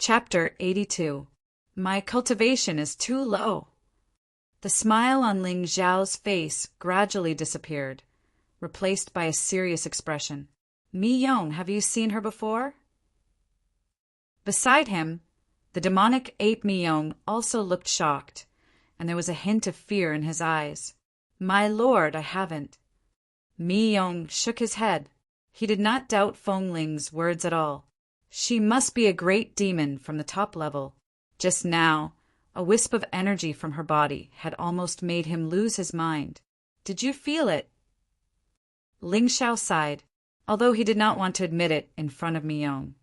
Chapter 82. My cultivation is too low. The smile on Ling Xiao's face gradually disappeared, replaced by a serious expression. Mi Yong, have you seen her before? Beside him, the demonic ape Mi Yong also looked shocked, and there was a hint of fear in his eyes. My lord, I haven't. Mi Yong shook his head. He did not doubt Feng Ling's words at all. She must be a great demon from the top level. Just now, a wisp of energy from her body had almost made him lose his mind. Did you feel it? Ling Xiao sighed, although he did not want to admit it in front of Mi Yong.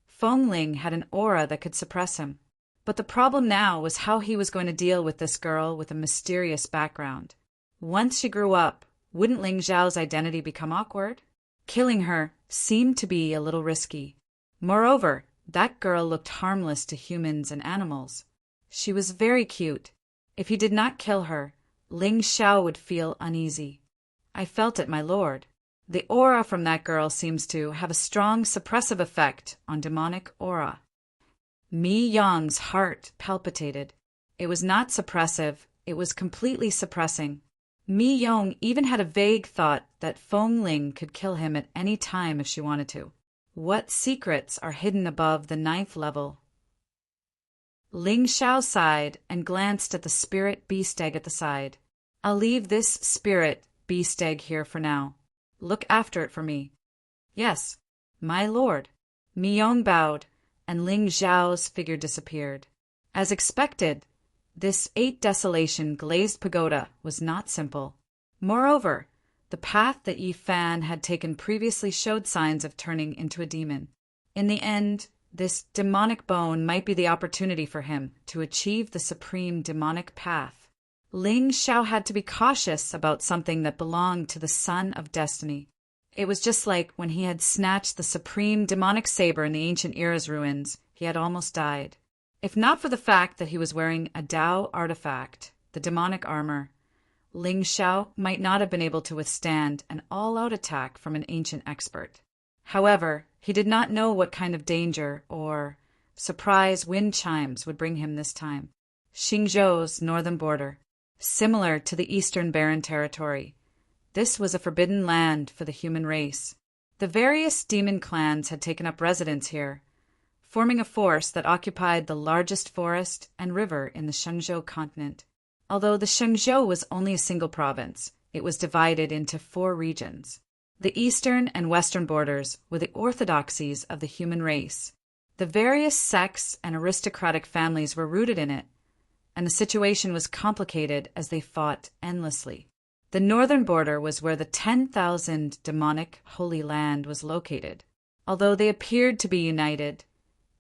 Feng Ling had an aura that could suppress him, but the problem now was how he was going to deal with this girl with a mysterious background. Once she grew up, wouldn't Ling Xiao's identity become awkward? Killing her seemed to be a little risky. Moreover, that girl looked harmless to humans and animals. She was very cute. If he did not kill her, Ling Xiao would feel uneasy. I felt it, my lord. The aura from that girl seems to have a strong suppressive effect on demonic aura. Mi Yong's heart palpitated. It was not suppressive, it was completely suppressing. Mi Yong even had a vague thought that Feng Ling could kill him at any time if she wanted to. What secrets are hidden above the 9th level? Ling Xiao sighed and glanced at the spirit beast egg at the side. I'll leave this spirit beast egg here for now. Look after it for me. Yes, my lord. Mi Yong bowed, and Ling Xiao's figure disappeared. As expected, this 8-desolation glazed pagoda was not simple. Moreover, the path that Yi Fan had taken previously showed signs of turning into a demon. In the end, this demonic bone might be the opportunity for him to achieve the supreme demonic path. Ling Xiao had to be cautious about something that belonged to the Son of Destiny. It was just like when he had snatched the supreme demonic saber in the ancient era's ruins, he had almost died. If not for the fact that he was wearing a Dao artifact, the demonic armor, Ling Xiao might not have been able to withstand an all-out attack from an ancient expert. However, he did not know what kind of danger or surprise wind chimes would bring him this time. Xingzhou's northern border, similar to the Eastern Barren Territory. This was a forbidden land for the human race. The various demon clans had taken up residence here, forming a force that occupied the largest forest and river in the Shenzhou continent. Although the Shenzhou was only a single province, it was divided into 4 regions. The eastern and western borders were the orthodoxies of the human race. The various sects and aristocratic families were rooted in it, and the situation was complicated as they fought endlessly. The northern border was where the 10,000 demonic Holy Land was located. Although they appeared to be united,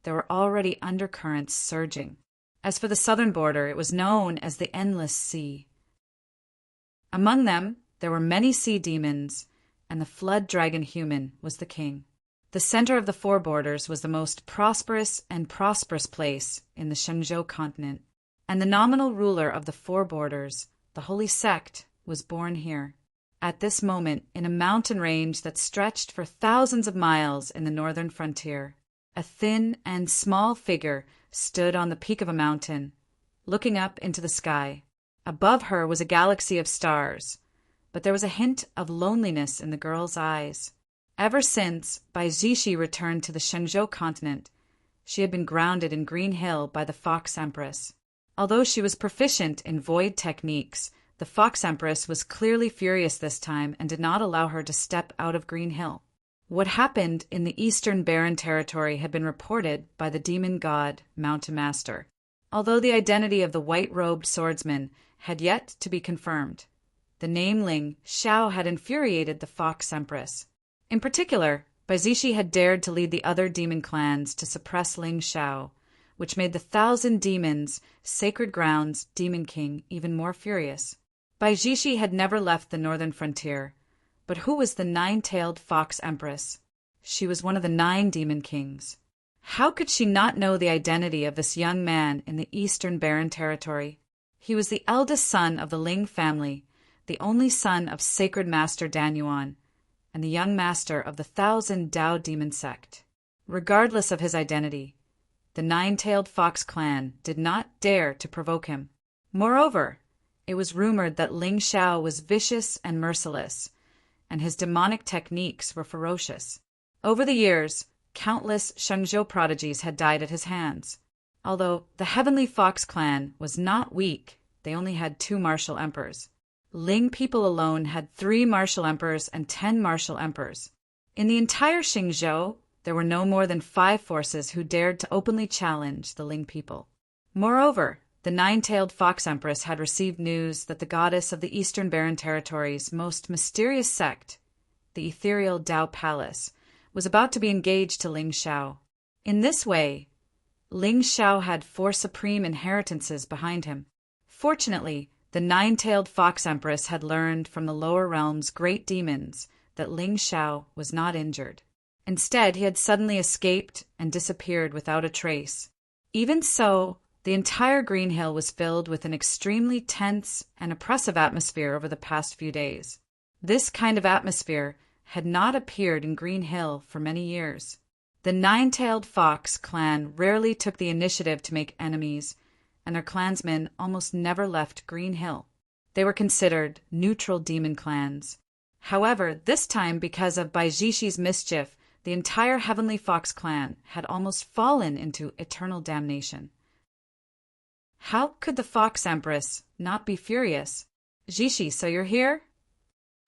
there were already undercurrents surging. As for the southern border, it was known as the Endless Sea. Among them, there were many sea demons, and the flood dragon human was the king. The center of the 4 borders was the most prosperous place in the Shenzhou continent, and the nominal ruler of the 4 borders, the Holy Sect, was born here. At this moment, in a mountain range that stretched for thousands of miles in the northern frontier, a thin and small figure stood on the peak of a mountain, looking up into the sky. Above her was a galaxy of stars, but there was a hint of loneliness in the girl's eyes. Ever since Bai Zishi returned to the Shenzhou continent, she had been grounded in Green Hill by the Fox Empress. Although she was proficient in void techniques, the Fox Empress was clearly furious this time and did not allow her to step out of Green Hill. What happened in the Eastern Barren Territory had been reported by the demon god Mountain Master, although the identity of the white-robed swordsman had yet to be confirmed. The name Ling Xiao had infuriated the Fox Empress. In particular, Bai Zishi had dared to lead the other demon clans to suppress Ling Xiao, which made the 1,000 Demons, Sacred Grounds, Demon King even more furious. Bai Zishi had never left the northern frontier. But who was the 9-tailed Fox Empress? She was one of the 9 demon kings. How could she not know the identity of this young man in the Eastern Barren Territory? He was the eldest son of the Ling family, the only son of Sacred Master Dan Yuan, and the young master of the 1,000 Dao demon sect. Regardless of his identity, the Nine-Tailed Fox clan did not dare to provoke him. Moreover, it was rumored that Ling Xiao was vicious and merciless, and his demonic techniques were ferocious. Over the years, countless Shengzhou prodigies had died at his hands. Although the Heavenly Fox clan was not weak, they only had 2 martial emperors. Ling people alone had 3 martial emperors and 10 martial emperors. In the entire Xingzhou, there were no more than 5 forces who dared to openly challenge the Ling people. Moreover, the Nine-Tailed Fox Empress had received news that the goddess of the Eastern Barren Territory's most mysterious sect, the ethereal Dao Palace, was about to be engaged to Ling Xiao. In this way, Ling Xiao had 4 supreme inheritances behind him. Fortunately, the Nine-Tailed Fox Empress had learned from the lower realm's great demons that Ling Xiao was not injured. Instead, he had suddenly escaped and disappeared without a trace. Even so, the entire Green Hill was filled with an extremely tense and oppressive atmosphere over the past few days. This kind of atmosphere had not appeared in Green Hill for many years. The Nine-Tailed Fox clan rarely took the initiative to make enemies, and their clansmen almost never left Green Hill. They were considered neutral demon clans. However, this time, because of Baizhishi's mischief, the entire Heavenly Fox clan had almost fallen into eternal damnation. How could the Fox Empress not be furious? "Zhishi, so you're here?"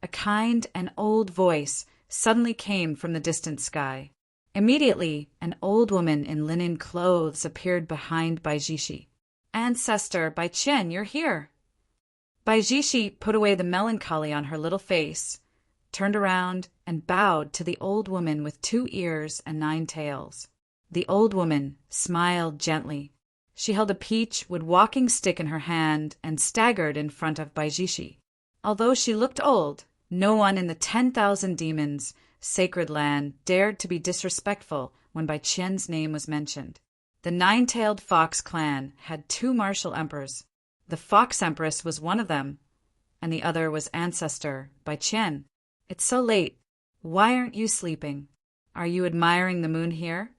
A kind and old voice suddenly came from the distant sky. Immediately, an old woman in linen clothes appeared behind Baizhishi. "Ancestor, Bai Qian, you're here." Baizhishi put away the melancholy on her little face, turned around, and bowed to the old woman with 2 ears and 9 tails. The old woman smiled gently. She held a peach wood walking stick in her hand and staggered in front of Baizhishi. Although she looked old, no one in the 10,000 demons' sacred land dared to be disrespectful when Bai Qian's name was mentioned. The Nine-Tailed Fox clan had 2 martial emperors. The Fox Empress was one of them, and the other was Ancestor Bai Qian. "It's so late. Why aren't you sleeping? Are you admiring the moon here?"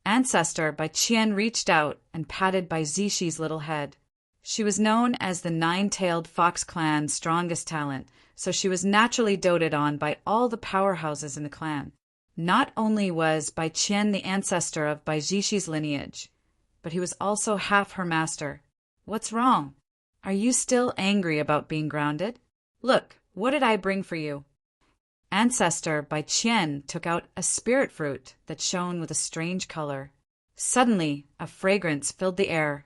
Ancestor Bai Qian reached out and patted Baizhishi's little head. She was known as the Nine-Tailed Fox clan's strongest talent, so she was naturally doted on by all the powerhouses in the clan. Not only was Bai Qian the ancestor of Baizhishi's lineage, but he was also half her master. "What's wrong? Are you still angry about being grounded? Look, what did I bring for you?" Ancestor Bai Qian took out a spirit fruit that shone with a strange color. Suddenly, a fragrance filled the air,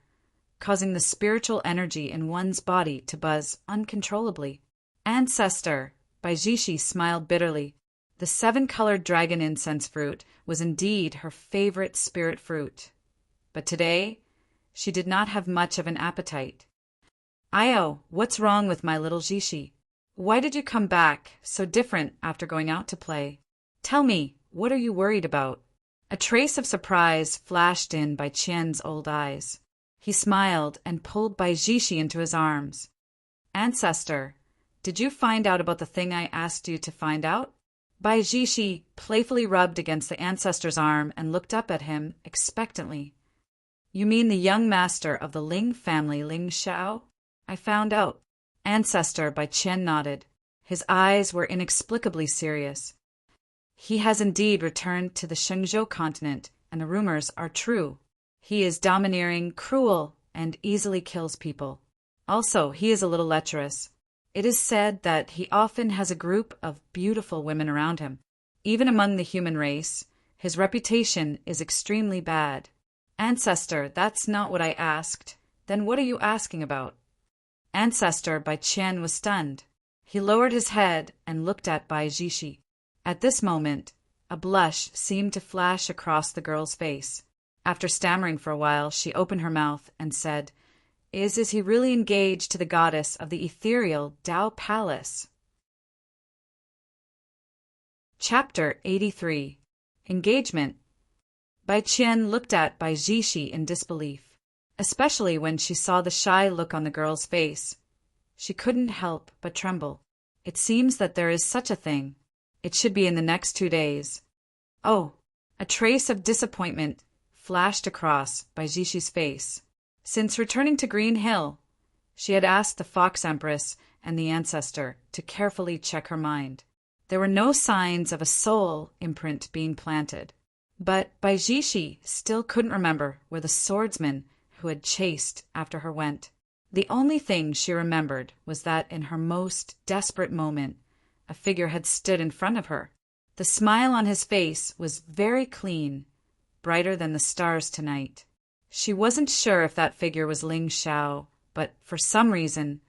causing the spiritual energy in one's body to buzz uncontrollably. Ancestor Baizhishi smiled bitterly. The 7-colored dragon incense fruit was indeed her favorite spirit fruit. But today, she did not have much of an appetite. "Io, what's wrong with my little Zhishi? Why did you come back so different after going out to play? Tell me, what are you worried about?" A trace of surprise flashed in Bai Qian's old eyes. He smiled and pulled Baizhishi into his arms. "Ancestor, did you find out about the thing I asked you to find out?" Baizhishi playfully rubbed against the ancestor's arm and looked up at him expectantly. "You mean the young master of the Ling family, Ling Xiao? I found out." Ancestor Bai Qian nodded. His eyes were inexplicably serious. "He has indeed returned to the Shengzhou continent, and the rumors are true. He is domineering, cruel, and easily kills people. Also, he is a little lecherous. It is said that he often has a group of beautiful women around him. Even among the human race, his reputation is extremely bad." "Ancestor, that's not what I asked. Then what are you asking about?" Ancestor Bai Qian was stunned. He lowered his head and looked at Baizhishi. At this moment, a blush seemed to flash across the girl's face. After stammering for a while, she opened her mouth and said, Is he really engaged to the goddess of the ethereal Dao Palace?" Chapter 83. Engagement. Bai Qian looked at Baizhishi in disbelief, especially when she saw the shy look on the girl's face. She couldn't help but tremble. "It seems that there is such a thing. It should be in the next 2 days." Oh, a trace of disappointment flashed across Baishishi's face. Since returning to Green Hill, she had asked the Fox Empress and the Ancestor to carefully check her mind. There were no signs of a soul imprint being planted. But Baijishi still couldn't remember where the swordsman who had chased after her went. The only thing she remembered was that in her most desperate moment, a figure had stood in front of her. The smile on his face was very clean, brighter than the stars tonight. She wasn't sure if that figure was Ling Xiao, but for some reason,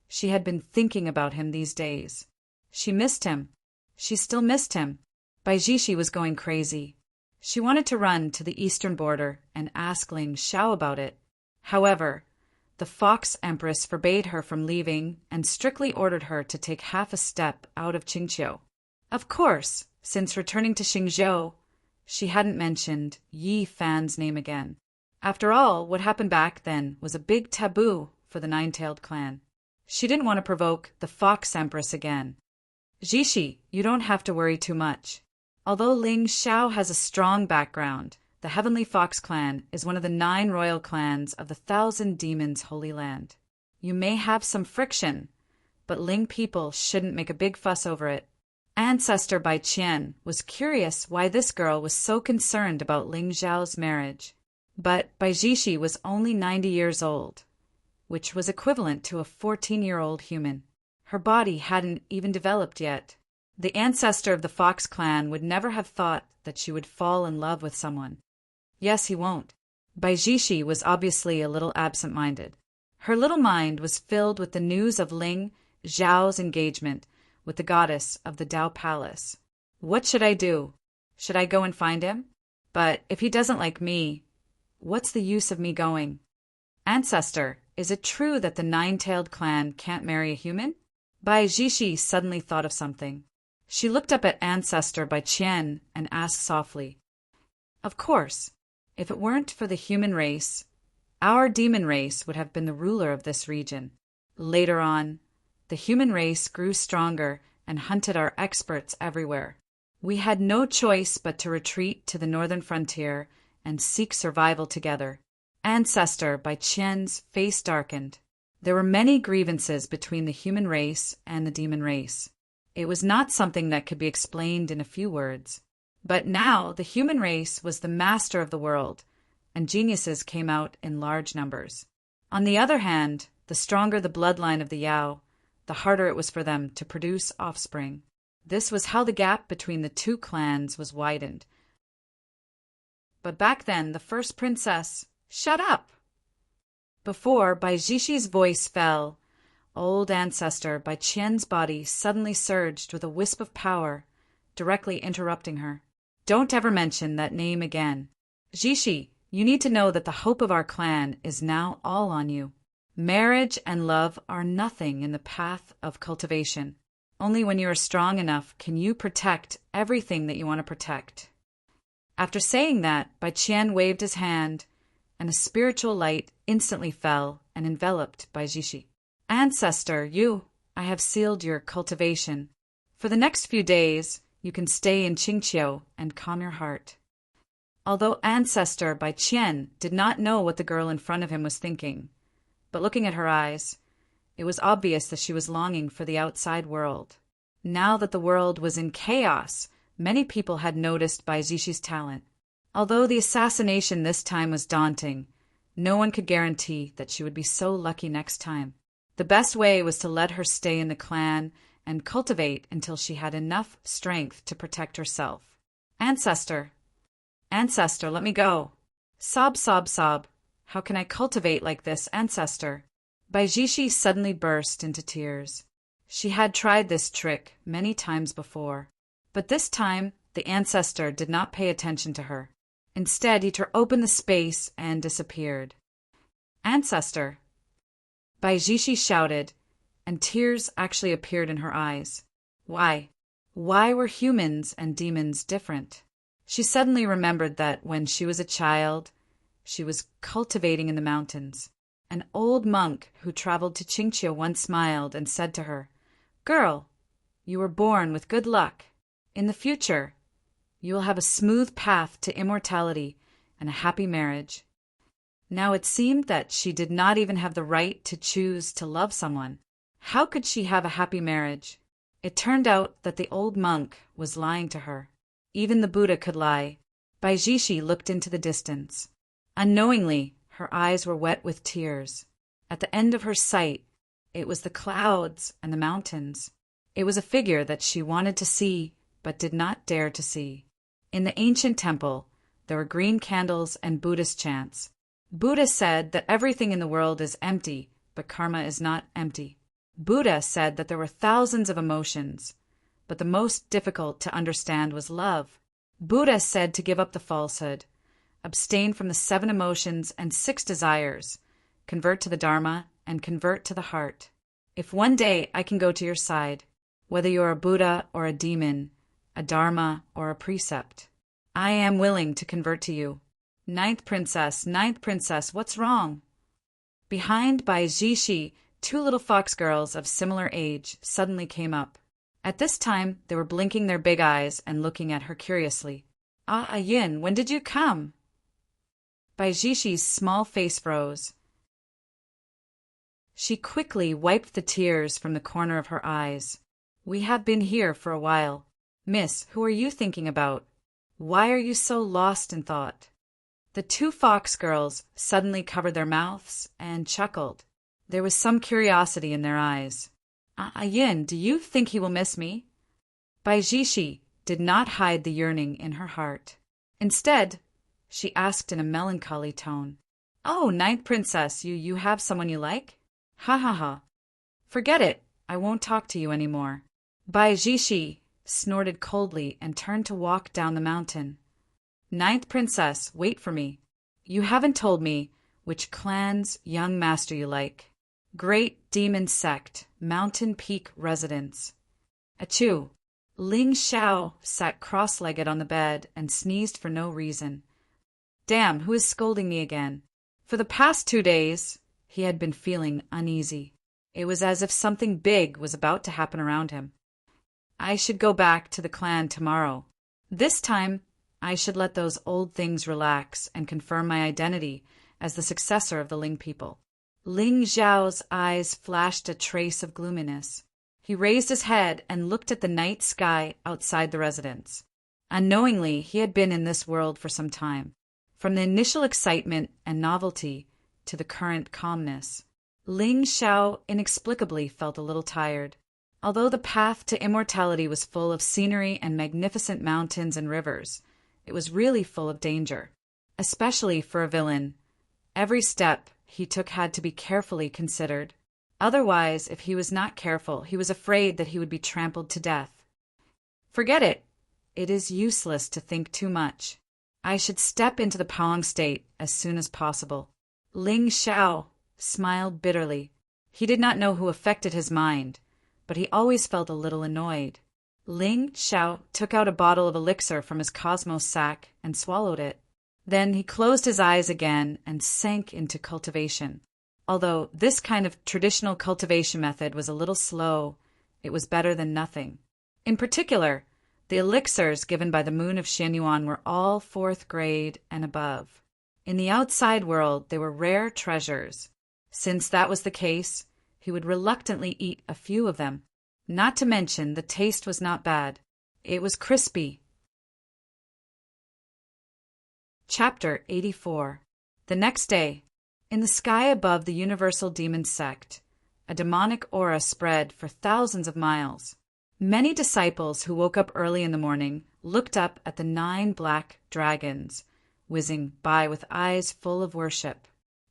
she had been thinking about him these days. She missed him. She still missed him. Baijishi was going crazy. She wanted to run to the eastern border and ask Ling Xiao about it. However, the Fox Empress forbade her from leaving and strictly ordered her to take half a step out of Qingqiu. Of course, since returning to Xingzhou, she hadn't mentioned Yi Fan's name again. After all, what happened back then was a big taboo for the Nine-Tailed Clan. She didn't want to provoke the Fox Empress again. Jishi, you don't have to worry too much. Although Ling Xiao has a strong background, the Heavenly Fox Clan is one of the 9 royal clans of the 1,000 Demons' Holy Land. You may have some friction, but Ling people shouldn't make a big fuss over it. Ancestor Bai Qian was curious why this girl was so concerned about Ling Xiao's marriage. But Baijishi was only 90 years old, which was equivalent to a 14-year-old human. Her body hadn't even developed yet. The ancestor of the Fox clan would never have thought that she would fall in love with someone. Yes, he won't. Baijishi was obviously a little absent-minded. Her little mind was filled with the news of Ling Xiao's engagement with the goddess of the Dao Palace. What should I do? Should I go and find him? But if he doesn't like me, what's the use of me going? Ancestor, is it true that the Nine-Tailed Clan can't marry a human? Baijishi suddenly thought of something. She looked up at Ancestor Bai Qian and asked softly, "Of course, if it weren't for the human race, our demon race would have been the ruler of this region. Later on, the human race grew stronger and hunted our experts everywhere. We had no choice but to retreat to the northern frontier and seek survival together." Ancestor Bai Qian's face darkened. There were many grievances between the human race and the demon race. It was not something that could be explained in a few words. But now the human race was the master of the world, and geniuses came out in large numbers. On the other hand, the stronger the bloodline of the Yao, the harder it was for them to produce offspring. This was how the gap between the two clans was widened. But back then, the first princess— "Shut up!" Before Baijishi's voice fell, old ancestor Bai Qian's body suddenly surged with a wisp of power, directly interrupting her. "Don't ever mention that name again. Jishi, you need to know that the hope of our clan is now all on you. Marriage and love are nothing in the path of cultivation. Only when you are strong enough can you protect everything that you want to protect." After saying that, Bai Qian waved his hand, and a spiritual light instantly fell and enveloped Baijishi. "Ancestor, I have sealed your cultivation. For the next few days, you can stay in Qingqiu and calm your heart." Although Ancestor Bai Qian did not know what the girl in front of him was thinking, but looking at her eyes, it was obvious that she was longing for the outside world. Now that the world was in chaos, many people had noticed Baijishi's talent. Although the assassination this time was daunting, no one could guarantee that she would be so lucky next time. The best way was to let her stay in the clan and cultivate until she had enough strength to protect herself. Ancestor, let me go." Sob, sob, sob. "How can I cultivate like this, Ancestor?" Baijishi suddenly burst into tears. She had tried this trick many times before, but this time the ancestor did not pay attention to her. Instead, he tore open the space and disappeared. "Ancestor!" Baijishi shouted, and tears actually appeared in her eyes. Why? Why were humans and demons different? She suddenly remembered that when she was a child, she was cultivating in the mountains. An old monk who traveled to Qingqiu once smiled and said to her, "Girl, you were born with good luck. In the future, you will have a smooth path to immortality and a happy marriage. Now it seemed that she did not even have the right to choose to love someone. How could she have a happy marriage? It turned out that the old monk was lying to her. Even the Buddha could lie. Baijishi looked into the distance. Unknowingly, her eyes were wet with tears. At the end of her sight, it was the clouds and the mountains. It was a figure that she wanted to see, but did not dare to see. In the ancient temple, there were green candles and Buddhist chants. Buddha said that everything in the world is empty, but karma is not empty. Buddha said that there were thousands of emotions, but the most difficult to understand was love. Buddha said to give up the falsehood, abstain from the 7 emotions and 6 desires, convert to the Dharma, and convert to the heart. If one day I can go to your side, whether you are a Buddha or a demon, a Dharma or a precept, I am willing to convert to you. Ninth princess, what's wrong? Behind Baijishi, 2 little fox girls of similar age suddenly came up. At this time, they were blinking their big eyes and looking at her curiously. Ah, Yin, when did you come? Baijishi's small face froze. She quickly wiped the tears from the corner of her eyes. We have been here for a while. Miss, who are you thinking about? Why are you so lost in thought? The 2 fox girls suddenly covered their mouths and chuckled. There was some curiosity in their eyes. Yin, do you think he will miss me? Baijishi did not hide the yearning in her heart. Instead, she asked in a melancholy tone, Oh, ninth princess, you have someone you like? Ha ha ha. Forget it, I won't talk to you anymore. Baijishi snorted coldly and turned to walk down the mountain. Ninth princess, wait for me. You haven't told me which clan's young master you like. Great demon sect, mountain peak residence. Achoo! Ling Xiao sat cross-legged on the bed and sneezed for no reason. Damn, who is scolding me again? For the past 2 days, he had been feeling uneasy. It was as if something big was about to happen around him. I should go back to the clan tomorrow. This time, I should let those old things relax and confirm my identity as the successor of the Ling people. Ling Xiao's eyes flashed a trace of gloominess. He raised his head and looked at the night sky outside the residence. Unknowingly, he had been in this world for some time, from the initial excitement and novelty to the current calmness. Ling Xiao inexplicably felt a little tired. Although the path to immortality was full of scenery and magnificent mountains and rivers, it was really full of danger, especially for a villain. Every step he took had to be carefully considered. Otherwise, if he was not careful, he was afraid that he would be trampled to death. Forget it. It is useless to think too much. I should step into the Palong state as soon as possible. Ling Xiao smiled bitterly. He did not know who affected his mind, but he always felt a little annoyed. Ling Xiao took out a bottle of elixir from his cosmos sack and swallowed it. Then he closed his eyes again and sank into cultivation. Although this kind of traditional cultivation method was a little slow, it was better than nothing. In particular, the elixirs given by the moon of Xianyuan were all 4th grade and above. In the outside world, they were rare treasures. Since that was the case, he would reluctantly eat a few of them. Not to mention, the taste was not bad. It was crispy. Chapter 84. The next day, in the sky above the universal demon sect, a demonic aura spread for thousands of miles. Many disciples who woke up early in the morning looked up at the 9 black dragons, whizzing by with eyes full of worship.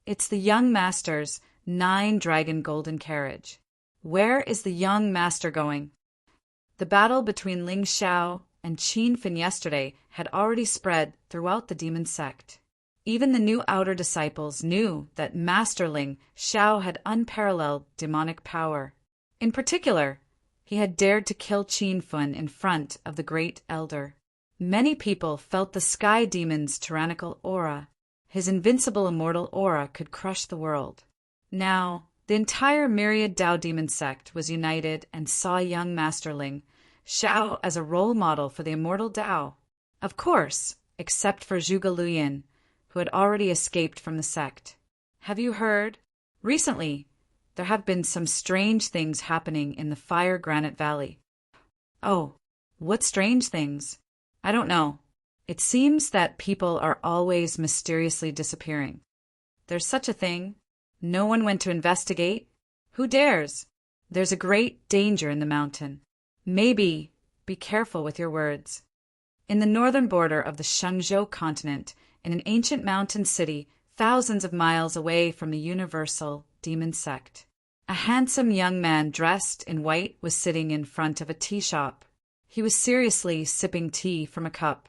It's the young master's 9-dragon golden carriage. Where is the young master going? The battle between Ling Xiao and Qin Fin yesterday had already spread throughout the demon sect. Even the new outer disciples knew that Master Ling Xiao had unparalleled demonic power. In particular, he had dared to kill Qin Fin in front of the great elder. Many people felt the sky demon's tyrannical aura. His invincible immortal aura could crush the world. Now, the entire myriad Dao demon sect was united and saw young Master Ling Xiao as a role model for the immortal Dao. Of course, except for Zhuge Liang, who had already escaped from the sect. "Have you heard? Recently, there have been some strange things happening in the Fire Granite Valley." "Oh, what strange things?" "I don't know. It seems that people are always mysteriously disappearing." "There's such a thing? No one went to investigate?" "Who dares? There's a great danger in the mountain." "Maybe. Be careful with your words." In the northern border of the Shenzhou continent, in an ancient mountain city thousands of miles away from the universal demon sect, a handsome young man dressed in white was sitting in front of a tea shop. He was seriously sipping tea from a cup.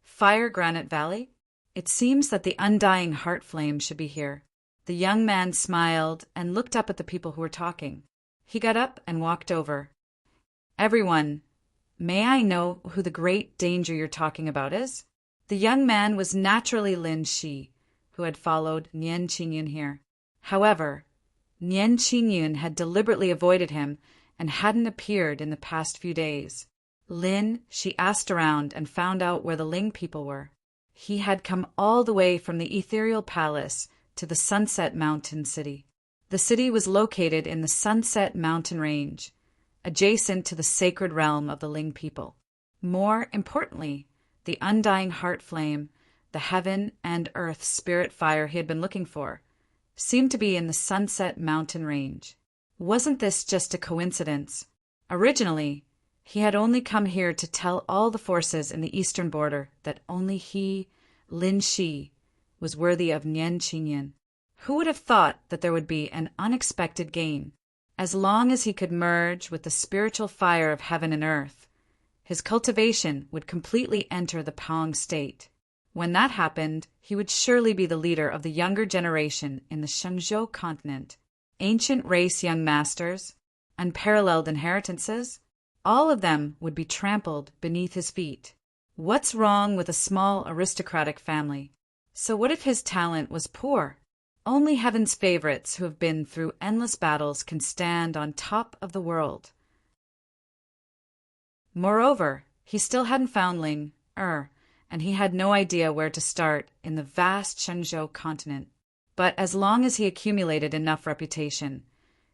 Fire Granite Valley? It seems that the undying heart flame should be here. The young man smiled and looked up at the people who were talking. He got up and walked over. "Everyone, may I know who the great danger you're talking about is?" The young man was naturally Lin Shi, who had followed Nian Qingyun here. However, Nian Qingyun had deliberately avoided him and hadn't appeared in the past few days. Lin, she asked around and found out where the Ling people were. He had come all the way from the ethereal palace to the Sunset Mountain City. The city was located in the Sunset Mountain Range, adjacent to the sacred realm of the Ling people. More importantly, the undying heart flame, the heaven and earth spirit fire he had been looking for, seemed to be in the Sunset Mountain Range. Wasn't this just a coincidence? Originally, he had only come here to tell all the forces in the eastern border that only he, Lin Shi, was worthy of Nian Qingyun. Who would have thought that there would be an unexpected gain? As long as he could merge with the spiritual fire of heaven and earth, his cultivation would completely enter the Pong state. When that happened, he would surely be the leader of the younger generation in the Shenzhou continent. Ancient race young masters, unparalleled inheritances, all of them would be trampled beneath his feet. What's wrong with a small aristocratic family? So what if his talent was poor? Only heaven's favorites who have been through endless battles can stand on top of the world. Moreover, he still hadn't found Ling, and he had no idea where to start in the vast Shenzhou continent. But as long as he accumulated enough reputation,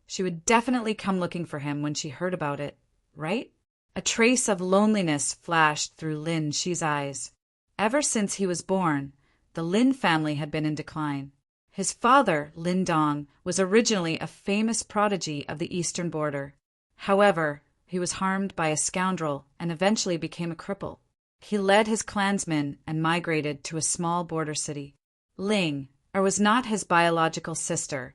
she would definitely come looking for him when she heard about it, right? A trace of loneliness flashed through Lin Shi's eyes. Ever since he was born, the Lin family had been in decline. His father, Lin Dong, was originally a famous prodigy of the eastern border. However, he was harmed by a scoundrel and eventually became a cripple. He led his clansmen and migrated to a small border city. Ling, was not his biological sister,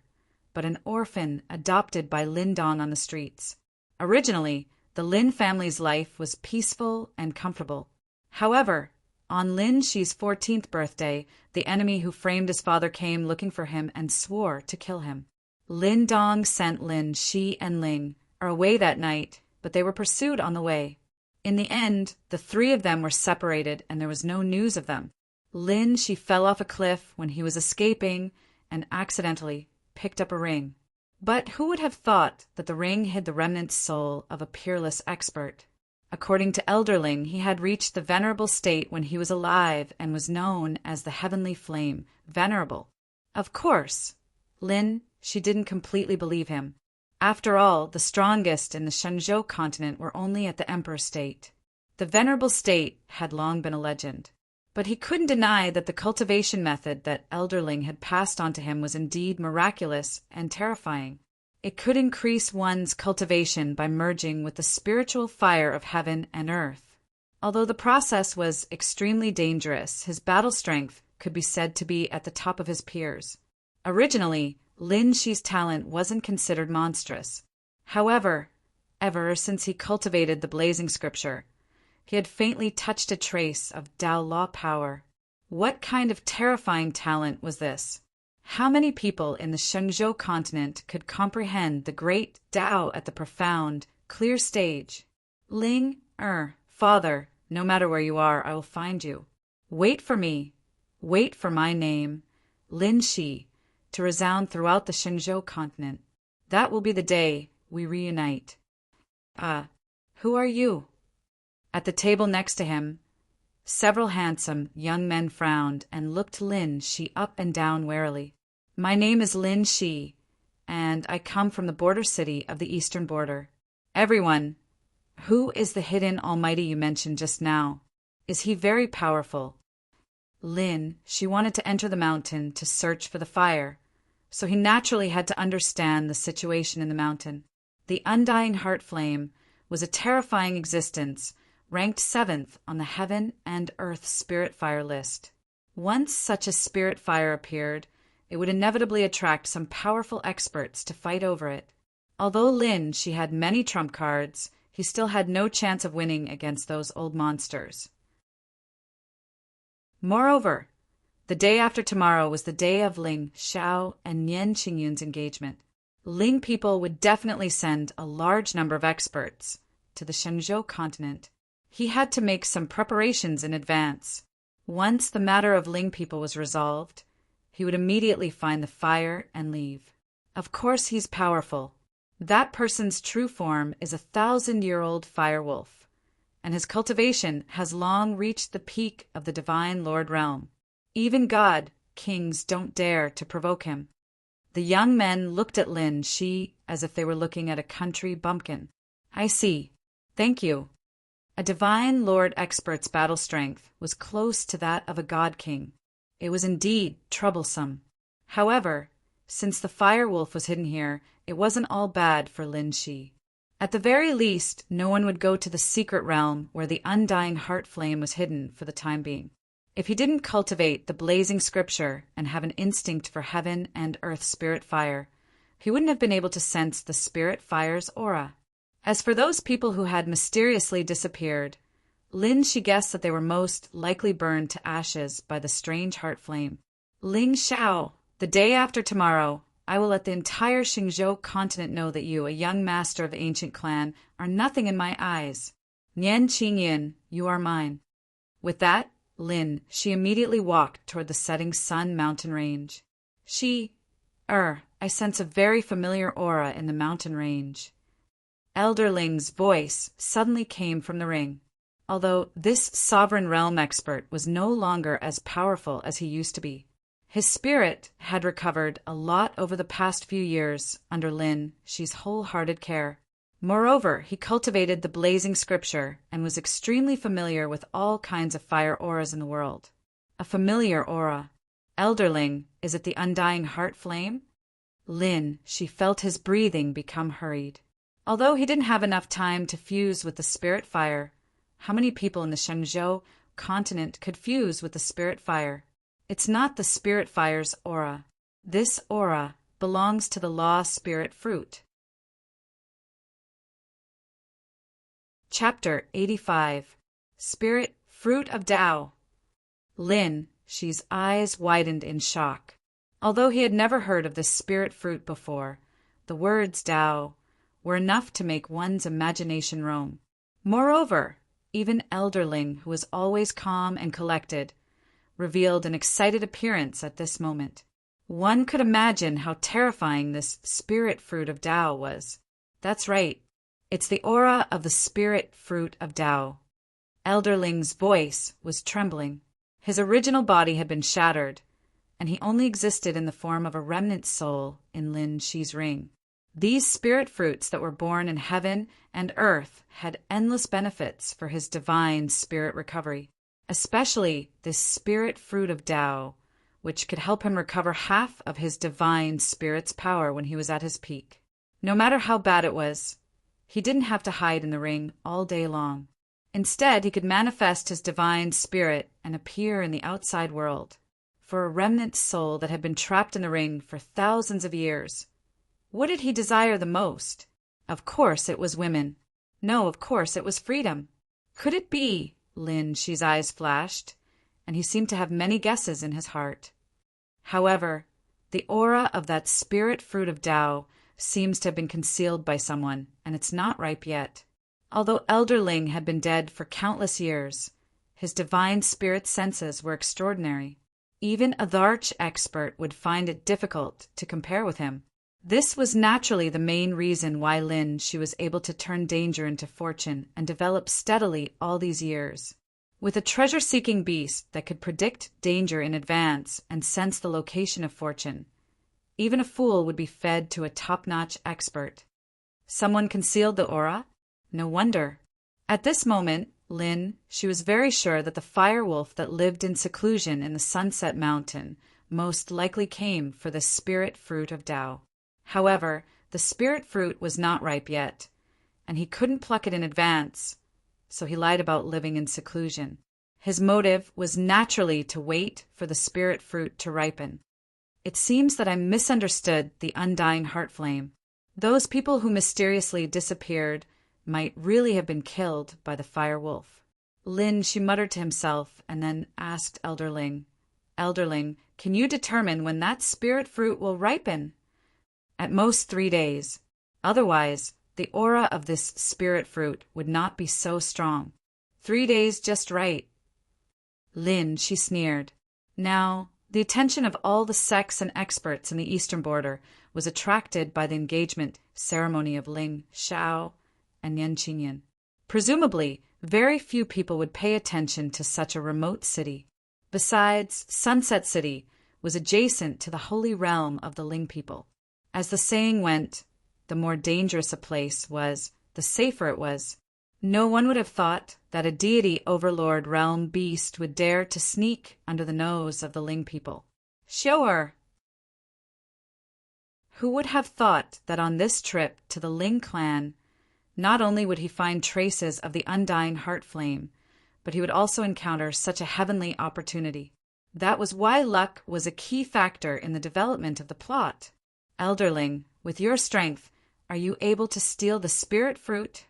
but an orphan adopted by Lin Dong on the streets. Originally, the Lin family's life was peaceful and comfortable. However, on Lin Shi's 14th birthday, the enemy who framed his father came looking for him and swore to kill him. Lin Dong sent Lin Shi and Ling away that night, but they were pursued on the way. In the end, the three of them were separated and there was no news of them. Lin Shi fell off a cliff when he was escaping and accidentally picked up a ring. But who would have thought that the ring hid the remnant soul of a peerless expert? According to Elderling, he had reached the venerable state when he was alive and was known as the heavenly flame, venerable. Of course, Lin, she didn't completely believe him. After all, the strongest in the Shenzhou continent were only at the emperor state. The venerable state had long been a legend. But he couldn't deny that the cultivation method that Elderling had passed on to him was indeed miraculous and terrifying. It could increase one's cultivation by merging with the spiritual fire of heaven and earth. Although the process was extremely dangerous, his battle strength could be said to be at the top of his peers. Originally, Lin Shi's talent wasn't considered monstrous. However, ever since he cultivated the blazing scripture, he had faintly touched a trace of Tao law power. What kind of terrifying talent was this? How many people in the Shenzhou continent could comprehend the great Tao at the profound, clear stage? Ling, Father, no matter where you are, I will find you. Wait for me. Wait for my name, Lin Shi, to resound throughout the Shenzhou continent. That will be the day we reunite. Who are you? At the table next to him Several handsome young men frowned and looked Lin Shi up and down warily. "My name is Lin Shi, and I come from the border city of the eastern border. Everyone, who is the hidden almighty you mentioned just now? Is he very powerful?" Lin Shi wanted to enter the mountain to search for the fire, so he naturally had to understand the situation in the mountain. The undying heart flame was a terrifying existence, ranked 7th on the heaven and earth spirit fire list. Once such a spirit fire appeared, it would inevitably attract some powerful experts to fight over it. Although Lin Shi had many trump cards, he still had no chance of winning against those old monsters. Moreover, the day after tomorrow was the day of Ling Xiao and Nian Qingyun's engagement. Ling people would definitely send a large number of experts to the Shenzhou continent. He had to make some preparations in advance. Once the matter of Ling people was resolved, he would immediately find the fire and leave. Of course he's powerful. That person's true form is a 1,000-year-old fire wolf, and his cultivation has long reached the peak of the divine Lord realm. Even God, kings don't dare to provoke him. The young men looked at Lin Shi as if they were looking at a country bumpkin. "I see. Thank you." A divine lord expert's battle strength was close to that of a god king. It was indeed troublesome. However, since the fire wolf was hidden here, it wasn't all bad for Lin Shi. At the very least, no one would go to the secret realm where the undying heart flame was hidden for the time being. If he didn't cultivate the blazing scripture and have an instinct for heaven and earth spirit fire, he wouldn't have been able to sense the spirit fire's aura. As for those people who had mysteriously disappeared, Lin Shi guessed that they were most likely burned to ashes by the strange heart flame. "Ling Xiao, the day after tomorrow, I will let the entire Xingzhou continent know that you, a young master of the ancient clan, are nothing in my eyes. Nian Qingyin, you are mine." With that, Lin Shi immediately walked toward the setting sun mountain range. I sense a very familiar aura in the mountain range. Elder Ling's voice suddenly came from the ring. Although this sovereign realm expert was no longer as powerful as he used to be, his spirit had recovered a lot over the past few years under Lin Shi's wholehearted care. Moreover, he cultivated the blazing scripture and was extremely familiar with all kinds of fire auras in the world. A familiar aura. Elderling, is it the undying heart flame? Lin Shi felt his breathing become hurried. Although he didn't have enough time to fuse with the spirit fire, how many people in the Shenzhou continent could fuse with the spirit fire? It's not the spirit fire's aura. This aura belongs to the law spirit fruit. Chapter 85. Spirit Fruit of Tao. Lin Shi's eyes widened in shock. Although he had never heard of this spirit fruit before, the words Tao were enough to make one's imagination roam. Moreover, even Elderling, who was always calm and collected, revealed an excited appearance at this moment. One could imagine how terrifying this spirit fruit of Tao was. That's right. It's the aura of the spirit fruit of Tao. Elderling's voice was trembling. His original body had been shattered, and he only existed in the form of a remnant soul in Lin Shi's ring. These spirit fruits that were born in heaven and earth had endless benefits for his divine spirit recovery, especially this spirit fruit of Tao, which could help him recover half of his divine spirit's power when he was at his peak. No matter how bad it was, he didn't have to hide in the ring all day long. Instead, he could manifest his divine spirit and appear in the outside world. For a remnant soul that had been trapped in the ring for thousands of years, what did he desire the most? Of course it was women. No, of course it was freedom. Could it be? Lin Shi's eyes flashed, and he seemed to have many guesses in his heart. However, the aura of that spirit fruit of Tao seems to have been concealed by someone, and it's not ripe yet. Although Elderling had been dead for countless years, his divine spirit senses were extraordinary. Even a Dharch expert would find it difficult to compare with him. This was naturally the main reason why Lin Shi was able to turn danger into fortune and develop steadily all these years. With a treasure-seeking beast that could predict danger in advance and sense the location of fortune, even a fool would be fed to a top-notch expert. Someone concealed the aura? No wonder. At this moment, she was very sure that the fire wolf that lived in seclusion in the Sunset Mountain most likely came for the spirit fruit of Tao. However, the spirit fruit was not ripe yet, and he couldn't pluck it in advance, so he lied about living in seclusion. His motive was naturally to wait for the spirit fruit to ripen. It seems that I misunderstood the undying heart flame. Those people who mysteriously disappeared might really have been killed by the fire wolf. She muttered to himself and then asked Elderling, "Elderling, can you determine when that spirit fruit will ripen?" "At most 3 days. Otherwise, the aura of this spirit fruit would not be so strong. 3 days just right." She sneered. Now, the attention of all the sects and experts in the eastern border was attracted by the engagement ceremony of Ling Xiao and Yan Qinyan. Presumably, very few people would pay attention to such a remote city. Besides, Sunset City was adjacent to the holy realm of the Ling people. As the saying went, the more dangerous a place was, the safer it was. No one would have thought that a deity overlord realm beast would dare to sneak under the nose of the Ling people. Sure. Who would have thought that on this trip to the Ling clan, not only would he find traces of the undying heart flame, but he would also encounter such a heavenly opportunity. That was why luck was a key factor in the development of the plot. Elderling, with your strength, are you able to steal the spirit fruit?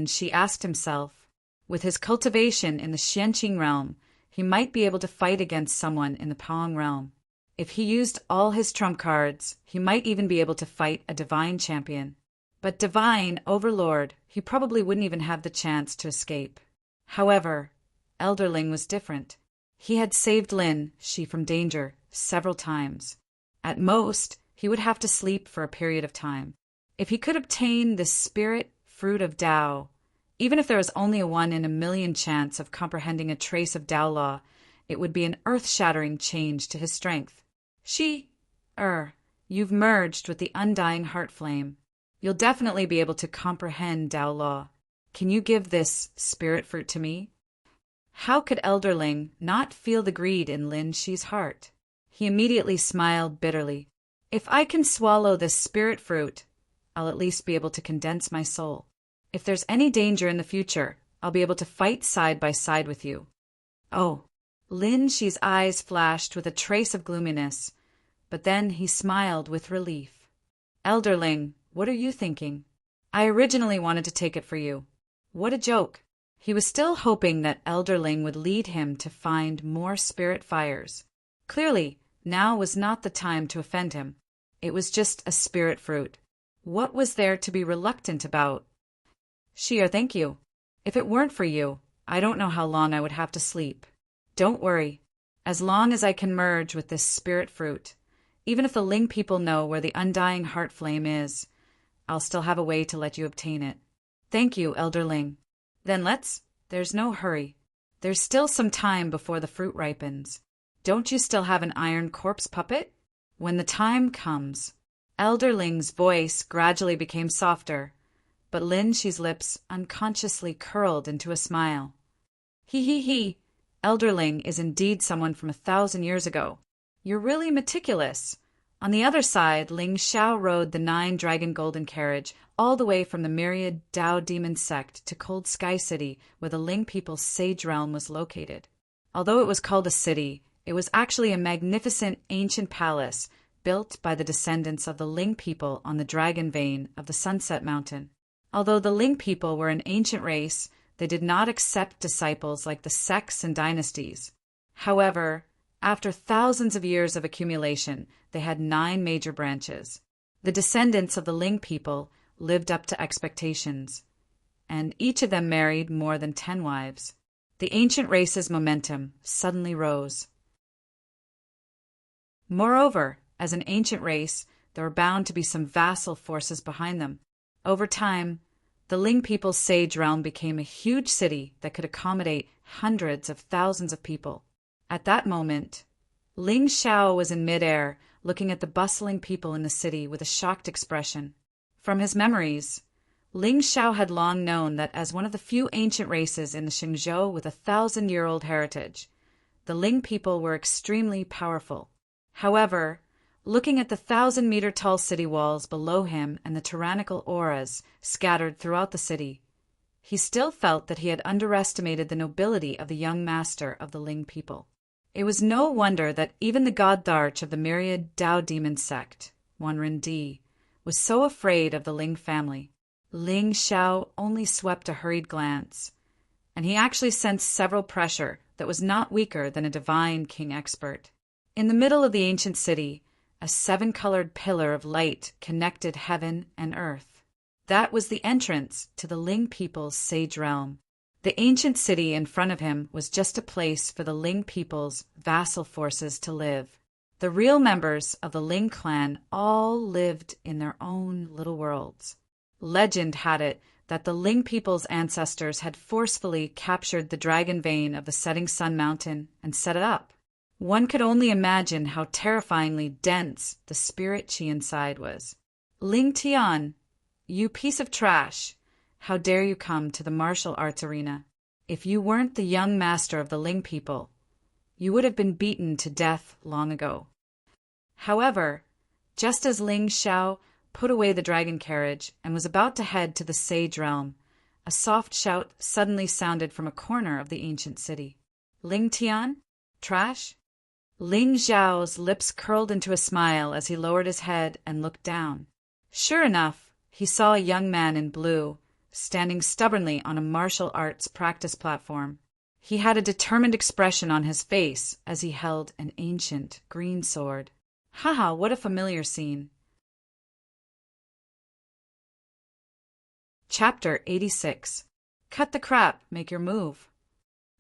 She asked himself. With his cultivation in the Xianqing realm, he might be able to fight against someone in the Pong realm. If he used all his trump cards, he might even be able to fight a divine champion. But divine overlord, he probably wouldn't even have the chance to escape. However, Elderling was different. He had saved She from danger several times. At most, he would have to sleep for a period of time. If he could obtain this spirit fruit of Tao, even if there was only a 1 in a million chance of comprehending a trace of Tao law, it would be an earth-shattering change to his strength. You've merged with the undying heart flame. You'll definitely be able to comprehend Tao law. Can you give this spirit fruit to me? How could Elderling not feel the greed in Shi's heart? He immediately smiled bitterly. If I can swallow this spirit fruit, I'll at least be able to condense my soul. If there's any danger in the future, I'll be able to fight side by side with you. Oh, Shi's eyes flashed with a trace of gloominess, but then he smiled with relief. Elderling, what are you thinking? I originally wanted to take it for you. What a joke. He was still hoping that Elderling would lead him to find more spirit fires. Clearly, now was not the time to offend him. It was just a spirit fruit. What was there to be reluctant about? Thank you. If it weren't for you, I don't know how long I would have to sleep. Don't worry. As long as I can merge with this spirit fruit, even if the Ling people know where the undying heart flame is, I'll still have a way to let you obtain it. Thank you, Elderling. Then there's no hurry. There's still some time before the fruit ripens. Don't you still have an iron corpse puppet? When the time comes. Elderling's voice gradually became softer, but Shi's lips unconsciously curled into a smile. He. Elderling is indeed someone from 1,000 years ago. You're really meticulous. On the other side, Ling Xiao rode the 9-dragon golden carriage all the way from the myriad Tao demon sect to Cold Sky City, where the Ling people's sage realm was located. Although it was called a city, it was actually a magnificent ancient palace built by the descendants of the Ling people on the dragon vein of the Sunset Mountain. Although the Ling people were an ancient race, they did not accept disciples like the sects and dynasties. However, after thousands of years of accumulation, they had 9 major branches. The descendants of the Ling people lived up to expectations, and each of them married more than 10 wives. The ancient race's momentum suddenly rose. Moreover, as an ancient race, there were bound to be some vassal forces behind them. Over time, The Ling people's sage realm became a huge city that could accommodate hundreds of thousands of people. At that moment, Ling Xiao was in midair, looking at the bustling people in the city with a shocked expression. From his memories, Ling Xiao had long known that as one of the few ancient races in the Xingzhou with a 1,000-year-old heritage, the Ling people were extremely powerful. However, looking at the 1,000-meter-tall city walls below him and the tyrannical auras scattered throughout the city, he still felt that he had underestimated the nobility of the young master of the Ling people. It was no wonder that even the god Tharch of the myriad Tao demon sect, Wanren Di, was so afraid of the Ling family. Ling Xiao only swept a hurried glance, and he actually sensed several pressure that was not weaker than a divine king expert. In the middle of the ancient city, a 7-colored pillar of light connected heaven and earth. That was the entrance to the Ling people's sage realm. The ancient city in front of him was just a place for the Ling people's vassal forces to live. The real members of the Ling clan all lived in their own little worlds. Legend had it that the Ling people's ancestors had forcefully captured the dragon vein of the setting sun mountain and set it up. One could only imagine how terrifyingly dense the spirit chi inside was. Ling Tian, you piece of trash, how dare you come to the martial arts arena? If you weren't the young master of the Ling people, you would have been beaten to death long ago. However, just as Ling Xiao put away the dragon carriage and was about to head to the sage realm, a soft shout suddenly sounded from a corner of the ancient city. Ling Tian? Trash? Ling Xiao's lips curled into a smile as he lowered his head and looked down. Sure enough, he saw a young man in blue, standing stubbornly on a martial arts practice platform. He had a determined expression on his face as he held an ancient green sword. Haha, what a familiar scene. Chapter 86. Cut the crap, make your move.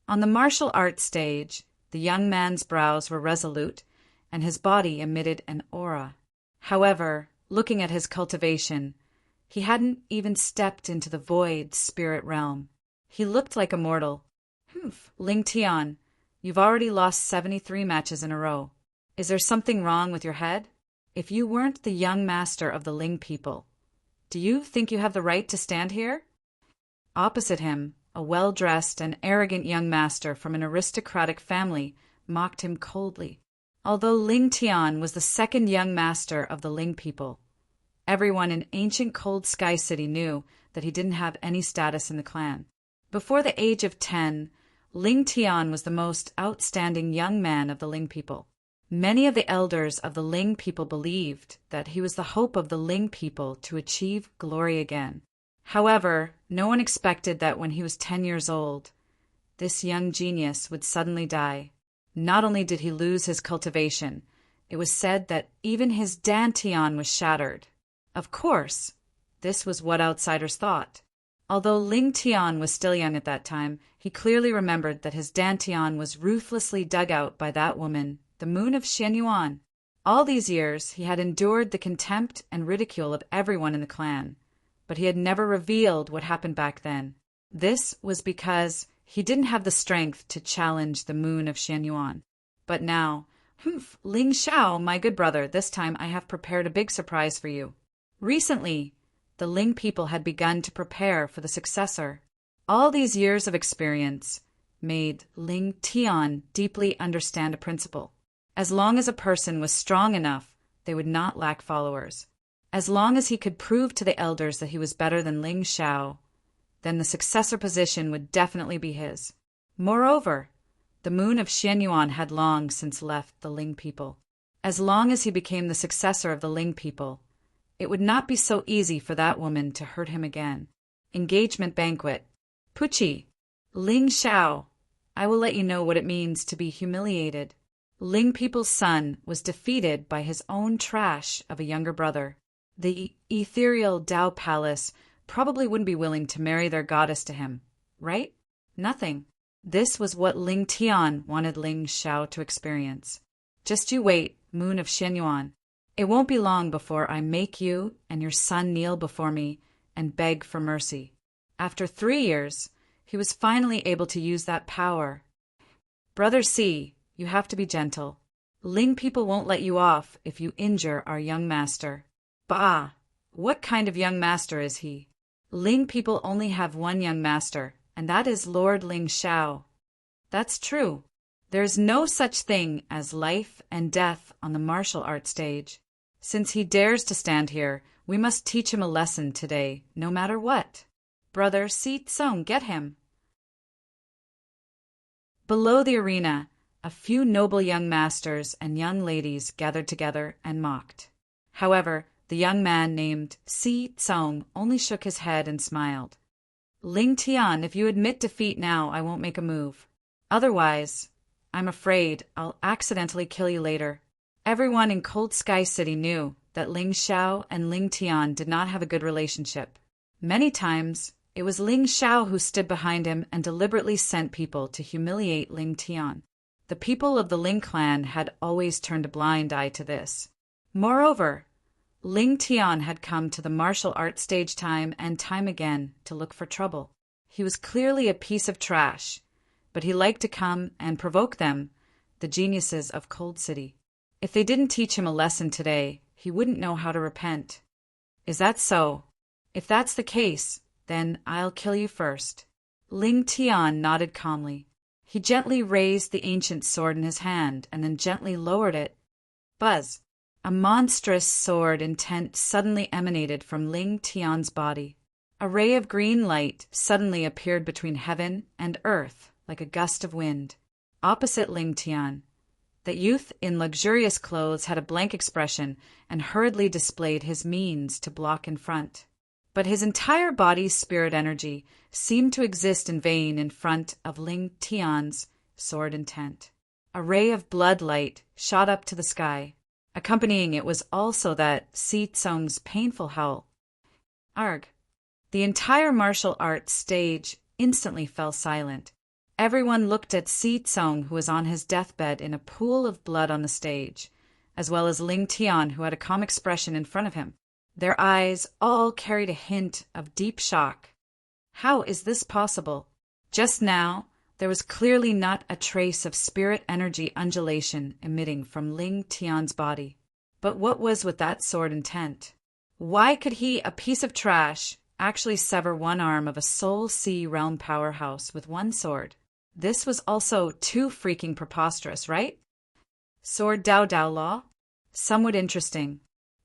On the martial arts stage, the young man's brows were resolute, and his body emitted an aura. However, looking at his cultivation, he hadn't even stepped into the void spirit realm. He looked like a mortal. Ling Tian, you've already lost 73 matches in a row. Is there something wrong with your head? If you weren't the young master of the Ling people, do you think you have the right to stand here? Opposite him, a well-dressed and arrogant young master from an aristocratic family mocked him coldly. Although Ling Tian was the second young master of the Ling people, everyone in ancient Cold Sky City knew that he didn't have any status in the clan. Before the age of 10, Ling Tian was the most outstanding young man of the Ling people. Many of the elders of the Ling people believed that he was the hope of the Ling people to achieve glory again. However, no one expected that when he was 10 years old, this young genius would suddenly die. Not only did he lose his cultivation, it was said that even his dantian was shattered. Of course, this was what outsiders thought. Although Ling Tian was still young at that time, he clearly remembered that his dantian was ruthlessly dug out by that woman, the moon of Xianyuan. All these years, he had endured the contempt and ridicule of everyone in the clan, but he had never revealed what happened back then. This was because he didn't have the strength to challenge the moon of Xianyuan. But now, Ling Xiao, my good brother, this time I have prepared a big surprise for you. Recently, the Ling people had begun to prepare for the successor. All these years of experience made Ling Tian deeply understand a principle. As long as a person was strong enough, they would not lack followers. As long as he could prove to the elders that he was better than Ling Xiao, then the successor position would definitely be his. Moreover, the moon of Xianyuan had long since left the Ling people. As long as he became the successor of the Ling people, it would not be so easy for that woman to hurt him again. Engagement banquet. Puchi, Ling Xiao, I will let you know what it means to be humiliated. Ling people's son was defeated by his own trash of a younger brother. The ethereal Tao Palace probably wouldn't be willing to marry their goddess to him, right? Nothing. This was what Ling Tian wanted Ling Xiao to experience. Just you wait, moon of Xianyuan. It won't be long before I make you and your son kneel before me and beg for mercy. After 3 years, he was finally able to use that power. Brother C, you have to be gentle. Ling people won't let you off if you injure our young master. Bah! What kind of young master is he? Ling people only have one young master, and that is Lord Ling Shao. That's true. There's no such thing as life and death on the martial art stage. Since he dares to stand here, we must teach him a lesson today, no matter what. Brother Si Tsung, get him. Below the arena, a few noble young masters and young ladies gathered together and mocked. However, the young man named Si Tsung only shook his head and smiled. Ling Tian, if you admit defeat now, I won't make a move. Otherwise, I'm afraid I'll accidentally kill you later. Everyone in Cold Sky City knew that Ling Shao and Ling Tian did not have a good relationship. Many times, it was Ling Shao who stood behind him and deliberately sent people to humiliate Ling Tian. The people of the Ling clan had always turned a blind eye to this. Moreover, Ling Tian had come to the martial arts stage time and time again to look for trouble. He was clearly a piece of trash, but he liked to come and provoke them, the geniuses of Cold City. If they didn't teach him a lesson today, he wouldn't know how to repent. Is that so? If that's the case, then I'll kill you first. Ling Tian nodded calmly. He gently raised the ancient sword in his hand and then gently lowered it. Buzz! A monstrous sword intent suddenly emanated from Ling Tian's body. A ray of green light suddenly appeared between heaven and earth like a gust of wind. Opposite Ling Tian, that youth in luxurious clothes had a blank expression and hurriedly displayed his means to block in front. But his entire body's spirit energy seemed to exist in vain in front of Ling Tian's sword intent. A ray of blood light shot up to the sky. Accompanying it was also that Si Tsung's painful howl. Arg! The entire martial arts stage instantly fell silent. Everyone looked at Si Tsung, who was on his deathbed in a pool of blood on the stage, as well as Ling Tian, who had a calm expression in front of him. Their eyes all carried a hint of deep shock. How is this possible? Just now, there was clearly not a trace of spirit energy undulation emitting from Ling Tian's body. But what was with that sword intent? Why could he, a piece of trash, actually sever one arm of a Soul Sea realm powerhouse with one sword? This was also too freaking preposterous, right? Sword Dao Dao Law? Somewhat interesting.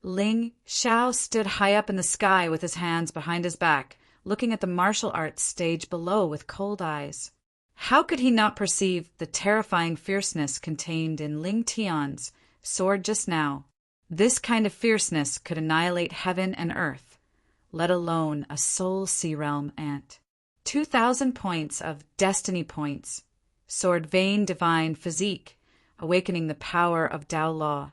Ling Shao stood high up in the sky with his hands behind his back, looking at the martial arts stage below with cold eyes. How could he not perceive the terrifying fierceness contained in Ling Tian's sword just now? This kind of fierceness could annihilate heaven and earth, let alone a Soul Sea realm ant. 2,000 points of destiny points, sword vein divine physique, awakening the power of Dao Law.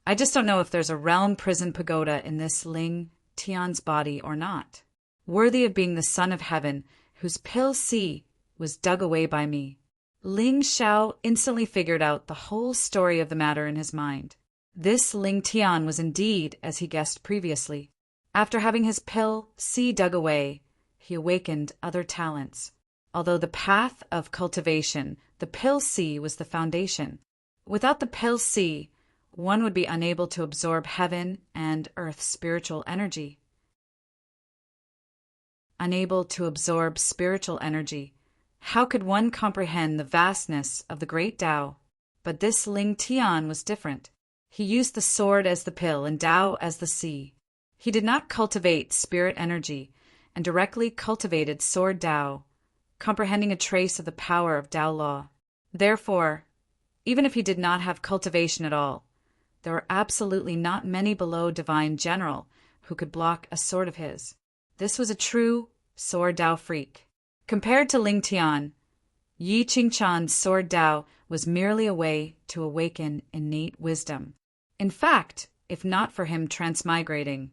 I just don't know if there's a realm prison pagoda in this Ling Tian's body or not, worthy of being the son of heaven, whose pill C was dug away by me. Ling Shao instantly figured out the whole story of the matter in his mind. This Ling Tian was indeed, as he guessed previously. After having his pill C dug away, he awakened other talents. Although the path of cultivation, the pill C was the foundation. Without the pill C, one would be unable to absorb heaven and earth's spiritual energy. Unable to absorb spiritual energy. How could one comprehend the vastness of the great Tao? But this Ling Tian was different. He used the sword as the pill and Tao as the sea. He did not cultivate spirit energy and directly cultivated sword Tao, comprehending a trace of the power of Tao Law. Therefore, even if he did not have cultivation at all, there were absolutely not many below Divine General who could block a sword of his. This was a true sword Tao freak. Compared to Ling Tian, Yi Qingchan's sword Tao was merely a way to awaken innate wisdom. In fact, if not for him transmigrating,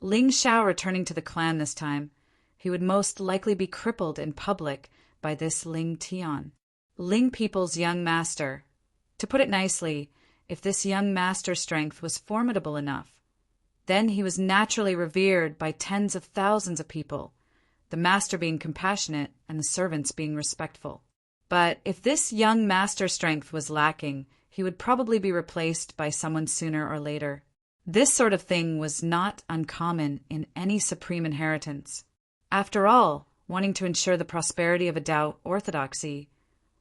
Ling Shao returning to the clan this time, he would most likely be crippled in public by this Ling Tian, Ling people's young master. To put it nicely, if this young master's strength was formidable enough, then he was naturally revered by tens of thousands of people, the master being compassionate and the servants being respectful. But if this young master strength was lacking, he would probably be replaced by someone sooner or later. This sort of thing was not uncommon in any supreme inheritance. After all, wanting to ensure the prosperity of a Tao orthodoxy,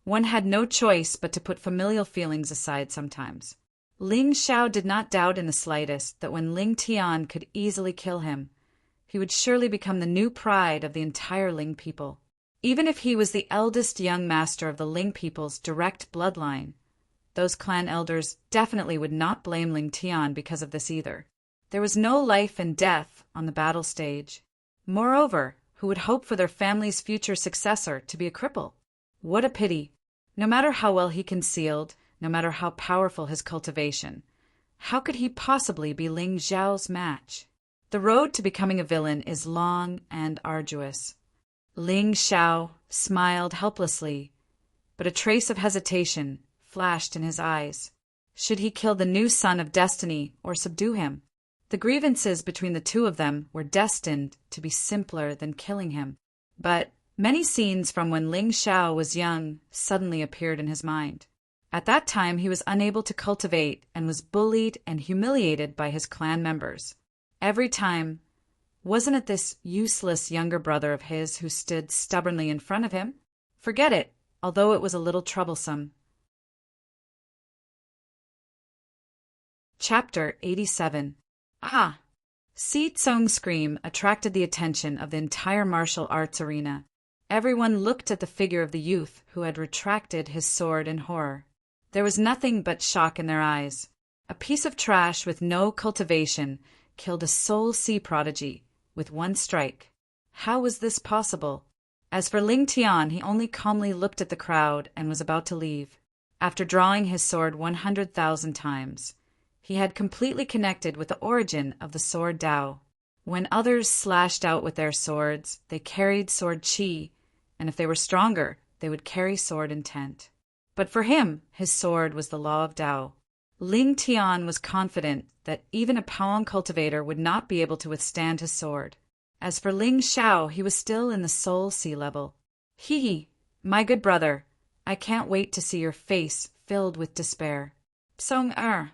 one had no choice but to put familial feelings aside sometimes. Ling Xiao did not doubt in the slightest that when Ling Tian could easily kill him, he would surely become the new pride of the entire Ling people. Even if he was the eldest young master of the Ling people's direct bloodline, those clan elders definitely would not blame Ling Tian because of this either. There was no life and death on the battle stage. Moreover, who would hope for their family's future successor to be a cripple? What a pity! No matter how well he concealed, no matter how powerful his cultivation, how could he possibly be Ling Xiao's match? The road to becoming a villain is long and arduous. Ling Xiao smiled helplessly, but a trace of hesitation flashed in his eyes. Should he kill the new son of destiny or subdue him? The grievances between the two of them were destined to be simpler than killing him. But many scenes from when Ling Xiao was young suddenly appeared in his mind. At that time he was unable to cultivate and was bullied and humiliated by his clan members. Every time, wasn't it this useless younger brother of his who stood stubbornly in front of him? Forget it, although it was a little troublesome. Chapter 87. Ah! Si Tsong's scream attracted the attention of the entire martial arts arena. Everyone looked at the figure of the youth who had retracted his sword in horror. There was nothing but shock in their eyes. A piece of trash with no cultivation killed a sole sea prodigy with one strike. How was this possible? As for Ling Tian, he only calmly looked at the crowd and was about to leave. After drawing his sword 100,000 times, he had completely connected with the origin of the sword Tao. When others slashed out with their swords, they carried sword qi, and if they were stronger, they would carry sword intent. But for him, his sword was the law of Tao. Ling Tian was confident that even a Paon cultivator would not be able to withstand his sword. As for Ling Xiao, he was still in the soul sea level. Hee, my good brother, I can't wait to see your face filled with despair. Psong.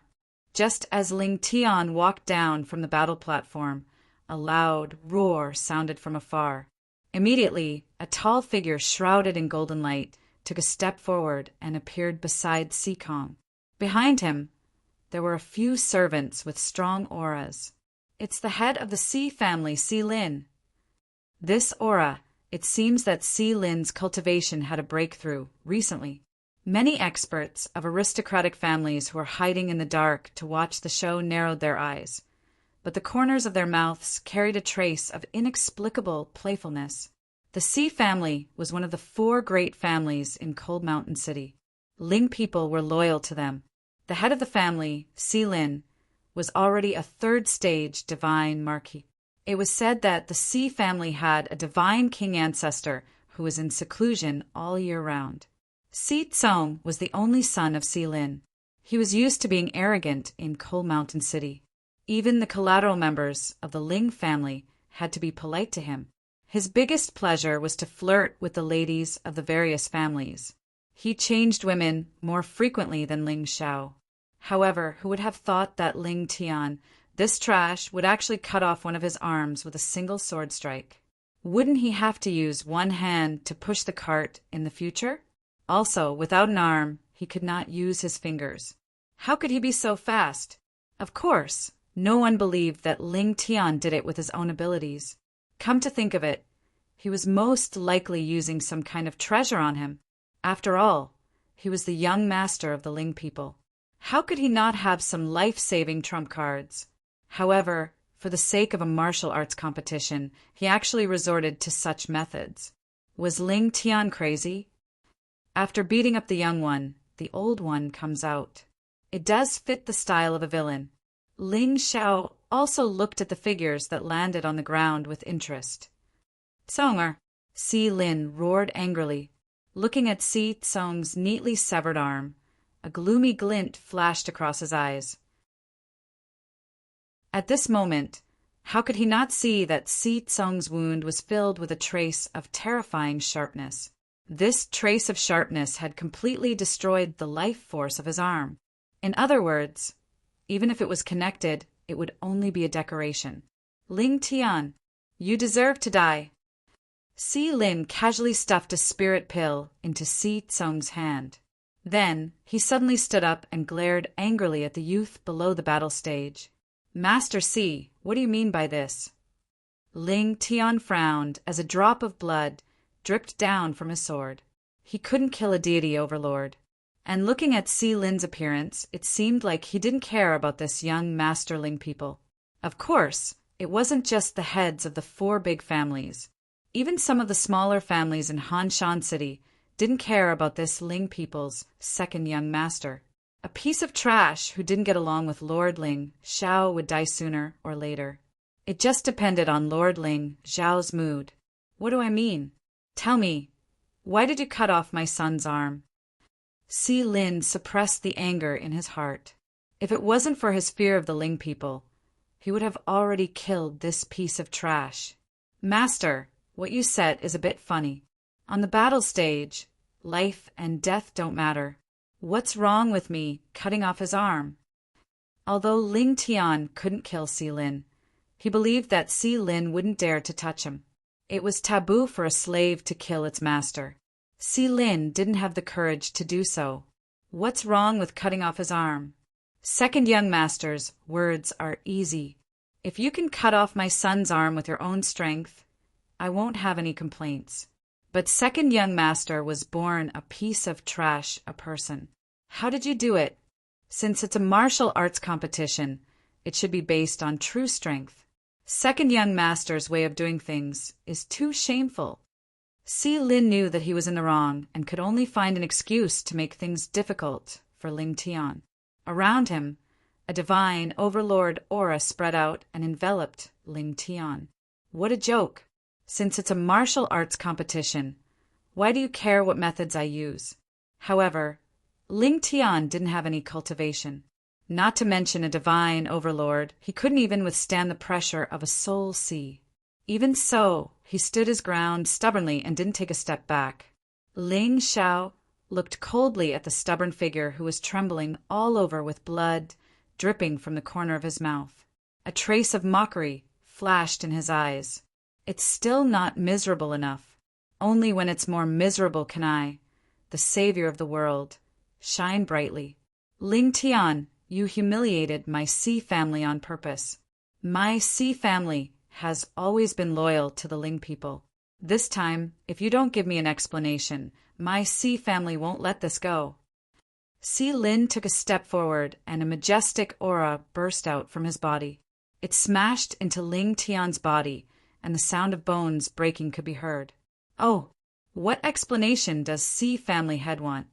Just as Ling Tian walked down from the battle platform, a loud roar sounded from afar. Immediately, a tall figure shrouded in golden light took a step forward and appeared beside Sikong. Behind him, there were a few servants with strong auras. It's the head of the Si family, Si Lin. This aura, it seems that Si Lin's cultivation had a breakthrough recently. Many experts of aristocratic families who were hiding in the dark to watch the show narrowed their eyes, but the corners of their mouths carried a trace of inexplicable playfulness. The Si family was one of the 4 great families in Cold Mountain City. Ling people were loyal to them. The head of the family, Si Lin, was already a 3rd-stage divine marquis. It was said that the Si family had a divine king ancestor who was in seclusion all year round. Si Tsong was the only son of Si Lin. He was used to being arrogant in Cold Mountain City. Even the collateral members of the Ling family had to be polite to him. His biggest pleasure was to flirt with the ladies of the various families. He changed women more frequently than Ling Xiao. However, who would have thought that Ling Tian, this trash, would actually cut off one of his arms with a single sword strike? Wouldn't he have to use one hand to push the cart in the future? Also, without an arm, he could not use his fingers. How could he be so fast? Of course, no one believed that Ling Tian did it with his own abilities. Come to think of it, he was most likely using some kind of treasure on him. After all, he was the young master of the Ling people. How could he not have some life-saving trump cards? However, for the sake of a martial arts competition, he actually resorted to such methods. Was Ling Tian crazy? After beating up the young one, the old one comes out. It does fit the style of a villain. Ling Xiao also looked at the figures that landed on the ground with interest. Tsonger, Si Lin roared angrily. Looking at Si Tsong's neatly severed arm, a gloomy glint flashed across his eyes. At this moment, How could he not see that Si Tsung's wound was filled with a trace of terrifying sharpness? This trace of sharpness had completely destroyed the life force of his arm. In other words, even if it was connected, it would only be a decoration. Ling Tian, you deserve to die. Si Lin casually stuffed a spirit pill into Si Tsung's hand. Then, he suddenly stood up and glared angrily at the youth below the battle stage. Master Si, what do you mean by this? Ling Tian frowned as a drop of blood dripped down from his sword. He couldn't kill a deity overlord. And looking at Si Lin's appearance, it seemed like he didn't care about this young Master Ling people. Of course, it wasn't just the heads of the 4 big families. Even some of the smaller families in Hanshan City didn't care about this Ling people's second young master. A piece of trash who didn't get along with Lord Ling, Xiao would die sooner or later. It just depended on Lord Ling, Zhao's mood. What do I mean? Tell me, why did you cut off my son's arm? Si Lin suppressed the anger in his heart. If it wasn't for his fear of the Ling people, he would have already killed this piece of trash. Master, what you said is a bit funny. On the battle stage, life and death don't matter. What's wrong with me cutting off his arm? Although Ling Tian couldn't kill Si Lin, he believed that Si Lin wouldn't dare to touch him. It was taboo for a slave to kill its master. Si Lin didn't have the courage to do so. What's wrong with cutting off his arm? Second young master's words are easy. If you can cut off my son's arm with your own strength, I won't have any complaints. But second young master was born a piece of trash, a person. How did you do it? Since it's a martial arts competition, it should be based on true strength. Second young master's way of doing things is too shameful. Si Lin knew that he was in the wrong and could only find an excuse to make things difficult for Ling Tian. Around him, a divine overlord aura spread out and enveloped Ling Tian. What a joke! Since it's a martial arts competition, why do you care what methods I use? However, Ling Tian didn't have any cultivation. Not to mention a divine overlord, he couldn't even withstand the pressure of a soul sea. Even so, he stood his ground stubbornly and didn't take a step back. Ling Xiao looked coldly at the stubborn figure who was trembling all over with blood dripping from the corner of his mouth. A trace of mockery flashed in his eyes. It's still not miserable enough. Only when it's more miserable can I, the savior of the world, shine brightly. Ling Tian, you humiliated my Si family on purpose. My Si family has always been loyal to the Ling people. This time, if you don't give me an explanation, my Si family won't let this go. Si Lin took a step forward and a majestic aura burst out from his body. It smashed into Ling Tian's body, and the sound of bones breaking could be heard. Oh, what explanation does Si family head want?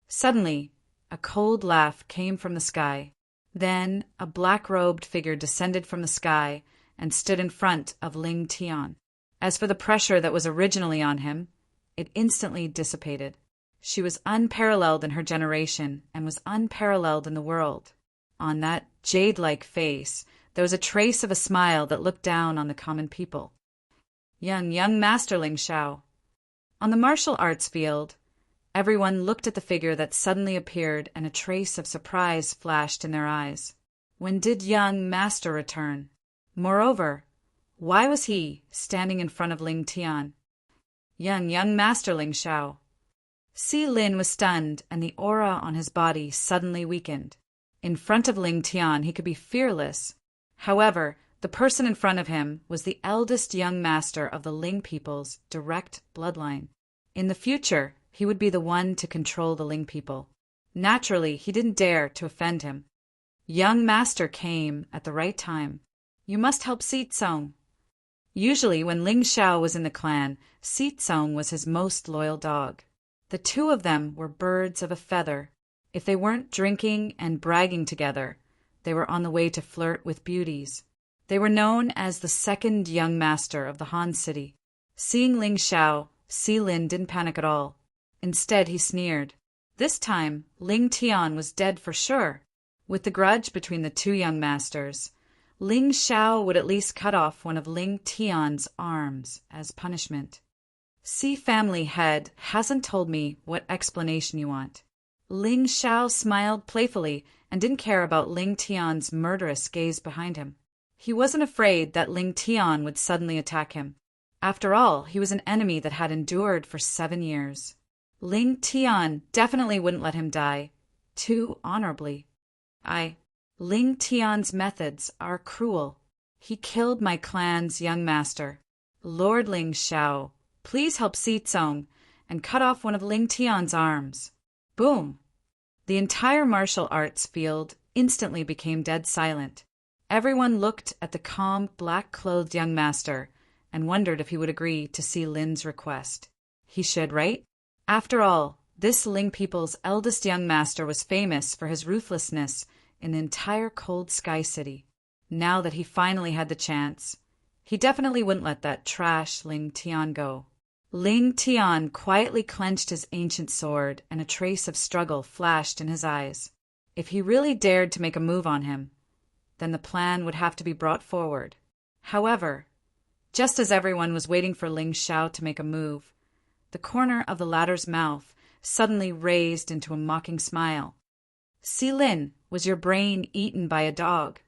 Suddenly, a cold laugh came from the sky. Then, a black-robed figure descended from the sky and stood in front of Ling Tian. As for the pressure that was originally on him, it instantly dissipated. She was unparalleled in her generation and was unparalleled in the world. On that jade-like face, there was a trace of a smile that looked down on the common people. Young Master Ling Xiao. On the martial arts field, everyone looked at the figure that suddenly appeared and a trace of surprise flashed in their eyes. When did young Master return? Moreover, why was he standing in front of Ling Tian? Young Master Ling Xiao. Si Lin was stunned and the aura on his body suddenly weakened. In front of Ling Tian he could be fearless. However, the person in front of him was the eldest young master of the Ling people's direct bloodline. In the future, he would be the one to control the Ling people. Naturally, he didn't dare to offend him. Young master came at the right time. You must help Si Tsung. Usually, when Ling Xiao was in the clan, Si Tsung was his most loyal dog. The two of them were birds of a feather. If they weren't drinking and bragging together, they were on the way to flirt with beauties. They were known as the second young master of the Han city. Seeing Ling Xiao, Si Lin didn't panic at all. Instead, he sneered. This time, Ling Tian was dead for sure. With the grudge between the two young masters, Ling Xiao would at least cut off one of Ling Tian's arms as punishment. "See, family head hasn't told me what explanation you want." Ling Xiao smiled playfully and didn't care about Ling Tian's murderous gaze behind him. He wasn't afraid that Ling Tian would suddenly attack him. After all, he was an enemy that had endured for 7 years. Ling Tian definitely wouldn't let him die too honorably. Ling Tian's methods are cruel. He killed my clan's young master. Lord Ling Xiao, please help Si Tsong and cut off one of Ling Tian's arms. Boom! The entire martial arts field instantly became dead silent. Everyone looked at the calm, black-clothed young master and wondered if he would agree to Si Lin's request. He should, right? After all, this Ling people's eldest young master was famous for his ruthlessness in the entire Cold Sky City. Now that he finally had the chance, he definitely wouldn't let that trash Ling Tian go. Ling Tian quietly clenched his ancient sword, and a trace of struggle flashed in his eyes. If he really dared to make a move on him, then the plan would have to be brought forward. However, just as everyone was waiting for Ling Xiao to make a move, the corner of the latter's mouth suddenly raised into a mocking smile. "Si Lin, was your brain eaten by a dog?"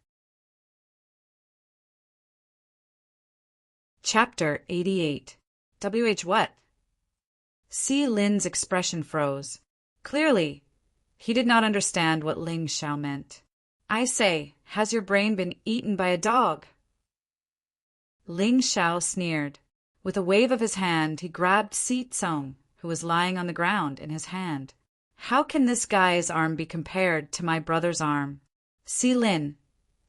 Chapter 88. WH what? Si Lin's expression froze. Clearly, he did not understand what Ling Xiao meant. "I say, has your brain been eaten by a dog?" Ling Xiao sneered. With a wave of his hand, he grabbed Si Tsong, who was lying on the ground, in his hand. "How can this guy's arm be compared to my brother's arm? Si Lin,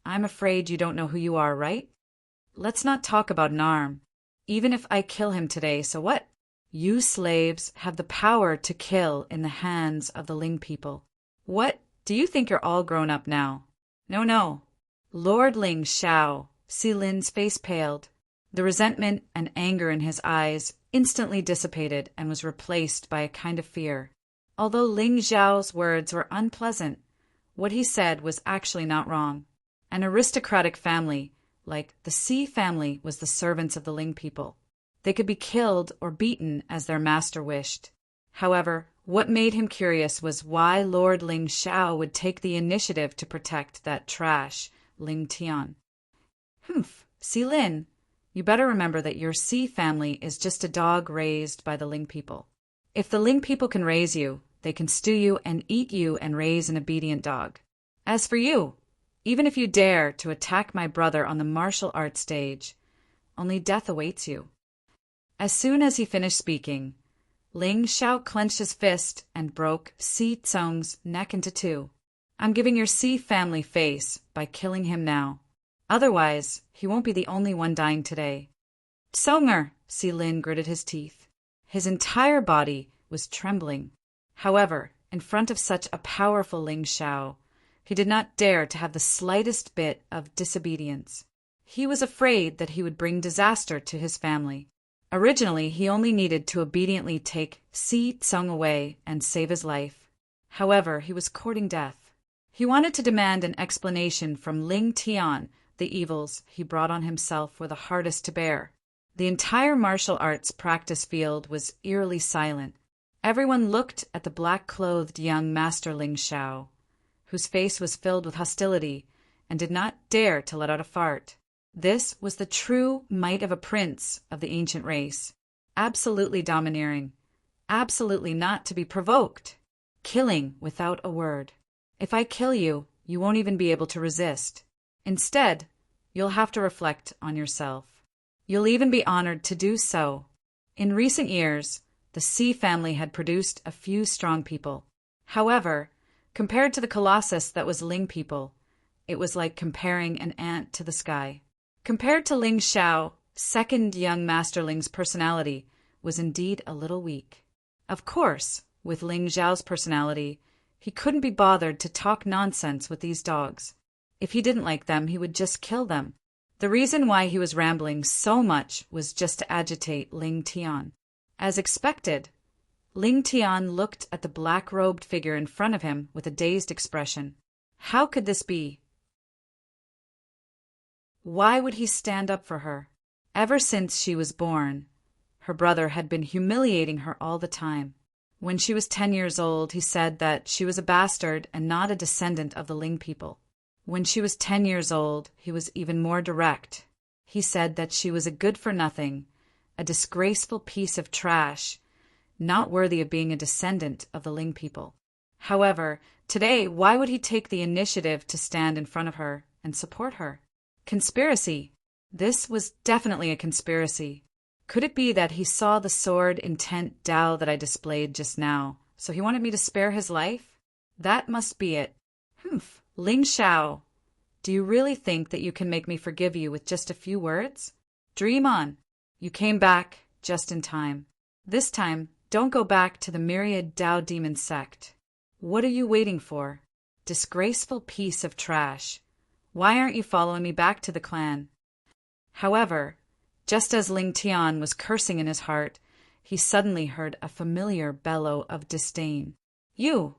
I'm afraid you don't know who you are, right? Let's not talk about an arm. Even if I kill him today, so what? You slaves have the power to kill in the hands of the Ling people. What? Do you think you're all grown up now? No. Lord Ling Xiao." Si Lin's face paled. The resentment and anger in his eyes instantly dissipated and was replaced by a kind of fear. Although Ling Xiao's words were unpleasant, what he said was actually not wrong. An aristocratic family, like the Si family, was the servants of the Ling people. They could be killed or beaten as their master wished. However, what made him curious was why Lord Ling Xiao would take the initiative to protect that trash, Ling Tian. Si Lin, you better remember that your Si family is just a dog raised by the Ling people. If the Ling people can raise you, they can stew you and eat you and raise an obedient dog. As for you, even if you dare to attack my brother on the martial arts stage, only death awaits you." As soon as he finished speaking, Ling Xiao clenched his fist and broke Si Tsong's neck into 2. "I'm giving your Si family face by killing him now. Otherwise, he won't be the only one dying today." "Tsonger!" Si Lin gritted his teeth. His entire body was trembling. However, in front of such a powerful Ling Xiao, he did not dare to have the slightest bit of disobedience. He was afraid that he would bring disaster to his family. Originally, he only needed to obediently take Si Tsong away and save his life. However, he was courting death. He wanted to demand an explanation from Ling Tian. The evils he brought on himself were the hardest to bear. The entire martial arts practice field was eerily silent. Everyone looked at the black-clothed young Master Ling Xiao, whose face was filled with hostility, and did not dare to let out a fart. This was the true might of a prince of the ancient race. Absolutely domineering. Absolutely not to be provoked. Killing without a word. If I kill you, you won't even be able to resist. Instead, you'll have to reflect on yourself. You'll even be honored to do so. In recent years, the Si family had produced a few strong people. However, compared to the colossus that was Ling people, it was like comparing an ant to the sky. Compared to Ling Xiao, second young Master Ling's personality was indeed a little weak. Of course, with Ling Xiao's personality, he couldn't be bothered to talk nonsense with these dogs. If he didn't like them, he would just kill them. The reason why he was rambling so much was just to agitate Ling Tian. As expected, Ling Tian looked at the black-robed figure in front of him with a dazed expression. How could this be? Why would he stand up for her? Ever since she was born, her brother had been humiliating her all the time. When she was 10 years old, he said that she was a bastard and not a descendant of the Ling people. When she was 10 years old, he was even more direct. He said that she was a good-for-nothing, a disgraceful piece of trash, not worthy of being a descendant of the Ling people. However, today, why would he take the initiative to stand in front of her and support her? Conspiracy. This was definitely a conspiracy. Could it be that he saw the sword intent Dao that I displayed just now, so he wanted me to spare his life? That must be it. Humph. Ling Xiao, do you really think that you can make me forgive you with just a few words? Dream on. You came back just in time. This time, don't go back to the myriad Dao demon sect. What are you waiting for? Disgraceful piece of trash. Why aren't you following me back to the clan? However, just as Ling Tian was cursing in his heart, he suddenly heard a familiar bellow of disdain. You!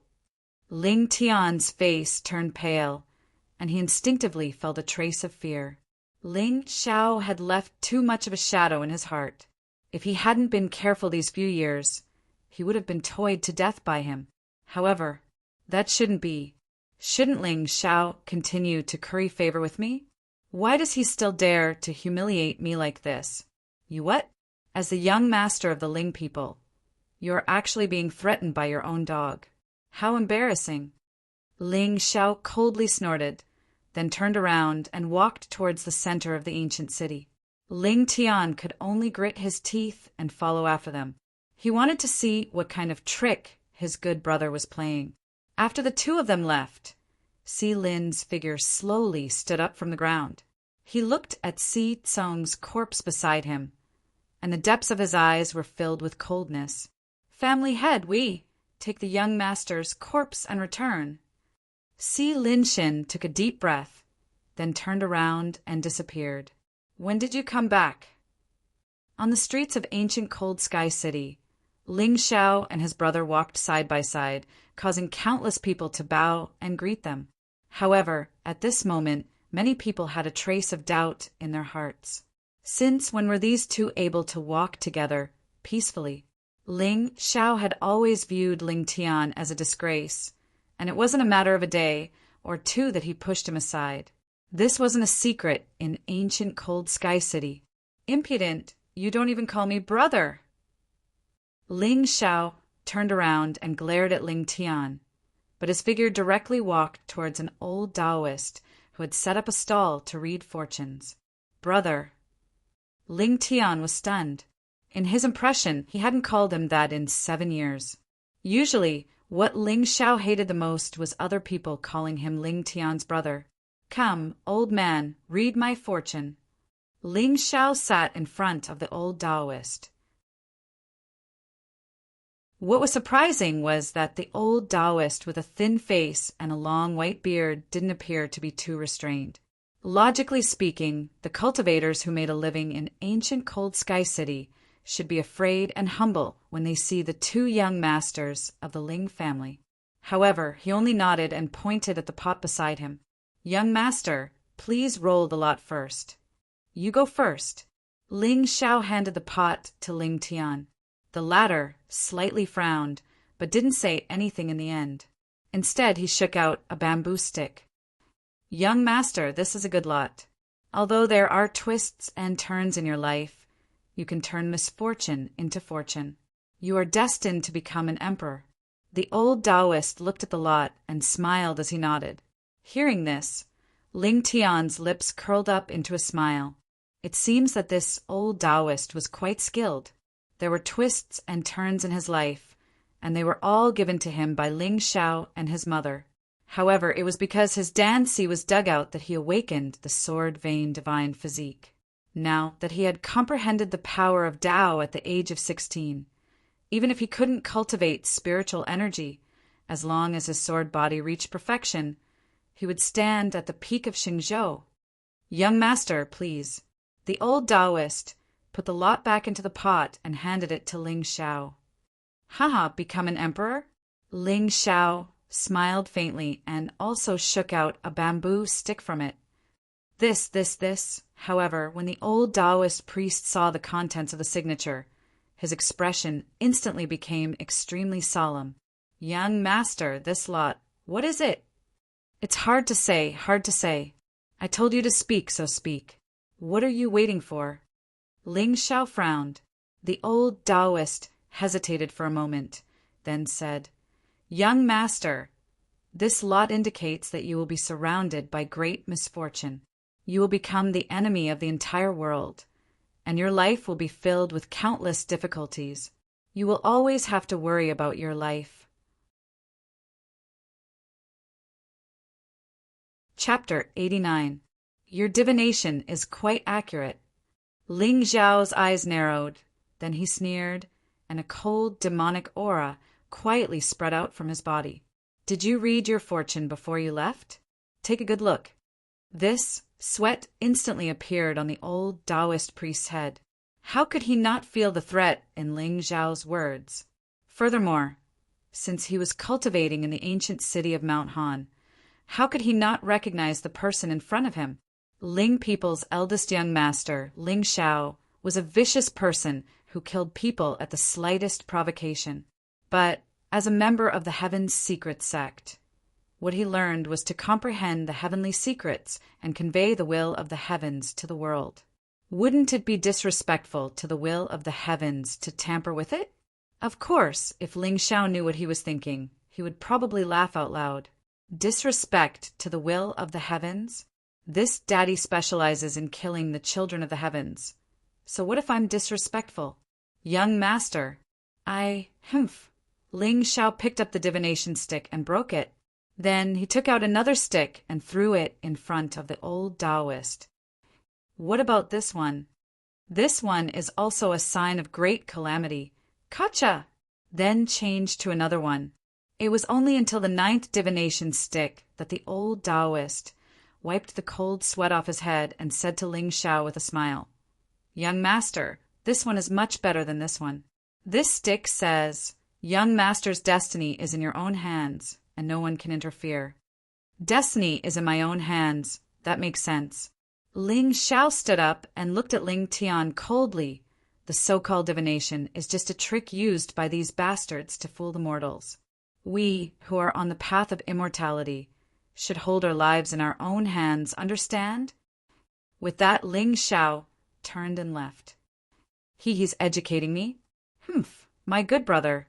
Ling Tian's face turned pale, and he instinctively felt a trace of fear. Ling Xiao had left too much of a shadow in his heart. If he hadn't been careful these few years, he would have been toyed to death by him. However, that shouldn't be. Shouldn't Ling Xiao continue to curry favor with me? Why does he still dare to humiliate me like this? You what? As the young master of the Ling people, you are actually being threatened by your own dog. How embarrassing. Ling Xiao coldly snorted, then turned around and walked towards the center of the ancient city. Ling Tian could only grit his teeth and follow after them. He wanted to see what kind of trick his good brother was playing. After the two of them left, Si Lin's figure slowly stood up from the ground. He looked at Si Tsung's corpse beside him, and the depths of his eyes were filled with coldness. Family head, we take the young master's corpse and return. Si Linshin took a deep breath, then turned around and disappeared. When did you come back? On the streets of ancient Cold Sky City, Ling Xiao and his brother walked side by side, causing countless people to bow and greet them. However, at this moment, many people had a trace of doubt in their hearts. Since when were these two able to walk together peacefully? Ling Xiao had always viewed Ling Tian as a disgrace, and it wasn't a matter of a day or two that he pushed him aside. This wasn't a secret in ancient Cold Sky City. Impudent, you don't even call me brother. Ling Xiao turned around and glared at Ling Tian, but his figure directly walked towards an old Taoist who had set up a stall to read fortunes. Brother. Ling Tian was stunned. In his impression, he hadn't called him that in 7 years. Usually, what Ling Xiao hated the most was other people calling him Ling Tian's brother. Come, old man, read my fortune. Ling Xiao sat in front of the old Taoist. What was surprising was that the old Taoist with a thin face and a long white beard didn't appear to be too restrained. Logically speaking, the cultivators who made a living in ancient Cold Sky City should be afraid and humble when they see the two young masters of the Ling family. However, he only nodded and pointed at the pot beside him. Young master, please roll the lot first. You go first. Ling Xiao handed the pot to Ling Tian. The latter slightly frowned, but didn't say anything in the end. Instead, he shook out a bamboo stick. Young master, this is a good lot. Although there are twists and turns in your life, you can turn misfortune into fortune. You are destined to become an emperor. The old Taoist looked at the lot and smiled as he nodded. Hearing this, Ling Tian's lips curled up into a smile. It seems that this old Taoist was quite skilled. There were twists and turns in his life, and they were all given to him by Ling Xiao and his mother. However, it was because his Danci was dug out that he awakened the sword-vein divine physique. Now that he had comprehended the power of Tao at the age of 16, even if he couldn't cultivate spiritual energy, as long as his sword body reached perfection, he would stand at the peak of Xingzhou. Young master, please. The old Taoist put the lot back into the pot and handed it to Ling Xiao. Haha, become an emperor? Ling Xiao smiled faintly and also shook out a bamboo stick from it. However, when the old Taoist priest saw the contents of the signature, his expression instantly became extremely solemn. Young master, this lot, what is it? It's hard to say. I told you to speak, so speak. What are you waiting for? Ling Xiao frowned. The old Taoist hesitated for a moment, then said, Young master, this lot indicates that you will be surrounded by great misfortune. You will become the enemy of the entire world, and your life will be filled with countless difficulties. You will always have to worry about your life. Chapter 89. Your divination is quite accurate. Ling Xiao's eyes narrowed, then he sneered, and a cold, demonic aura quietly spread out from his body. Did you read your fortune before you left? Take a good look. Sweat instantly appeared on the old Taoist priest's head. How could he not feel the threat in Ling Xiao's words? Furthermore, since he was cultivating in the ancient city of Mount Han, how could he not recognize the person in front of him? Ling people's eldest young master, Ling Xiao, was a vicious person who killed people at the slightest provocation. But as a member of the Heaven's Secret sect, what he learned was to comprehend the heavenly secrets and convey the will of the heavens to the world. Wouldn't it be disrespectful to the will of the heavens to tamper with it? Of course, if Ling Xiao knew what he was thinking, he would probably laugh out loud. Disrespect to the will of the heavens? This daddy specializes in killing the children of the heavens. So what if I'm disrespectful? Young master, Ling Xiao picked up the divination stick and broke it. Then he took out another stick and threw it in front of the old Taoist. What about this one? This one is also a sign of great calamity. Kacha! Then changed to another one. It was only until the 9th divination stick that the old Taoist wiped the cold sweat off his head and said to Ling Xiao with a smile, Young master, this one is much better than this one. This stick says, Young master's destiny is in your own hands, and no one can interfere. Destiny is in my own hands. That makes sense. Ling Xiao stood up and looked at Ling Tian coldly. The so-called divination is just a trick used by these bastards to fool the mortals. We, who are on the path of immortality, should hold our lives in our own hands, understand? With that, Ling Xiao turned and left. He's educating me? My good brother,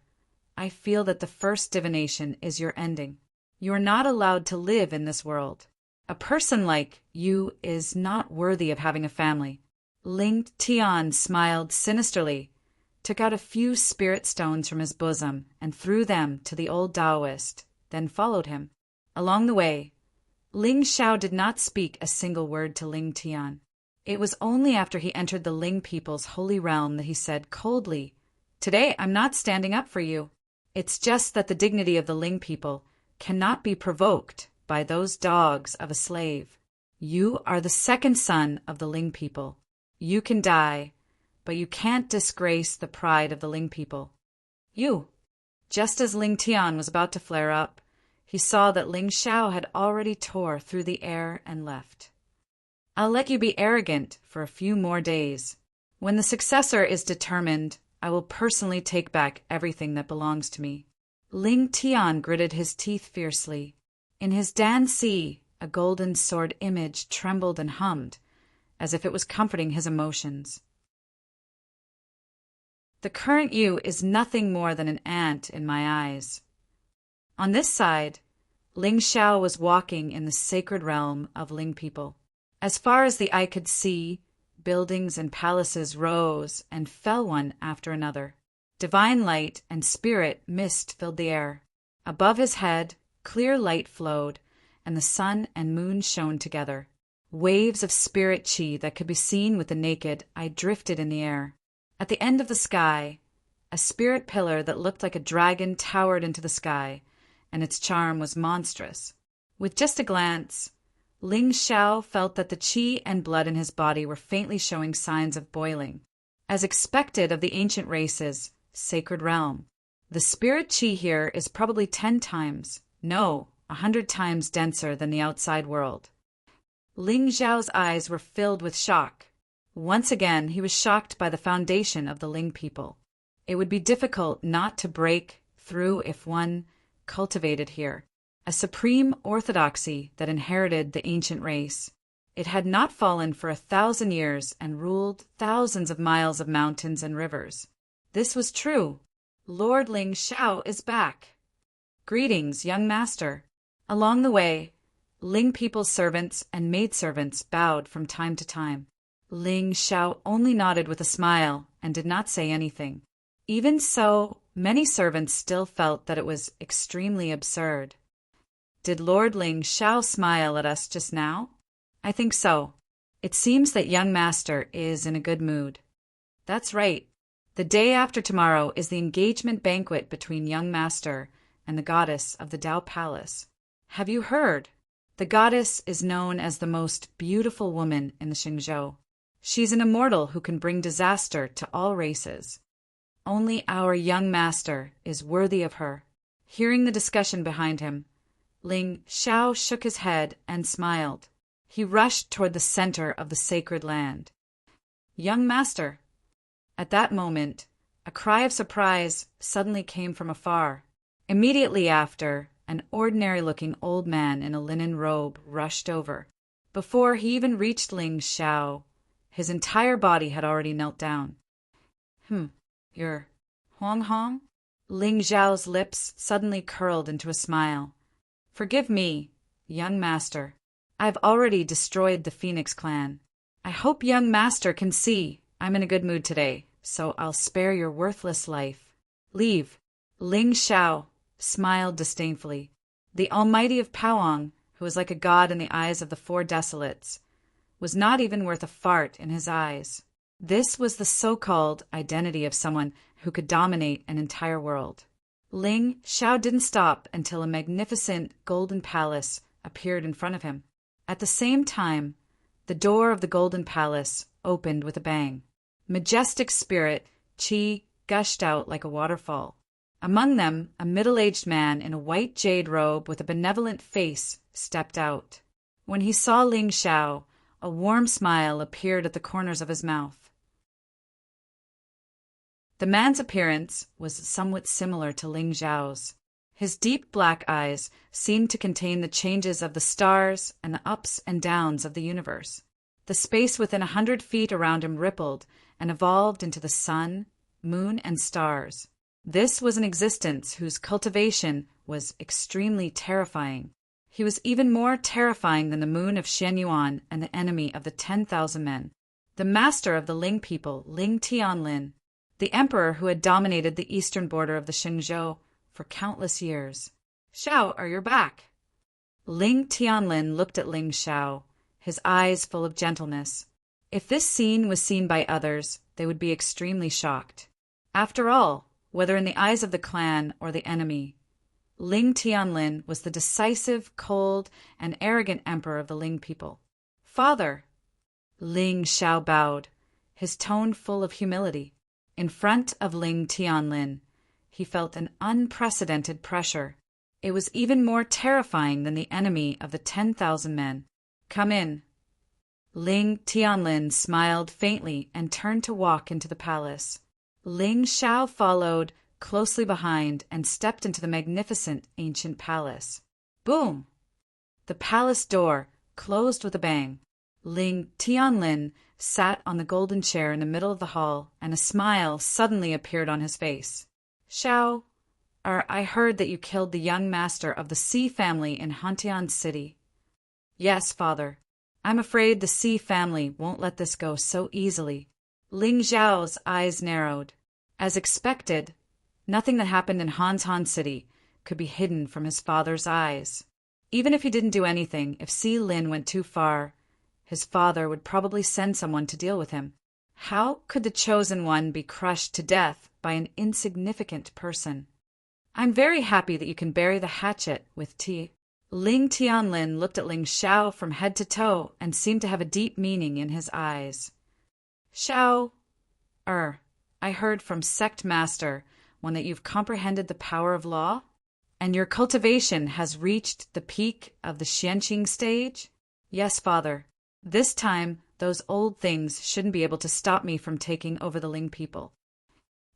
I feel that the first divination is your ending. You are not allowed to live in this world. A person like you is not worthy of having a family. Ling Tian smiled sinisterly, took out a few spirit stones from his bosom, and threw them to the old Taoist, then followed him. Along the way, Ling Xiao did not speak a single word to Ling Tian. It was only after he entered the Ling people's holy realm that he said coldly, Today I'm not standing up for you. It's just that the dignity of the Ling people cannot be provoked by those dogs of a slave. You are the second son of the Ling people. You can die, but you can't disgrace the pride of the Ling people. Just as Ling Tian was about to flare up, he saw that Ling Xiao had already tore through the air and left. I'll let you be arrogant for a few more days. When the successor is determined, I will personally take back everything that belongs to me. Ling Tian gritted his teeth fiercely. In his Dan Si, a golden sword image trembled and hummed, as if it was comforting his emotions. The current you is nothing more than an ant in my eyes. On this side, Ling Xiao was walking in the sacred realm of Ling people. As far as the eye could see, buildings and palaces rose and fell one after another. Divine light and spirit mist filled the air. Above his head, clear light flowed, and the sun and moon shone together. Waves of spirit chi that could be seen with the naked eye drifted in the air. At the end of the sky, a spirit pillar that looked like a dragon towered into the sky, and its charm was monstrous. With just a glance, Ling Xiao felt that the qi and blood in his body were faintly showing signs of boiling. As expected of the ancient races, sacred realm, the spirit qi here is probably 10 times, no, 100 times denser than the outside world. Ling Zhao's eyes were filled with shock. Once again, he was shocked by the foundation of the Ling people. It would be difficult not to break through if one cultivated here a supreme orthodoxy that inherited the ancient race. It had not fallen for 1,000 years and ruled thousands of miles of mountains and rivers. This was true. Lord Ling Xiao is back. Greetings, young master. Along the way, Ling people's servants and maidservants bowed from time to time. Ling Xiao only nodded with a smile and did not say anything. Even so, many servants still felt that it was extremely absurd. Did Lord Ling Xiao smile at us just now? I think so. It seems that young master is in a good mood. That's right. The day after tomorrow is the engagement banquet between young master and the goddess of the Dao Palace. Have you heard? The goddess is known as the most beautiful woman in the Xingzhou. She's an immortal who can bring disaster to all races. Only our young master is worthy of her. Hearing the discussion behind him, Ling Xiao shook his head and smiled. He rushed toward the center of the sacred land. Young master! At that moment, a cry of surprise suddenly came from afar. Immediately after, an ordinary-looking old man in a linen robe rushed over. Before he even reached Ling Xiao, his entire body had already knelt down. You're Huang Hong? Ling Xiao's lips suddenly curled into a smile. Forgive me, young master. I've already destroyed the Phoenix clan. I hope young master can see I'm in a good mood today, so I'll spare your worthless life. Leave. Ling Xiao smiled disdainfully. The Almighty of Powang, who was like a god in the eyes of the Four Desolates, was not even worth a fart in his eyes. This was the so-called identity of someone who could dominate an entire world. Ling Xiao didn't stop until a magnificent golden palace appeared in front of him. At the same time, the door of the golden palace opened with a bang. Majestic spirit qi gushed out like a waterfall. Among them, a middle-aged man in a white jade robe with a benevolent face stepped out. When he saw Ling Xiao, a warm smile appeared at the corners of his mouth. The man's appearance was somewhat similar to Ling Xiao's. His deep black eyes seemed to contain the changes of the stars and the ups and downs of the universe. The space within 100 feet around him rippled and evolved into the sun, moon, and stars. This was an existence whose cultivation was extremely terrifying. He was even more terrifying than the moon of Shenyuan and the enemy of the 10,000 men. The master of the Ling people, Ling Tianlin, the emperor who had dominated the eastern border of the Xingzhou for countless years. Xiao, are you back? Ling Tianlin looked at Ling Xiao, his eyes full of gentleness. If this scene was seen by others, they would be extremely shocked. After all, whether in the eyes of the clan or the enemy, Ling Tianlin was the decisive, cold, and arrogant emperor of the Ling people. Father! Ling Xiao bowed, his tone full of humility. In front of Ling Tianlin, he felt an unprecedented pressure. It was even more terrifying than the enemy of the 10,000 men. Come in. Ling Tianlin smiled faintly and turned to walk into the palace. Ling Xiao followed closely behind and stepped into the magnificent ancient palace. Boom! The palace door closed with a bang. Ling Tianlin sat on the golden chair in the middle of the hall, and a smile suddenly appeared on his face. Xiao, I heard that you killed the young master of the Xi family in Hantian City. Yes, father. I'm afraid the Xi family won't let this go so easily. Ling Zhao's eyes narrowed. As expected, nothing that happened in Han City could be hidden from his father's eyes. Even if he didn't do anything, if Xi Lin went too far, his father would probably send someone to deal with him. How could the chosen one be crushed to death by an insignificant person? I'm very happy that you can bury the hatchet with tea. Ling Tianlin looked at Ling Xiao from head to toe and seemed to have a deep meaning in his eyes. Xiao, I heard from Sect Master one that you've comprehended the power of law, and your cultivation has reached the peak of the Xianqing stage? Yes, father. This time, those old things shouldn't be able to stop me from taking over the Ling people.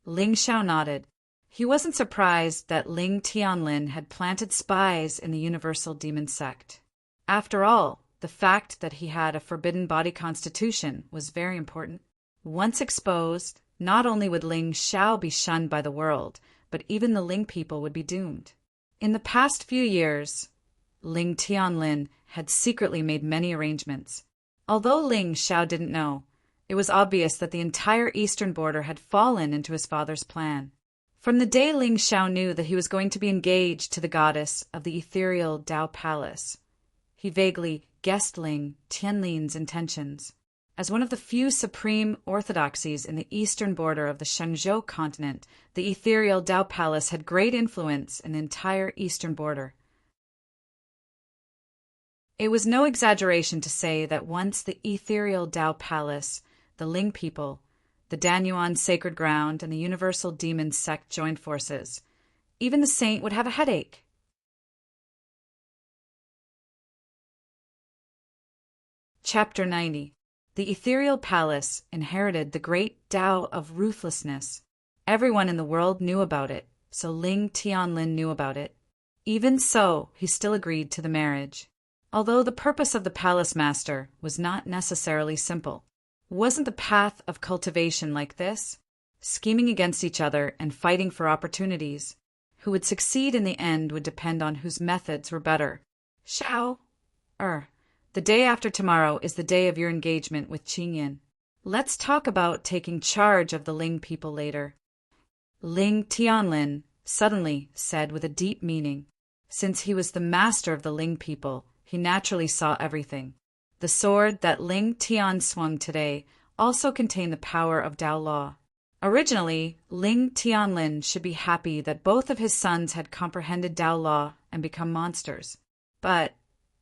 Ling Xiao nodded. He wasn't surprised that Ling Tianlin had planted spies in the Universal Demon Sect. After all, the fact that he had a forbidden body constitution was very important. Once exposed, not only would Ling Xiao be shunned by the world, but even the Ling people would be doomed. In the past few years, Ling Tianlin had secretly made many arrangements. Although Ling Xiao didn't know, it was obvious that the entire eastern border had fallen into his father's plan. From the day Ling Xiao knew that he was going to be engaged to the goddess of the ethereal Dao Palace, he vaguely guessed Ling Tianlin's intentions. As one of the few supreme orthodoxies in the eastern border of the Shenzhou continent, the ethereal Dao Palace had great influence in the entire eastern border. It was no exaggeration to say that once the ethereal Dao Palace, the Ling people, the Danyuan Sacred Ground, and the Universal Demon Sect joined forces, even the saint would have a headache. Chapter 90. The ethereal palace inherited the great Tao of ruthlessness. Everyone in the world knew about it, so Ling Tianlin knew about it. Even so, he still agreed to the marriage. Although the purpose of the palace master was not necessarily simple. Wasn't the path of cultivation like this? Scheming against each other and fighting for opportunities. Who would succeed in the end would depend on whose methods were better. The day after tomorrow is the day of your engagement with Qingyan. Let's talk about taking charge of the Ling people later. Ling Tianlin suddenly said with a deep meaning. Since he was the master of the Ling people, he naturally saw everything. The sword that Ling Tian swung today also contained the power of Dao Law. Originally, Ling Tianlin should be happy that both of his sons had comprehended Dao Law and become monsters. But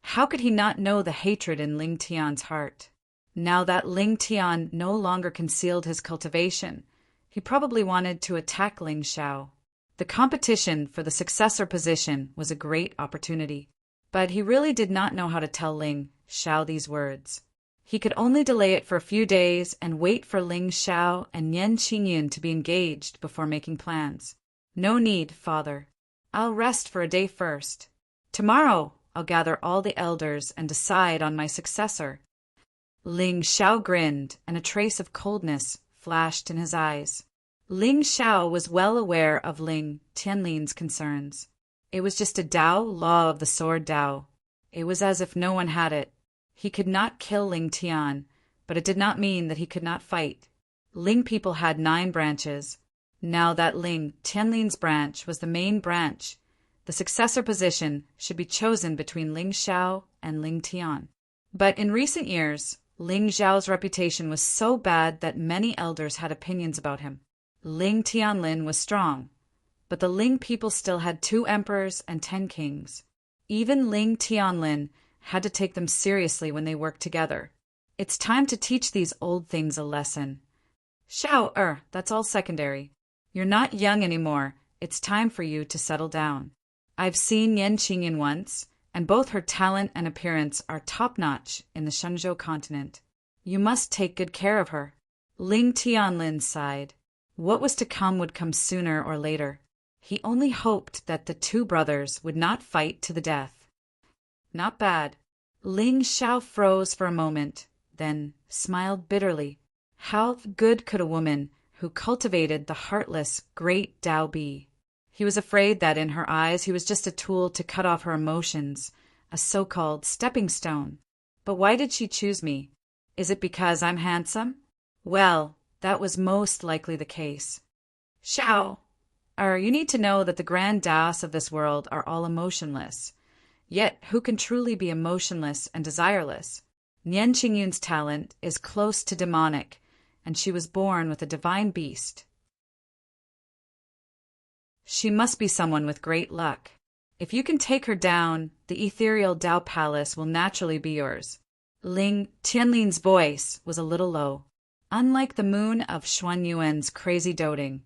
how could he not know the hatred in Ling Tian's heart? Now that Ling Tian no longer concealed his cultivation, he probably wanted to attack Ling Xiao. The competition for the successor position was a great opportunity. But he really did not know how to tell Ling Xiao these words. He could only delay it for a few days and wait for Ling Xiao and Yan Qingyan to be engaged before making plans. No need, father. I'll rest for a day first. Tomorrow, I'll gather all the elders and decide on my successor. Ling Xiao grinned, and a trace of coldness flashed in his eyes. Ling Xiao was well aware of Ling Tianlin's concerns. It was just a Dao law of the sword Dao. It was as if no one had it. He could not kill Ling Tian, but it did not mean that he could not fight. Ling people had 9 branches. Now that Ling Tianlin's branch was the main branch, the successor position should be chosen between Ling Xiao and Ling Tian. But in recent years, Ling Xiao's reputation was so bad that many elders had opinions about him. Ling Tianlin was strong, but the Ling people still had 2 emperors and 10 kings. Even Ling Tianlin had to take them seriously when they worked together. It's time to teach these old things a lesson. That's all secondary. You're not young anymore. It's time for you to settle down. I've seen Yan Qingyan once, and both her talent and appearance are top-notch in the Shenzhou continent. You must take good care of her. Ling Tianlin sighed. What was to come would come sooner or later. He only hoped that the 2 brothers would not fight to the death. Not bad. Ling Xiao froze for a moment, then smiled bitterly. How good could a woman who cultivated the heartless great Dao be? He was afraid that in her eyes he was just a tool to cut off her emotions, a so-called stepping stone. But why did she choose me? Is it because I'm handsome? Well, that was most likely the case. You need to know that the grand Daos of this world are all emotionless. Yet who can truly be emotionless and desireless? Yan Qingyun's talent is close to demonic, and she was born with a divine beast. She must be someone with great luck. If you can take her down, the ethereal Dao Palace will naturally be yours. Ling Tianlin's voice was a little low. Unlike the moon of Xuanyuan's crazy doting,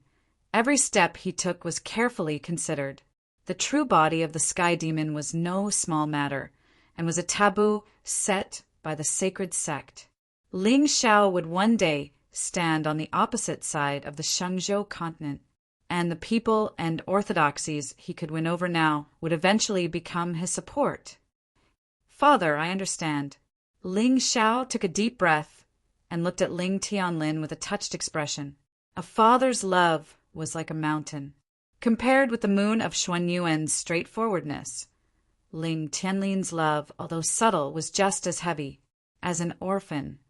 every step he took was carefully considered. The true body of the sky demon was no small matter, and was a taboo set by the sacred sect. Ling Xiao would one day stand on the opposite side of the Shangzhou continent, and the people and orthodoxies he could win over now would eventually become his support. Father, I understand. Ling Xiao took a deep breath and looked at Ling Tianlin with a touched expression. A father's love was like a mountain. Compared with the moon of Xuanyuan's straightforwardness, Ling Tianlin's love, although subtle, was just as heavy. As an orphan,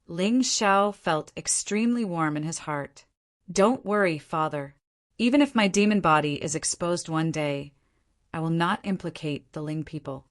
Ling Xiao felt extremely warm in his heart. Don't worry, father. Even if my demon body is exposed one day, I will not implicate the Ling people.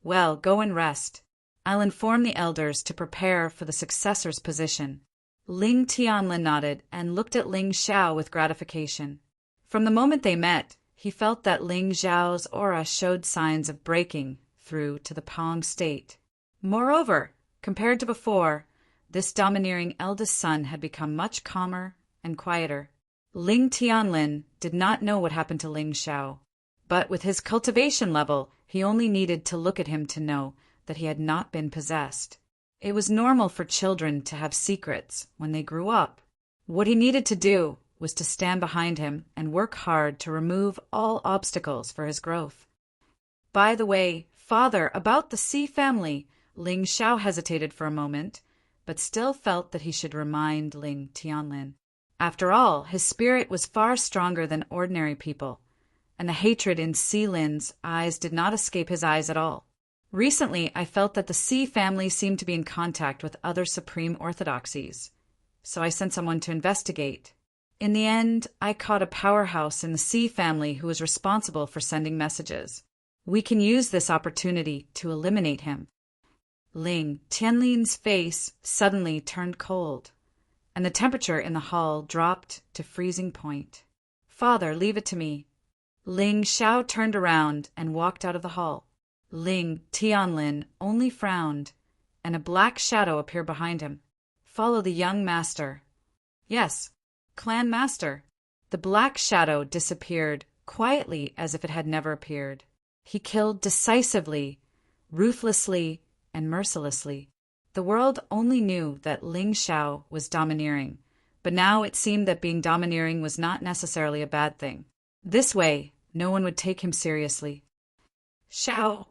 Well, go and rest. I'll inform the elders to prepare for the successor's position. Ling Tianlin nodded and looked at Ling Xiao with gratification. From the moment they met, he felt that Ling Xiao's aura showed signs of breaking through to the Pong state. Moreover, compared to before, this domineering eldest son had become much calmer and quieter. Ling Tianlin did not know what happened to Ling Xiao, but with his cultivation level, he only needed to look at him to know that he had not been possessed. It was normal for children to have secrets when they grew up. What he needed to do was to stand behind him and work hard to remove all obstacles for his growth. By the way, father, about the C family, Ling Xiao hesitated for a moment, but still felt that he should remind Ling Tianlin. After all, his spirit was far stronger than ordinary people, and the hatred in C Lin's eyes did not escape his eyes at all. Recently, I felt that the C family seemed to be in contact with other supreme orthodoxies, so I sent someone to investigate. In the end, I caught a powerhouse in the C family who was responsible for sending messages. We can use this opportunity to eliminate him. Ling Tianlin's face suddenly turned cold, and the temperature in the hall dropped to freezing point. Father, leave it to me. Ling Xiao turned around and walked out of the hall. Ling Tianlin only frowned, and a black shadow appeared behind him. Follow the young master. Yes, clan master. The black shadow disappeared quietly as if it had never appeared. He killed decisively, ruthlessly, and mercilessly. The world only knew that Ling Xiao was domineering, but now it seemed that being domineering was not necessarily a bad thing. This way, no one would take him seriously. Xiao,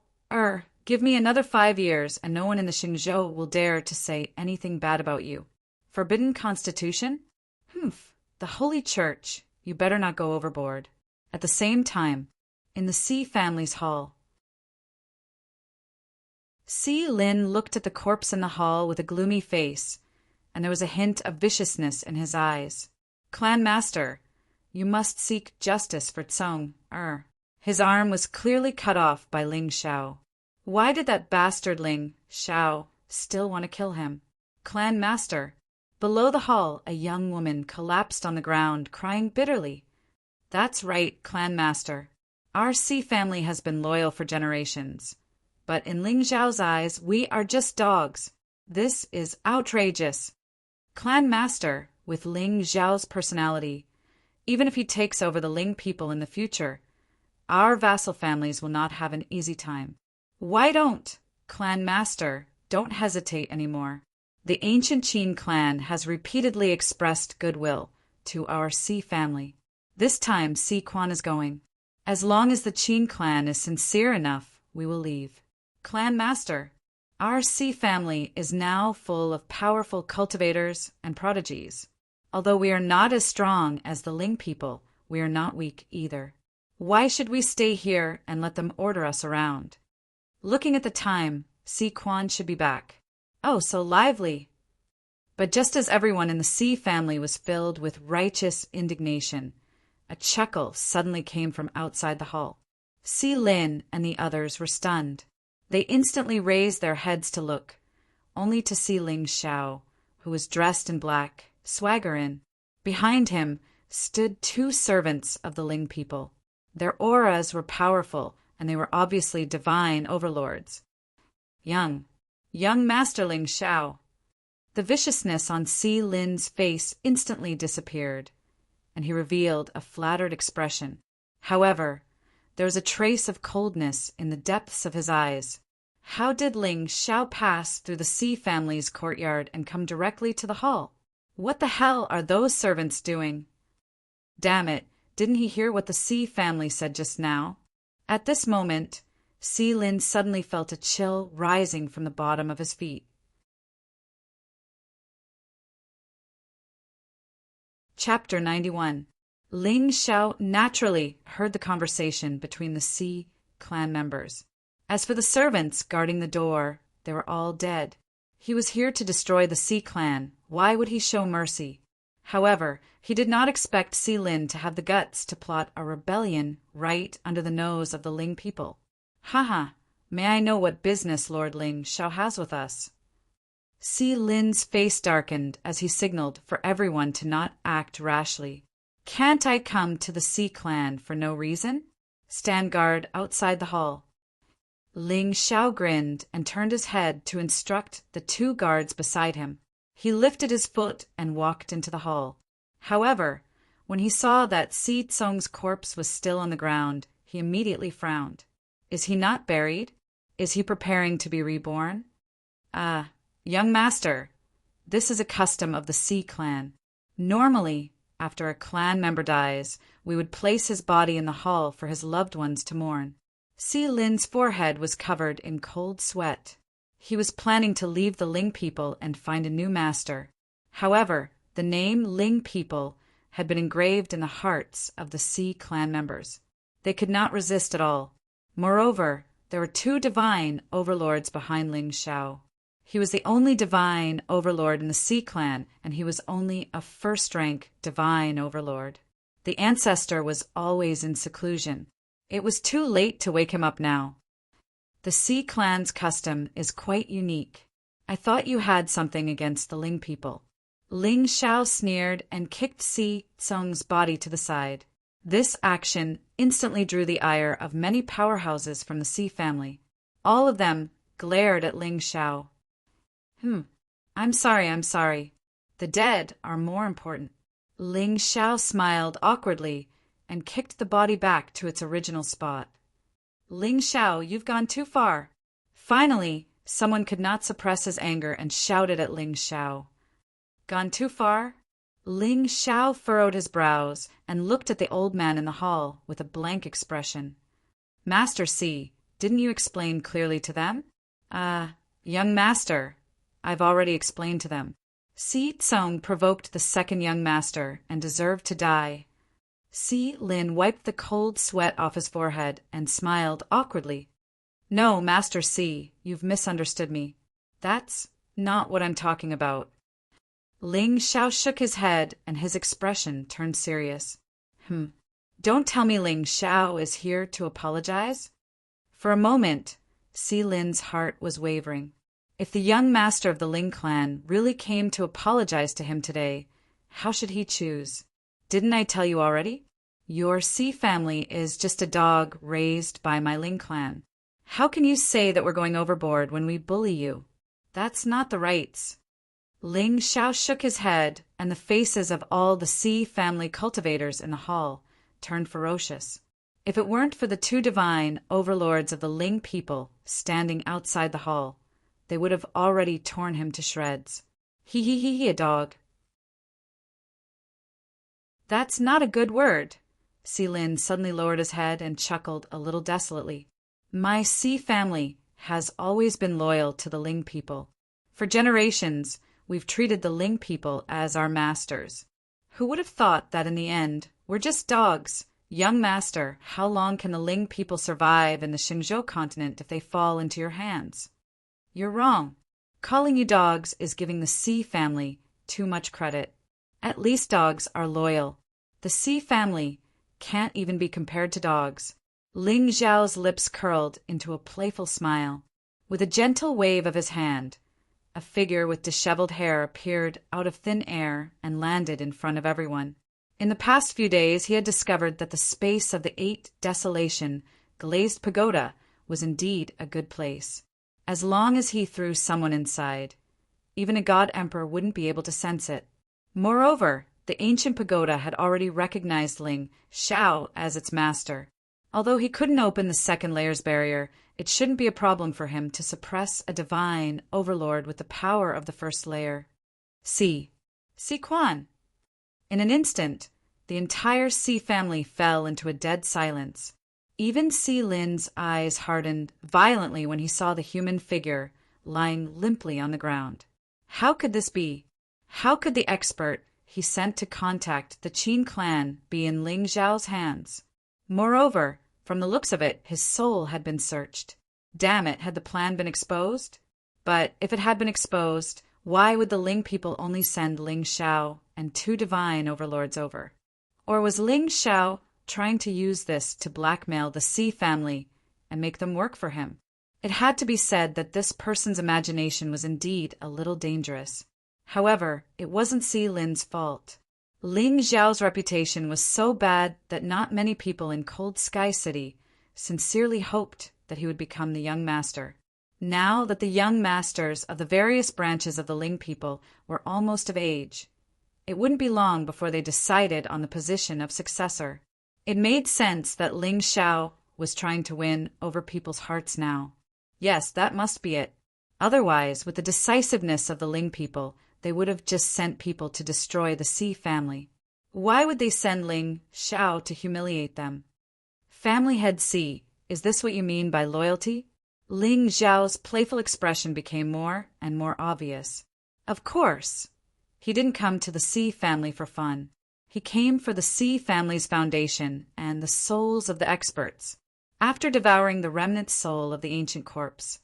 give me another 5 years, and no one in the Xingzhou will dare to say anything bad about you. Forbidden constitution? The Holy Church. You better not go overboard. At the same time, in the C family's hall. Si Lin looked at the corpse in the hall with a gloomy face, and there was a hint of viciousness in his eyes. Clan master, you must seek justice for Tsong. His arm was clearly cut off by Ling Xiao. Why did that bastard Ling Xiao still want to kill him? Clan master. Below the hall, a young woman collapsed on the ground, crying bitterly. That's right, clan master. Our C family has been loyal for generations. But in Ling Xiao's eyes, we are just dogs. This is outrageous. Clan master, with Ling Xiao's personality, even if he takes over the Ling people in the future, our vassal families will not have an easy time. Why don't, clan master, don't hesitate anymore. The ancient Qin clan has repeatedly expressed goodwill to our C family. This time, Si Quan is going. As long as the Qin clan is sincere enough, we will leave. Clan master, our C family is now full of powerful cultivators and prodigies. Although we are not as strong as the Ling people, we are not weak either. Why should we stay here and let them order us around? Looking at the time, Si Quan should be back. Oh, so lively. But just as everyone in the C family was filled with righteous indignation, a chuckle suddenly came from outside the hall. Si Lin and the others were stunned. They instantly raised their heads to look, only to see Ling Xiao, who was dressed in black, swagger in. Behind him stood 2 servants of the Ling people. Their auras were powerful, and they were obviously divine overlords. Young Master Ling Xiao. The viciousness on Si Lin's face instantly disappeared, and he revealed a flattered expression. However, there was a trace of coldness in the depths of his eyes. How did Ling Xiao pass through the Sea family's courtyard and come directly to the hall? What the hell are those servants doing? Damn it, didn't he hear what the Sea family said just now? At this moment, Si Lin suddenly felt a chill rising from the bottom of his feet. Chapter 91. Ling Xiao naturally heard the conversation between the Si clan members. As for the servants guarding the door, they were all dead. He was here to destroy the Si clan. Why would he show mercy? However, he did not expect Si Lin to have the guts to plot a rebellion right under the nose of the Ling people. Haha, may I know what business Lord Ling Xiao has with us? Si Lin's face darkened as he signaled for everyone to not act rashly. Can't I come to the Si clan for no reason? Stand guard outside the hall. Ling Xiao grinned and turned his head to instruct the two guards beside him. He lifted his foot and walked into the hall. However, when he saw that Si Tsung's corpse was still on the ground, he immediately frowned. Is he not buried? Is he preparing to be reborn? Young master, this is a custom of the Si clan. Normally, after a clan member dies, we would place his body in the hall for his loved ones to mourn. Si Lin's forehead was covered in cold sweat. He was planning to leave the Ling people and find a new master. However, the name Ling people had been engraved in the hearts of the Si clan members. They could not resist at all. Moreover, there were two divine overlords behind Ling Xiao. He was the only divine overlord in the Si clan, and he was only a first-rank divine overlord. The ancestor was always in seclusion. It was too late to wake him up now. The Si clan's custom is quite unique. I thought you had something against the Ling people. Ling Xiao sneered and kicked Si Tsung's body to the side. This action instantly drew the ire of many powerhouses from the Si family. All of them glared at Ling Xiao. I'm sorry. The dead are more important. Ling Xiao smiled awkwardly and kicked the body back to its original spot. Ling Xiao, you've gone too far. Finally, someone could not suppress his anger and shouted at Ling Xiao. Gone too far? Ling Xiao furrowed his brows and looked at the old man in the hall with a blank expression. Master Si, didn't you explain clearly to them? Young master, I've already explained to them. Si Tsung provoked the second young master and deserved to die. Si Lin wiped the cold sweat off his forehead and smiled awkwardly. No, Master Si, you've misunderstood me. That's not what I'm talking about. Ling Xiao shook his head and his expression turned serious. Don't tell me Ling Xiao is here to apologize? For a moment, Si Lin's heart was wavering. If the young master of the Ling clan really came to apologize to him today, how should he choose? Didn't I tell you already? Your Si family is just a dog raised by my Ling clan. How can you say that we're going overboard when we bully you? That's not the rights. Ling Xiao shook his head, and the faces of all the Si family cultivators in the hall turned ferocious. If it weren't for the two divine overlords of the Ling people standing outside the hall, they would have already torn him to shreds. He, a dog. That's not a good word. Si Lin suddenly lowered his head and chuckled a little desolately. My Si family has always been loyal to the Ling people. For generations, we've treated the Ling people as our masters. Who would have thought that in the end, we're just dogs? Young master, how long can the Ling people survive in the Xingzhou continent if they fall into your hands? You're wrong. Calling you dogs is giving the Si family too much credit. At least dogs are loyal. The Si family can't even be compared to dogs. Ling Xiao's lips curled into a playful smile. With a gentle wave of his hand, a figure with disheveled hair appeared out of thin air and landed in front of everyone. In the past few days, he had discovered that the space of the 8 Desolation glazed pagoda was indeed a good place. As long as he threw someone inside, even a god emperor wouldn't be able to sense it. Moreover, the ancient pagoda had already recognized Ling Xiao as its master. Although he couldn't open the second layer's barrier it shouldn't be a problem for him to suppress a divine overlord with the power of the first layer. Si Quan. In an instant, the entire Si family fell into a dead silence. Even Si Lin's eyes hardened violently when he saw the human figure lying limply on the ground. How could this be? How could the expert he sent to contact the Qin clan be in Ling Zhao's hands? Moreover, from the looks of it, his soul had been searched. Damn it, had the plan been exposed? But if it had been exposed, why would the Ling people only send Ling Xiao and 2 divine overlords over? Or was Ling Xiao trying to use this to blackmail the Si family and make them work for him? It had to be said that this person's imagination was indeed a little dangerous. However, it wasn't Si Lin's fault. Ling Zhao's reputation was so bad that not many people in Cold Sky City sincerely hoped that he would become the young master. Now that the young masters of the various branches of the Ling people were almost of age, it wouldn't be long before they decided on the position of successor. It made sense that Ling Xiao was trying to win over people's hearts now. Yes, that must be it. Otherwise, with the decisiveness of the Ling people, they would have just sent people to destroy the Si family. Why would they send Ling Xiao to humiliate them? Family head Si, is this what you mean by loyalty? Ling Zhao's playful expression became more and more obvious. Of course. He didn't come to the Si family for fun. He came for the Si family's foundation and the souls of the experts. After devouring the remnant soul of the ancient corpse,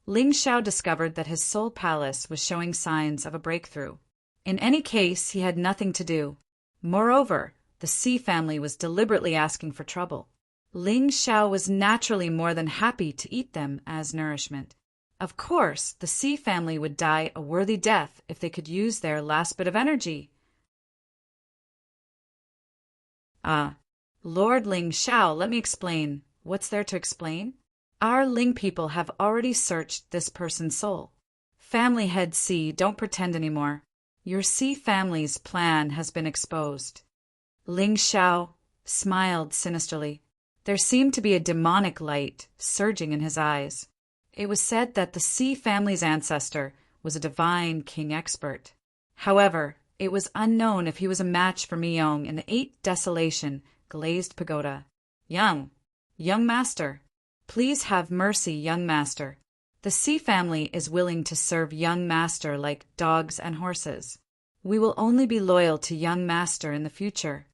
Ling Xiao discovered that his soul palace was showing signs of a breakthrough. In any case, he had nothing to do. Moreover, the Si family was deliberately asking for trouble. Ling Xiao was naturally more than happy to eat them as nourishment. Of course, the Si family would die a worthy death if they could use their last bit of energy. Lord Ling Xiao, let me explain. What's there to explain? Our Ling people have already searched this person's soul. Family head Si, don't pretend anymore. Your Si family's plan has been exposed. Ling Xiao smiled sinisterly. There seemed to be a demonic light surging in his eyes. It was said that the Si family's ancestor was a divine king expert. However, it was unknown if he was a match for Miyong in the 8 desolation glazed pagoda. Young master, please have mercy, young master. The Si family is willing to serve young master like dogs and horses. We will only be loyal to young master in the future.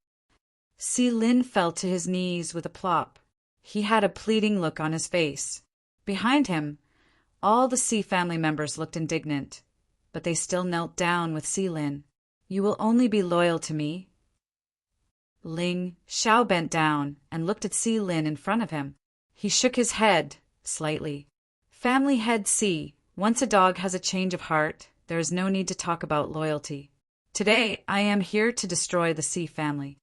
Si Lin fell to his knees with a plop. He had a pleading look on his face. Behind him, all the Si family members looked indignant, but they still knelt down with Si Lin. You will only be loyal to me. Ling Xiao bent down and looked at Si Lin in front of him. He shook his head slightly. Family head Si, once a dog has a change of heart, there is no need to talk about loyalty. Today, I am here to destroy the Si family.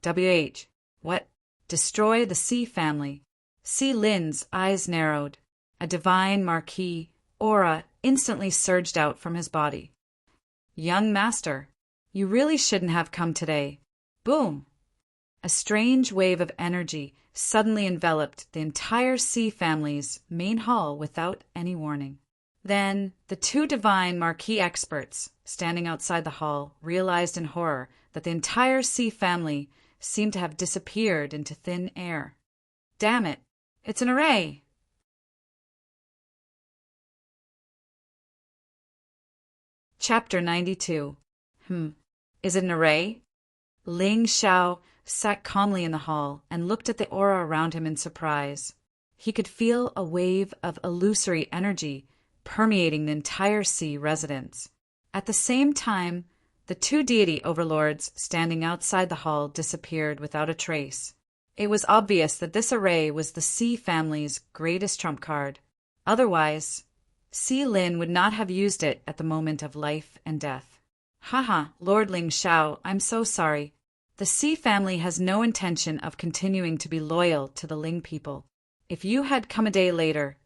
WH. What? Destroy the Si family. Si Lin's eyes narrowed. A divine marquis aura instantly surged out from his body. Young master, you really shouldn't have come today. Boom! A strange wave of energy suddenly enveloped the entire Si family's main hall without any warning. Then the 2 divine marquis experts standing outside the hall realized in horror that the entire Si family seemed to have disappeared into thin air. Damn it! It's an array! Chapter 92. Is it an array? Ling Xiao sat calmly in the hall and looked at the aura around him in surprise. He could feel a wave of illusory energy permeating the entire Si residence. At the same time, the 2 deity overlords standing outside the hall disappeared without a trace. It was obvious that this array was the Si family's greatest trump card. Otherwise, Si Lin would not have used it at the moment of life and death. Haha, Lord Ling Xiao, I'm so sorry. The Si family has no intention of continuing to be loyal to the Ling people. If you had come a day later,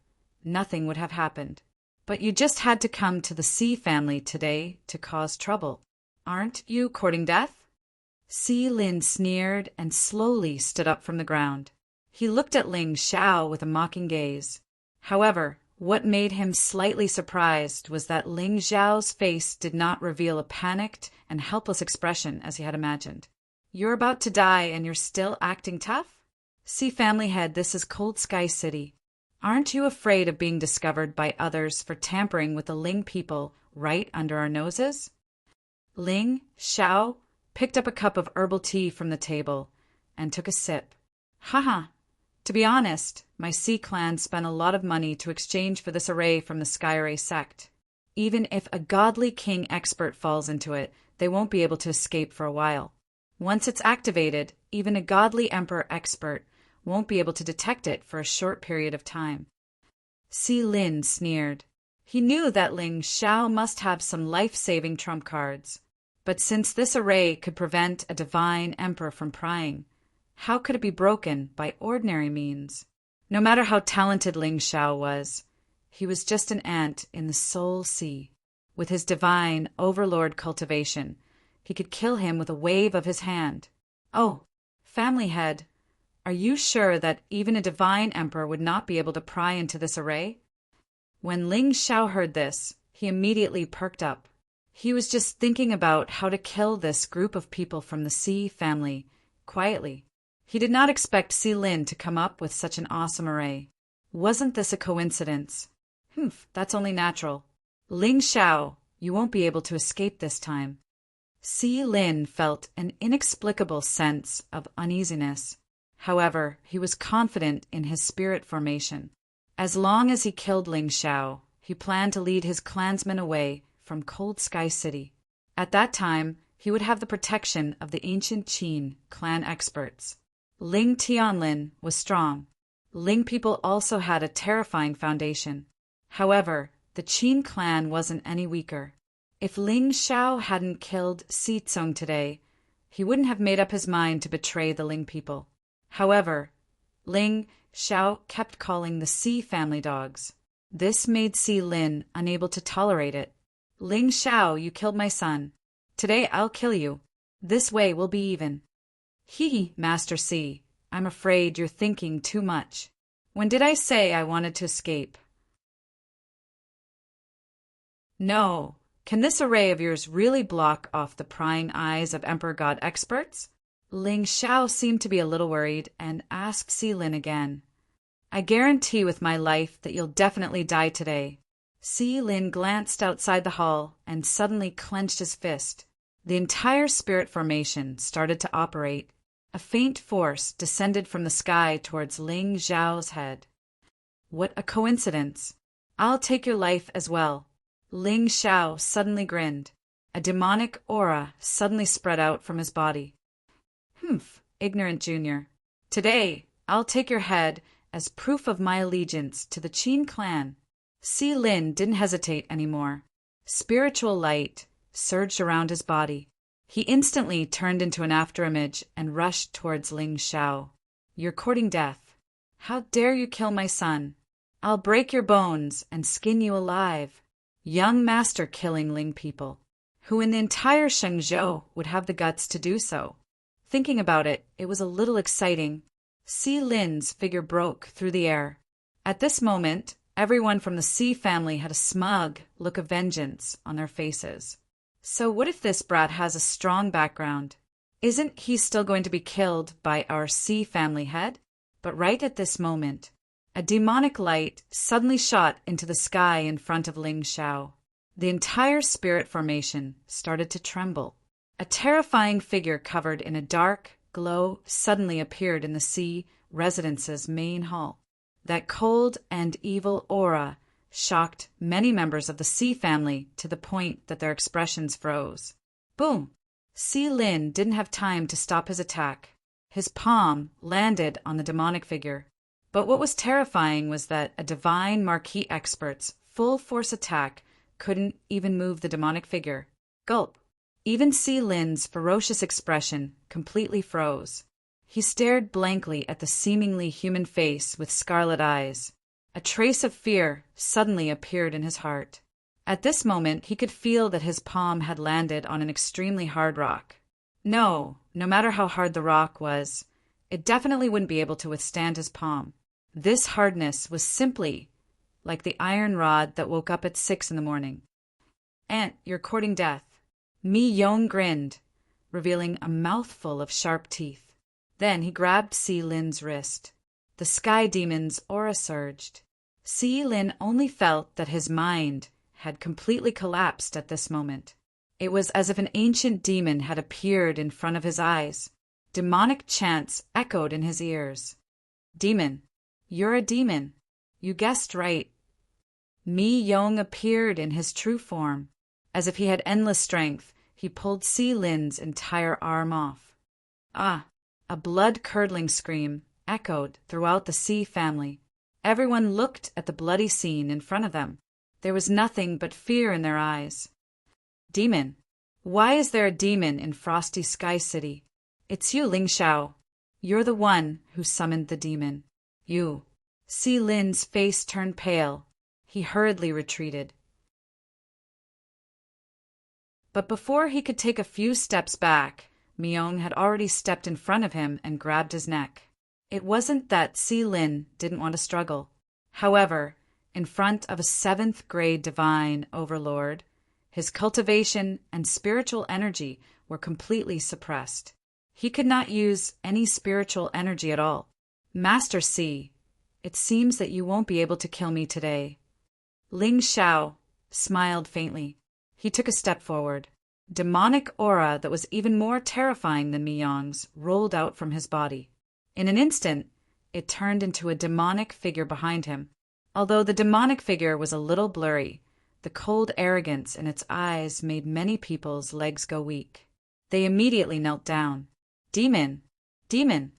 nothing would have happened. But you just had to come to the Si family today to cause trouble. Aren't you courting death? Si Lin sneered and slowly stood up from the ground. He looked at Ling Xiao with a mocking gaze. However, what made him slightly surprised was that Ling Xiao's face did not reveal a panicked and helpless expression as he had imagined. "You're about to die and you're still acting tough? See, family head, this is Cold Sky City. Aren't you afraid of being discovered by others for tampering with the Ling people right under our noses?" Ling Xiao picked up a cup of herbal tea from the table and took a sip. "Haha. To be honest, my Sea clan spent a lot of money to exchange for this array from the Sky Array sect. Even if a godly king expert falls into it, they won't be able to escape for a while. Once it's activated, even a godly emperor expert won't be able to detect it for a short period of time." Si Lin sneered. He knew that Ling Xiao must have some life-saving trump cards. But since this array could prevent a divine emperor from prying, how could it be broken by ordinary means? No matter how talented Ling Xiao was, he was just an ant in the Soul Sea. With his divine overlord cultivation, he could kill him with a wave of his hand. "Oh, family head, are you sure that even a divine emperor would not be able to pry into this array?" When Ling Xiao heard this, he immediately perked up. He was just thinking about how to kill this group of people from the Sea family quietly. He did not expect Si Lin to come up with such an awesome array. Wasn't this a coincidence? That's only natural. "Ling Xiao, you won't be able to escape this time." Si Lin felt an inexplicable sense of uneasiness. However, he was confident in his spirit formation. As long as he killed Ling Xiao, he planned to lead his clansmen away from Cold Sky City. At that time, he would have the protection of the ancient Qin clan experts. Ling Tianlin was strong. Ling people also had a terrifying foundation. However, the Qin clan wasn't any weaker. If Ling Xiao hadn't killed Si Tsung today, he wouldn't have made up his mind to betray the Ling people. However, Ling Xiao kept calling the Si family dogs. This made Si Lin unable to tolerate it. "Ling Xiao, you killed my son. Today I'll kill you. This way we'll be even." "Hee, Master Si, I'm afraid you're thinking too much. When did I say I wanted to escape?" "No. Can this array of yours really block off the prying eyes of Emperor God experts?" Ling Xiao seemed to be a little worried and asked Si Lin again. "I guarantee with my life that you'll definitely die today." Si Lin glanced outside the hall and suddenly clenched his fist. The entire spirit formation started to operate. A faint force descended from the sky towards Ling Xiao's head. "What a coincidence! I'll take your life as well." Ling Xiao suddenly grinned. A demonic aura suddenly spread out from his body. Ignorant junior. Today, I'll take your head as proof of my allegiance to the Qin clan." Si Lin didn't hesitate anymore. Spiritual light surged around his body. He instantly turned into an afterimage and rushed towards Ling Xiao. "You're courting death. How dare you kill my son? I'll break your bones and skin you alive." Young master killing Ling people. Who in the entire Shenzhou would have the guts to do so? Thinking about it, it was a little exciting. Si Lin's figure broke through the air. At this moment, everyone from the Si family had a smug look of vengeance on their faces. So what if this brat has a strong background? Isn't he still going to be killed by our Si family head? But right at this moment, a demonic light suddenly shot into the sky in front of Ling Xiao. The entire spirit formation started to tremble. A terrifying figure covered in a dark glow suddenly appeared in the Si residence's main hall. That cold and evil aura shocked many members of the Si family to the point that their expressions froze. Boom! Si Lin didn't have time to stop his attack. His palm landed on the demonic figure. But what was terrifying was that a divine marquis expert's full-force attack couldn't even move the demonic figure. Gulp! Even Si Lin's ferocious expression completely froze. He stared blankly at the seemingly human face with scarlet eyes. A trace of fear suddenly appeared in his heart. At this moment, he could feel that his palm had landed on an extremely hard rock. No matter how hard the rock was, it definitely wouldn't be able to withstand his palm. This hardness was simply like the iron rod that woke up at 6 in the morning. "Aunt, you're courting death." Mi Yong grinned, revealing a mouthful of sharp teeth. Then he grabbed Si Lin's wrist. The sky demon's aura surged. Si Lin only felt that his mind had completely collapsed at this moment. It was as if an ancient demon had appeared in front of his eyes. Demonic chants echoed in his ears. "Demon, you're a demon. You guessed right." Mi Yong appeared in his true form. As if he had endless strength, he pulled Si Lin's entire arm off. Ah! A blood-curdling scream echoed throughout the Si family. Everyone looked at the bloody scene in front of them. There was nothing but fear in their eyes. "Demon? Why is there a demon in Frosty Sky City? It's you, Ling Xiao. You're the one who summoned the demon. You." Si Lin's face turned pale. He hurriedly retreated. But before he could take a few steps back, Myung had already stepped in front of him and grabbed his neck. It wasn't that Si Lin didn't want to struggle. However, in front of a 7th grade divine overlord, his cultivation and spiritual energy were completely suppressed. He could not use any spiritual energy at all. "Master Si, it seems that you won't be able to kill me today." Ling Xiao smiled faintly. He took a step forward. Demonic aura that was even more terrifying than Myung's rolled out from his body. In an instant, it turned into a demonic figure behind him. Although the demonic figure was a little blurry, the cold arrogance in its eyes made many people's legs go weak. They immediately knelt down. "Demon! Demon!"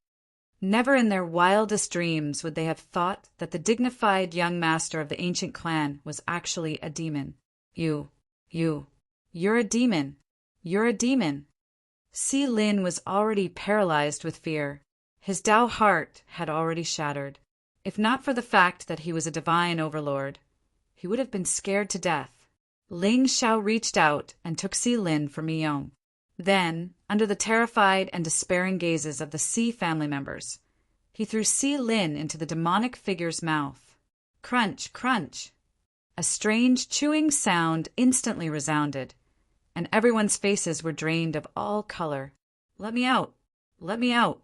Never in their wildest dreams would they have thought that the dignified young master of the ancient clan was actually a demon. You're a demon. You're a demon." Si Lin was already paralyzed with fear. His Dao heart had already shattered. If not for the fact that he was a divine overlord, he would have been scared to death. Ling Xiao reached out and took Si Lin from Myung. Then, under the terrified and despairing gazes of the Si family members, he threw Si Lin into the demonic figure's mouth. Crunch, crunch! A strange chewing sound instantly resounded, and everyone's faces were drained of all color. "Let me out! Let me out!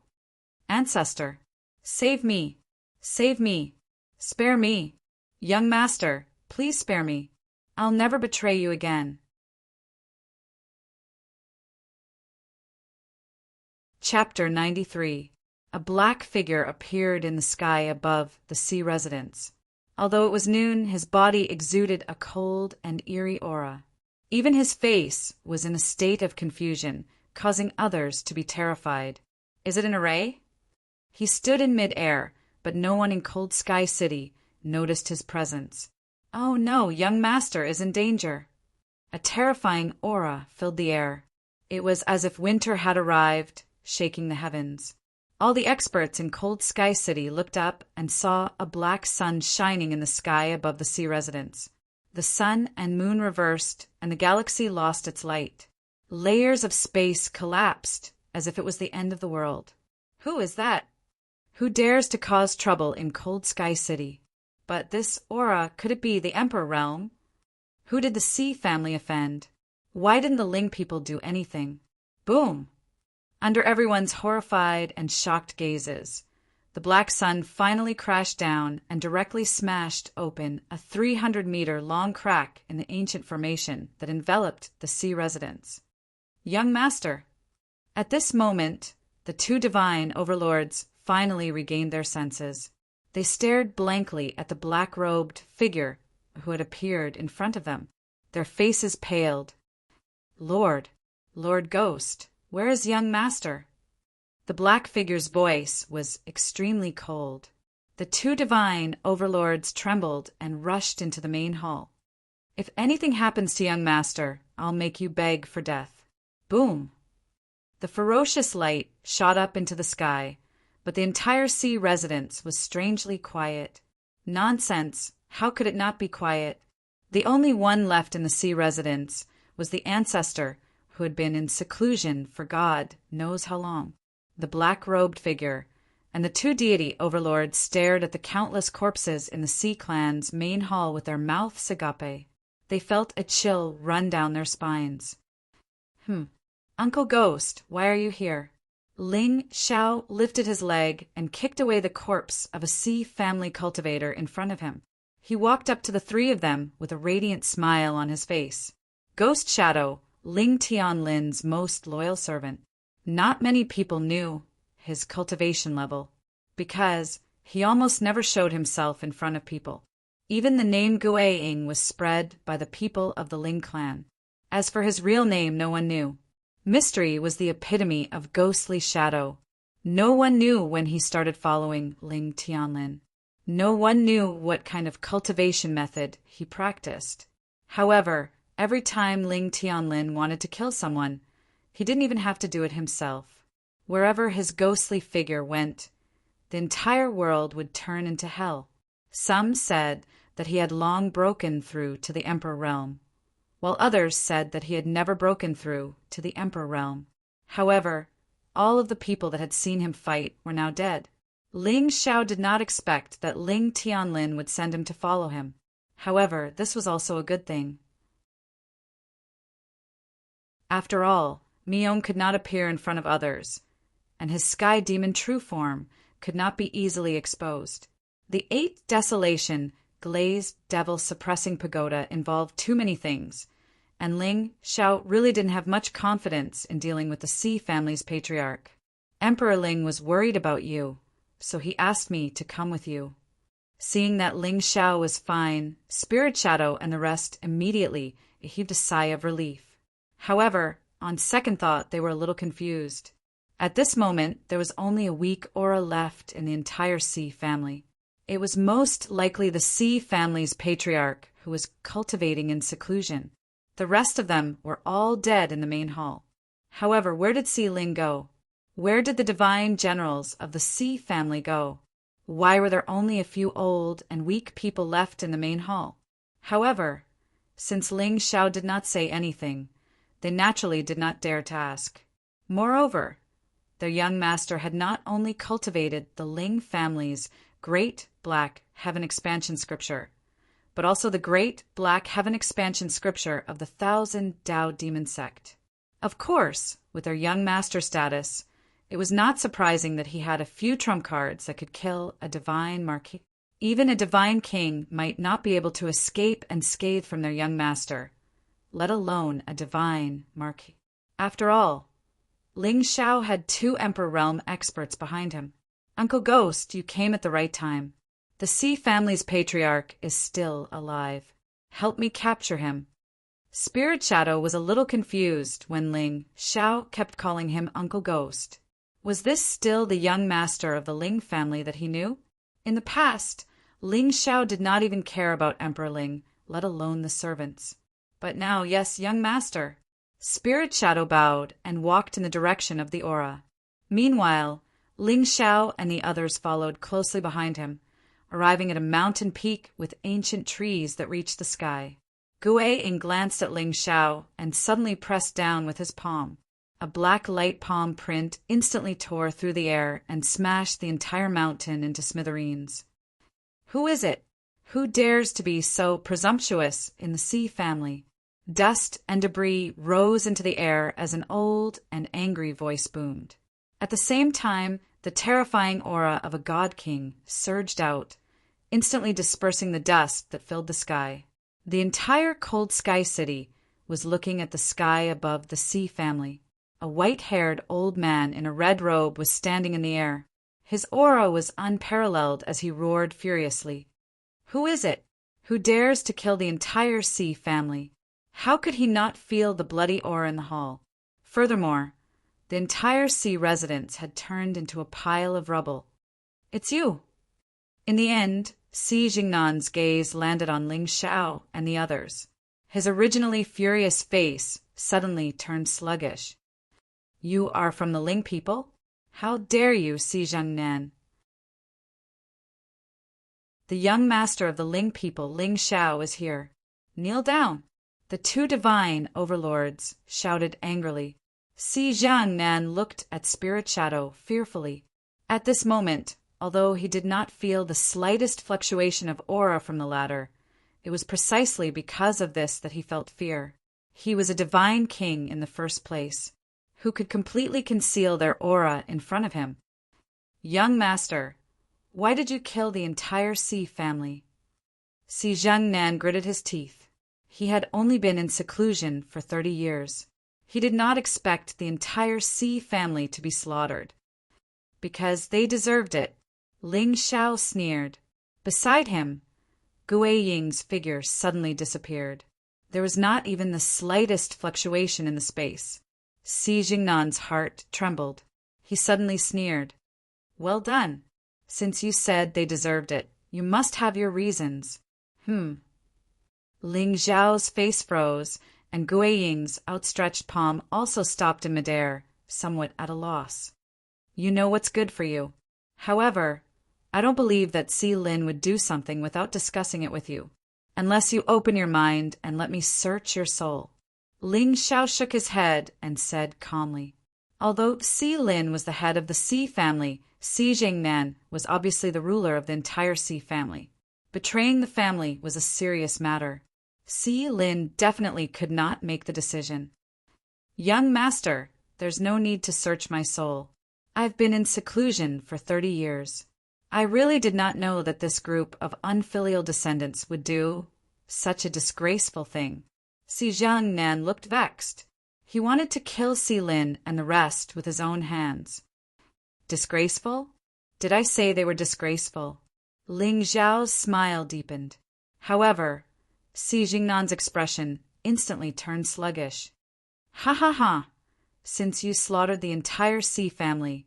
Ancestor! Save me! Save me! Spare me! Young master, please spare me! I'll never betray you again." Chapter 93. A black figure appeared in the sky above the Si residence. Although it was noon, his body exuded a cold and eerie aura. Even his face was in a state of confusion, causing others to be terrified. "Is it an array?" He stood in mid-air, but no one in Cold Sky City noticed his presence. "Oh no, young master is in danger." A terrifying aura filled the air. It was as if winter had arrived, shaking the heavens. All the experts in Cold Sky City looked up and saw a black sun shining in the sky above the Si residence. The sun and moon reversed, and the galaxy lost its light. Layers of space collapsed, as if it was the end of the world. Who is that? Who dares to cause trouble in Cold Sky City? But this aura, could it be the Emperor realm? Who did the Si family offend? Why didn't the Ling people do anything? Boom! Under everyone's horrified and shocked gazes, the black sun finally crashed down and directly smashed open a 300-meter-long crack in the ancient formation that enveloped the Si residence. "Young master!" At this moment, the two divine overlords finally regained their senses. They stared blankly at the black-robed figure who had appeared in front of them. Their faces paled. Lord Ghost, where is young master?" The black figure's voice was extremely cold. The two divine overlords trembled and rushed into the main hall. "If anything happens to young master, I'll make you beg for death." Boom! The ferocious light shot up into the sky, but the entire Si residence was strangely quiet. Nonsense! How could it not be quiet? The only one left in the Si residence was the ancestor who had been in seclusion for God knows how long. The black-robed figure, and the two deity overlords stared at the countless corpses in the Sea Clan's main hall with their mouths agape. They felt a chill run down their spines. Uncle Ghost, why are you here? Ling Xiao lifted his leg and kicked away the corpse of a Sea family cultivator in front of him. He walked up to the three of them with a radiant smile on his face. Ghost Shadow, Ling Tianlin's most loyal servant. Not many people knew his cultivation level, because he almost never showed himself in front of people. Even the name Guaying was spread by the people of the Ling clan. As for his real name, no one knew. Mystery was the epitome of ghostly shadow. No one knew when he started following Ling Tianlin. No one knew what kind of cultivation method he practiced. However, every time Ling Tianlin wanted to kill someone, he didn't even have to do it himself. Wherever his ghostly figure went, the entire world would turn into hell. Some said that he had long broken through to the Emperor realm, while others said that he had never broken through to the Emperor realm. However, all of the people that had seen him fight were now dead. Ling Xiao did not expect that Ling Tianlin would send him to follow him. However, this was also a good thing. After all, Miong could not appear in front of others, and his sky demon true form could not be easily exposed. The 8th Desolation glazed devil suppressing pagoda involved too many things, and Ling Xiao really didn't have much confidence in dealing with the Sea family's patriarch. Emperor Ling was worried about you, so he asked me to come with you. Seeing that Ling Xiao was fine, Spirit Shadow and the rest immediately heaved a sigh of relief. However, on second thought, they were a little confused. At this moment, there was only a weak aura left in the entire Sea family. It was most likely the Sea family's patriarch who was cultivating in seclusion. The rest of them were all dead in the main hall. However, where did Sea Ling go? Where did the divine generals of the Sea family go? Why were there only a few old and weak people left in the main hall? However, since Ling Xiao did not say anything, they naturally did not dare to ask. Moreover, their young master had not only cultivated the Ling family's Great Black Heaven Expansion Scripture, but also the Great Black Heaven Expansion Scripture of the 1000 Tao Demon Sect. Of course, with their young master status, it was not surprising that he had a few trump cards that could kill a divine marquis. Even a divine king might not be able to escape unscathed from their young master, let alone a divine marquis. After all, Ling Xiao had 2 Emperor Realm experts behind him. Uncle Ghost, you came at the right time. The Sea family's patriarch is still alive. Help me capture him. Spirit Shadow was a little confused when Ling Xiao kept calling him Uncle Ghost. Was this still the young master of the Ling family that he knew? In the past, Ling Xiao did not even care about Emperor Ling, let alone the servants. But now, yes, young master. Spirit Shadow bowed and walked in the direction of the aura. Meanwhile, Ling Xiao and the others followed closely behind him, arriving at a mountain peak with ancient trees that reached the sky. Guaying glanced at Ling Xiao and suddenly pressed down with his palm. A black light palm print instantly tore through the air and smashed the entire mountain into smithereens. Who is it? Who dares to be so presumptuous in the Sea family? Dust and debris rose into the air as an old and angry voice boomed. At the same time, the terrifying aura of a god king surged out, instantly dispersing the dust that filled the sky. The entire Cold Sky City was looking at the sky above the Sea family. A white-haired old man in a red robe was standing in the air. His aura was unparalleled as he roared furiously. Who is it? Who dares to kill the entire Sea family? How could he not feel the bloody aura in the hall? Furthermore, the entire Sea residence had turned into a pile of rubble. It's you. In the end, Xi Jingnan's gaze landed on Ling Xiao and the others. His originally furious face suddenly turned sluggish. You are from the Ling people? How dare you, Xi Jingnan? The young master of the Ling people, Ling Xiao, is here. Kneel down. The 2 divine overlords shouted angrily. Xi Jiangnan looked at Spirit Shadow fearfully. At this moment, although he did not feel the slightest fluctuation of aura from the latter, it was precisely because of this that he felt fear. He was a divine king in the first place, who could completely conceal their aura in front of him. Young master, why did you kill the entire Sea family? Si Jiangnan gritted his teeth. He had only been in seclusion for 30 years. He did not expect the entire Sea family to be slaughtered. Because they deserved it, Ling Xiao sneered. Beside him, Gui Ying's figure suddenly disappeared. There was not even the slightest fluctuation in the space. Si Jingnan's heart trembled. He suddenly sneered. Well done. Since you said they deserved it, you must have your reasons. Ling Xiao's face froze, and Gui Ying's outstretched palm also stopped in midair, somewhat at a loss. You know what's good for you. However, I don't believe that Si Lin would do something without discussing it with you, unless you open your mind and let me search your soul. Ling Xiao shook his head and said calmly. Although Si Lin was the head of the Si family, Si Jingnan was obviously the ruler of the entire Si family. Betraying the family was a serious matter. Si Lin definitely could not make the decision. Young master, there's no need to search my soul. I've been in seclusion for 30 years. I really did not know that this group of unfilial descendants would do such a disgraceful thing. Si Jiangnan looked vexed. He wanted to kill Si Lin and the rest with his own hands. Disgraceful? Did I say they were disgraceful? Ling Xiao's smile deepened. However, Si Jingnan's expression instantly turned sluggish. Ha ha ha! Since you slaughtered the entire Si family,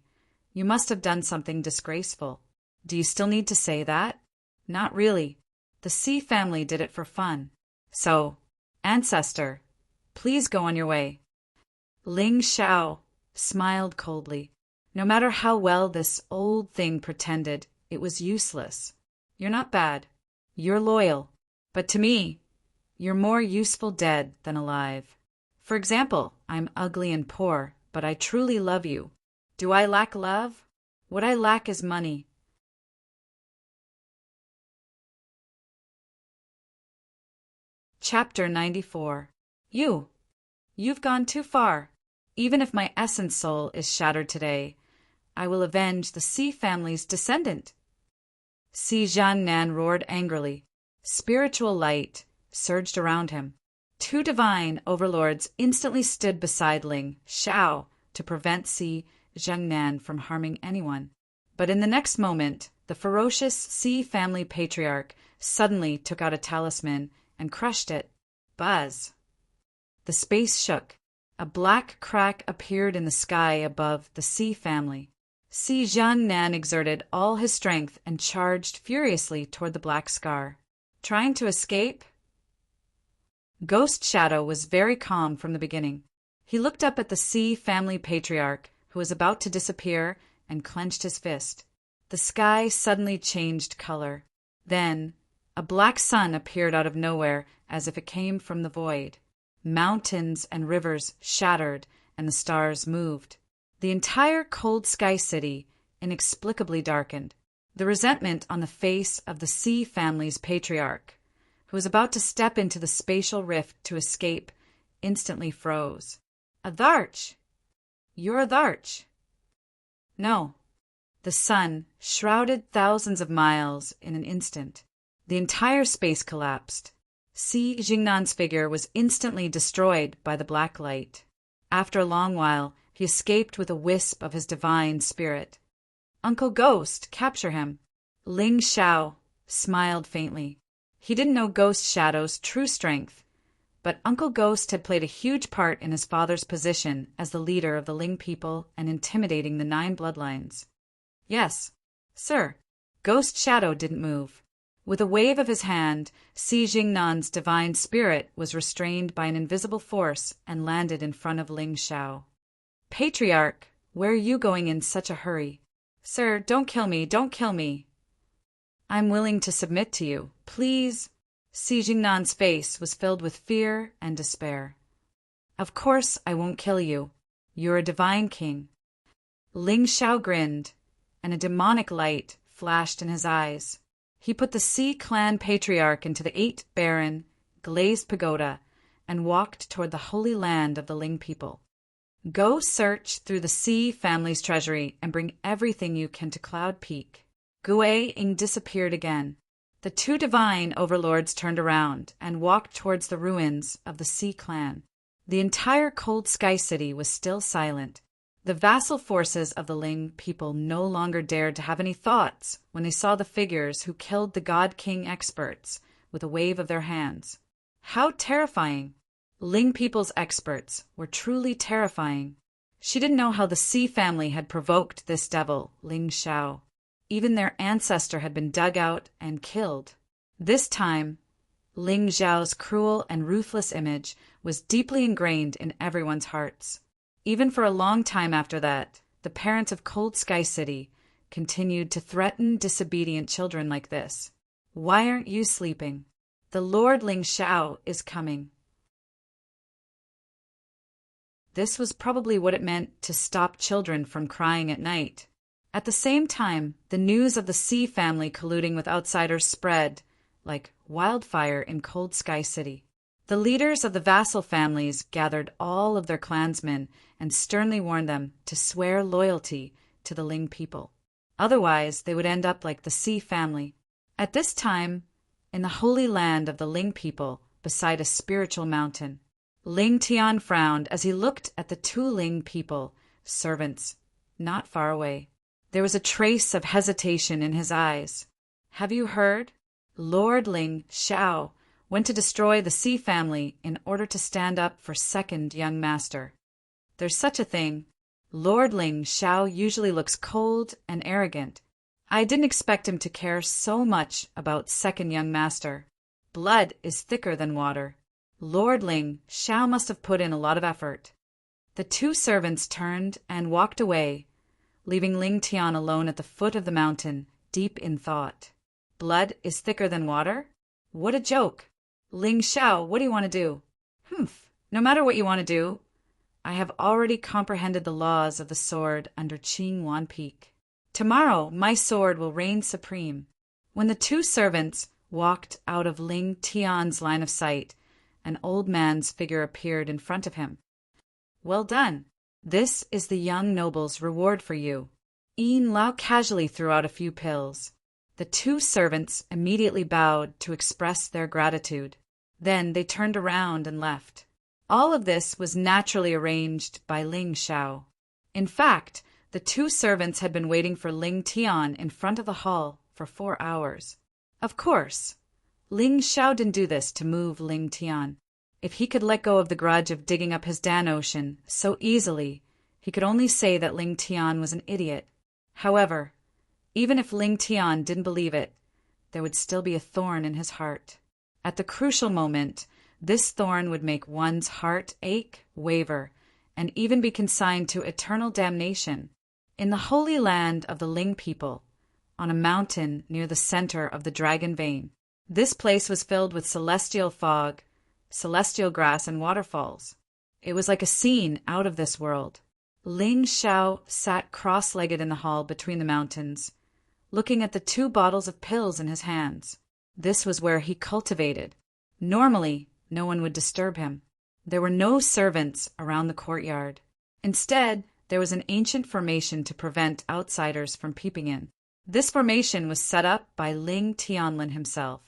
you must have done something disgraceful. Do you still need to say that? Not really. The Si family did it for fun. So, ancestor, please go on your way. Ling Xiao smiled coldly. No matter how well this old thing pretended, it was useless. You're not bad. You're loyal. But to me, you're more useful dead than alive. For example, I'm ugly and poor, but I truly love you. Do I lack love? What I lack is money. Chapter 94. You've gone too far. Even if my essence soul is shattered today, I will avenge the Si family's descendant. Si Jiangnan roared angrily. Spiritual light surged around him. Two divine overlords instantly stood beside Ling Xiao to prevent Si Jiangnan from harming anyone. But in the next moment, the ferocious Si family patriarch suddenly took out a talisman and crushed it. Buzz! The space shook. A black crack appeared in the sky above the Si family. Si Jiangnan exerted all his strength and charged furiously toward the black scar. Trying to escape? Ghost Shadow was very calm from the beginning. He looked up at the Si family patriarch, who was about to disappear, and clenched his fist. The sky suddenly changed color. Then, a black sun appeared out of nowhere as if it came from the void. Mountains and rivers shattered, and the stars moved. The entire cold sky city inexplicably darkened. The resentment on the face of the Si family's patriarch, who was about to step into the spatial rift to escape, instantly froze. Adarch! You're Adarch! No. The sun shrouded thousands of miles in an instant. The entire space collapsed. Si Jingnan's figure was instantly destroyed by the black light. After a long while, he escaped with a wisp of his divine spirit. Uncle Ghost, capture him. Ling Xiao smiled faintly. He didn't know Ghost Shadow's true strength, but Uncle Ghost had played a huge part in his father's position as the leader of the Ling people and intimidating the 9 bloodlines. Yes, sir. Ghost Shadow didn't move. With a wave of his hand, Si Jingnan's divine spirit was restrained by an invisible force and landed in front of Ling Xiao. Patriarch, where are you going in such a hurry? Sir, don't kill me, don't kill me. I'm willing to submit to you. Please. Si Jingnan's face was filled with fear and despair. Of course I won't kill you. You're a divine king. Ling Xiao grinned. and a demonic light flashed in his eyes. He put the Sea clan patriarch into the 8-baron, glazed pagoda and walked toward the holy land of the Ling people. Go search through the Sea family's treasury and bring everything you can to Cloud Peak. Gui Ing disappeared again. The two divine overlords turned around and walked towards the ruins of the Sea clan. The entire Cold Sky City was still silent. The vassal forces of the Ling people no longer dared to have any thoughts when they saw the figures who killed the God King experts with a wave of their hands. How terrifying! Ling people's experts were truly terrifying. She didn't know how the Sea family had provoked this devil, Ling Xiao. Even their ancestor had been dug out and killed. This time, Ling Xiao's cruel and ruthless image was deeply ingrained in everyone's hearts. Even for a long time after that, the parents of Cold Sky City continued to threaten disobedient children like this. Why aren't you sleeping? The Lord Ling Xiao is coming. This was probably what it meant to stop children from crying at night. At the same time, the news of the Sea family colluding with outsiders spread like wildfire in Cold Sky City. The leaders of the vassal families gathered all of their clansmen and sternly warned them to swear loyalty to the Ling people. Otherwise, they would end up like the Sea family. At this time, in the holy land of the Ling people, beside a spiritual mountain, Ling Tian frowned as he looked at the two Ling people, servants, not far away. There was a trace of hesitation in his eyes. Have you heard? Lord Ling Xiao went to destroy the Sea family in order to stand up for second young master. There's such a thing. Lord Ling Xiao usually looks cold and arrogant. I didn't expect him to care so much about second young master. Blood is thicker than water. Lord Ling Xiao must have put in a lot of effort. The two servants turned and walked away, leaving Ling Tian alone at the foot of the mountain, deep in thought. Blood is thicker than water? What a joke! Ling Xiao, what do you want to do? Humph, no matter what you want to do. I have already comprehended the laws of the sword under Qing Wan Peak. Tomorrow my sword will reign supreme. When the two servants walked out of Ling Tian's line of sight, an old man's figure appeared in front of him. Well done. This is the young noble's reward for you. Yin Lao casually threw out a few pills. The two servants immediately bowed to express their gratitude. Then they turned around and left. All of this was naturally arranged by Ling Xiao. In fact, the two servants had been waiting for Ling Tian in front of the hall for 4 hours. Of course, Ling Xiao didn't do this to move Ling Tian. If he could let go of the grudge of digging up his Dan Ocean so easily, he could only say that Ling Tian was an idiot. However, even if Ling Tian didn't believe it, there would still be a thorn in his heart. At the crucial moment, this thorn would make one's heart ache, waver, and even be consigned to eternal damnation. In the holy land of the Ling people, on a mountain near the center of the Dragon Vein, this place was filled with celestial fog, celestial grass, and waterfalls. It was like a scene out of this world. Ling Xiao sat cross-legged in the hall between the mountains, looking at the 2 bottles of pills in his hands. This was where he cultivated. Normally, no one would disturb him. There were no servants around the courtyard. Instead, there was an ancient formation to prevent outsiders from peeping in. This formation was set up by Ling Tianlin himself.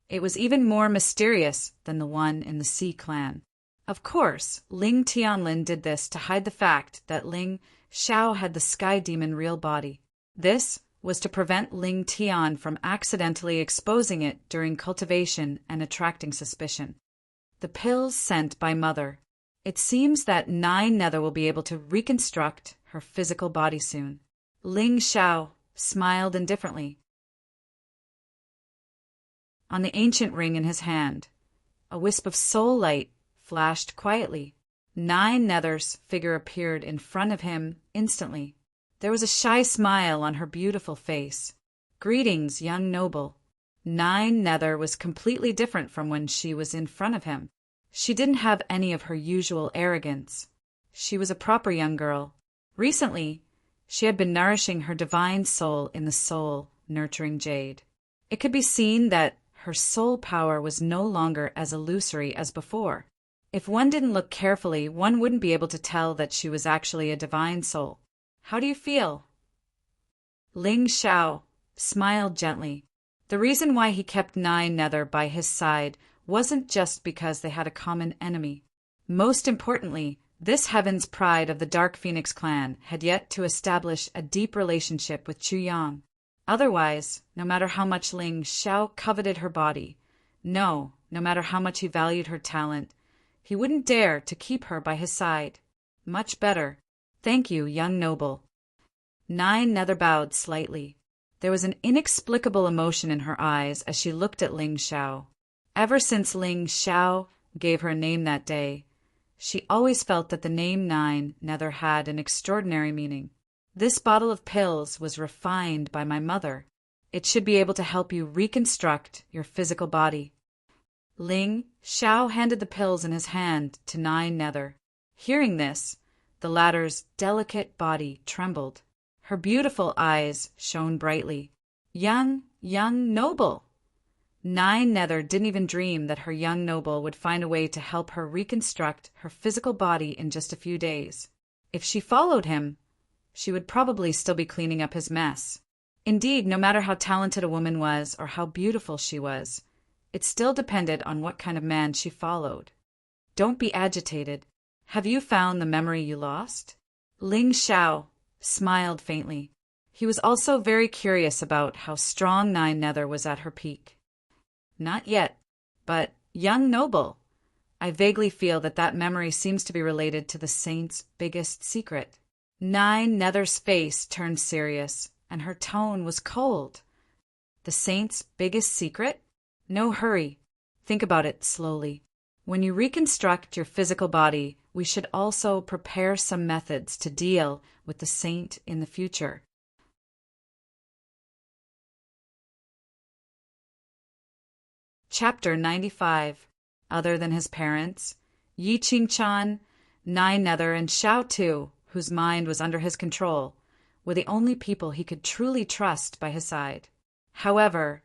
It was even more mysterious than the one in the Sea clan. Of course, Ling Tianlin did this to hide the fact that Ling Xiao had the sky demon real body. This was to prevent Ling Tian from accidentally exposing it during cultivation and attracting suspicion. The pills sent by Mother. It seems that 9 Nether will be able to reconstruct her physical body soon. Ling Xiao smiled indifferently. On the ancient ring in his hand, a wisp of soul light flashed quietly. 9 Nether's figure appeared in front of him instantly. There was a shy smile on her beautiful face. Greetings, young noble. 9 Nether was completely different from when she was in front of him. She didn't have any of her usual arrogance. She was a proper young girl. Recently, She had been nourishing her divine soul in the soul-nurturing jade. It could be seen that her soul power was no longer as illusory as before. If one didn't look carefully, one wouldn't be able to tell that she was actually a divine soul. "How do you feel?" Ling Xiao smiled gently. The reason why he kept Nine Nether by his side wasn't just because they had a common enemy. Most importantly, this Heaven's pride of the Dark Phoenix clan had yet to establish a deep relationship with Chu Yang. Otherwise, no matter how much Ling Xiao coveted her body, no matter how much he valued her talent, he wouldn't dare to keep her by his side. Much better. Thank you, young noble. Nine Nether bowed slightly. There was an inexplicable emotion in her eyes as she looked at Ling Xiao. Ever since Ling Xiao gave her a name that day, she always felt that the name Nine Nether had an extraordinary meaning. "This bottle of pills was refined by my mother. It should be able to help you reconstruct your physical body." Ling Xiao handed the pills in his hand to Nine Nether. Hearing this, the latter's delicate body trembled. Her beautiful eyes shone brightly. Young noble! Nine Nether didn't even dream that her young noble would find a way to help her reconstruct her physical body in just a few days. If she followed him, she would probably still be cleaning up his mess. Indeed, no matter how talented a woman was or how beautiful she was, it still depended on what kind of man she followed. "Don't be agitated. Have you found the memory you lost?" Ling Xiao smiled faintly. He was also very curious about how strong Nine Nether was at her peak. "Not yet, but, young noble, I vaguely feel that memory seems to be related to the saint's biggest secret." Nine Nether's face turned serious, and her tone was cold. "The saint's biggest secret? No hurry. Think about it slowly. When you reconstruct your physical body, we should also prepare some methods to deal with the saint in the future." Chapter 95. Other than his parents, Yi Qingchan, Nine Nether, and Xiao Tu, whose mind was under his control, were the only people he could truly trust by his side. However,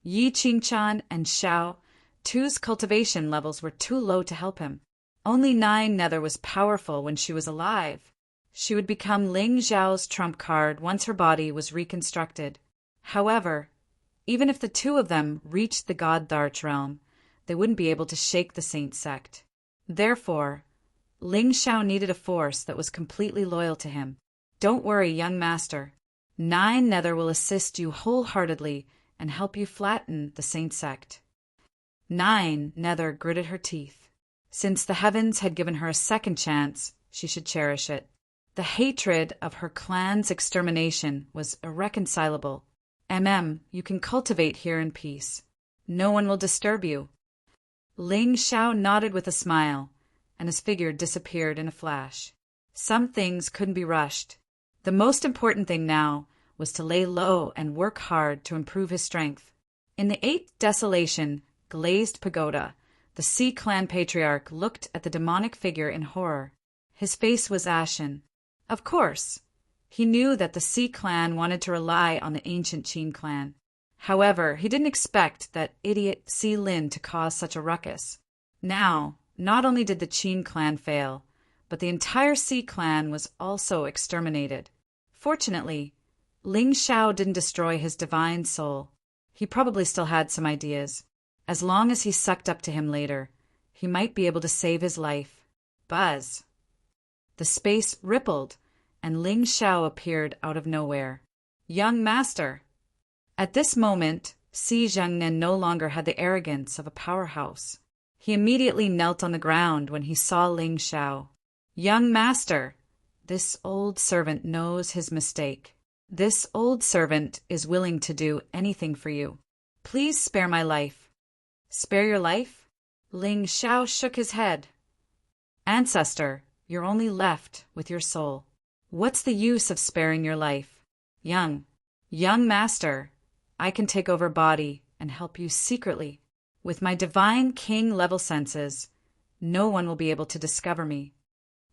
Yi Qingchan and Xiao Tu's cultivation levels were too low to help him. Only Nine Nether was powerful when she was alive. She would become Ling Xiao's trump card once her body was reconstructed. However, even if the two of them reached the God-Dharch realm, they wouldn't be able to shake the Saint sect. Therefore, Ling Xiao needed a force that was completely loyal to him. "Don't worry, young master. Nine Nether will assist you wholeheartedly and help you flatten the Saint sect." Nine Nether gritted her teeth. Since the heavens had given her a second chance, she should cherish it. The hatred of her clan's extermination was irreconcilable. You can cultivate here in peace. No one will disturb you." Ling Xiao nodded with a smile, and his figure disappeared in a flash. Some things couldn't be rushed. The most important thing now was to lay low and work hard to improve his strength. In the 8th Desolation glazed pagoda, the Sea Clan patriarch looked at the demonic figure in horror. His face was ashen. Of course, he knew that the Sea Clan wanted to rely on the ancient Qin clan. However, he didn't expect that idiot Si Lin to cause such a ruckus. Now, not only did the Qin clan fail, but the entire Sea Clan was also exterminated. Fortunately, Ling Xiao didn't destroy his divine soul. He probably still had some ideas. As long as he sucked up to him later, he might be able to save his life. Buzz. The space rippled, and Ling Xiao appeared out of nowhere. "Young master." At this moment, Si Zhengnen no longer had the arrogance of a powerhouse. He immediately knelt on the ground when he saw Ling Xiao. "Young master, this old servant knows his mistake. This old servant is willing to do anything for you. Please spare my life." "Spare your life?" Ling Xiao shook his head. "Ancestor, you're only left with your soul. What's the use of sparing your life? Young master, I can take over body and help you secretly. With my divine king-level senses, no one will be able to discover me."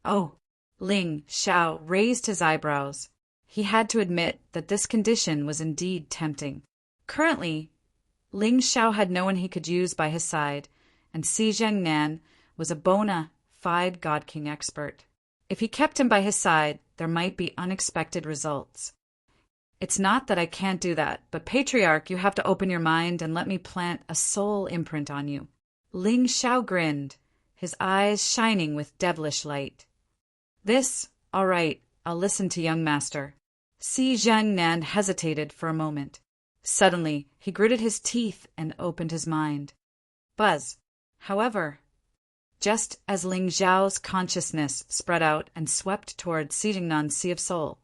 "Oh!" Ling Xiao raised his eyebrows. He had to admit that this condition was indeed tempting. Currently, Ling Xiao had no one he could use by his side, and Si Jiangnan was a bona fide God King expert. If he kept him by his side, there might be unexpected results. It's not that I can't do that, but Patriarch, you have to open your mind and let me plant a soul imprint on you. Ling Xiao grinned, his eyes shining with devilish light. This, all right, I'll listen to young master. Si Jiangnan hesitated for a moment. Suddenly, he gritted his teeth and opened his mind. Buzz. However, just as Ling Xiao's consciousness spread out and swept toward Si Jingnan's Sea of Soul,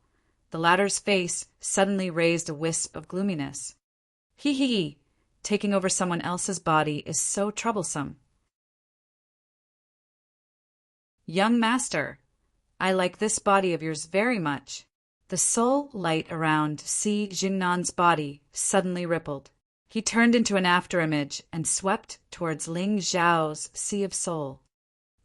the latter's face suddenly raised a wisp of gloominess. Hee, taking over someone else's body is so troublesome. Young master, I like this body of yours very much. The soul light around Si Jingnan's body suddenly rippled. He turned into an afterimage and swept towards Ling Xiao's Sea of Soul.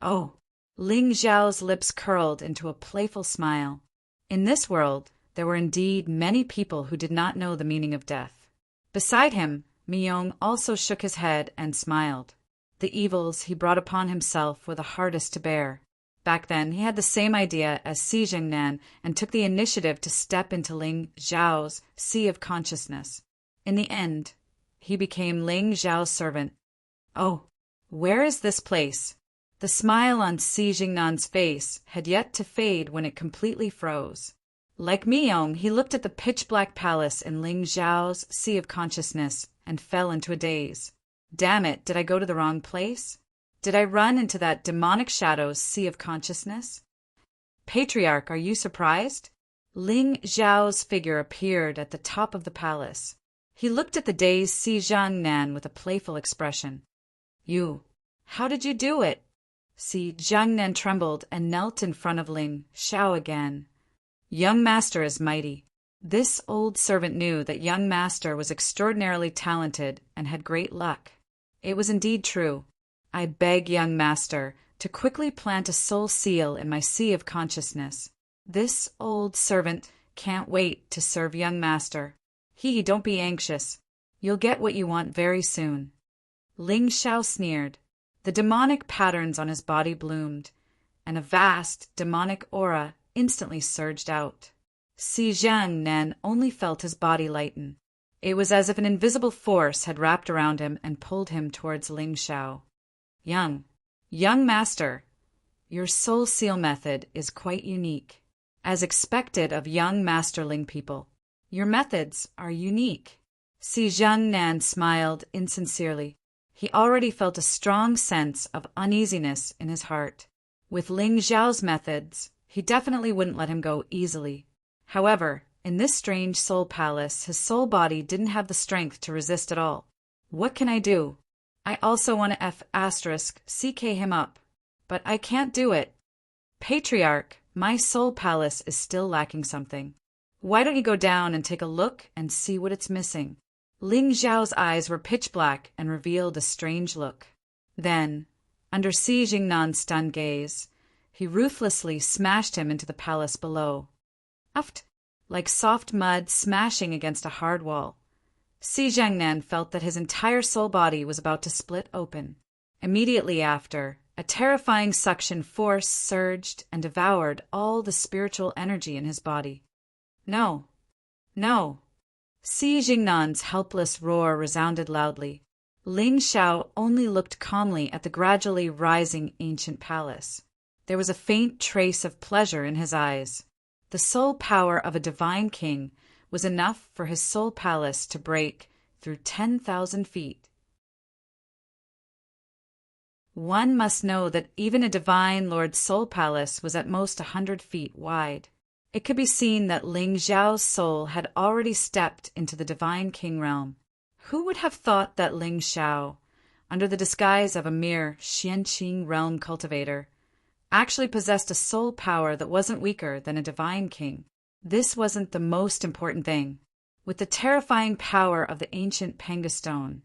Oh! Ling Xiao's lips curled into a playful smile. In this world, there were indeed many people who did not know the meaning of death. Beside him, Miyong also shook his head and smiled. The evils he brought upon himself were the hardest to bear. Back then, he had the same idea as Si Jingnan and took the initiative to step into Ling Xiao's sea of consciousness. In the end, he became Ling Xiao's servant. Oh, where is this place? The smile on Si Jingnan's face had yet to fade when it completely froze. Like Miyong, he looked at the pitch-black palace in Ling Xiao's sea of consciousness and fell into a daze. Damn it, did I go to the wrong place? Did I run into that demonic shadow's sea of consciousness? Patriarch, are you surprised? Ling Xiao's figure appeared at the top of the palace. He looked at the dazed Si Jiangnan with a playful expression. You, how did you do it? Si Jiangnan trembled and knelt in front of Ling Xiao again. Young master is mighty. This old servant knew that young master was extraordinarily talented and had great luck. It was indeed true. I beg young master to quickly plant a soul seal in my sea of consciousness. This old servant can't wait to serve young master. Don't be anxious. You'll get what you want very soon. Ling Xiao sneered. The demonic patterns on his body bloomed, and a vast demonic aura instantly surged out. Si Jiangnan only felt his body lighten. It was as if an invisible force had wrapped around him and pulled him towards Ling Xiao. Young master, your soul seal method is quite unique. As expected of young masterling people, your methods are unique. Si Jiangnan smiled insincerely. He already felt a strong sense of uneasiness in his heart. With Ling Xiao's methods, he definitely wouldn't let him go easily. However, in this strange soul palace, his soul body didn't have the strength to resist at all. What can I do? I also want to CK him up, but I can't do it. Patriarch, my soul palace is still lacking something. Why don't you go down and take a look and see what it's missing? Ling Xiao's eyes were pitch black and revealed a strange look. Then, under Si Jingnan's stunned gaze, he ruthlessly smashed him into the palace below. Uft, like soft mud smashing against a hard wall. Si Jiangnan felt that his entire soul body was about to split open. Immediately after, a terrifying suction force surged and devoured all the spiritual energy in his body. No. Si Jingnan's helpless roar resounded loudly. Ling Xiao only looked calmly at the gradually rising ancient palace. There was a faint trace of pleasure in his eyes. The soul power of a divine king was enough for his soul palace to break through 10,000 feet. One must know that even a divine lord's soul palace was at most 100 feet wide. It could be seen that Ling Xiao's soul had already stepped into the divine king realm. Who would have thought that Ling Xiao, under the disguise of a mere Xianqing realm cultivator, actually possessed a soul power that wasn't weaker than a divine king? This wasn't the most important thing. With the terrifying power of the ancient Panga stone,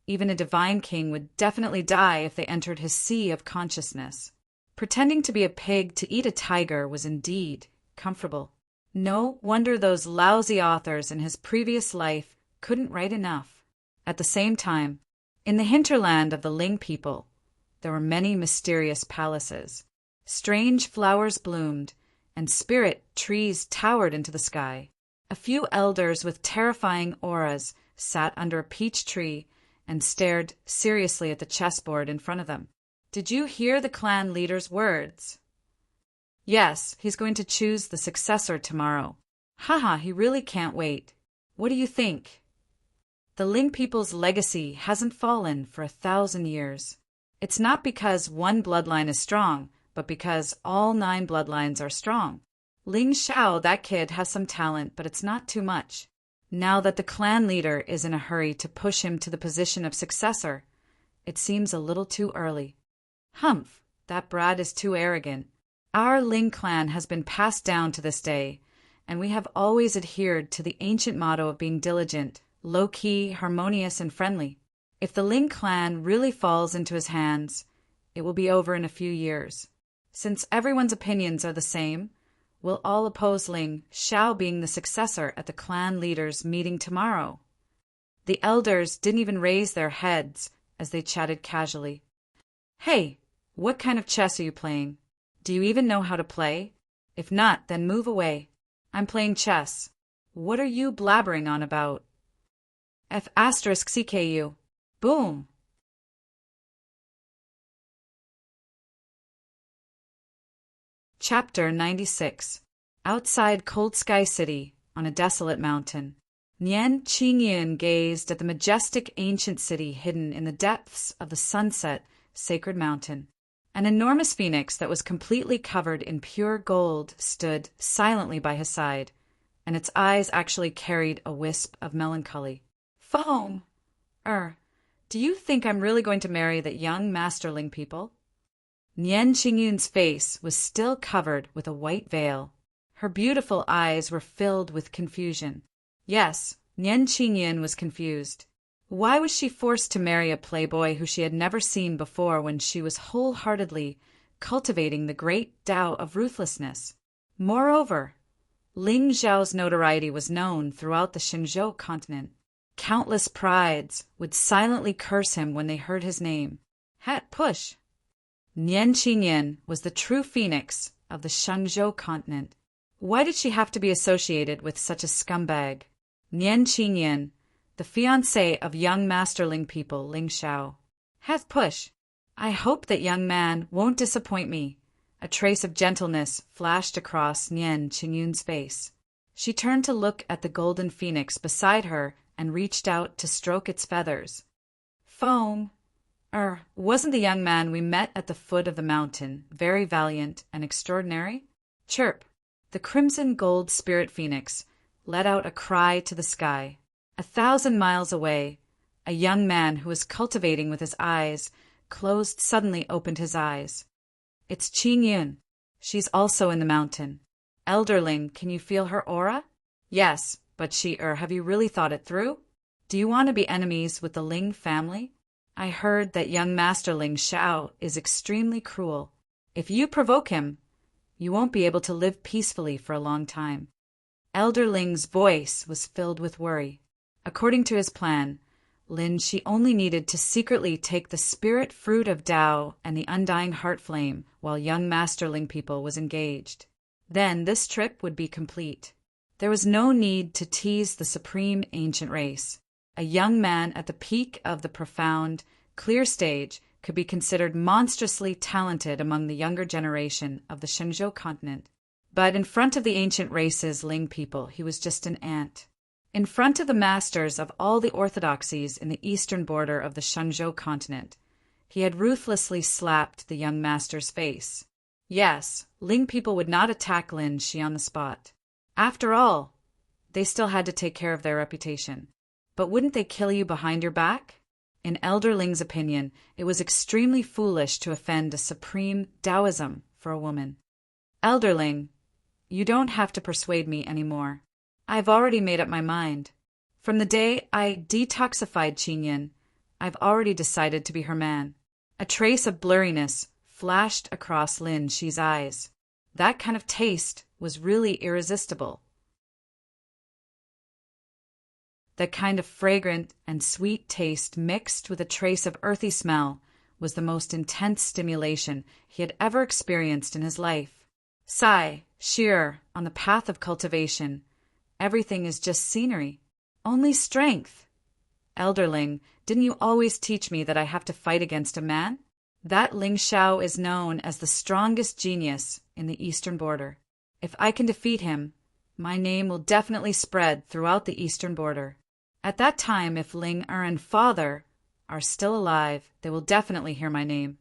even a divine king would definitely die if they entered his sea of consciousness. Pretending to be a pig to eat a tiger was indeed comfortable. No wonder those lousy authors in his previous life couldn't write enough. At the same time, in the hinterland of the Ling people, there were many mysterious palaces. Strange flowers bloomed, and spirit trees towered into the sky. A few elders with terrifying auras sat under a peach tree and stared seriously at the chessboard in front of them. Did you hear the clan leader's words? Yes, he's going to choose the successor tomorrow. Haha, he really can't wait. What do you think? The Ling people's legacy hasn't fallen for 1,000 years. It's not because one bloodline is strong, but because all 9 bloodlines are strong. Ling Xiao, that kid, has some talent, but it's not too much. Now that the clan leader is in a hurry to push him to the position of successor, it seems a little too early. Humph, that brat is too arrogant. Our Ling clan has been passed down to this day, and we have always adhered to the ancient motto of being diligent, low-key, harmonious, and friendly. If the Ling clan really falls into his hands, it will be over in a few years. Since everyone's opinions are the same, we'll all oppose Ling Xiao being the successor at the clan leaders' meeting tomorrow. The elders didn't even raise their heads as they chatted casually. Hey, what kind of chess are you playing? Do you even know how to play? If not, then move away. I'm playing chess. What are you blabbering on about? F***CKU. Boom. Chapter 96. Outside Cold Sky City, on a desolate mountain, Nian Qingyan gazed at the majestic ancient city hidden in the depths of the sunset sacred mountain. An enormous phoenix that was completely covered in pure gold stood silently by his side, and its eyes actually carried a wisp of melancholy. Foam! Do you think I'm really going to marry that young masterling people? Nian Qingyun's face was still covered with a white veil. Her beautiful eyes were filled with confusion. Yes, Nian Qingyun was confused. Why was she forced to marry a playboy who she had never seen before when she was wholeheartedly cultivating the great Tao of ruthlessness? Moreover, Ling Xiao's notoriety was known throughout the Shenzhou continent. Countless prides would silently curse him when they heard his name. Hat push! Nian Qingyun was the true phoenix of the Shenzhou continent. Why did she have to be associated with such a scumbag? Nian Qingyun, the fiancé of young masterling people Ling Xiao. Hat push! I hope that young man won't disappoint me. A trace of gentleness flashed across Nian Qingyun's face. She turned to look at the golden phoenix beside her and reached out to stroke its feathers. Foam! Wasn't the young man we met at the foot of the mountain very valiant and extraordinary? Chirp! The crimson gold spirit phoenix let out a cry to the sky. 1,000 miles away, a young man who was cultivating with his eyes closed suddenly opened his eyes. It's Qingyun. She's also in the mountain. Elderling, can you feel her aura? Yes, but have you really thought it through? Do you want to be enemies with the Ling family? I heard that young Master Ling Xiao is extremely cruel. If you provoke him, you won't be able to live peacefully for a long time. Elder Ling's voice was filled with worry. According to his plan, Lin Shi only needed to secretly take the spirit fruit of Tao and the undying heart flame while young Master Ling people was engaged. Then this trip would be complete. There was no need to tease the supreme ancient race. A young man at the peak of the profound, clear stage could be considered monstrously talented among the younger generation of the Shenzhou continent. But in front of the ancient race's Ling people, he was just an ant. In front of the masters of all the orthodoxies in the eastern border of the Shenzhou continent, he had ruthlessly slapped the young master's face. Yes, Ling people would not attack Lin Shi on the spot. After all, they still had to take care of their reputation. But wouldn't they kill you behind your back? In Elder Ling's opinion, it was extremely foolish to offend a supreme Taoism for a woman. Elder Ling, you don't have to persuade me anymore. I've already made up my mind. From the day I detoxified Qingyun, I've already decided to be her man. A trace of blurriness flashed across Lin Shi's eyes. That kind of taste was really irresistible. That kind of fragrant and sweet taste mixed with a trace of earthy smell was the most intense stimulation he had ever experienced in his life. Sigh, shearer, on the path of cultivation, everything is just scenery. Only strength. Elderling, didn't you always teach me that I have to fight against a man? That Ling Xiao is known as the strongest genius in the eastern border. If I can defeat him, my name will definitely spread throughout the eastern border. At that time, if Ling Er and father are still alive, they will definitely hear my name.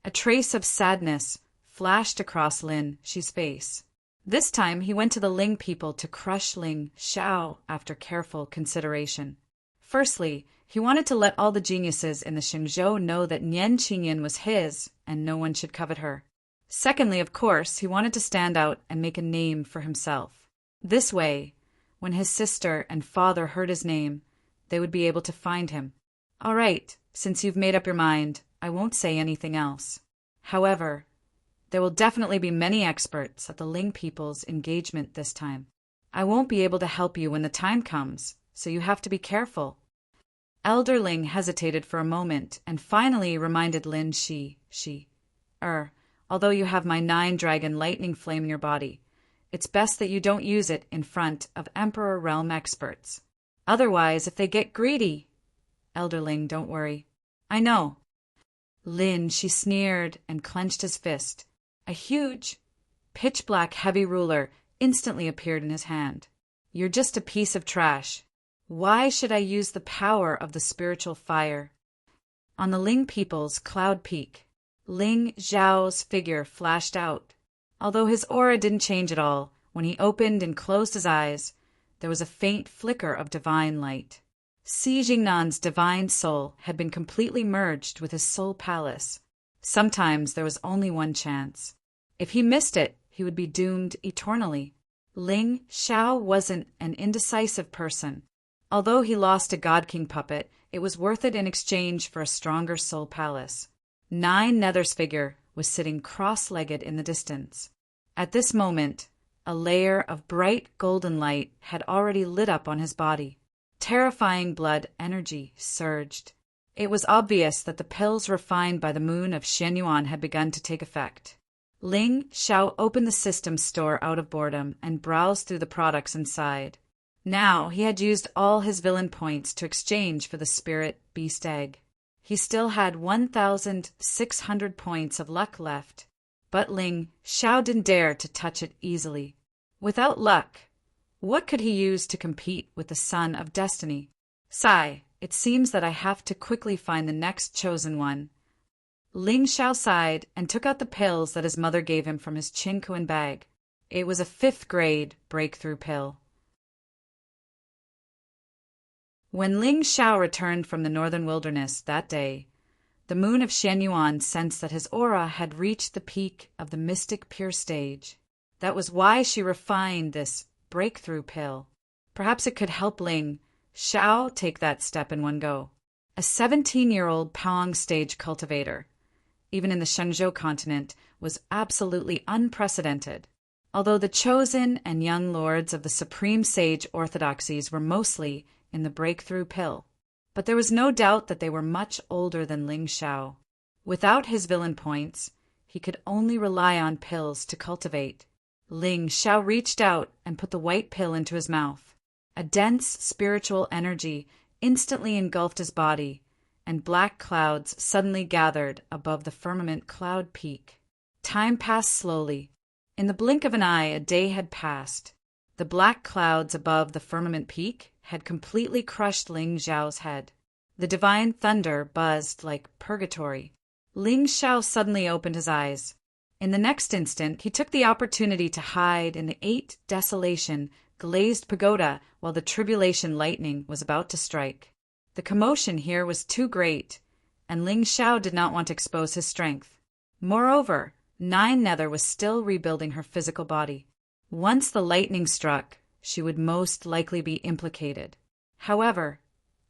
A trace of sadness flashed across Lin Shi's face. This time he went to the Ling people to crush Ling Xiao after careful consideration. Firstly, he wanted to let all the geniuses in the Shenzhou know that Nian Qingyan was his and no one should covet her. Secondly, of course, he wanted to stand out and make a name for himself. This way, when his sister and father heard his name, they would be able to find him. All right, since you've made up your mind, I won't say anything else. However, there will definitely be many experts at the Ling people's engagement this time. I won't be able to help you when the time comes, so you have to be careful. Elder Ling hesitated for a moment and finally reminded Lin Shi, although you have my 9-dragon lightning flame in your body, it's best that you don't use it in front of Emperor Realm experts. Otherwise, if they get greedy... Elderling, don't worry. I know. Lin, she sneered and clenched his fist. A huge, pitch-black heavy ruler instantly appeared in his hand. You're just a piece of trash. Why should I use the power of the spiritual fire? On the Ling people's cloud peak, Ling Zhao's figure flashed out. Although his aura didn't change at all, when he opened and closed his eyes, there was a faint flicker of divine light. Xi Jingnan's divine soul had been completely merged with his soul palace. Sometimes there was only one chance. If he missed it, he would be doomed eternally. Ling Xiao wasn't an indecisive person. Although he lost a God King puppet, it was worth it in exchange for a stronger soul palace. Nine Nether's figure was sitting cross-legged in the distance. At this moment, a layer of bright golden light had already lit up on his body. Terrifying blood energy surged. It was obvious that the pills refined by the moon of Shenyuan had begun to take effect. Ling Xiao opened the system store out of boredom and browsed through the products inside. Now he had used all his villain points to exchange for the spirit beast egg. He still had 1,600 points of luck left, but Ling Xiao didn't dare to touch it easily. Without luck, what could he use to compete with the Son of Destiny? Sigh, it seems that I have to quickly find the next chosen one. Ling Xiao sighed and took out the pills that his mother gave him from his Qingkuan bag. It was a 5th grade breakthrough pill. When Ling Xiao returned from the northern wilderness that day, the moon of Shenyuan sensed that his aura had reached the peak of the mystic pure stage. That was why she refined this breakthrough pill. Perhaps it could help Ling Xiao take that step in one go. A 17-year-old Pang stage cultivator, even in the Shenzhou continent, was absolutely unprecedented. Although the chosen and young lords of the supreme sage orthodoxies were mostly in the breakthrough pill, but there was no doubt that they were much older than Ling Xiao. Without his villain points, he could only rely on pills to cultivate. Ling Xiao reached out and put the white pill into his mouth. A dense spiritual energy instantly engulfed his body, and black clouds suddenly gathered above the firmament cloud peak. Time passed slowly. In the blink of an eye, a day had passed. The black clouds above the firmament peak had completely crushed Ling Xiao's head. The divine thunder buzzed like purgatory. Ling Xiao suddenly opened his eyes. In the next instant, he took the opportunity to hide in the 8 desolation glazed pagoda while the tribulation lightning was about to strike. The commotion here was too great, and Ling Xiao did not want to expose his strength. Moreover, 9 Nether was still rebuilding her physical body. Once the lightning struck, she would most likely be implicated. However,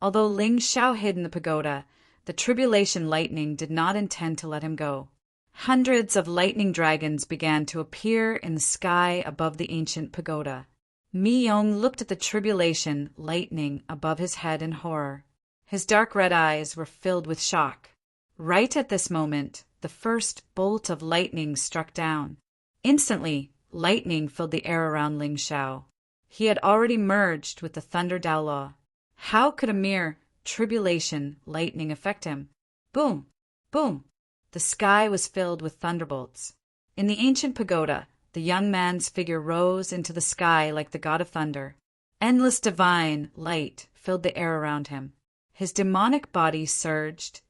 although Ling Xiao hid in the pagoda, the tribulation lightning did not intend to let him go. Hundreds of lightning dragons began to appear in the sky above the ancient pagoda. Mi-young looked at the tribulation lightning above his head in horror. His dark red eyes were filled with shock. Right at this moment, the first bolt of lightning struck down. Instantly, lightning filled the air around Ling Xiao. He had already merged with the Thunder Dao Law. How could a mere tribulation lightning affect him? Boom! Boom! The sky was filled with thunderbolts. In the ancient pagoda, the young man's figure rose into the sky like the god of thunder. Endless divine light filled the air around him. His demonic body surged,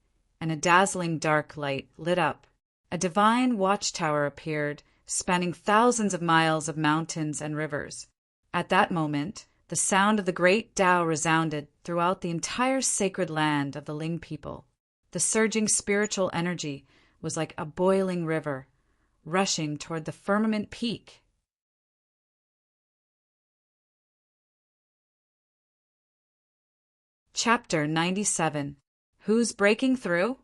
and a dazzling dark light lit up. A divine watchtower appeared, spanning thousands of miles of mountains and rivers. At that moment, the sound of the great Tao resounded throughout the entire sacred land of the Ling people. The surging spiritual energy was like a boiling river, rushing toward the firmament peak. Chapter 97. Who's Breaking Through?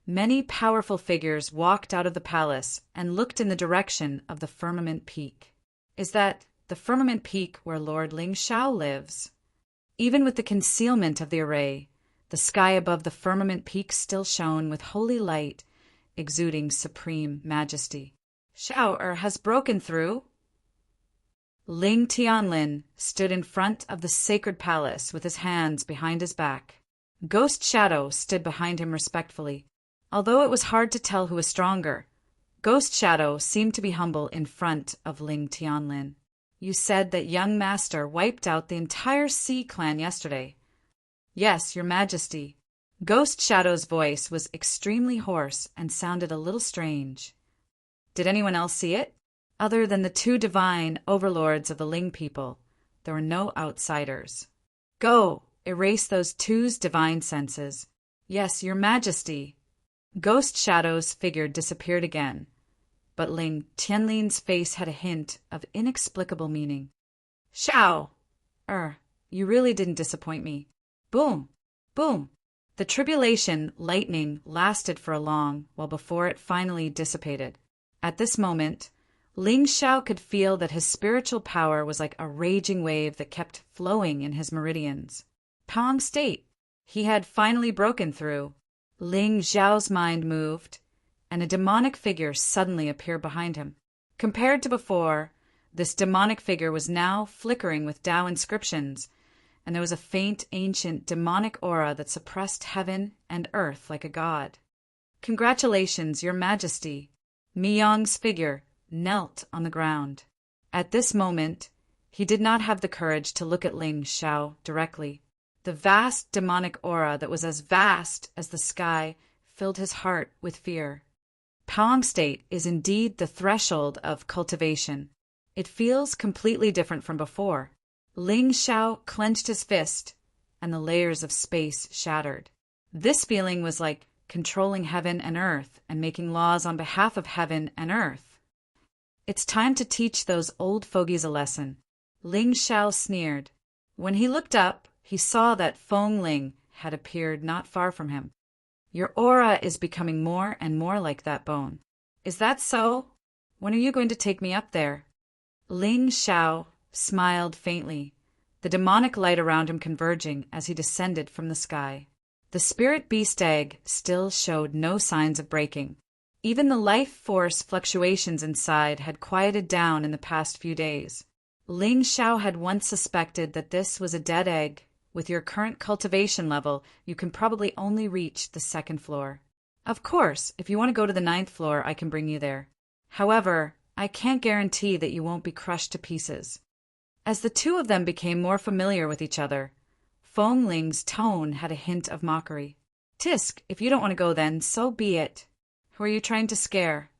Many powerful figures walked out of the palace and looked in the direction of the firmament peak. Is that the firmament peak where Lord Ling Xiao lives? Even with the concealment of the array, the sky above the firmament peak still shone with holy light, exuding supreme majesty. Xiao has broken through. Ling Tianlin stood in front of the sacred palace with his hands behind his back. Ghost Shadow stood behind him respectfully. Although it was hard to tell who was stronger, Ghost Shadow seemed to be humble in front of Ling Tianlin. You said that young master wiped out the entire Sea clan yesterday. Yes, your majesty. Ghost Shadow's voice was extremely hoarse and sounded a little strange. Did anyone else see it? Other than the two divine overlords of the Ling people, there were no outsiders. Go, erase those two's divine senses. Yes, your majesty. Ghost Shadow's figure disappeared again, but Ling Tianlin's face had a hint of inexplicable meaning. Xiao! You really didn't disappoint me. Boom! Boom! The tribulation lightning lasted for a long while before it finally dissipated. At this moment, Ling Xiao could feel that his spiritual power was like a raging wave that kept flowing in his meridians. Palm state. He had finally broken through. Ling Xiao's mind moved, and a demonic figure suddenly appeared behind him. Compared to before, this demonic figure was now flickering with Tao inscriptions, and there was a faint, ancient, demonic aura that suppressed heaven and earth like a god. Congratulations, your majesty. Mi-young's figure knelt on the ground. At this moment, he did not have the courage to look at Ling Xiao directly. The vast demonic aura that was as vast as the sky filled his heart with fear. Palm state is indeed the threshold of cultivation. It feels completely different from before. Ling Xiao clenched his fist, and the layers of space shattered. This feeling was like controlling heaven and earth and making laws on behalf of heaven and earth. It's time to teach those old fogies a lesson. Ling Xiao sneered. When he looked up, he saw that Feng Ling had appeared not far from him. Your aura is becoming more and more like that bone. Is that so? When are you going to take me up there? Ling Xiao smiled faintly, the demonic light around him converging as he descended from the sky. The spirit beast egg still showed no signs of breaking. Even the life force fluctuations inside had quieted down in the past few days. Ling Xiao had once suspected that this was a dead egg. With your current cultivation level, you can probably only reach the 2nd floor. Of course, if you want to go to the 9th floor, I can bring you there. However, I can't guarantee that you won't be crushed to pieces. As the two of them became more familiar with each other, Feng Ling's tone had a hint of mockery. Tisk, if you don't want to go then, so be it. Who are you trying to scare?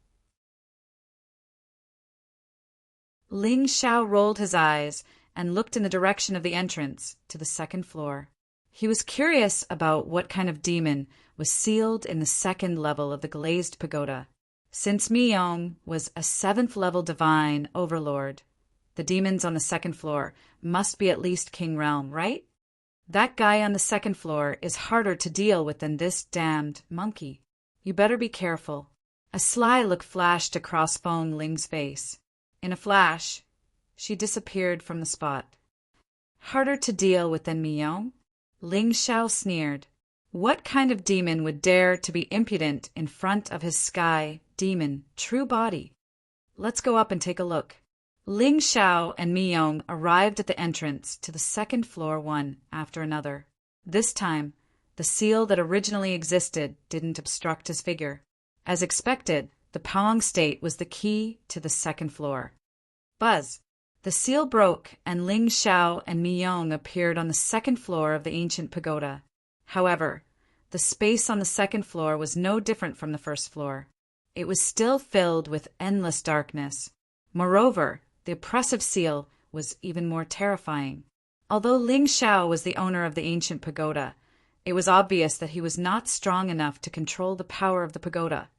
Ling Xiao rolled his eyes and looked in the direction of the entrance to the 2nd floor. He was curious about what kind of demon was sealed in the 2nd level of the glazed pagoda. Since Mi-young was a 7th level divine overlord, the demons on the 2nd floor must be at least King Realm, right? That guy on the 2nd floor is harder to deal with than this damned monkey. You better be careful. A sly look flashed across Feng Ling's face. In a flash, She disappeared from the spot. Harder to deal with than Miyong? Ling Xiao sneered. What kind of demon would dare to be impudent in front of his sky demon true body? Let's go up and take a look. Ling Xiao and Miyong arrived at the entrance to the second floor one after another. This time, the seal that originally existed didn't obstruct his figure. As expected, the Pawang state was the key to the second floor. Buzz! The seal broke, and Ling Xiao and Miyong appeared on the second floor of the ancient pagoda. However, the space on the second floor was no different from the first floor. It was still filled with endless darkness. Moreover, the oppressive seal was even more terrifying. Although Ling Xiao was the owner of the ancient pagoda, it was obvious that he was not strong enough to control the power of the pagoda.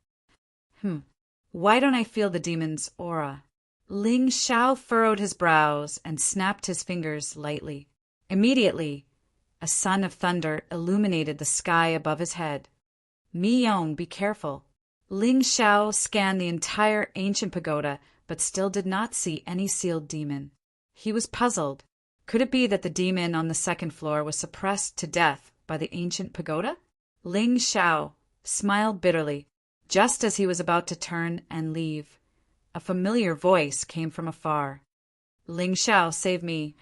Why don't I feel the demon's aura? Ling Xiao furrowed his brows and snapped his fingers lightly. Immediately, a sun of thunder illuminated the sky above his head. Miyong, be careful. Ling Xiao scanned the entire ancient pagoda, but still did not see any sealed demon. He was puzzled. Could it be that the demon on the second floor was suppressed to death by the ancient pagoda? Ling Xiao smiled bitterly. Just as he was about to turn and leave, a familiar voice came from afar. Ling Xiao, save me,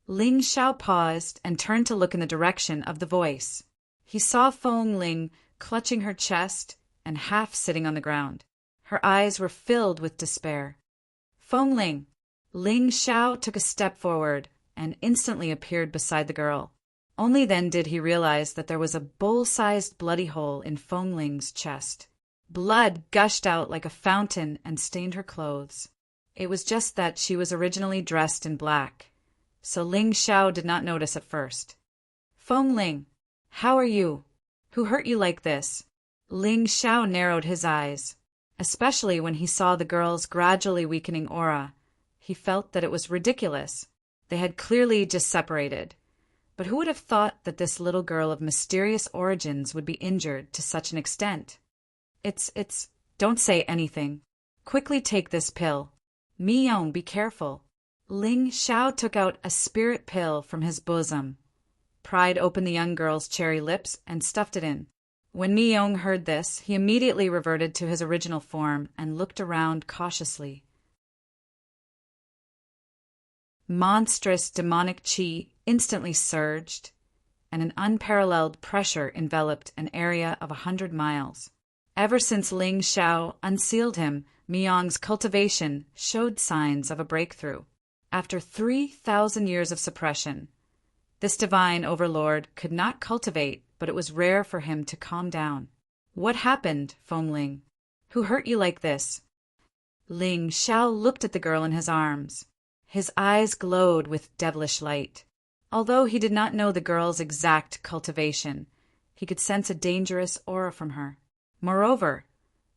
Ling Xiao paused and turned to look in the direction of the voice. He saw Feng Ling clutching her chest and half sitting on the ground. Her eyes were filled with despair. Feng Ling! Ling Xiao took a step forward and instantly appeared beside the girl. Only then did he realize that there was a bowl-sized bloody hole in Feng Ling's chest. Blood gushed out like a fountain and stained her clothes. It was just that she was originally dressed in black, so Ling Xiao did not notice at first. Feng Ling, how are you? Who hurt you like this? Ling Xiao narrowed his eyes. Especially when he saw the girl's gradually weakening aura. He felt that it was ridiculous. They had clearly just separated. But who would have thought that this little girl of mysterious origins would be injured to such an extent? Don't say anything. Quickly take this pill. Miyong, be careful. Ling Xiao took out a spirit pill from his bosom. Pried open the young girl's cherry lips and stuffed it in. When Miyong heard this, he immediately reverted to his original form and looked around cautiously. Monstrous demonic qi instantly surged, and an unparalleled pressure enveloped an area of 100 miles. Ever since Ling Xiao unsealed him, Miyong's cultivation showed signs of a breakthrough. After 3,000 years of suppression, this divine overlord could not cultivate, but it was rare for him to calm down. What happened, Feng Ling? Who hurt you like this? Ling Xiao looked at the girl in his arms. His eyes glowed with devilish light. Although he did not know the girl's exact cultivation, he could sense a dangerous aura from her. Moreover,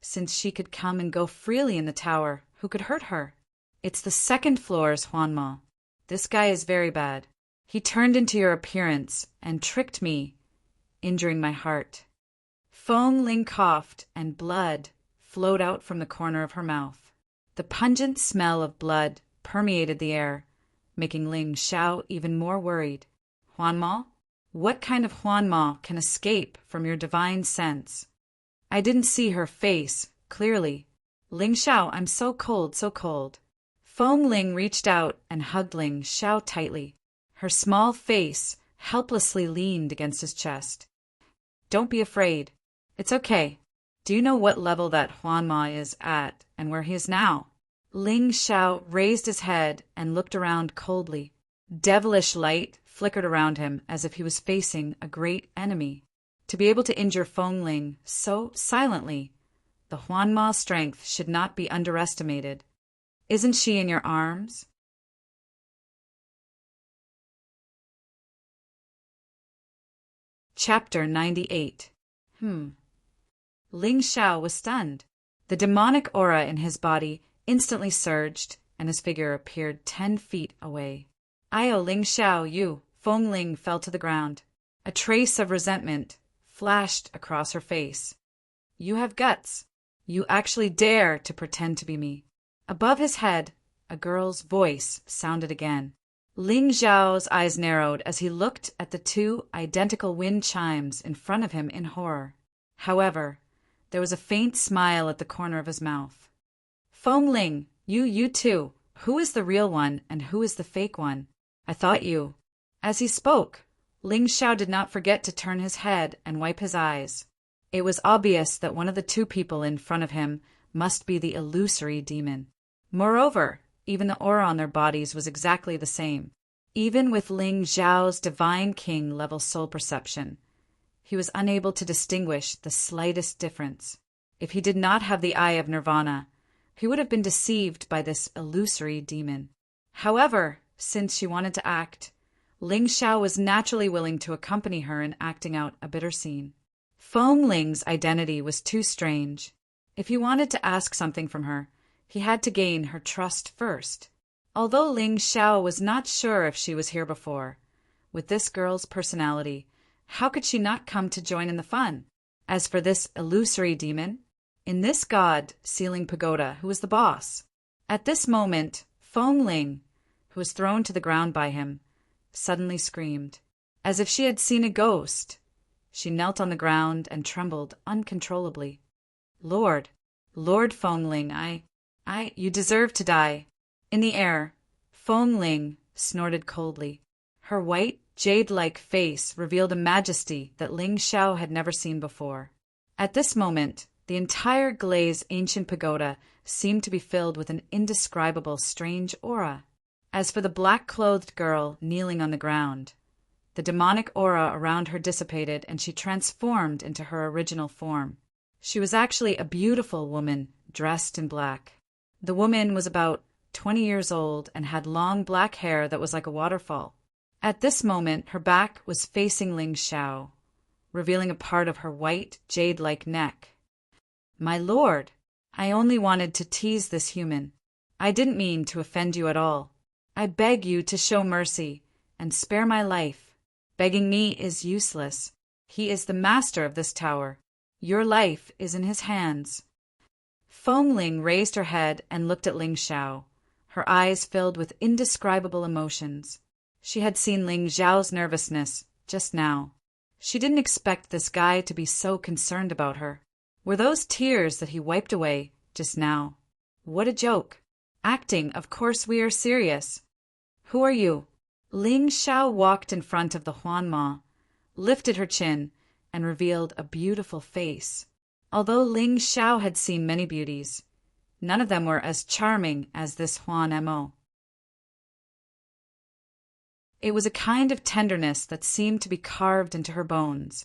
since she could come and go freely in the tower, who could hurt her? It's the second floor's Huanma. This guy is very bad. He turned into your appearance and tricked me, injuring my heart. Feng Ling coughed, and blood flowed out from the corner of her mouth. The pungent smell of blood permeated the air, making Ling Xiao even more worried. Huanma? What kind of Huanma can escape from your divine sense? I didn't see her face clearly. Ling Xiao, I'm so cold, so cold. Feng Ling reached out and hugged Ling Xiao tightly. Her small face helplessly leaned against his chest. Don't be afraid. It's okay. Do you know what level that Huanma is at and where he is now? Ling Xiao raised his head and looked around coldly. Devilish light flickered around him as if he was facing a great enemy. To be able to injure Feng Ling so silently, the Huanma's strength should not be underestimated. Isn't she in your arms? Chapter 98. Ling Xiao was stunned. The demonic aura in his body instantly surged, and his figure appeared 10 feet away. Io, Ling Xiao, you! Feng Ling fell to the ground. A trace of resentment flashed across her face. You have guts. You actually dare to pretend to be me. Above his head, a girl's voice sounded again. Ling Xiao's eyes narrowed as he looked at the two identical wind chimes in front of him in horror. However, there was a faint smile at the corner of his mouth. Feng Ling, you too. Who is the real one and who is the fake one? I thought you. As he spoke, Ling Xiao did not forget to turn his head and wipe his eyes. It was obvious that one of the two people in front of him must be the illusory demon. Moreover, even the aura on their bodies was exactly the same. Even with Ling Xiao's divine king-level soul perception, he was unable to distinguish the slightest difference. If he did not have the eye of nirvana, he would have been deceived by this illusory demon. However, since she wanted to act, Ling Xiao was naturally willing to accompany her in acting out a bitter scene. Feng Ling's identity was too strange. If he wanted to ask something from her, he had to gain her trust first. Although Ling Xiao was not sure if she was here before, with this girl's personality, how could she not come to join in the fun? As for this illusory demon, in this god-sealing pagoda, who was the boss? At this moment, Feng Ling, who was thrown to the ground by him, suddenly screamed. As if she had seen a ghost, she knelt on the ground and trembled uncontrollably. Lord Feng Ling, you deserve to die. In the air, Feng Ling snorted coldly. Her white, jade-like face revealed a majesty that Ling Xiao had never seen before. At this moment, the entire glazed ancient pagoda seemed to be filled with an indescribable strange aura. As for the black-clothed girl kneeling on the ground, the demonic aura around her dissipated and she transformed into her original form. She was actually a beautiful woman dressed in black. The woman was about 20 years old and had long black hair that was like a waterfall. At this moment, her back was facing Ling Xiao, revealing a part of her white, jade-like neck. My lord, I only wanted to tease this human. I didn't mean to offend you at all. I beg you to show mercy and spare my life. Begging me is useless. He is the master of this tower. Your life is in his hands. Feng Ling raised her head and looked at Ling Xiao, her eyes filled with indescribable emotions. She had seen Ling Xiao's nervousness just now. She didn't expect this guy to be so concerned about her. Were those tears that he wiped away just now? What a joke. Acting, of course we are serious. Who are you? Ling Xiao walked in front of the Huan Ma, lifted her chin, and revealed a beautiful face. Although Ling Xiao had seen many beauties, none of them were as charming as this Huan Mo. It was a kind of tenderness that seemed to be carved into her bones,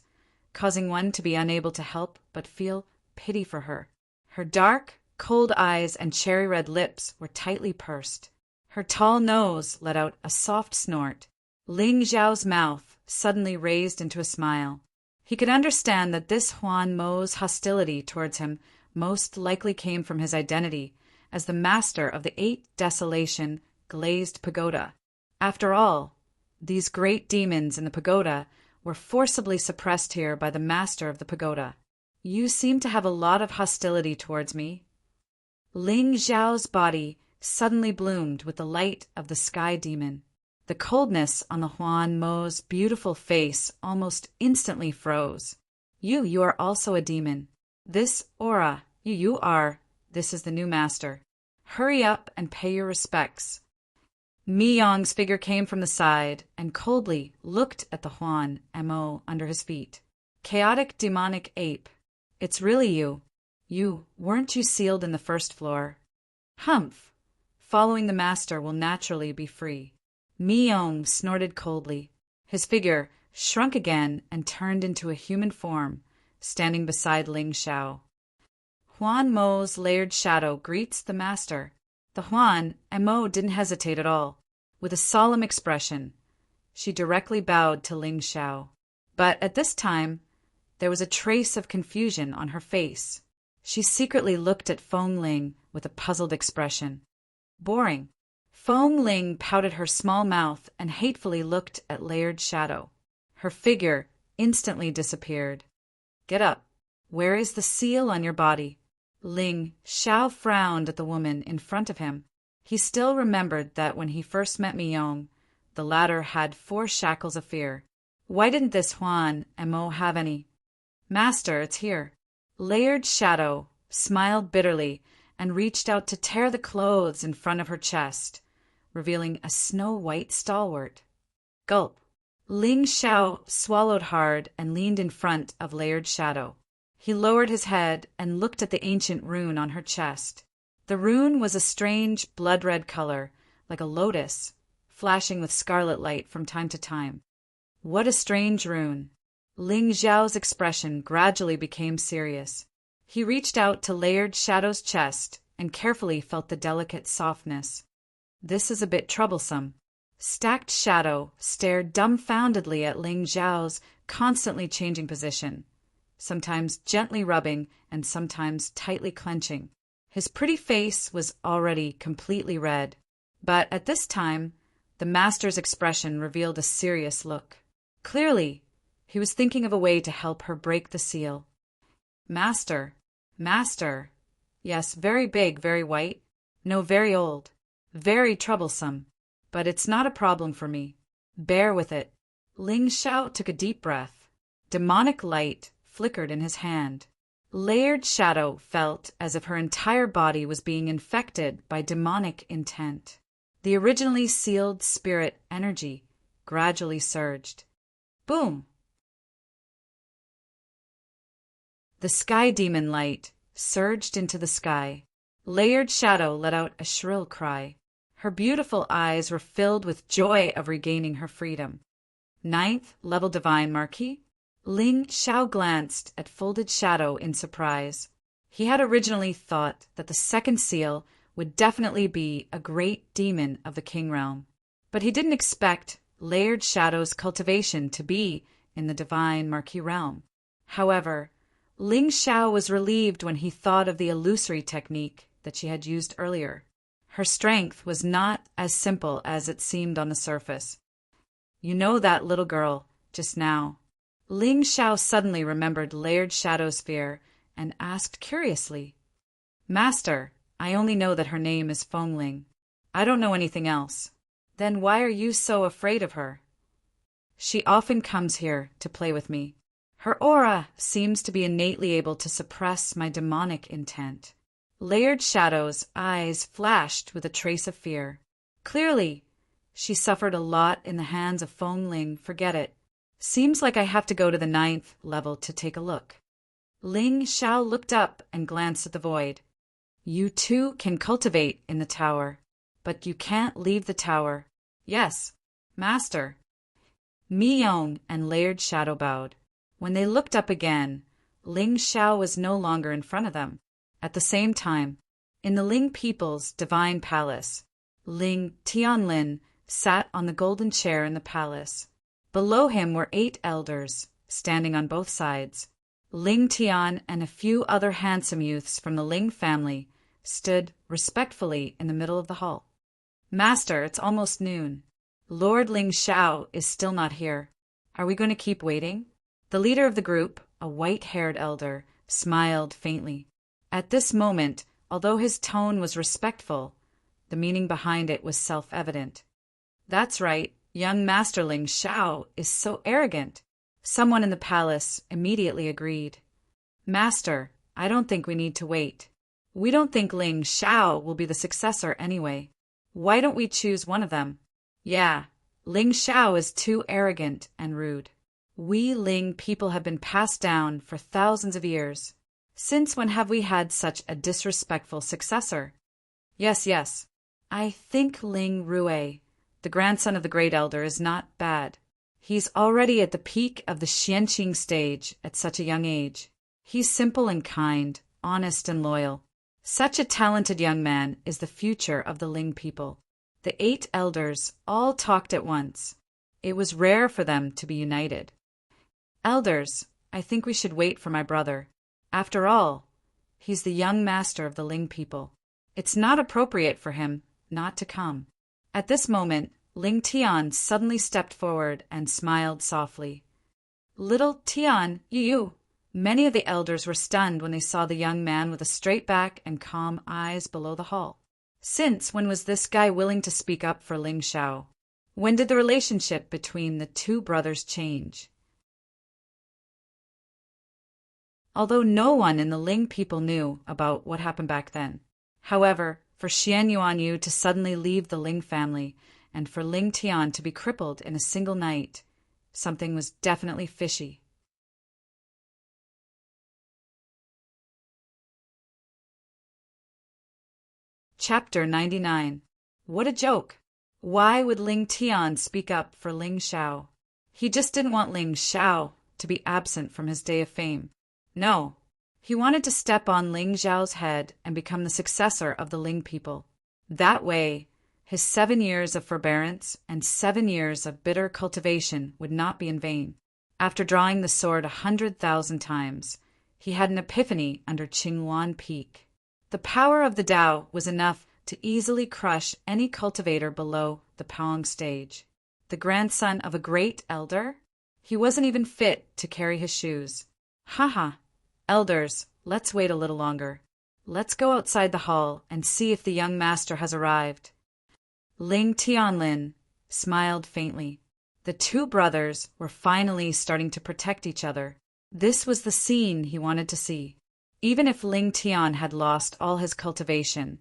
causing one to be unable to help but feel pity for her. Her dark, cold eyes and cherry-red lips were tightly pursed. Her tall nose let out a soft snort. Ling Xiao's mouth suddenly raised into a smile. He could understand that this Huan Mo's hostility towards him most likely came from his identity as the master of the 8 desolation glazed pagoda. After all, these great demons in the pagoda were forcibly suppressed here by the master of the pagoda. You seem to have a lot of hostility towards me. Ling Xiao's body suddenly bloomed with the light of the sky demon. The coldness on the Huan Mo's beautiful face almost instantly froze. You are also a demon. This aura, you are, this is the new master. Hurry up and pay your respects. Mi Yong's figure came from the side and coldly looked at the Huan Mo under his feet. Chaotic demonic ape. It's really you. Weren't you sealed in the first floor? Humph. Following the master will naturally be free. Mi Yong snorted coldly. His figure shrunk again and turned into a human form, standing beside Ling Xiao. Huan Mo's layered shadow greets the master. The Huan Mo didn't hesitate at all. With a solemn expression, she directly bowed to Ling Xiao. But at this time, there was a trace of confusion on her face. She secretly looked at Feng Ling with a puzzled expression. Boring. Feng Ling pouted her small mouth and hatefully looked at layered shadow. Her figure instantly disappeared. Get up. Where is the seal on your body? Ling Xiao frowned at the woman in front of him. He still remembered that when he first met Myung, the latter had 4 shackles of fear. Why didn't this Huan and Mo have any? Master, it's here. Layered Shadow smiled bitterly and reached out to tear the clothes in front of her chest, revealing a snow-white stalwart. Gulp. Ling Xiao swallowed hard and leaned in front of Layered Shadow. He lowered his head and looked at the ancient rune on her chest. The rune was a strange blood-red color, like a lotus, flashing with scarlet light from time to time. What a strange rune! Ling Xiao's expression gradually became serious. He reached out to Layered Shadow's chest and carefully felt the delicate softness. This is a bit troublesome. Stacked Shadow stared dumbfoundedly at Ling Xiao's constantly changing position, sometimes gently rubbing and sometimes tightly clenching. His pretty face was already completely red, but at this time, the master's expression revealed a serious look. Clearly, he was thinking of a way to help her break the seal. Master. Yes, very big, very white. No, very old. Very troublesome. But it's not a problem for me. Bear with it. Ling Xiao took a deep breath. Demonic light flickered in his hand. Layered Shadow felt as if her entire body was being infected by demonic intent. The originally sealed spirit energy gradually surged. Boom! The sky demon light surged into the sky. Layered Shadow let out a shrill cry. Her beautiful eyes were filled with joy of regaining her freedom. 9th level divine Marquis? Ling Xiao glanced at Folded Shadow in surprise. He had originally thought that the second seal would definitely be a great demon of the King Realm, but he didn't expect Layered Shadow's cultivation to be in the divine Marquis realm. However, Ling Xiao was relieved when he thought of the illusory technique that she had used earlier. Her strength was not as simple as it seemed on the surface. You know that little girl, just now. Ling Xiao suddenly remembered Layered Shadow's fear and asked curiously, Master, I only know that her name is Fengling. I don't know anything else. Then why are you so afraid of her? She often comes here to play with me. Her aura seems to be innately able to suppress my demonic intent. Layered Shadow's eyes flashed with a trace of fear. Clearly, she suffered a lot in the hands of Fengling. Forget it. Seems like I have to go to the 9th level to take a look. Ling Xiao looked up and glanced at the void. You too can cultivate in the tower, but you can't leave the tower. Yes, Master. Myung and Layered Shadow bowed. When they looked up again, Ling Xiao was no longer in front of them. At the same time, in the Ling people's divine palace, Ling Tianlin sat on the golden chair in the palace. Below him were 8 elders, standing on both sides. Ling Tian and a few other handsome youths from the Ling family stood respectfully in the middle of the hall. Master, it's almost noon. Lord Ling Xiao is still not here. Are we going to keep waiting? The leader of the group, a white-haired elder, smiled faintly. At this moment, although his tone was respectful, the meaning behind it was self-evident. That's right, young Master Ling Xiao is so arrogant. Someone in the palace immediately agreed. Master, I don't think we need to wait. We don't think Ling Xiao will be the successor anyway. Why don't we choose one of them? Yeah, Ling Xiao is too arrogant and rude. We Ling people have been passed down for thousands of years. Since when have we had such a disrespectful successor? Yes. I think Ling Rue, the grandson of the Great Elder, is not bad. He's already at the peak of the Xianqing stage at such a young age. He's simple and kind, honest and loyal. Such a talented young man is the future of the Ling people. The 8 elders all talked at once. It was rare for them to be united. Elders, I think we should wait for my brother. After all, he's the young master of the Ling people. It's not appropriate for him not to come. At this moment, Ling Tian suddenly stepped forward and smiled softly. Little Tian, you. Many of the elders were stunned when they saw the young man with a straight back and calm eyes below the hall. Since when was this guy willing to speak up for Ling Xiao? When did the relationship between the two brothers change? Although no one in the Ling people knew about what happened back then. However, for Xian Yuanyu to suddenly leave the Ling family and for Ling Tian to be crippled in a single night, something was definitely fishy. Chapter 99. What a joke! Why would Ling Tian speak up for Ling Xiao? He just didn't want Ling Xiao to be absent from his day of fame. No, he wanted to step on Ling Xiao's head and become the successor of the Ling people. That way, his 7 years of forbearance and 7 years of bitter cultivation would not be in vain. After drawing the sword 100,000 times, he had an epiphany under Qingluan Peak. The power of the Tao was enough to easily crush any cultivator below the Paong stage. The grandson of a great elder? He wasn't even fit to carry his shoes. Haha. Elders, let's wait a little longer. Let's go outside the hall and see if the young master has arrived. Ling Tianlin smiled faintly. The two brothers were finally starting to protect each other. This was the scene he wanted to see. Even if Ling Tian had lost all his cultivation,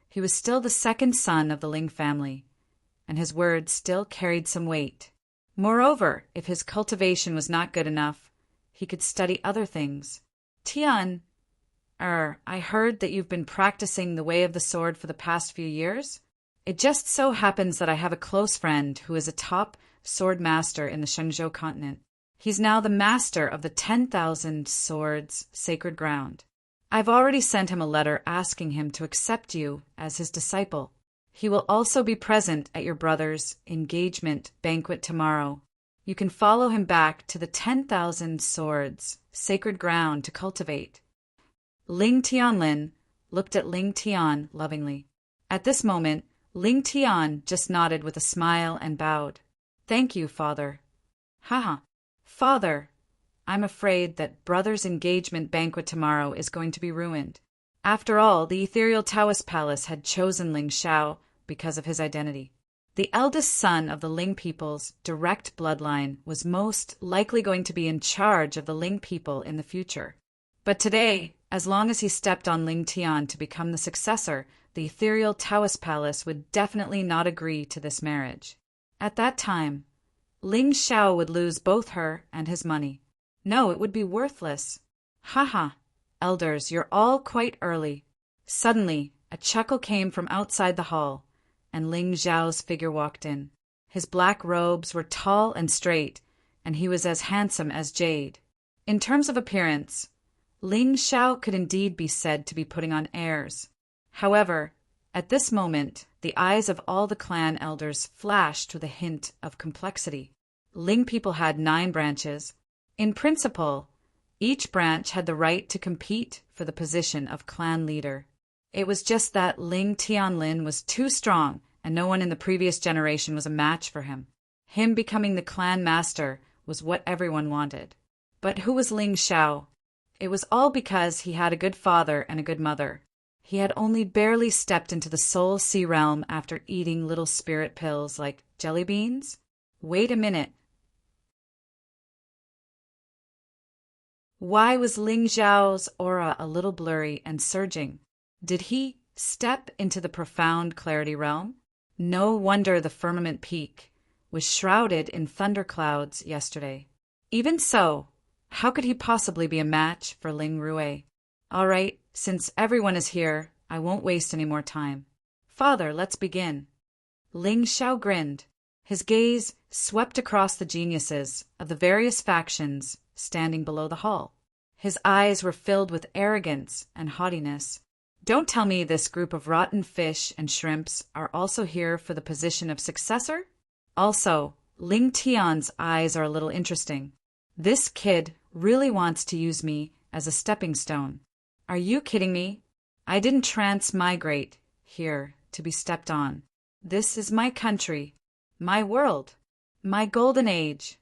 he was still the second son of the Ling family, and his words still carried some weight. Moreover, if his cultivation was not good enough, he could study other things. Tian, I heard that you've been practicing the way of the sword for the past few years? It just so happens that I have a close friend who is a top sword master in the Shenzhou continent. He's now the master of the 10,000 swords sacred ground. I've already sent him a letter asking him to accept you as his disciple. He will also be present at your brother's engagement banquet tomorrow. You can follow him back to the 10,000 swords sacred ground to cultivate. Ling Tianlin looked at Ling Tian lovingly. At this moment, Ling Tian just nodded with a smile and bowed. Thank you, father. Haha. Father, I'm afraid that brother's engagement banquet tomorrow is going to be ruined. After all, the ethereal Taoist palace had chosen Ling Xiao because of his identity. The eldest son of the Ling people's direct bloodline was most likely going to be in charge of the Ling people in the future. But today, as long as he stepped on Ling Tian to become the successor, the ethereal Taoist palace would definitely not agree to this marriage. At that time, Ling Xiao would lose both her and his money. No, it would be worthless. Haha, elders, you're all quite early. Suddenly, a chuckle came from outside the hall, and Ling Xiao's figure walked in. His black robes were tall and straight, and he was as handsome as jade. In terms of appearance, Ling Xiao could indeed be said to be putting on airs. However, at this moment, the eyes of all the clan elders flashed with a hint of complexity. Ling people had 9 branches. In principle, each branch had the right to compete for the position of clan leader. It was just that Ling Tianlin was too strong, and no one in the previous generation was a match for him. Him becoming the clan master was what everyone wanted. But who was Ling Xiao? It was all because he had a good father and a good mother. He had only barely stepped into the soul sea realm after eating little spirit pills like jelly beans. Wait a minute. Why was Ling Xiao's aura a little blurry and surging? Did he step into the profound clarity realm? No wonder the firmament peak was shrouded in thunderclouds yesterday. Even so, how could he possibly be a match for Ling Rui? All right, since everyone is here, I won't waste any more time. Father, let's begin. Ling Xiao grinned. His gaze swept across the geniuses of the various factions standing below the hall. His eyes were filled with arrogance and haughtiness. Don't tell me this group of rotten fish and shrimps are also here for the position of successor? Also, Ling Tian's eyes are a little interesting. This kid really wants to use me as a stepping stone. Are you kidding me? I didn't transmigrate here to be stepped on. This is my country, my world, my golden age.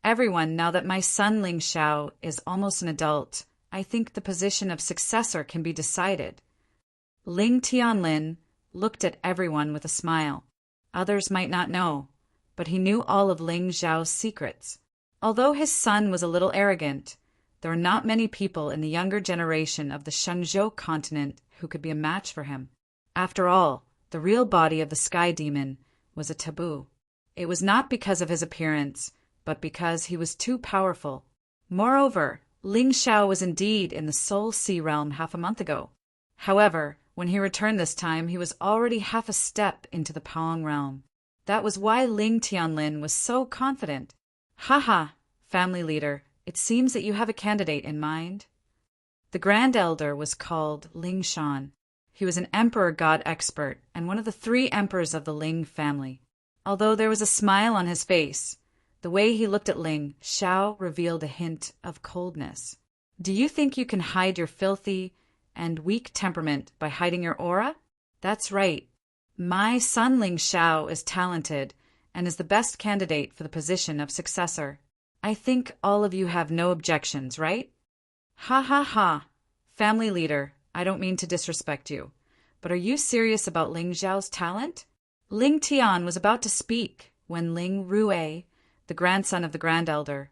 Everyone, now that my son Ling Xiao is almost an adult, I think the position of successor can be decided. Ling Tianlin looked at everyone with a smile. Others might not know, but he knew all of Ling Zhao's secrets. Although his son was a little arrogant, there were not many people in the younger generation of the Shenzhou continent who could be a match for him. After all, the real body of the Sky Demon was a taboo. It was not because of his appearance, but because he was too powerful. Moreover, Ling Xiao was indeed in the Soul Sea realm half a month ago. However, when he returned this time, he was already half a step into the Paong realm. That was why Ling Tianlin was so confident. "Haha, family leader, it seems that you have a candidate in mind." The Grand Elder was called Ling Shan. He was an emperor god expert and one of the 3 emperors of the Ling family. Although there was a smile on his face, the way he looked at Ling Xiao revealed a hint of coldness. "Do you think you can hide your filthy and weak temperament by hiding your aura?" "That's right. My son Ling Xiao is talented and is the best candidate for the position of successor. I think all of you have no objections, right?" "Ha ha ha. Family leader, I don't mean to disrespect you, but are you serious about Ling Zhao's talent?" Ling Tian was about to speak when Ling Rue, the grandson of the Grand Elder,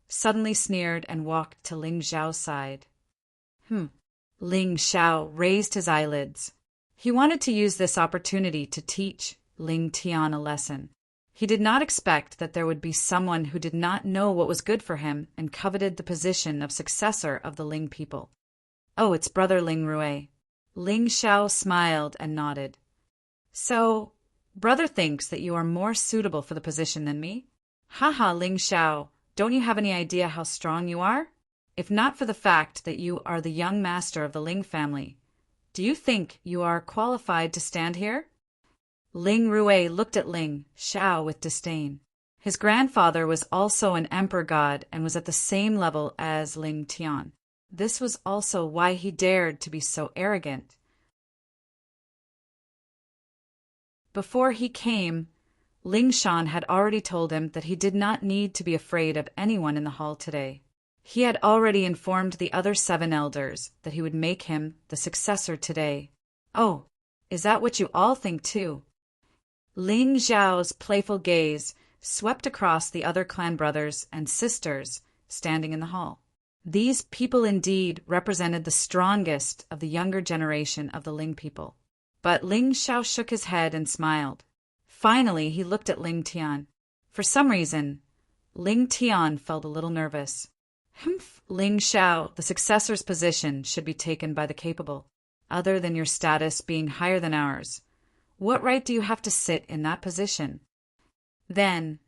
suddenly sneered and walked to Ling Zhao's side. Ling Xiao raised his eyelids. He wanted to use this opportunity to teach Ling Tian a lesson. He did not expect that there would be someone who did not know what was good for him and coveted the position of successor of the Ling people. "Oh, it's brother Ling Rue." Ling Xiao smiled and nodded. "So, brother thinks that you are more suitable for the position than me?" "Haha, Ling Xiao, don't you have any idea how strong you are? If not for the fact that you are the young master of the Ling family, do you think you are qualified to stand here?" Ling Rue looked at Ling Xiao with disdain. His grandfather was also an emperor god and was at the same level as Ling Tian. This was also why he dared to be so arrogant. Before he came, Ling Shan had already told him that he did not need to be afraid of anyone in the hall today. He had already informed the other 7 elders that he would make him the successor today. "Oh, is that what you all think too?" Ling Zhao's playful gaze swept across the other clan brothers and sisters standing in the hall. These people indeed represented the strongest of the younger generation of the Ling people. But Ling Xiao shook his head and smiled. Finally, he looked at Ling Tian. For some reason, Ling Tian felt a little nervous. Ling Xiao, the successor's position should be taken by the capable. Other than your status being higher than ours, what right do you have to sit in that position?" Then,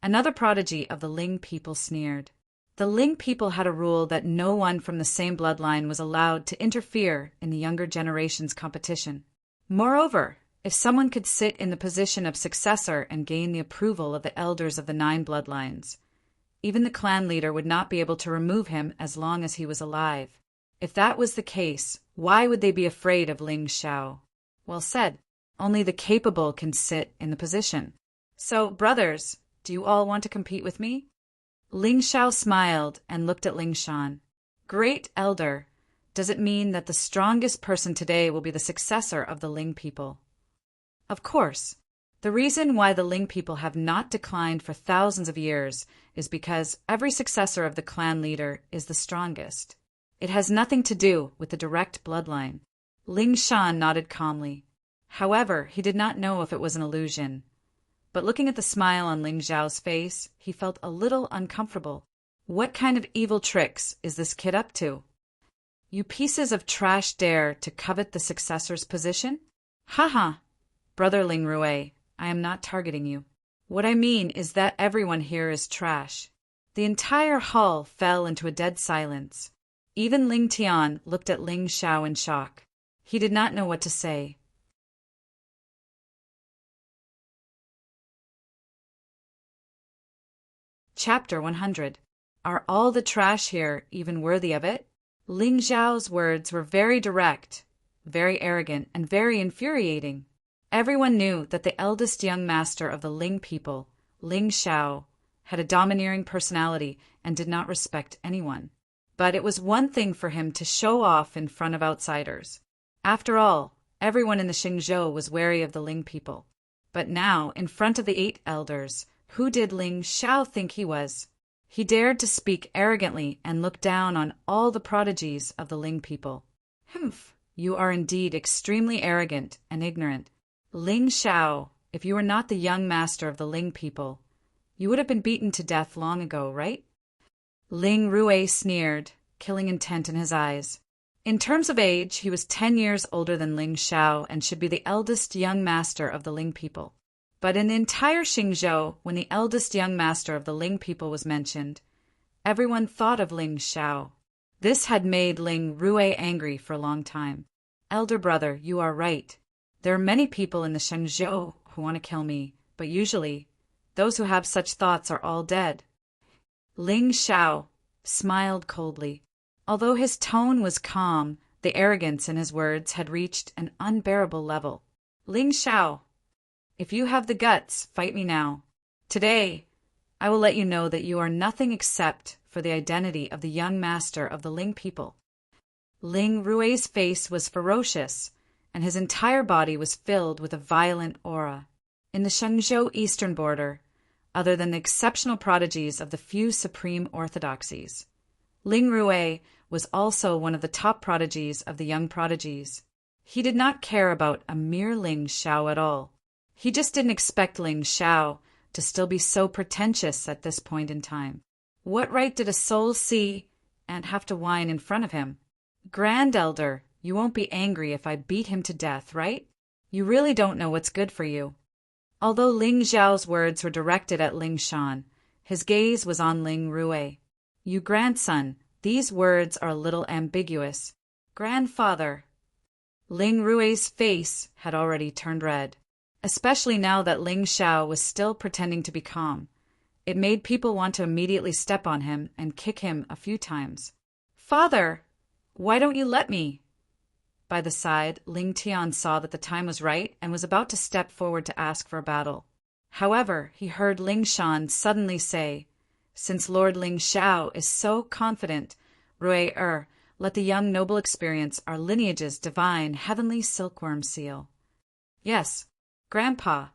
another prodigy of the Ling people sneered. The Ling people had a rule that no one from the same bloodline was allowed to interfere in the younger generation's competition. Moreover, if someone could sit in the position of successor and gain the approval of the elders of the 9 bloodlines, even the clan leader would not be able to remove him as long as he was alive. If that was the case, why would they be afraid of Ling Xiao? Well said. Only the capable can sit in the position. "So, brothers, do you all want to compete with me?" Ling Xiao smiled and looked at Ling Shan. "Great Elder, does it mean that the strongest person today will be the successor of the Ling people?" "Of course. The reason why the Ling people have not declined for thousands of years is because every successor of the clan leader is the strongest. It has nothing to do with the direct bloodline." Ling Shan nodded calmly. However, he did not know if it was an illusion. But looking at the smile on Ling Zhao's face, he felt a little uncomfortable. What kind of evil tricks is this kid up to? "You pieces of trash dare to covet the successor's position?" "Haha, brother Ling Rue, I am not targeting you. What I mean is that everyone here is trash." The entire hall fell into a dead silence. Even Ling Tian looked at Ling Xiao in shock. He did not know what to say. Chapter 100. Are all the trash here even worthy of it? Ling Zhao's words were very direct, very arrogant, and very infuriating. Everyone knew that the eldest young master of the Ling people, Ling Xiao, had a domineering personality and did not respect anyone. But it was one thing for him to show off in front of outsiders. After all, Everyone in the Xingzhou was wary of the Ling people. But now, in front of the 8 elders, who did Ling Xiao think he was? He dared to speak arrogantly and look down on all the prodigies of the Ling people. Humph, you are indeed extremely arrogant and ignorant. Ling Xiao, if you were not the young master of the Ling people, you would have been beaten to death long ago, right? Ling Rui sneered, killing intent in his eyes. In terms of age, he was 10 years older than Ling Xiao and should be the eldest young master of the Ling people. But in the entire Xingzhou, when the eldest young master of the Ling people was mentioned, everyone thought of Ling Xiao. This had made Ling Rui angry for a long time. Elder brother, you are right. There are many people in the Xingzhou who want to kill me, but usually, those who have such thoughts are all dead. Ling Xiao smiled coldly. Although his tone was calm, the arrogance in his words had reached an unbearable level. Ling Xiao, if you have the guts, fight me now. Today, I will let you know that you are nothing except for the identity of the young master of the Ling people. Ling Rui's face was ferocious, and his entire body was filled with a violent aura. In the Shenzhou eastern border, other than the exceptional prodigies of the few supreme orthodoxies, Ling Rui was also one of the top prodigies of the young prodigies. He did not care about a mere Ling Xiao at all. He just didn't expect Ling Xiao to still be so pretentious at this point in time. What right did a soul see and have to whine in front of him? Grand Elder, you won't be angry if I beat him to death, right? You really don't know what's good for you. Although Ling Xiao's words were directed at Ling Shan, his gaze was on Ling Rui. You grandson, these words are a little ambiguous. Grandfather. Ling Rui's face had already turned red, especially now that Ling Xiao was still pretending to be calm. It made people want to immediately step on him and kick him a few times. Father, why don't you let me? By the side, Ling Tian saw that the time was right and was about to step forward to ask for a battle. However, he heard Ling Shan suddenly say, since Lord Ling Xiao is so confident, Rui let the young noble experience our lineage's divine heavenly silkworm seal. Yes, Grandpa.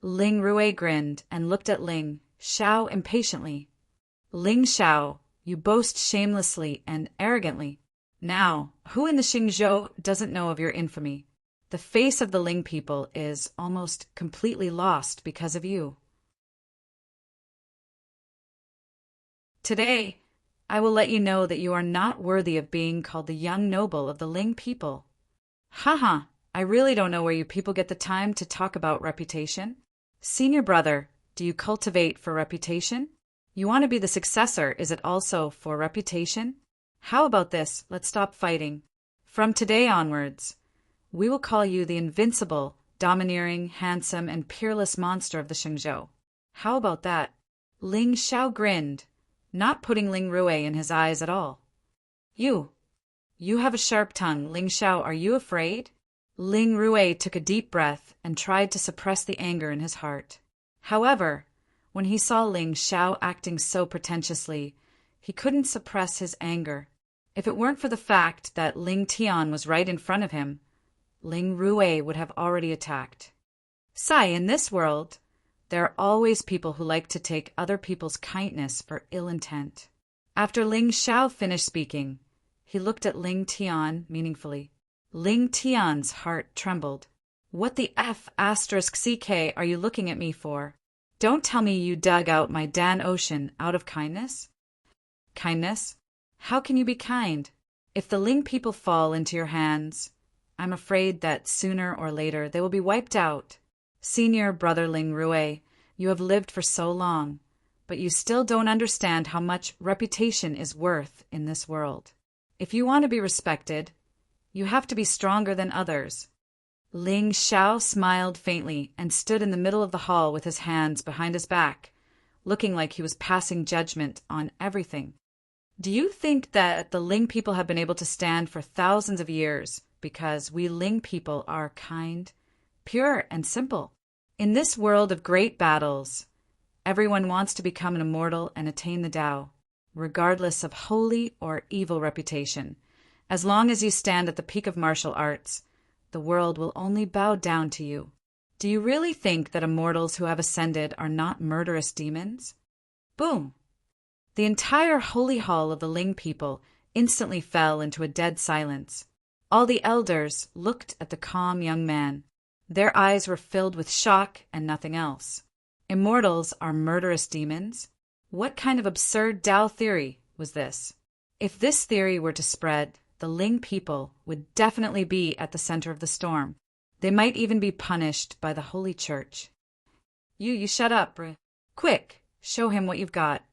Ling Rui grinned and looked at Ling Xiao impatiently. Ling Xiao, you boast shamelessly and arrogantly. Now, who in the Xingzhou doesn't know of your infamy? The face of the Ling people is almost completely lost because of you. Today, I will let you know that you are not worthy of being called the young noble of the Ling people. Haha, I really don't know where you people get the time to talk about reputation. Senior brother, do you cultivate for reputation? You want to be the successor, is it also for reputation? How about this, let's stop fighting. From today onwards, we will call you the invincible, domineering, handsome, and peerless monster of the Xingzhou. How about that? Ling Xiao grinned, not putting Ling Rui in his eyes at all. You have a sharp tongue. Ling Xiao, are you afraid? Ling Rui took a deep breath and tried to suppress the anger in his heart. However, when he saw Ling Xiao acting so pretentiously, he couldn't suppress his anger. If it weren't for the fact that Ling Tian was right in front of him, Ling Rui would have already attacked. Sai, in this world, there are always people who like to take other people's kindness for ill intent. After Ling Xiao finished speaking, he looked at Ling Tian meaningfully. Ling Tian's heart trembled. What the F***ck are you looking at me for? Don't tell me you dug out my Dan Ocean out of kindness? Kindness? How can you be kind? If the Ling people fall into your hands, I'm afraid that sooner or later they will be wiped out. Senior brother Ling Rui, you have lived for so long, but you still don't understand how much reputation is worth in this world. If you want to be respected, you have to be stronger than others. Ling Xiao smiled faintly and stood in the middle of the hall with his hands behind his back, looking like he was passing judgment on everything. Do you think that the Ling people have been able to stand for thousands of years because we Ling people are kind, pure, and simple? In this world of great battles, everyone wants to become an immortal and attain the Tao, regardless of holy or evil reputation. As long as you stand at the peak of martial arts, the world will only bow down to you. Do you really think that immortals who have ascended are not murderous demons? Boom! The entire holy hall of the Ling people instantly fell into a dead silence. All the elders looked at the calm young man. Their eyes were filled with shock and nothing else. Immortals are murderous demons? What kind of absurd Tao theory was this? If this theory were to spread, the Ling people would definitely be at the center of the storm. They might even be punished by the Holy Church. You shut up, bruh. Quick, show him what you've got.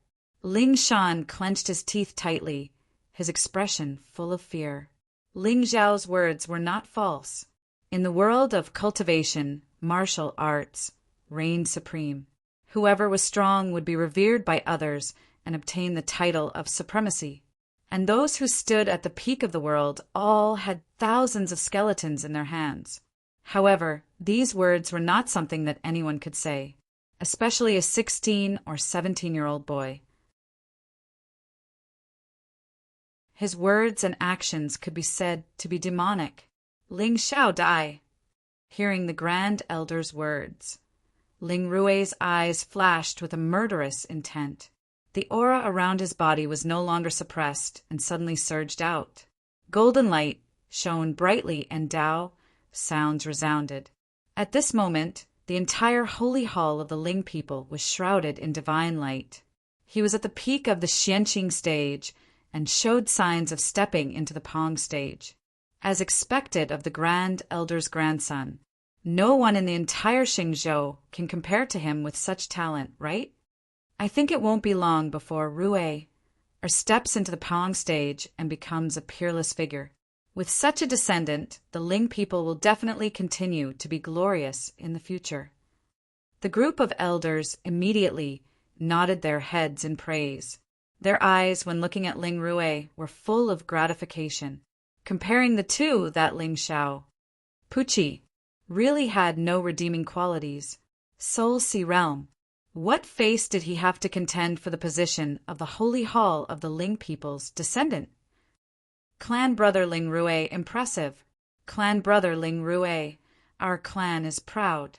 Ling Shan clenched his teeth tightly, his expression full of fear. Ling Zhao's words were not false. In the world of cultivation, martial arts reigned supreme. Whoever was strong would be revered by others and obtain the title of supremacy. And those who stood at the peak of the world all had thousands of skeletons in their hands. However, these words were not something that anyone could say, especially a 16 or 17-year-old boy. His words and actions could be said to be demonic. Ling Xiao die. Hearing the Grand Elder's words, Ling Rui's eyes flashed with a murderous intent. The aura around his body was no longer suppressed and suddenly surged out. Golden light shone brightly and Tao sounds resounded. At this moment, the entire holy hall of the Ling people was shrouded in divine light. He was at the peak of the Xianqing stage and showed signs of stepping into the Pong stage. As expected of the Grand Elder's grandson, no one in the entire Xingzhou can compare to him with such talent, right? I think it won't be long before Rui steps into the Pong stage and becomes a peerless figure. With such a descendant, the Ling people will definitely continue to be glorious in the future. The group of elders immediately nodded their heads in praise. Their eyes, when looking at Ling Rui, were full of gratification. Comparing the two, that Ling Xiao, Puchi, really had no redeeming qualities. Soul Sea Realm. What face did he have to contend for the position of the Holy Hall of the Ling people's descendant? Clan brother Ling Rui, impressive. Clan brother Ling Rui, our clan is proud.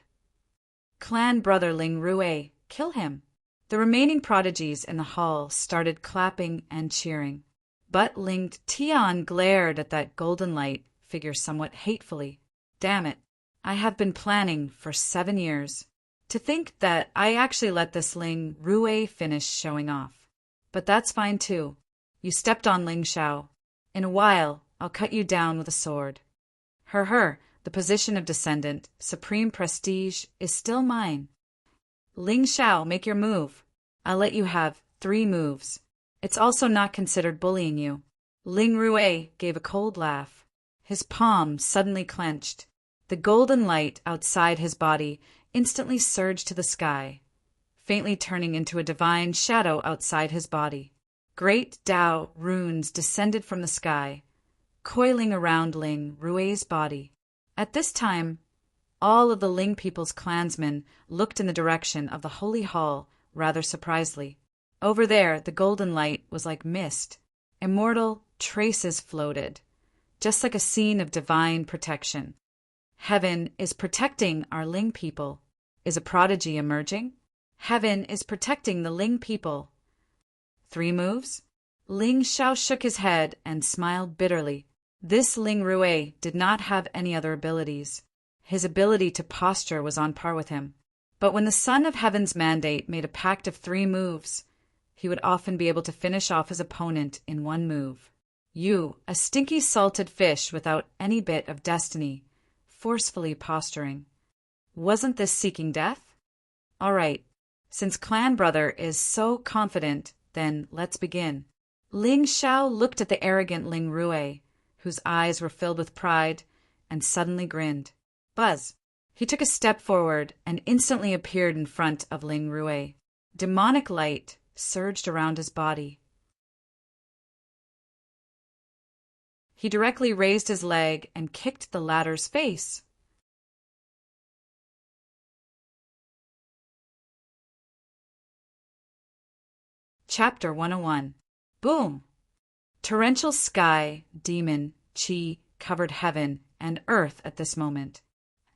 Clan brother Ling Rui, kill him. The remaining prodigies in the hall started clapping and cheering. But Ling Tian glared at that golden light figure somewhat hatefully. Damn it, I have been planning for 7 years. To think that I actually let this Ling Rui finish showing off. But that's fine too. You stepped on Ling Xiao. In a while, I'll cut you down with a sword. The position of descendant, supreme prestige, is still mine. Ling Xiao, make your move. I'll let you have 3 moves. It's also not considered bullying you. Ling Rui gave a cold laugh. His palm suddenly clenched. The golden light outside his body instantly surged to the sky, faintly turning into a divine shadow outside his body. Great Tao runes descended from the sky, coiling around Ling Rui's body. At this time, all of the Ling people's clansmen looked in the direction of the Holy Hall rather surprisedly. Over there, the golden light was like mist. Immortal traces floated, just like a scene of divine protection. Heaven is protecting our Ling people. Is a prodigy emerging? Heaven is protecting the Ling people. 3 moves? Ling Xiao shook his head and smiled bitterly. This Ling Rui did not have any other abilities. His ability to posture was on par with him. But when the Son of Heaven's mandate made a pact of 3 moves, he would often be able to finish off his opponent in 1 move. You, a stinky salted fish without any bit of destiny, forcefully posturing. Wasn't this seeking death? All right, since clan brother is so confident, then let's begin. Ling Xiao looked at the arrogant Ling Rui, whose eyes were filled with pride, and suddenly grinned. Buzz! He took a step forward and instantly appeared in front of Ling Rui. Demonic light surged around his body. He directly raised his leg and kicked the latter's face. Chapter 101. Boom! Torrential sky, demon, chi, covered heaven and earth at this moment.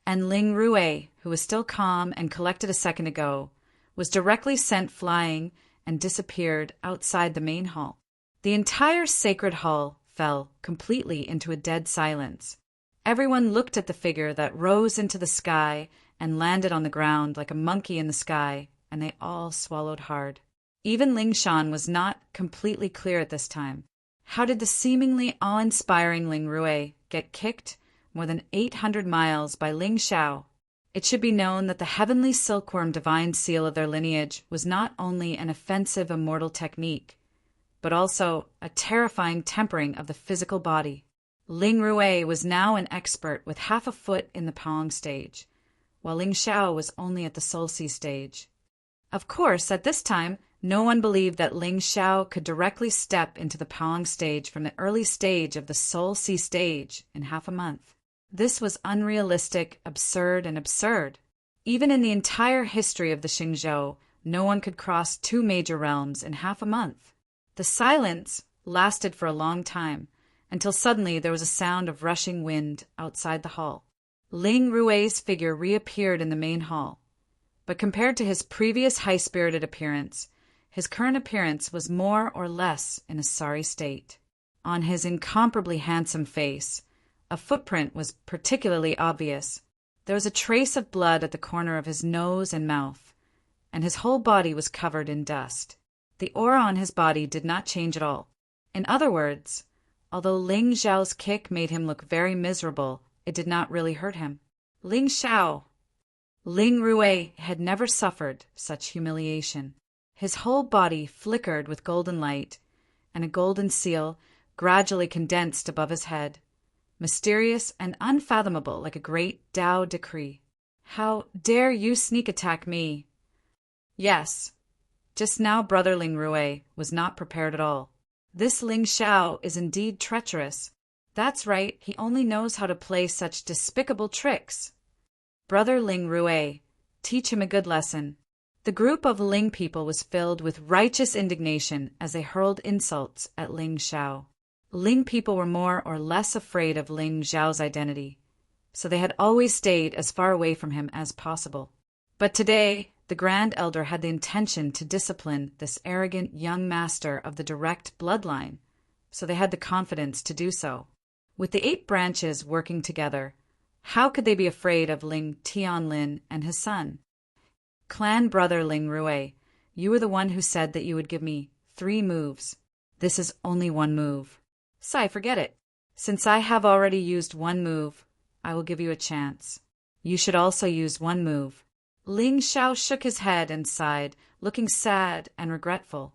And Ling Rui, who was still calm and collected a second ago, was directly sent flying and disappeared outside the main hall. The entire sacred hall fell completely into a dead silence. Everyone looked at the figure that rose into the sky and landed on the ground like a monkey in the sky, and they all swallowed hard. Even Ling Shan was not completely clear at this time. How did the seemingly awe-inspiring Ling Rui get kicked more than 800 miles by Ling Xiao? It should be known that the heavenly silkworm divine seal of their lineage was not only an offensive immortal technique, but also a terrifying tempering of the physical body. Ling Rui was now an expert with half a foot in the Paong stage, while Ling Xiao was only at the Soul Sea stage. Of course, at this time, no one believed that Ling Xiao could directly step into the Paong stage from the early stage of the Soul Sea stage in half a month. This was unrealistic, absurd, and absurd. Even in the entire history of the Xingzhou, no one could cross 2 major realms in half a month. The silence lasted for a long time, until suddenly there was a sound of rushing wind outside the hall. Ling Rui's figure reappeared in the main hall, but compared to his previous high-spirited appearance, his current appearance was more or less in a sorry state. On his incomparably handsome face, a footprint was particularly obvious. There was a trace of blood at the corner of his nose and mouth, and his whole body was covered in dust. The aura on his body did not change at all. In other words, although Ling Xiao's kick made him look very miserable, it did not really hurt him. Ling Rui had never suffered such humiliation. His whole body flickered with golden light, and a golden seal gradually condensed above his head, mysterious and unfathomable like a great Tao decree. How dare you sneak attack me? Yes, just now Brother Ling Rui was not prepared at all. This Ling Xiao is indeed treacherous. That's right, he only knows how to play such despicable tricks. Brother Ling Rui, teach him a good lesson. The group of Ling people was filled with righteous indignation as they hurled insults at Ling Xiao. Ling people were more or less afraid of Ling Xiao's identity, so they had always stayed as far away from him as possible. But today, the Grand Elder had the intention to discipline this arrogant young master of the direct bloodline, so they had the confidence to do so. With the 8 branches working together, how could they be afraid of Ling Tianlin and his son? Clan brother Ling Rui, you were the one who said that you would give me 3 moves. This is only 1 move. Sai, forget it. Since I have already used 1 move, I will give you a chance. You should also use 1 move. Ling Xiao shook his head and sighed, looking sad and regretful.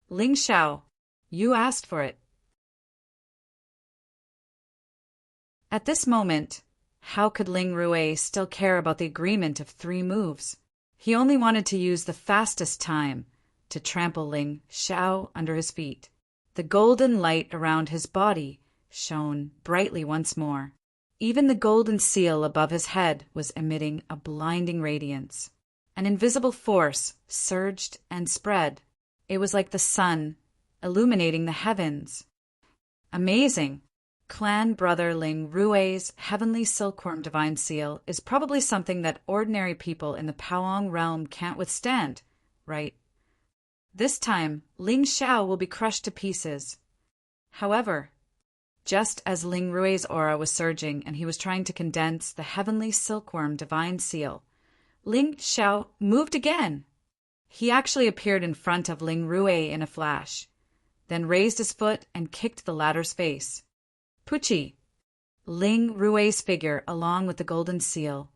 Ling Xiao, you asked for it. At this moment, how could Ling Rui still care about the agreement of 3 moves? He only wanted to use the fastest time to trample Ling Xiao under his feet. The golden light around his body shone brightly once more. Even the golden seal above his head was emitting a blinding radiance. An invisible force surged and spread. It was like the sun illuminating the heavens. Amazing! Clan brother Ling Rui's heavenly silkworm divine seal is probably something that ordinary people in the Paong realm can't withstand, right? This time, Ling Xiao will be crushed to pieces. However, just as Ling Rui's aura was surging and he was trying to condense the heavenly silkworm divine seal, Ling Xiao moved again. He actually appeared in front of Ling Rui in a flash, then raised his foot and kicked the latter's face. Puchi! Ling Rui's figure, along with the golden seal,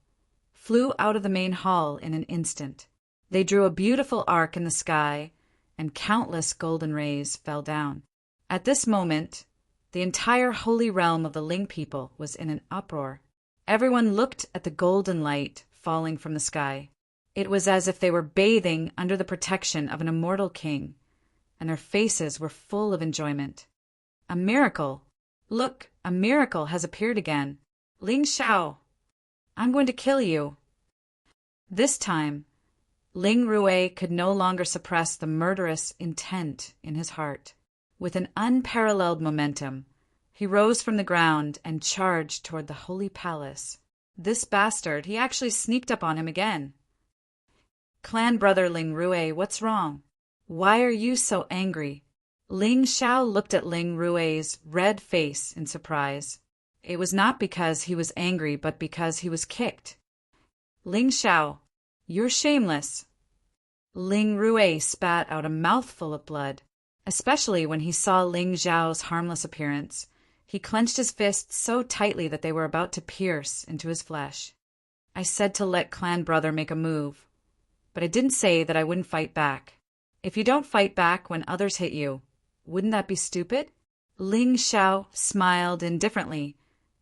flew out of the main hall in an instant. They drew a beautiful arc in the sky, and countless golden rays fell down. At this moment, the entire holy realm of the Ling people was in an uproar. Everyone looked at the golden light falling from the sky. It was as if they were bathing under the protection of an immortal king, and their faces were full of enjoyment. A miracle! Look, a miracle has appeared again. Ling Xiao, I'm going to kill you. This time, Ling Rui could no longer suppress the murderous intent in his heart. With an unparalleled momentum, He rose from the ground and charged toward the holy palace. This bastard, he actually sneaked up on him again. Clan brother Ling Rue, what's wrong? Why are you so angry? Ling Xiao looked at Ling Rue's red face in surprise. It was not because he was angry, but because he was kicked. Ling Xiao, you're shameless. Ling Rue spat out a mouthful of blood, especially when he saw Ling Xiao's harmless appearance. He clenched his fists so tightly that they were about to pierce into his flesh. I said to let clan brother make a move, but I didn't say that I wouldn't fight back. If you don't fight back when others hit you, wouldn't that be stupid? Ling Xiao smiled indifferently,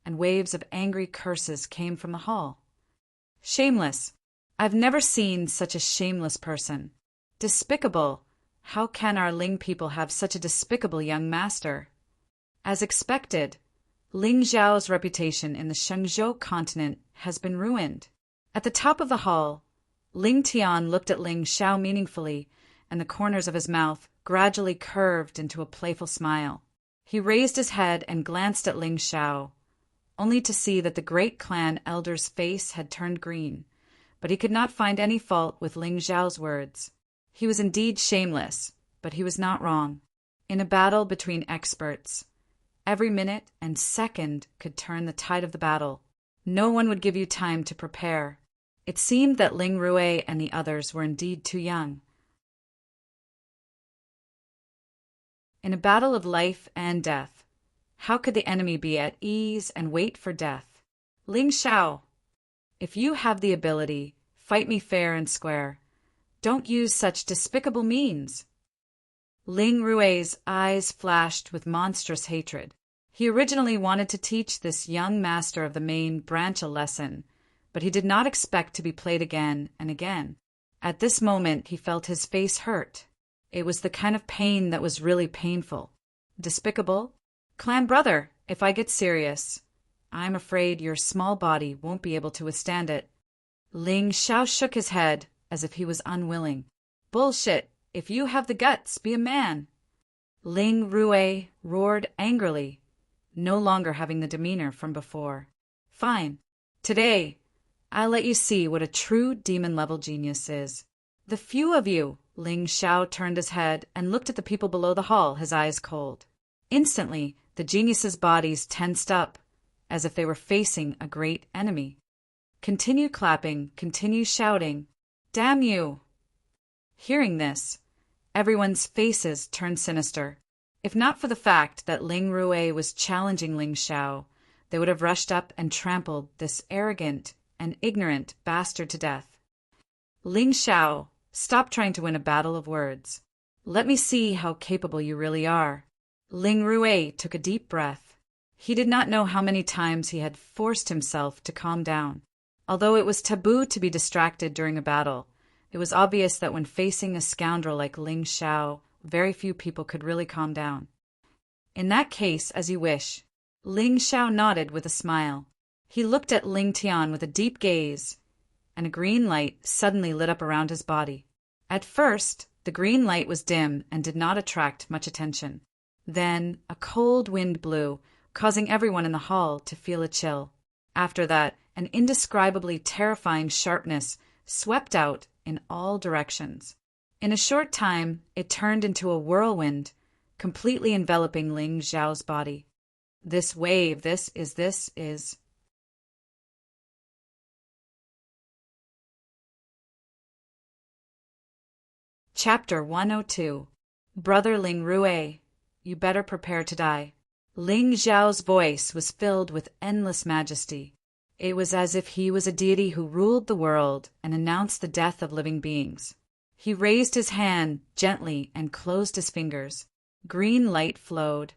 and waves of angry curses came from the hall. Shameless. I've never seen such a shameless person. Despicable. How can our Ling people have such a despicable young master? As expected, Ling Xiao's reputation in the Shenzhou continent has been ruined. At the top of the hall, Ling Tian looked at Ling Xiao meaningfully, and the corners of his mouth gradually curved into a playful smile. He raised his head and glanced at Ling Xiao, only to see that the great clan elder's face had turned green, but he could not find any fault with Ling Xiao's words. He was indeed shameless, but he was not wrong. In a battle between experts, every minute and second could turn the tide of the battle. No one would give you time to prepare. It seemed that Ling Rue and the others were indeed too young. In a battle of life and death, how could the enemy be at ease and wait for death? Ling Xiao, if you have the ability, fight me fair and square. Don't use such despicable means. Ling Rue's eyes flashed with monstrous hatred. He originally wanted to teach this young master of the main branch a lesson, but he did not expect to be played again and again. At this moment, he felt his face hurt. It was the kind of pain that was really painful. Despicable? Clan brother, if I get serious, I'm afraid your small body won't be able to withstand it. Ling Xiao shook his head as if he was unwilling. Bullshit! If you have the guts, be a man. Ling Rue roared angrily, no longer having the demeanor from before. Fine. Today, I'll let you see what a true demon-level genius is. The few of you. Ling Xiao turned his head and looked at the people below the hall, his eyes cold. Instantly, the geniuses' bodies tensed up, as if they were facing a great enemy. Continue clapping, continue shouting. Damn you! Hearing this, everyone's faces turned sinister. If not for the fact that Ling Rue was challenging Ling Xiao, they would have rushed up and trampled this arrogant and ignorant bastard to death. Ling Xiao, stop trying to win a battle of words. Let me see how capable you really are. Ling Rue took a deep breath. He did not know how many times he had forced himself to calm down. Although it was taboo to be distracted during a battle, it was obvious that when facing a scoundrel like Ling Xiao, very few people could really calm down. In that case, as you wish. Ling Xiao nodded with a smile. He looked at Ling Tian with a deep gaze, and a green light suddenly lit up around his body. At first, the green light was dim and did not attract much attention. Then, a cold wind blew, causing everyone in the hall to feel a chill. After that, an indescribably terrifying sharpness swept out in all directions. In a short time, it turned into a whirlwind, completely enveloping Ling Xiao's body. This wave, this is... Chapter 102. Brother Ling Rue, you better prepare to die. Ling Xiao's voice was filled with endless majesty. It was as if he was a deity who ruled the world and announced the death of living beings. He raised his hand gently and closed his fingers. Green light flowed,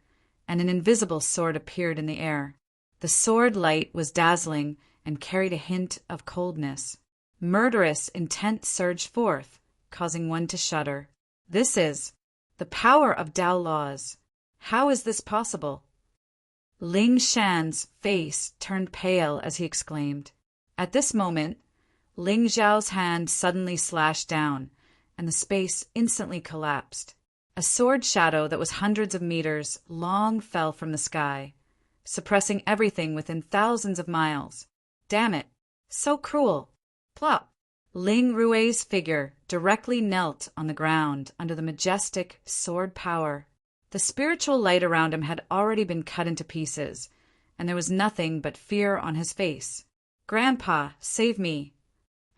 and an invisible sword appeared in the air. The sword light was dazzling and carried a hint of coldness. Murderous intent surged forth, causing one to shudder. This is the power of Tao laws. How is this possible? Ling Shan's face turned pale as he exclaimed. At this moment, Ling Xiao's hand suddenly slashed down, and the space instantly collapsed. A sword shadow that was hundreds of meters long fell from the sky. suppressing everything within thousands of miles. Damn it. So cruel. Plop. Ling Rui's figure directly knelt on the ground under the majestic sword power. The spiritual light around him had already been cut into pieces, and there was nothing but fear on his face. "Grandpa, save me!"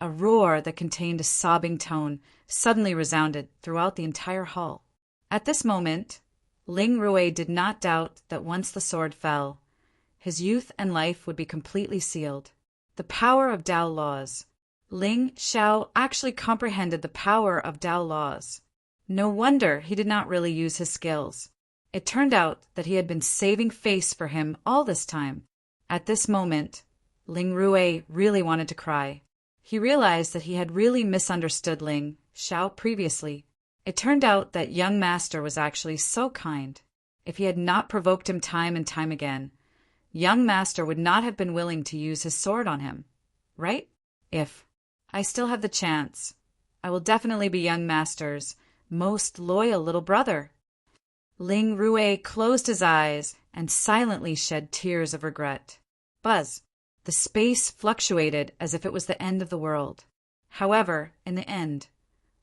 A roar that contained a sobbing tone suddenly resounded throughout the entire hall. At this moment, Ling Rui did not doubt that once the sword fell, his youth and life would be completely sealed. The power of Tao laws. Ling Xiao actually comprehended the power of Tao laws. No wonder he did not really use his skills. It turned out that he had been saving face for him all this time. At this moment, Ling Rui really wanted to cry. He realized that he had really misunderstood Ling Xiao previously. It turned out that young master was actually so kind. If he had not provoked him time and time again, young master would not have been willing to use his sword on him. Right? If I still have the chance, I will definitely be young master's most loyal little brother. Ling Rui closed his eyes and silently shed tears of regret. Buzz. The space fluctuated as if it was the end of the world. However, in the end,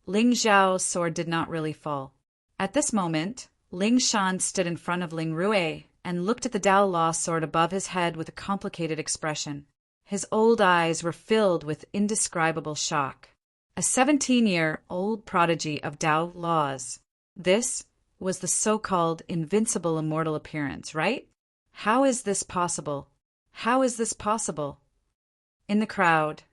Ling Xiao's sword did not really fall. At this moment, Ling Shan stood in front of Ling Rui and looked at the Tao Law sword above his head with a complicated expression. His old eyes were filled with indescribable shock. A 17-year-old prodigy of Tao laws. This was the so-called invincible immortal appearance, right? How is this possible? How is this possible? In the crowd,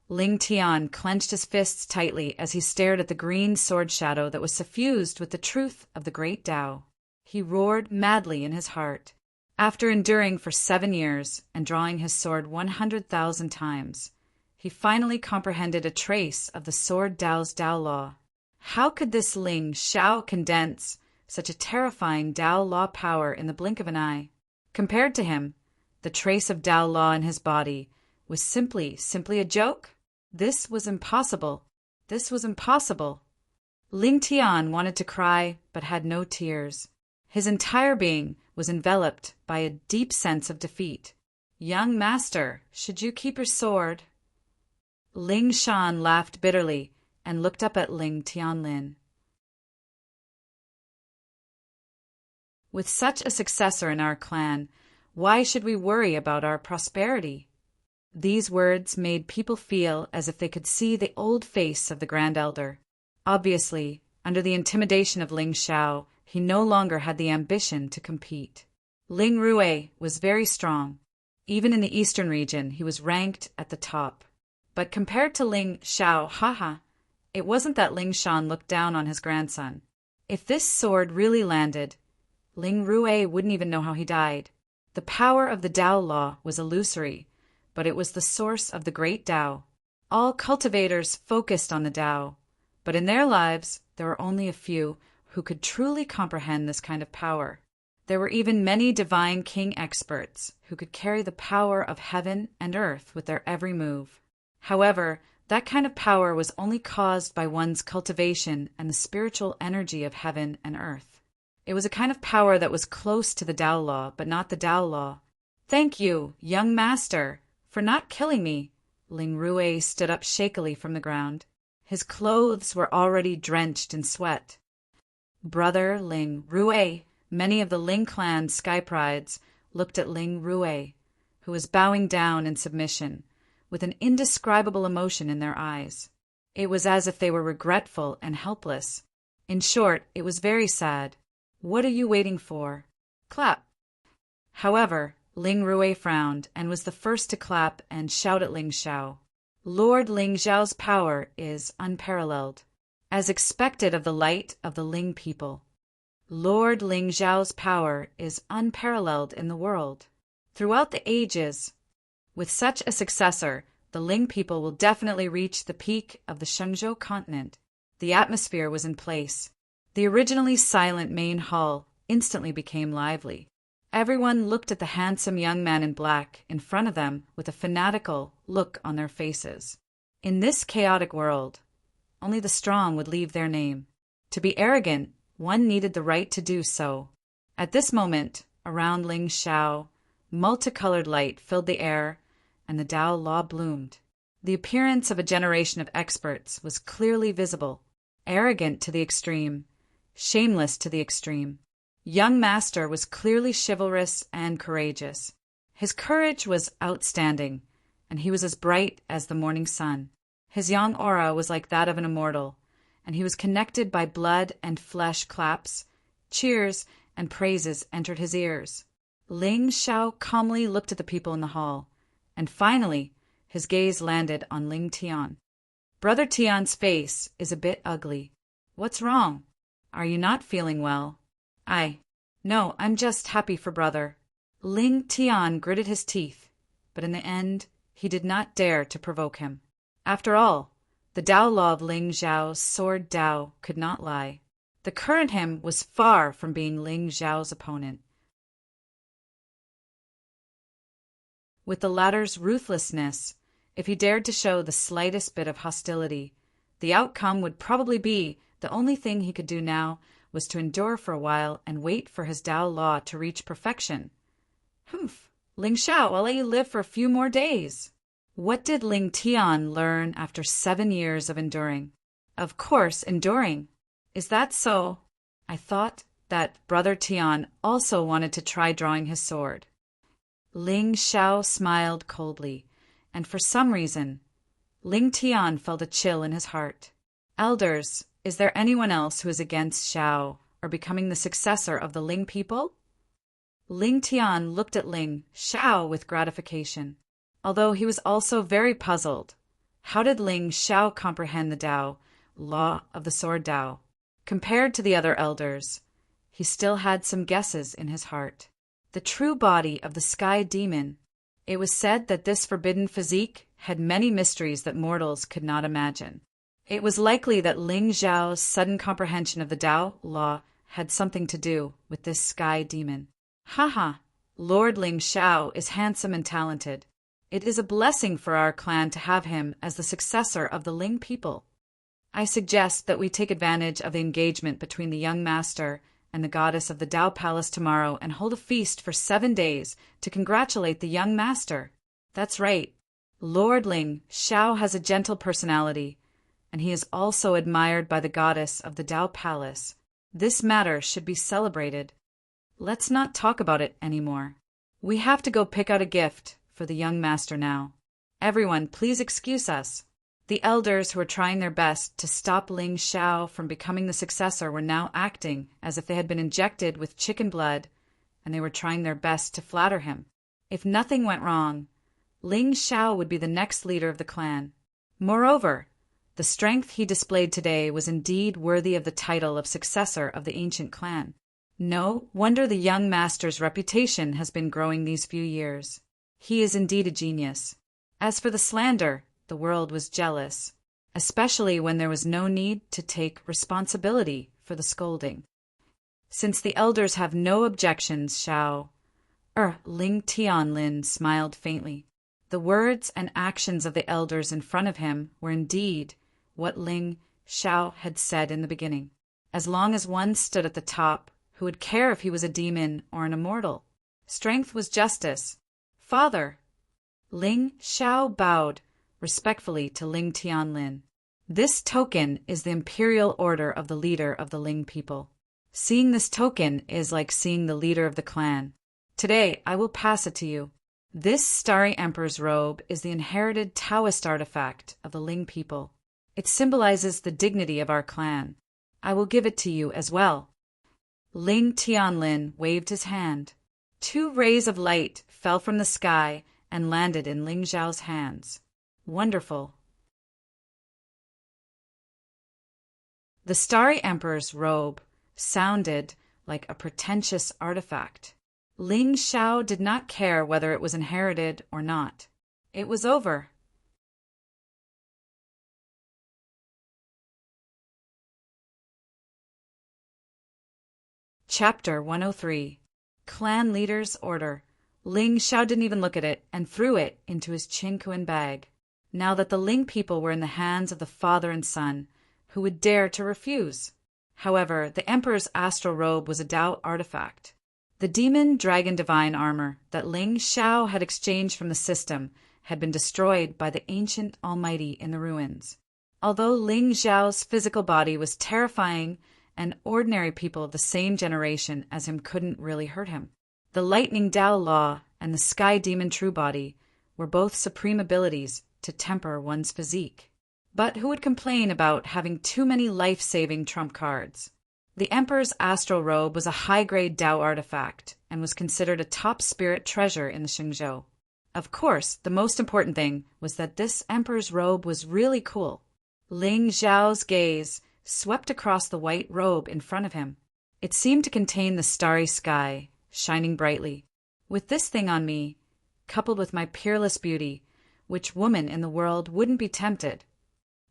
Ling Tian clenched his fists tightly as he stared at the green sword shadow that was suffused with the truth of the great Tao. He roared madly in his heart. After enduring for 7 years and drawing his sword 100,000 times, he finally comprehended a trace of the sword Tao's Tao law. How could this Ling Xiao condense such a terrifying Tao law power in the blink of an eye? Compared to him, the trace of Tao law in his body was simply a joke? This was impossible. This was impossible. Ling Tian wanted to cry, but had no tears. His entire being was enveloped by a deep sense of defeat. "Young master, should you keep your sword?" Ling Shan laughed bitterly and looked up at Ling Tianlin. "With such a successor in our clan, why should we worry about our prosperity?" These words made people feel as if they could see the old face of the Grand Elder. Obviously, under the intimidation of Ling Xiao, he no longer had the ambition to compete. Ling Rui was very strong. Even in the eastern region, he was ranked at the top. But compared to Ling Xiao, it wasn't that Ling Shan looked down on his grandson. If this sword really landed, Ling Rui wouldn't even know how he died. The power of the Tao law was illusory, but it was the source of the great Tao. All cultivators focused on the Tao, but in their lives there were only a few who could truly comprehend this kind of power. There were even many divine king experts who could carry the power of heaven and earth with their every move. However, that kind of power was only caused by one's cultivation and the spiritual energy of heaven and earth. It was a kind of power that was close to the Tao law, but not the Tao law. "Thank you, young master, for not killing me." Ling Rui stood up shakily from the ground. His clothes were already drenched in sweat. "Brother Ling Rui," many of the Ling clan sky prides looked at Ling Rui, who was bowing down in submission, with an indescribable emotion in their eyes. It was as if they were regretful and helpless. In short, it was very sad. "What are you waiting for? Clap." However, Ling Rui frowned and was the first to clap and shout at Ling Xiao. "Lord Ling Xiao's power is unparalleled, as expected of the light of the Ling people. Lord Ling Xiao's power is unparalleled in the world. Throughout the ages, with such a successor, the Ling people will definitely reach the peak of the Shenzhou continent." The atmosphere was in place. The originally silent main hall instantly became lively. Everyone looked at the handsome young man in black in front of them with a fanatical look on their faces. In this chaotic world, only the strong would leave their name. To be arrogant, one needed the right to do so. At this moment, around Ling Xiao, multicolored light filled the air, and the Tao Law bloomed. The appearance of a generation of experts was clearly visible, arrogant to the extreme, shameless to the extreme. Young Master was clearly chivalrous and courageous. His courage was outstanding, and he was as bright as the morning sun. His young aura was like that of an immortal, and he was connected by blood and flesh. Claps, cheers, and praises entered his ears. Ling Xiao calmly looked at the people in the hall, and finally his gaze landed on Ling Tian. Brother Tian's face is a bit ugly. What's wrong? Are you not feeling well? No, I'm just happy for brother. Ling Tian gritted his teeth, but in the end he did not dare to provoke him. After all, the Tao Law of Ling Xiao's sword Tao could not lie. The current him was far from being Ling Xiao's opponent. With the latter's ruthlessness, if he dared to show the slightest bit of hostility, the outcome would probably be the only thing he could do now was to endure for a while and wait for his Tao Law to reach perfection. Humph! Ling Xiao, I'll let you live for a few more days. What did Ling Tian learn after 7 years of enduring? Of course, enduring. Is that so? I thought that Brother Tian also wanted to try drawing his sword. Ling Xiao smiled coldly, and for some reason, Ling Tian felt a chill in his heart. Elders, is there anyone else who is against Xiao or becoming the successor of the Ling people? Ling Tian looked at Ling Xiao with gratification, although he was also very puzzled. How did Ling Xiao comprehend the Tao Law of the sword Tao? Compared to the other elders, he still had some guesses in his heart. The true body of the sky demon. It was said that this forbidden physique had many mysteries that mortals could not imagine. It was likely that Ling Xiao's sudden comprehension of the Tao Law had something to do with this sky demon. Haha, Lord Ling Xiao is handsome and talented. It is a blessing for our clan to have him as the successor of the Ling people. I suggest that we take advantage of the engagement between the young master and the goddess of the Tao Palace tomorrow and hold a feast for 7 days to congratulate the young master. That's right. Lord Ling Xiao has a gentle personality, and he is also admired by the goddess of the Tao Palace. This matter should be celebrated. Let's not talk about it anymore. We have to go pick out a gift for the young master now. Everyone, please excuse us. The elders who were trying their best to stop Ling Xiao from becoming the successor were now acting as if they had been injected with chicken blood, and they were trying their best to flatter him. If nothing went wrong, Ling Xiao would be the next leader of the clan. Moreover, the strength he displayed today was indeed worthy of the title of successor of the ancient clan. No wonder the young master's reputation has been growing these few years. He is indeed a genius. As for the slander, the world was jealous, especially when there was no need to take responsibility for the scolding. Since the elders have no objections, Ling Tianlin smiled faintly. The words and actions of the elders in front of him were indeed what Ling Xiao had said in the beginning. As long as one stood at the top, who would care if he was a demon or an immortal? Strength was justice. Father! Ling Xiao bowed respectfully to Ling Tianlin. This token is the imperial order of the leader of the Ling people. Seeing this token is like seeing the leader of the clan. Today, I will pass it to you. This Starry Emperor's robe is the inherited Taoist artifact of the Ling people. It symbolizes the dignity of our clan. I will give it to you as well. Ling Tianlin waved his hand. 2 rays of light fell from the sky and landed in Ling Xiao's hands. Wonderful. The Starry Emperor's robe sounded like a pretentious artifact. Ling Xiao did not care whether it was inherited or not. It was over. Chapter 103. Clan Leader's Order. Ling Xiao didn't even look at it and threw it into his Qingquan bag. Now that the Ling people were in the hands of the father and son, who would dare to refuse? However, the emperor's astral robe was a Tao artifact. The demon dragon divine armor that Ling Xiao had exchanged from the system had been destroyed by the ancient almighty in the ruins. Although Ling Xiao's physical body was terrifying and ordinary people of the same generation as him couldn't really hurt him, the lightning Dao Law and the sky demon true body were both supreme abilities to temper one's physique. But who would complain about having too many life-saving trump cards? The Emperor's astral robe was a high-grade Dao artifact and was considered a top spirit treasure in the Xingzhou. Of course, the most important thing was that this Emperor's robe was really cool. Ling Xiao's gaze swept across the white robe in front of him. It seemed to contain the starry sky, shining brightly. With this thing on me, coupled with my peerless beauty, which woman in the world wouldn't be tempted?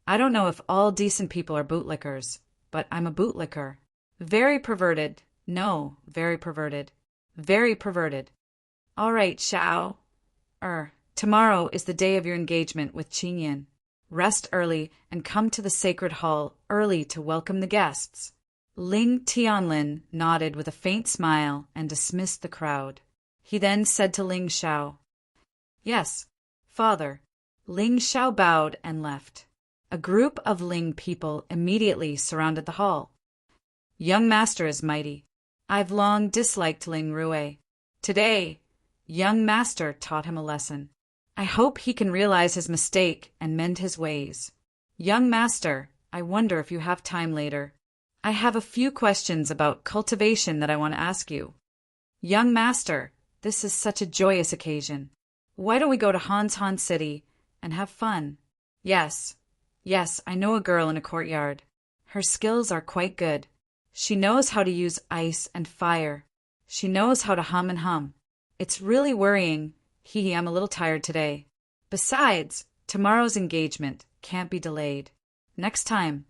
I don't know if all decent people are bootlickers, but I'm a bootlicker. Very perverted. No, very perverted. Very perverted. All right, Xiao. Tomorrow is the day of your engagement with Qingyan. Rest early and come to the sacred hall early to welcome the guests. Ling Tianlin nodded with a faint smile and dismissed the crowd. He then said to Ling Xiao, "Yes, father." Ling Xiao bowed and left. A group of Ling people immediately surrounded the hall. Young master is mighty. I've long disliked Ling Rui. Today, young master taught him a lesson. I hope he can realize his mistake and mend his ways. Young master, I wonder if you have time later. I have a few questions about cultivation that I want to ask you. Young master, this is such a joyous occasion. Why don't we go to Han City and have fun? Yes, I know a girl in a courtyard. Her skills are quite good. She knows how to use ice and fire. She knows how to hum and hum. It's really worrying. I'm a little tired today. Besides, tomorrow's engagement can't be delayed. Next time.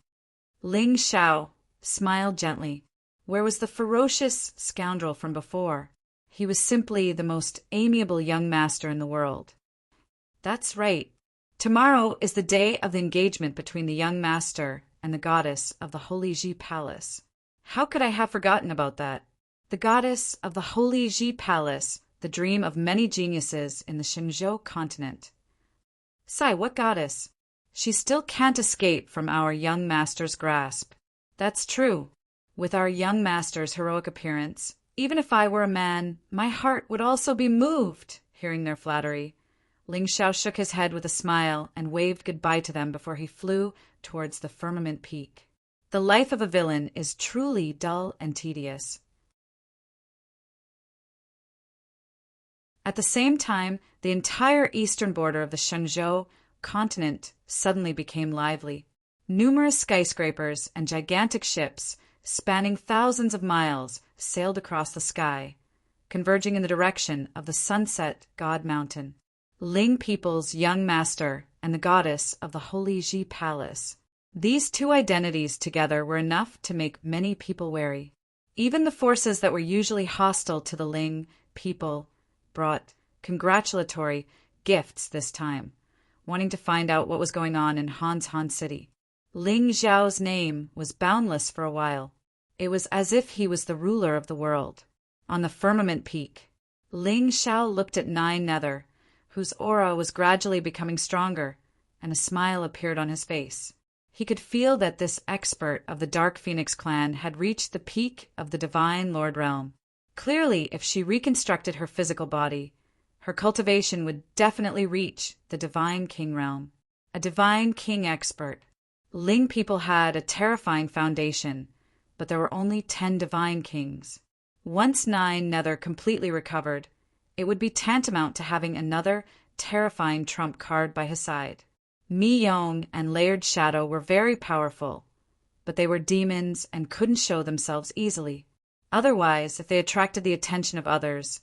Ling Xiao smiled gently. Where was the ferocious scoundrel from before? He was simply the most amiable young master in the world. That's right. Tomorrow is the day of the engagement between the young master and the goddess of the Holy Ji Palace. How could I have forgotten about that? The goddess of the Holy Ji Palace, the dream of many geniuses in the Xingzhou continent. What goddess? She still can't escape from our young master's grasp. That's true. With our young master's heroic appearance, even if I were a man, my heart would also be moved, hearing their flattery. Ling Xiao shook his head with a smile and waved goodbye to them before he flew towards the firmament peak. The life of a villain is truly dull and tedious. At the same time, the entire eastern border of the Shenzhou continent suddenly became lively. Numerous skyscrapers and gigantic ships, spanning thousands of miles, sailed across the sky, converging in the direction of the sunset god mountain. Ling people's young master and the goddess of the Holy Ji Palace. These two identities together were enough to make many people wary. Even the forces that were usually hostile to the Ling people brought congratulatory gifts this time, wanting to find out what was going on in Han City. Ling Xiao's name was boundless for a while. It was as if he was the ruler of the world. On the firmament peak, Ling Xiao looked at Nine Nether, whose aura was gradually becoming stronger, and a smile appeared on his face. He could feel that this expert of the Dark Phoenix clan had reached the peak of the Divine Lord Realm. Clearly, if she reconstructed her physical body, her cultivation would definitely reach the Divine King realm. A Divine King expert. Ling people had a terrifying foundation, but there were only 10 Divine Kings. Once Nine Nether completely recovered, it would be tantamount to having another terrifying trump card by his side. Mi Yong and Layered Shadow were very powerful, but they were demons and couldn't show themselves easily. Otherwise, if they attracted the attention of others,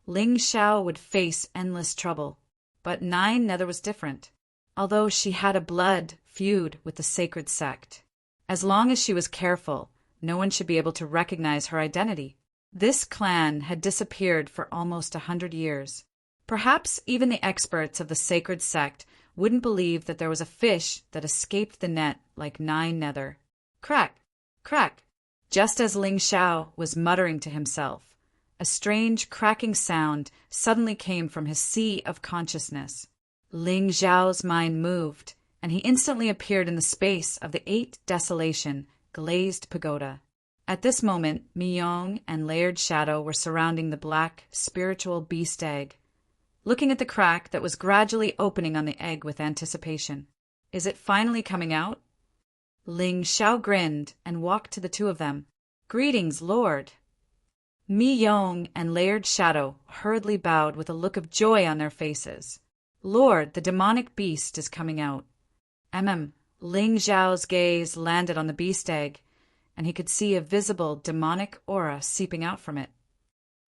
Ling Xiao would face endless trouble. But Nine Nether was different, although she had a blood feud with the sacred sect. As long as she was careful, no one should be able to recognize her identity. This clan had disappeared for almost 100 years. Perhaps even the experts of the sacred sect wouldn't believe that there was a fish that escaped the net like Nine Nether. Crack! Crack! Just as Ling Xiao was muttering to himself, a strange cracking sound suddenly came from his sea of consciousness. Ling Zhao's mind moved, and he instantly appeared in the space of the 8 desolation, glazed pagoda. At this moment, Miyong and Layered Shadow were surrounding the black, spiritual beast egg, looking at the crack that was gradually opening on the egg with anticipation. Is it finally coming out? Ling Xiao grinned and walked to the two of them. Greetings, Lord. Miyong and Layered Shadow hurriedly bowed with a look of joy on their faces. Lord, the demonic beast is coming out. Ling Zhao's gaze landed on the beast egg, and he could see a visible demonic aura seeping out from it.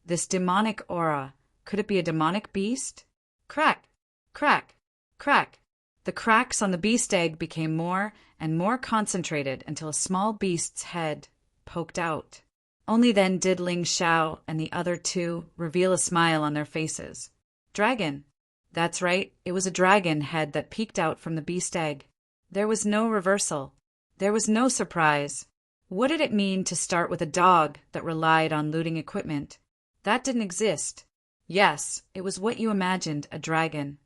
This demonic aura, could it be a demonic beast? Crack! Crack! Crack! The cracks on the beast egg became more and more concentrated until a small beast's head poked out. Only then did Ling Xiao and the other two reveal a smile on their faces. Dragon. That's right, it was a dragon head that peeked out from the beast egg. There was no reversal. There was no surprise. What did it mean to start with a dog that relied on looting equipment? That didn't exist. Yes, it was what you imagined, a dragon.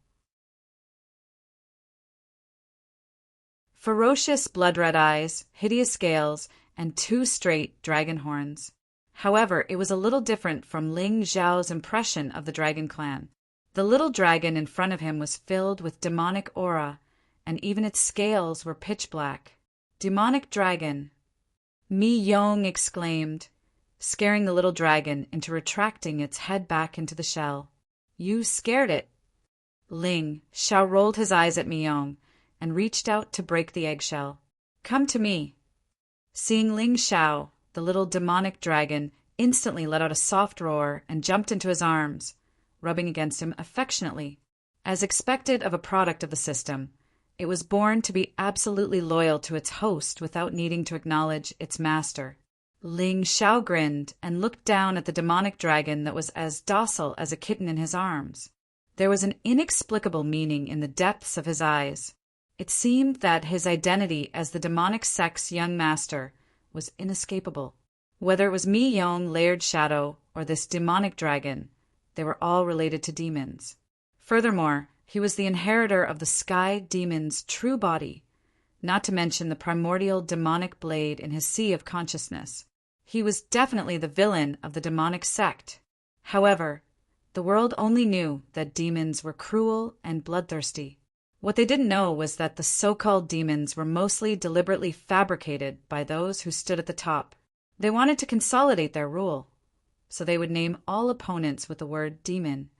Ferocious blood-red eyes, hideous scales, and 2 straight dragon horns. However, it was a little different from Ling Zhao's impression of the dragon clan. The little dragon in front of him was filled with demonic aura, and even its scales were pitch black. Demonic dragon, Mi Yong exclaimed, scaring the little dragon into retracting its head back into the shell. You scared it. Ling Xiao rolled his eyes at Mi Yong and reached out to break the eggshell. Come to me. Seeing Ling Xiao, the little demonic dragon instantly let out a soft roar and jumped into his arms, rubbing against him affectionately. As expected of a product of the system, it was born to be absolutely loyal to its host without needing to acknowledge its master. Ling Xiao grinned and looked down at the demonic dragon that was as docile as a kitten in his arms. There was an inexplicable meaning in the depths of his eyes. It seemed that his identity as the demonic sect's young master was inescapable. Whether it was Mi Yong, Layered Shadow, or this demonic dragon, they were all related to demons. Furthermore, he was the inheritor of the sky demon's true body, not to mention the primordial demonic blade in his sea of consciousness. He was definitely the villain of the demonic sect. However, the world only knew that demons were cruel and bloodthirsty. What they didn't know was that the so-called demons were mostly deliberately fabricated by those who stood at the top. They wanted to consolidate their rule, so they would name all opponents with the word demon.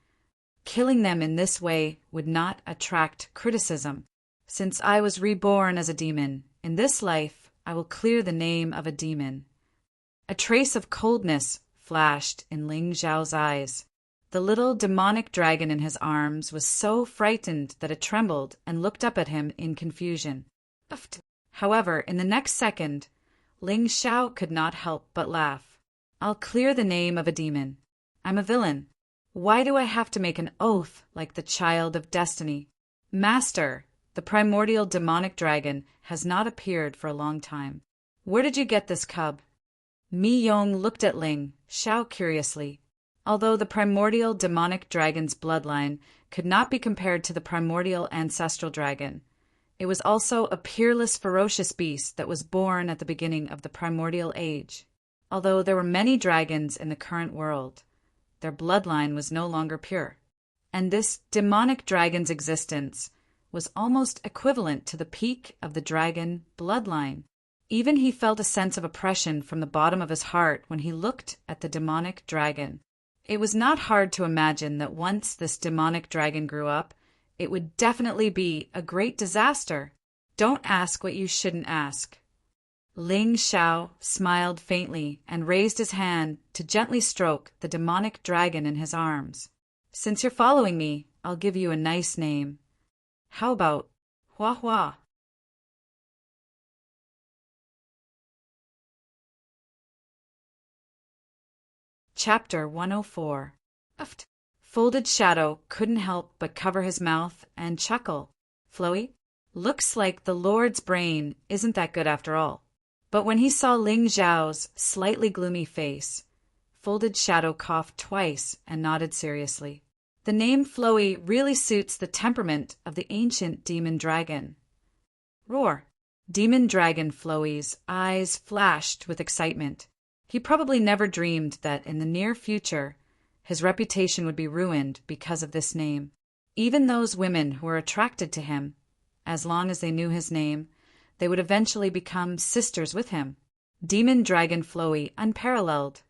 Killing them in this way would not attract criticism. Since I was reborn as a demon, in this life I will clear the name of a demon. A trace of coldness flashed in Ling Zhao's eyes. The little demonic dragon in his arms was so frightened that it trembled and looked up at him in confusion. However, in the next second, Ling Xiao could not help but laugh. I'll clear the name of a demon. I'm a villain. Why do I have to make an oath like the child of destiny? Master, the primordial demonic dragon has not appeared for a long time. Where did you get this cub? Mi Yong looked at Ling Xiao curiously. Although the primordial demonic dragon's bloodline could not be compared to the primordial ancestral dragon, it was also a peerless, ferocious beast that was born at the beginning of the primordial age. Although there were many dragons in the current world, their bloodline was no longer pure. And this demonic dragon's existence was almost equivalent to the peak of the dragon bloodline. Even he felt a sense of oppression from the bottom of his heart when he looked at the demonic dragon. It was not hard to imagine that once this demonic dragon grew up, it would definitely be a great disaster. Don't ask what you shouldn't ask. Ling Xiao smiled faintly and raised his hand to gently stroke the demonic dragon in his arms. Since you're following me, I'll give you a nice name. How about Hua Hua? Chapter 104. Folded Shadow couldn't help but cover his mouth and chuckle. Floey? Looks like the Lord's brain isn't that good after all. But when he saw Ling Zhao's slightly gloomy face, folded shadow coughed twice and nodded seriously. The name Floey really suits the temperament of the ancient demon dragon. Roar. Demon dragon Floey's eyes flashed with excitement. He probably never dreamed that in the near future his reputation would be ruined because of this name. Even those women who were attracted to him, as long as they knew his name, they would eventually become sisters with him. Demon Dragon Floey, unparalleled.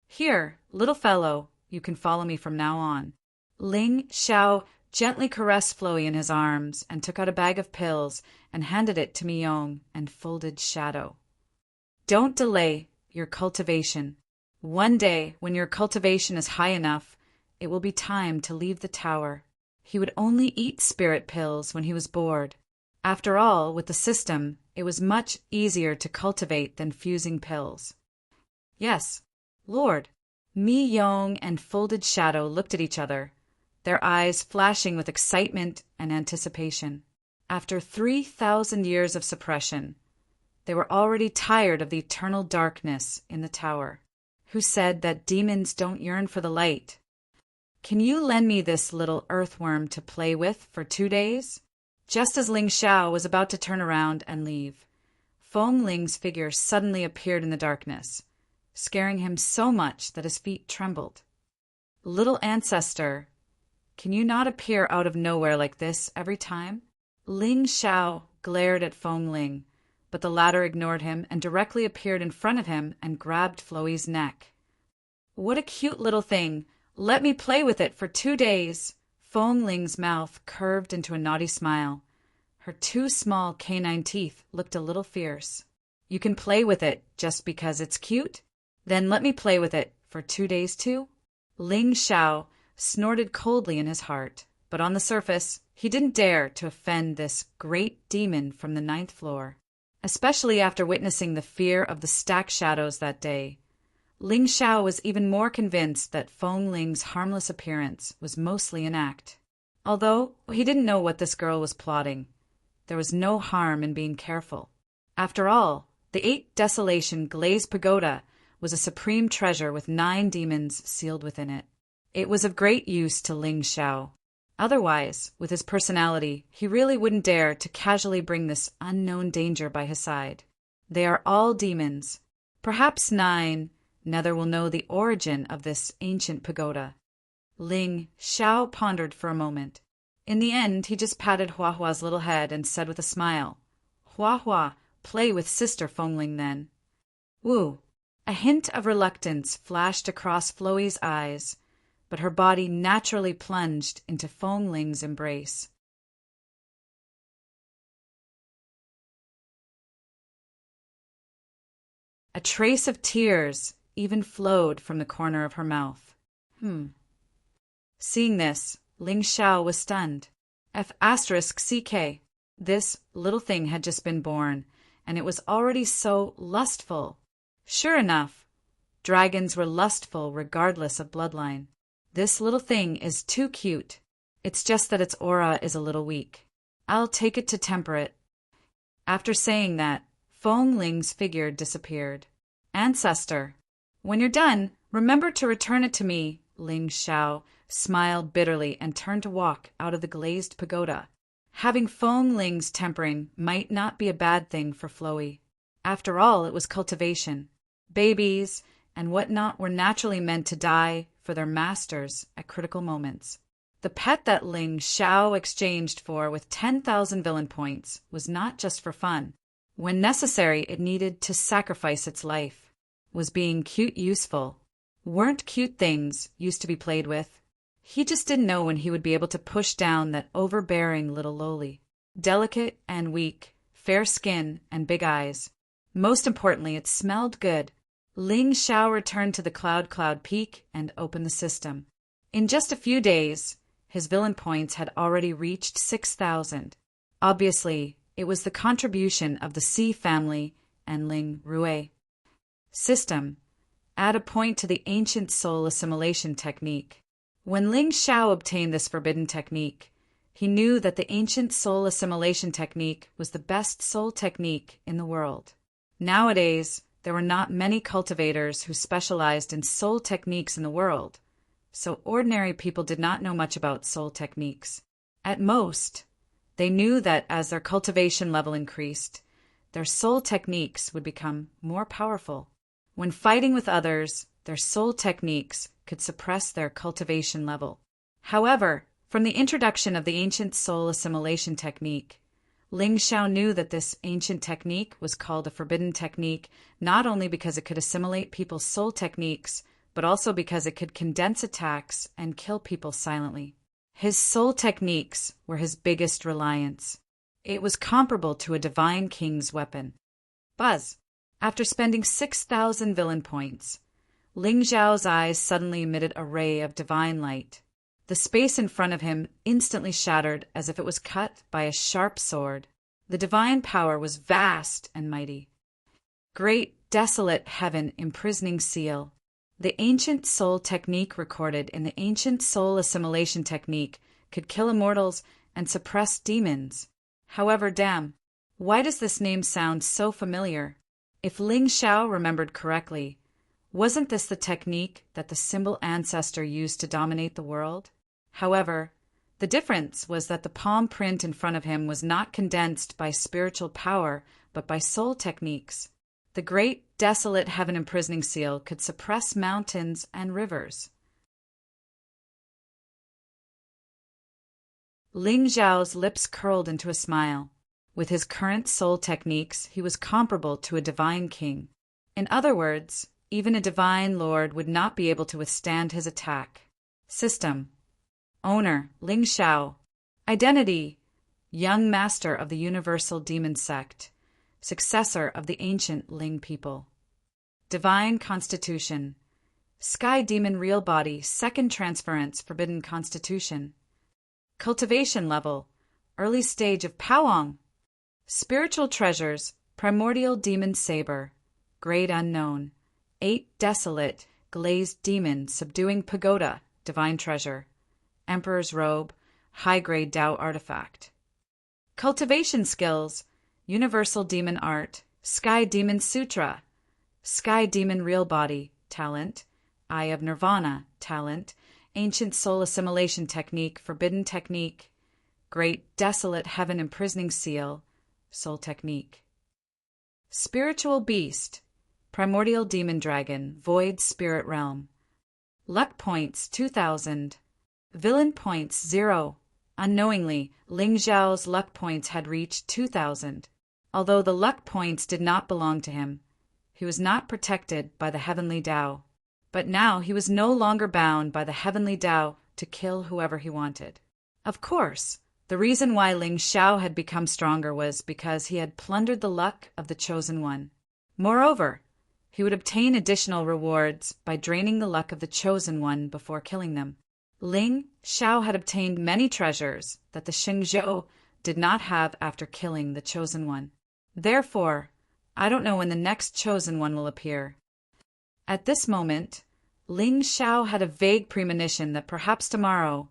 Here, little fellow, you can follow me from now on. Ling Xiao gently caressed Floey in his arms and took out a bag of pills and handed it to Miyong and folded shadow. Don't delay your cultivation. One day, when your cultivation is high enough, it will be time to leave the tower. He would only eat spirit pills when he was bored. After all, with the system, it was much easier to cultivate than fusing pills. Yes, Lord. Miyong and folded shadow looked at each other, their eyes flashing with excitement and anticipation. After 3,000 years of suppression, they were already tired of the eternal darkness in the tower. Who said that demons don't yearn for the light? Can you lend me this little earthworm to play with for 2 days? Just as Ling Xiao was about to turn around and leave, Feng Ling's figure suddenly appeared in the darkness, scaring him so much that his feet trembled. Little ancestor, can you not appear out of nowhere like this every time? Ling Xiao glared at Feng Ling, but the latter ignored him and directly appeared in front of him and grabbed Floey's neck. What a cute little thing! Let me play with it for 2 days! Feng Ling's mouth curved into a naughty smile. Her 2 small canine teeth looked a little fierce. You can play with it just because it's cute? Then let me play with it for 2 days too? Ling Xiao snorted coldly in his heart, but on the surface, he didn't dare to offend this great demon from the 9th floor. Especially after witnessing the fear of the stack shadows that day, Ling Xiao was even more convinced that Feng Ling's harmless appearance was mostly an act. Although he didn't know what this girl was plotting, there was no harm in being careful. After all, the 8 Desolation Glazed Pagoda was a supreme treasure with 9 demons sealed within it. It was of great use to Ling Xiao. Otherwise, with his personality, he really wouldn't dare to casually bring this unknown danger by his side. They are all demons. Perhaps 9 neither will know the origin of this ancient pagoda. Ling Xiao pondered for a moment. In the end, he just patted Hua Hua's little head and said with a smile, Hua Hua, play with Sister Feng Ling then. Woo! A hint of reluctance flashed across Floey's eyes, but her body naturally plunged into Feng Ling's embrace. A trace of tears even flowed from the corner of her mouth. Seeing this, Ling Xiao was stunned. F***CK. This little thing had just been born, and it was already so lustful. Sure enough, dragons were lustful regardless of bloodline. This little thing is too cute. It's just that its aura is a little weak. I'll take it to temper it. After saying that, Feng Ling's figure disappeared. Ancestor, when you're done, remember to return it to me. Ling Xiao smiled bitterly and turned to walk out of the glazed pagoda. Having Feng Ling's tempering might not be a bad thing for Floey. After all, it was cultivation. Babies and whatnot were naturally meant to die for their masters at critical moments. The pet that Ling Xiao exchanged for with 10,000 villain points was not just for fun. When necessary, it needed to sacrifice its life. Was being cute useful? Weren't cute things used to be played with? He just didn't know when he would be able to push down that overbearing little loli. Delicate and weak, fair skin and big eyes. Most importantly, it smelled good. Ling Xiao returned to the Cloud Peak and opened the system. In just a few days, his villain points had already reached 6,000. Obviously, it was the contribution of the Sea family and Ling Rui. System. Add a point to the ancient soul assimilation technique. When Ling Xiao obtained this forbidden technique, he knew that the ancient soul assimilation technique was the best soul technique in the world. Nowadays, there were not many cultivators who specialized in soul techniques in the world, so ordinary people did not know much about soul techniques. At most, they knew that as their cultivation level increased, their soul techniques would become more powerful. When fighting with others, their soul techniques could suppress their cultivation level. However, from the introduction of the ancient soul assimilation technique, Ling Xiao knew that this ancient technique was called a forbidden technique not only because it could assimilate people's soul techniques, but also because it could condense attacks and kill people silently. His soul techniques were his biggest reliance. It was comparable to a divine king's weapon. Buzz! After spending 6,000 villain points, Ling Xiao's eyes suddenly emitted a ray of divine light. The space in front of him instantly shattered as if it was cut by a sharp sword. The divine power was vast and mighty. Great, desolate heaven imprisoning seal. The ancient soul technique recorded in the ancient soul assimilation technique could kill immortals and suppress demons. However, why does this name sound so familiar? If Ling Xiao remembered correctly, wasn't this the technique that the symbol ancestor used to dominate the world? However, the difference was that the palm print in front of him was not condensed by spiritual power, but by soul techniques. The great, desolate heaven imprisoning seal could suppress mountains and rivers. Ling Xiao's lips curled into a smile. With his current soul techniques, he was comparable to a divine king. In other words, even a divine lord would not be able to withstand his attack. System. Owner, Ling Xiao. Identity, young master of the universal demon sect, successor of the ancient Ling people. Divine constitution, sky demon real body, second transference, forbidden constitution. Cultivation level, early stage of Powong. Spiritual treasures, primordial demon saber, grade unknown. 8 desolate, glazed demon subduing pagoda, divine treasure. Emperor's robe, high-grade Tao artifact. Cultivation skills, universal demon art, sky demon sutra, sky demon real body, talent, eye of nirvana, talent, ancient soul assimilation technique, forbidden technique, great desolate heaven imprisoning seal, soul technique. Spiritual beast, primordial demon dragon, void spirit realm. Luck points 2,000. Villain points 0. Unknowingly, Ling Xiao's luck points had reached 2,000. Although the luck points did not belong to him, he was not protected by the heavenly Tao. But now he was no longer bound by the heavenly Tao to kill whoever he wanted. Of course, the reason why Ling Xiao had become stronger was because he had plundered the luck of the Chosen One. Moreover, he would obtain additional rewards by draining the luck of the Chosen One before killing them. Ling Xiao had obtained many treasures that the Xingzhou did not have after killing the Chosen One. Therefore, I don't know when the next Chosen One will appear. At this moment, Ling Xiao had a vague premonition that perhaps tomorrow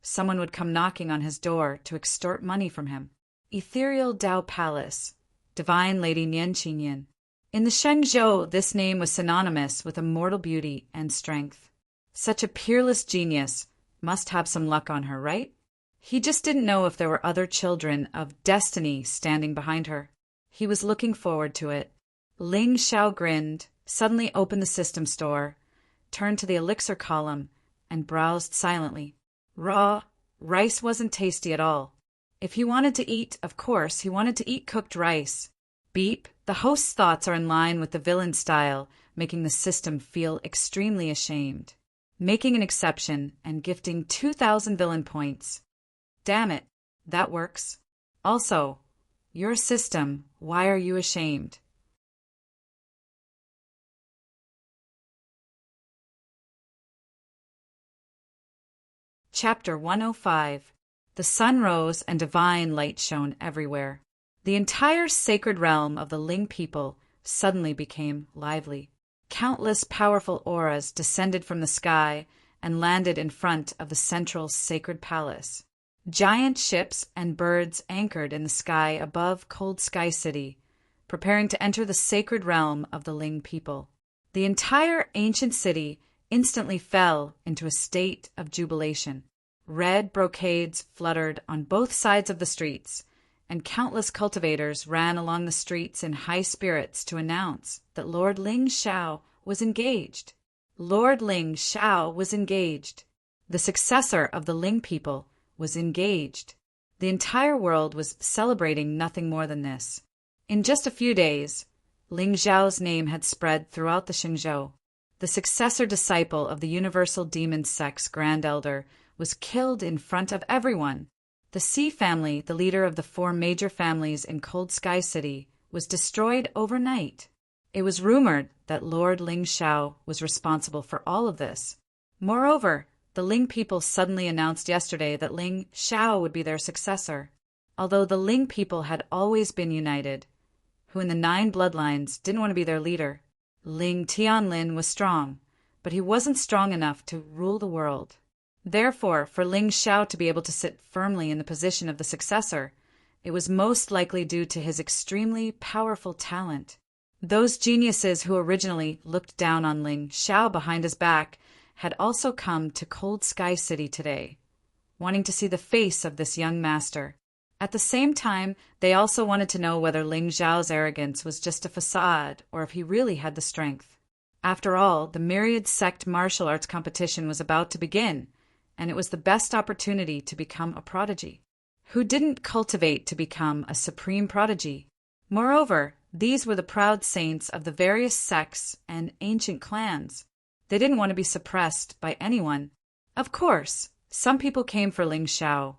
someone would come knocking on his door to extort money from him. Ethereal Tao Palace, Divine Lady Nian Qingyan. In the Shenzhou, this name was synonymous with immortal beauty and strength. Such a peerless genius must have some luck on her, right? He just didn't know if there were other children of destiny standing behind her. He was looking forward to it. Ling Xiao grinned, suddenly opened the system store, turned to the elixir column, and browsed silently. Raw rice wasn't tasty at all. If he wanted to eat, of course, he wanted to eat cooked rice. Beep, the host's thoughts are in line with the villain style, making the system feel extremely ashamed. Making an exception and gifting 2,000 villain points. Damn it, that works. Also, your system, why are you ashamed? Chapter 105. The sun rose and divine light shone everywhere. The entire sacred realm of the Ling people suddenly became lively. Countless powerful auras descended from the sky and landed in front of the central sacred palace. Giant ships and birds anchored in the sky above Cold Sky City, preparing to enter the sacred realm of the Ling people. The entire ancient city instantly fell into a state of jubilation. Red brocades fluttered on both sides of the streets, and countless cultivators ran along the streets in high spirits to announce that Lord Ling Xiao was engaged. Lord Ling Xiao was engaged. The successor of the Ling people was engaged. The entire world was celebrating nothing more than this. In just a few days, Ling Xiao's name had spread throughout the Xingzhou. The successor disciple of the Universal Demon Sect's Grand Elder was killed in front of everyone. The Xi family, the leader of the 4 major families in Cold Sky City, was destroyed overnight. It was rumored that Lord Ling Xiao was responsible for all of this. Moreover, the Ling people suddenly announced yesterday that Ling Xiao would be their successor. Although the Ling people had always been united, who in the 9 bloodlines didn't want to be their leader, Ling Tianlin was strong, but he wasn't strong enough to rule the world. Therefore, for Ling Xiao to be able to sit firmly in the position of the successor, it was most likely due to his extremely powerful talent. Those geniuses who originally looked down on Ling Xiao behind his back had also come to Cold Sky City today, wanting to see the face of this young master. At the same time, they also wanted to know whether Ling Xiao's arrogance was just a facade or if he really had the strength. After all, the Myriad Sect martial arts competition was about to begin, and it was the best opportunity to become a prodigy. Who didn't cultivate to become a supreme prodigy? Moreover, these were the proud saints of the various sects and ancient clans. They didn't want to be suppressed by anyone. Of course, some people came for Ling Xiao,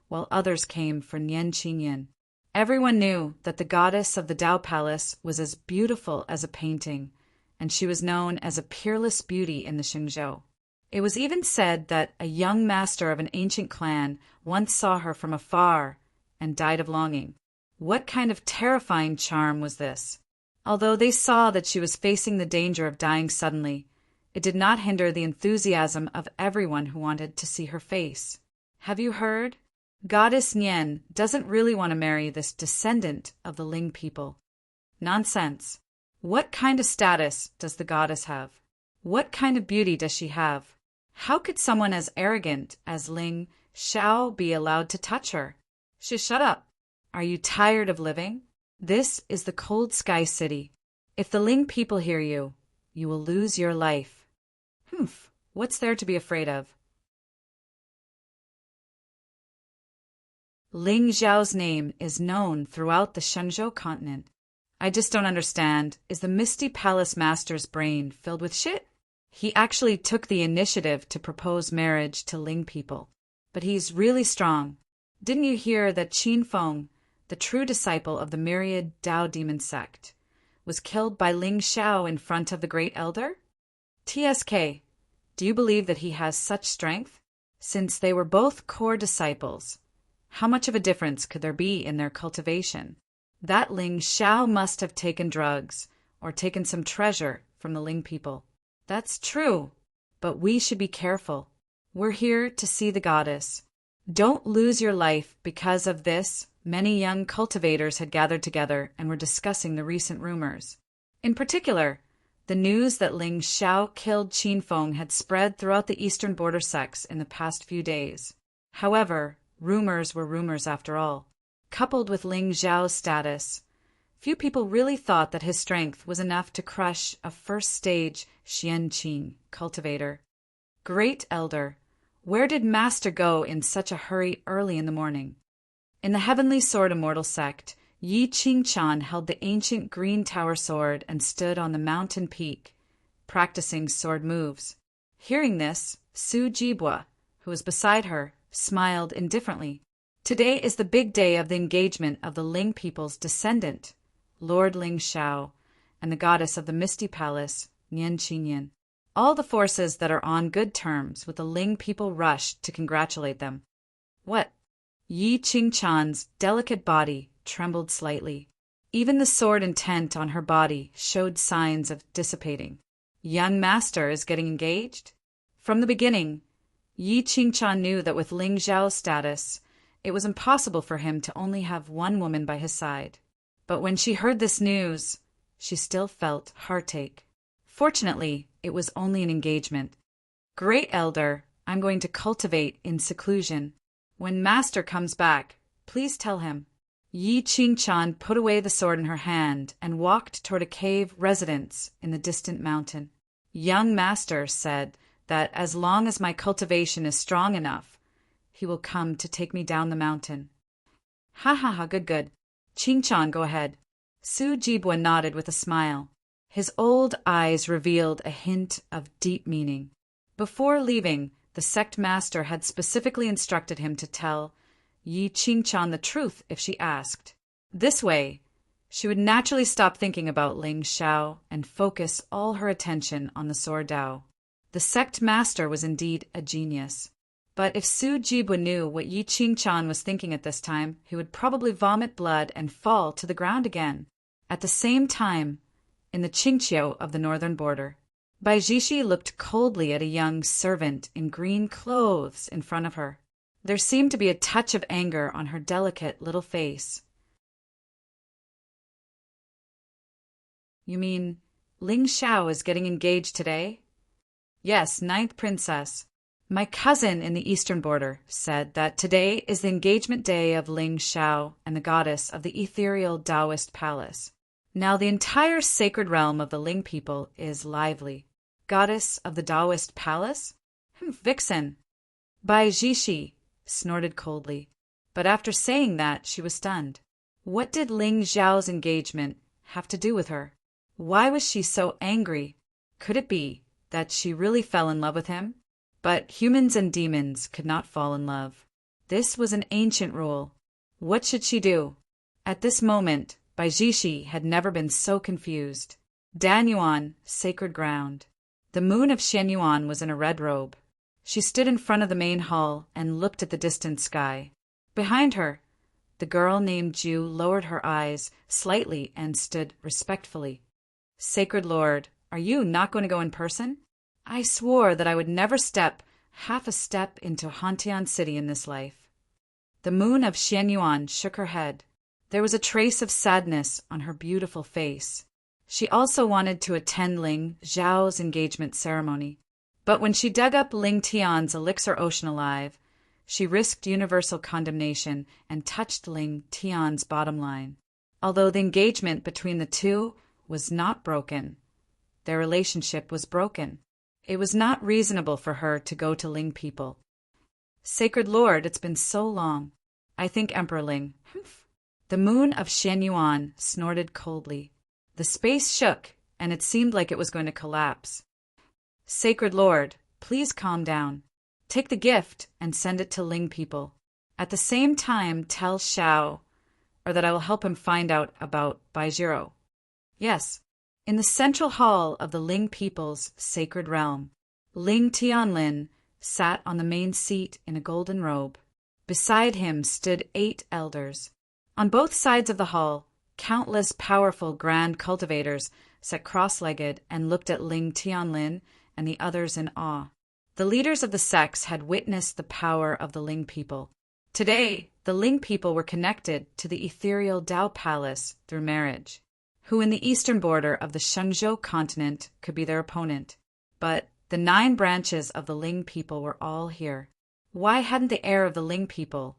while others came for Nian Qingyan. Everyone knew that the goddess of the Tao Palace was as beautiful as a painting, and she was known as a peerless beauty in the Xingzhou. It was even said that a young master of an ancient clan once saw her from afar and died of longing. What kind of terrifying charm was this? Although they saw that she was facing the danger of dying suddenly, it did not hinder the enthusiasm of everyone who wanted to see her face. Have you heard? Goddess Nian doesn't really want to marry this descendant of the Ling people. Nonsense. What kind of status does the goddess have? What kind of beauty does she have? How could someone as arrogant as Ling Xiao be allowed to touch her? Shut up. Are you tired of living? This is the Cold Sky City. If the Ling people hear you, you will lose your life. Humph, what's there to be afraid of? Ling Xiao's name is known throughout the Shenzhou continent. I just don't understand. Is the Misty Palace Master's brain filled with shit? He actually took the initiative to propose marriage to Ling people. But he's really strong. Didn't you hear that Qin Feng, the true disciple of the Myriad Tao Demon Sect, was killed by Ling Xiao in front of the Great Elder? TSK, do you believe that he has such strength? Since they were both core disciples, how much of a difference could there be in their cultivation? That Ling Xiao must have taken drugs or taken some treasure from the Ling people. That's true, but we should be careful. We're here to see the goddess. Don't lose your life because of this. Many young cultivators had gathered together and were discussing the recent rumors. In particular, the news that Ling Xiao killed Qin Feng had spread throughout the eastern border sects in the past few days. However, rumors were rumors after all. Coupled with Ling Xiao's status, few people really thought that his strength was enough to crush a first-stage Xianqing cultivator. Great Elder, where did Master go in such a hurry early in the morning? In the Heavenly Sword Immortal sect, Yi Qingchan held the ancient green tower sword and stood on the mountain peak, practicing sword moves. Hearing this, Su Jibua, who was beside her, smiled indifferently. Today is the big day of the engagement of the Ling people's descendant, Lord Ling Xiao, and the goddess of the Misty Palace, Nian Qingyan. All the forces that are on good terms with the Ling people rushed to congratulate them. What? Yi Qingchan's delicate body trembled slightly. Even the sword intent on her body showed signs of dissipating. Young master is getting engaged? From the beginning, Yi Qingchan knew that with Ling Xiao's status, it was impossible for him to only have one woman by his side. But when she heard this news, she still felt heartache. Fortunately, it was only an engagement. Great elder, I'm going to cultivate in seclusion. When master comes back, please tell him. Yi Qingchan put away the sword in her hand and walked toward a cave residence in the distant mountain. Young master said that as long as my cultivation is strong enough, he will come to take me down the mountain. Ha ha ha, good, good. Qingchan, go ahead. Su Jibwa nodded with a smile. His old eyes revealed a hint of deep meaning. Before leaving, the sect master had specifically instructed him to tell Yi Qingchan the truth if she asked. This way, she would naturally stop thinking about Ling Xiao and focus all her attention on the Sword Dao. The sect master was indeed a genius. But if Su Jibwa knew what Yi Qingchan was thinking at this time, he would probably vomit blood and fall to the ground again. At the same time, in the Qingqiu of the northern border, Bai Jishi looked coldly at a young servant in green clothes in front of her. There seemed to be a touch of anger on her delicate little face. You mean Ling Xiao is getting engaged today? Yes, 9th princess. My cousin in the eastern border said that today is the engagement day of Ling Xiao and the goddess of the ethereal Taoist palace. Now the entire sacred realm of the Ling people is lively. Goddess of the Taoist palace? Vixen. Bai Jishi snorted coldly, but after saying that she was stunned. What did Ling Xiao's engagement have to do with her? Why was she so angry? Could it be that she really fell in love with him? But humans and demons could not fall in love. This was an ancient rule. What should she do? At this moment, Bai Jishi had never been so confused. Danyuan, sacred ground. The moon of Shenyuan was in a red robe. She stood in front of the main hall and looked at the distant sky. Behind her, the girl named Ju lowered her eyes slightly and stood respectfully. Sacred Lord, are you not going to go in person? I swore that I would never step half a step into Hantian City in this life. The moon of Xianyuan shook her head. There was a trace of sadness on her beautiful face. She also wanted to attend Ling Xiao's engagement ceremony. But when she dug up Ling Tian's elixir ocean alive, she risked universal condemnation and touched Ling Tian's bottom line. Although the engagement between the two was not broken, their relationship was broken. It was not reasonable for her to go to Ling people. Sacred Lord, it's been so long. I think Emperor Ling. The moon of Shenyuan snorted coldly. The space shook, and it seemed like it was going to collapse. Sacred Lord, please calm down. Take the gift and send it to Ling people. At the same time, tell Xiao, or that I will help him find out about Baizhiro. Yes. In the central hall of the Ling people's sacred realm, Ling Tianlin sat on the main seat in a golden robe. Beside him stood 8 elders. On both sides of the hall, countless powerful grand cultivators sat cross-legged and looked at Ling Tianlin and the others in awe. The leaders of the sects had witnessed the power of the Ling people. Today, the Ling people were connected to the ethereal Dao Palace through marriage. Who in the eastern border of the Shenzhou continent could be their opponent? But the 9 branches of the Ling people were all here. Why hadn't the heir of the Ling people,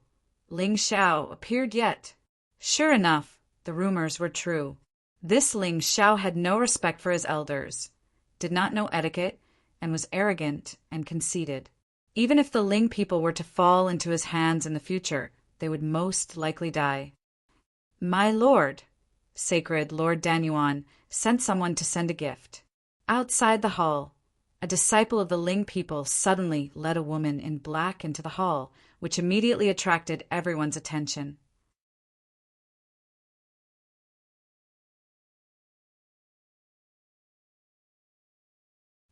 Ling Xiao, appeared yet? Sure enough, the rumors were true. This Ling Xiao had no respect for his elders, did not know etiquette, and was arrogant and conceited. Even if the Ling people were to fall into his hands in the future, they would most likely die. My lord, Sacred Lord Danyuan, sent someone to send a gift. Outside the hall, a disciple of the Ling people suddenly led a woman in black into the hall, which immediately attracted everyone's attention.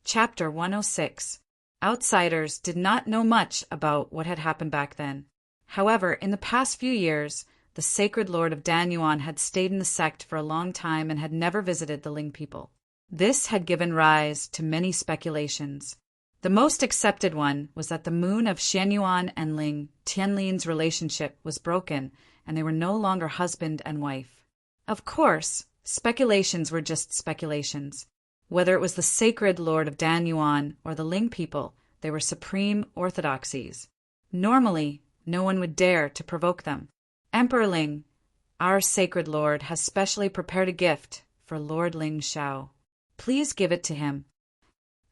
Chapter 106. Outsiders did not know much about what had happened back then. However, in the past few years, the sacred lord of Danyuan had stayed in the sect for a long time and had never visited the Ling people. This had given rise to many speculations. The most accepted one was that the moon of Shenyuan and Ling Tianlin's relationship was broken and they were no longer husband and wife. Of course, speculations were just speculations. Whether it was the sacred lord of Dan Yuan or the Ling people, they were supreme orthodoxies. Normally, no one would dare to provoke them. Emperor Ling, our sacred lord, has specially prepared a gift for Lord Ling Xiao. Please give it to him.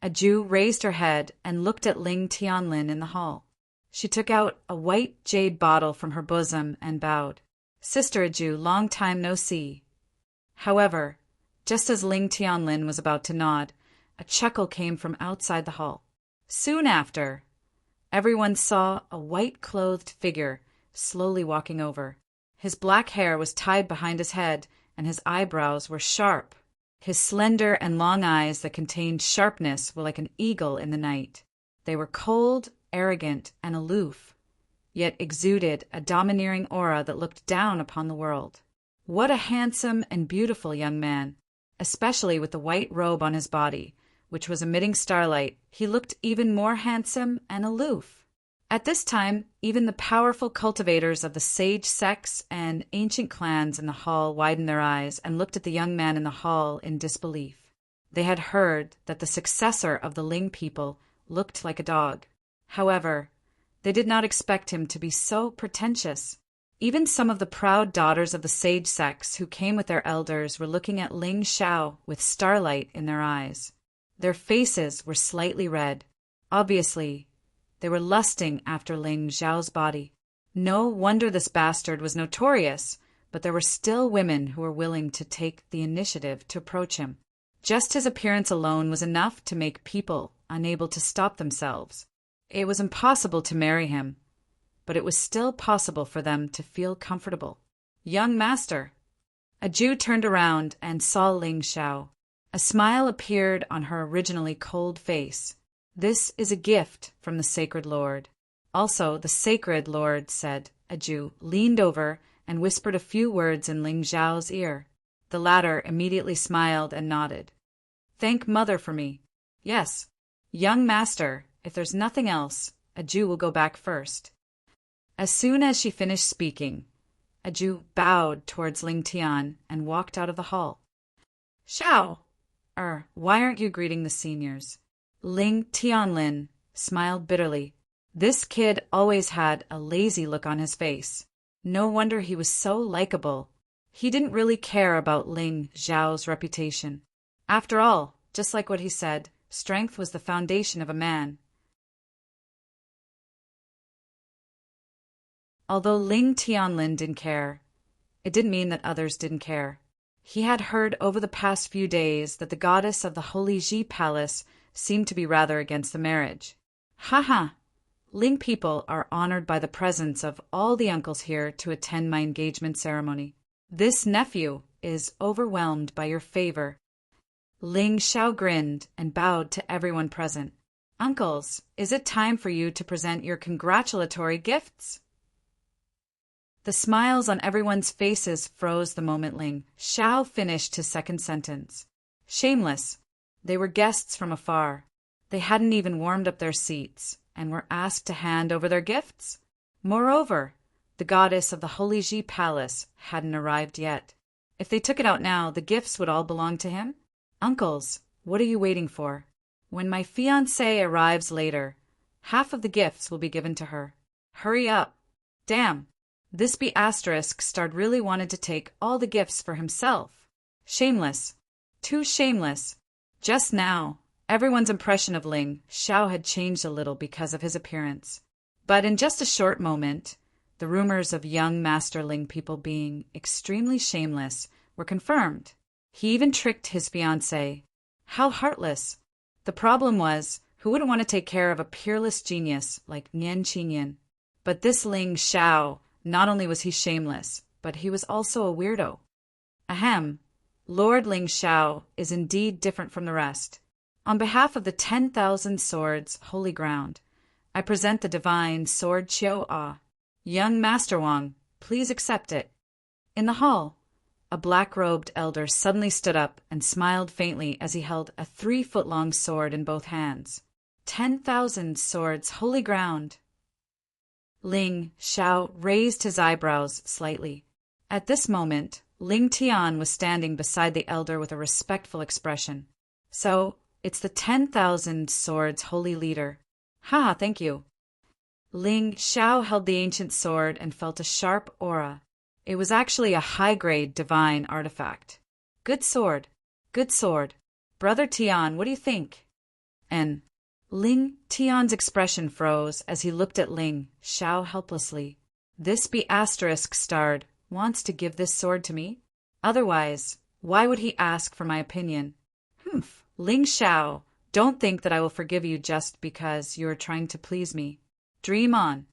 A Jew raised her head and looked at Ling Tianlin in the hall. She took out a white jade bottle from her bosom and bowed. Sister Jew, long time no see. However, just as Ling Tianlin was about to nod, a chuckle came from outside the hall. Soon after, everyone saw a white-clothed figure slowly walking over. His black hair was tied behind his head, and his eyebrows were sharp. His slender and long eyes that contained sharpness were like an eagle in the night. They were cold, arrogant, and aloof, yet exuded a domineering aura that looked down upon the world. What a handsome and beautiful young man! Especially with the white robe on his body, which was emitting starlight, he looked even more handsome and aloof. At this time, even the powerful cultivators of the sage sects and ancient clans in the hall widened their eyes and looked at the young man in the hall in disbelief. They had heard that the successor of the Ling people looked like a dog. However, they did not expect him to be so pretentious. Even some of the proud daughters of the sage sects who came with their elders were looking at Ling Xiao with starlight in their eyes. Their faces were slightly red. Obviously, they were lusting after Ling Xiao's body. No wonder this bastard was notorious, but there were still women who were willing to take the initiative to approach him. Just his appearance alone was enough to make people unable to stop themselves. It was impossible to marry him, but it was still possible for them to feel comfortable. Young master! A Jew turned around and saw Ling Xiao. A smile appeared on her originally cold face. This is a gift from the sacred lord. Also, the sacred lord said. A Jew leaned over and whispered a few words in Ling Xiao's ear. The latter immediately smiled and nodded. Thank mother for me. Yes. Young master, if there's nothing else, a Jew will go back first. As soon as she finished speaking, a Jew bowed towards Ling Tian and walked out of the hall. Xiao! Why aren't you greeting the seniors? Ling Tianlin smiled bitterly. This kid always had a lazy look on his face. No wonder he was so likable. He didn't really care about Ling Xiao's reputation. After all, just like what he said, strength was the foundation of a man. Although Ling Tianlin didn't care, it didn't mean that others didn't care. He had heard over the past few days that the goddess of the Holy Ji Palace seemed to be rather against the marriage. Ha! Ling people are honored by the presence of all the uncles here to attend my engagement ceremony. This nephew is overwhelmed by your favor. Ling Xiao grinned and bowed to everyone present. Uncles, is it time for you to present your congratulatory gifts? The smiles on everyone's faces froze the moment Ling Xiao finished his second sentence. Shameless. They were guests from afar. They hadn't even warmed up their seats and were asked to hand over their gifts. Moreover, the goddess of the Holy Ji Palace hadn't arrived yet. If they took it out now, the gifts would all belong to him. Uncles, what are you waiting for? When my fiancée arrives later, half of the gifts will be given to her. Hurry up. Damn. This asterisk star really wanted to take all the gifts for himself. Shameless. Too shameless. Just now, everyone's impression of Ling Xiao had changed a little because of his appearance. But in just a short moment, the rumors of young Master Ling people being extremely shameless were confirmed. He even tricked his fiancée. How heartless. The problem was, who wouldn't want to take care of a peerless genius like Nian Qinyan? But this Ling Xiao, not only was he shameless, but he was also a weirdo. Ahem. Lord Ling Xiao is indeed different from the rest. On behalf of the 10,000 swords, holy ground, I present the divine sword Qiu-A. Young Master Wang, please accept it. In the hall, a black-robed elder suddenly stood up and smiled faintly as he held a 3-foot-long sword in both hands. 10,000 swords, holy ground. Ling Xiao raised his eyebrows slightly. At this moment, Ling Tian was standing beside the elder with a respectful expression. So, it's the 10,000 swords holy leader. Ha, thank you. Ling Xiao held the ancient sword and felt a sharp aura. It was actually a high-grade divine artifact. Good sword. Good sword. Brother Tian, what do you think? And Ling Tian's expression froze as he looked at Ling Xiao helplessly. This be asterisk starred wants to give this sword to me? Otherwise, why would he ask for my opinion? Humph. Ling Xiao, don't think that I will forgive you just because you are trying to please me. Dream on.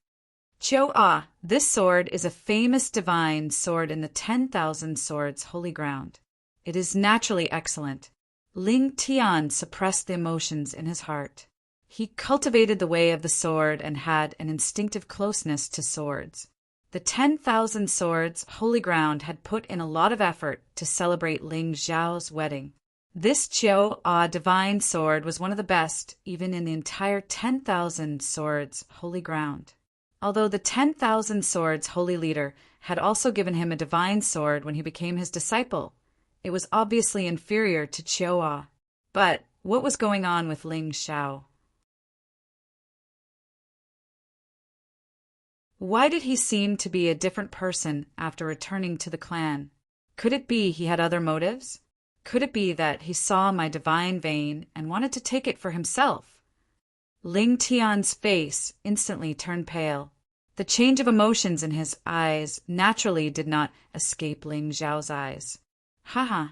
This sword is a famous divine sword in the 10,000 swords holy ground. It is naturally excellent. Ling Tian suppressed the emotions in his heart. He cultivated the way of the sword and had an instinctive closeness to swords. The 10,000 swords holy ground had put in a lot of effort to celebrate Ling Xiao's wedding. This divine sword was one of the best, even in the entire 10,000 swords holy ground. Although the 10,000 swords holy leader had also given him a divine sword when he became his disciple, it was obviously inferior to Qiao. But what was going on with Ling Xiao? Why did he seem to be a different person after returning to the clan? Could it be he had other motives? Could it be that he saw my divine vein and wanted to take it for himself? Ling Tian's face instantly turned pale. The change of emotions in his eyes naturally did not escape Ling Xiao's eyes. Haha,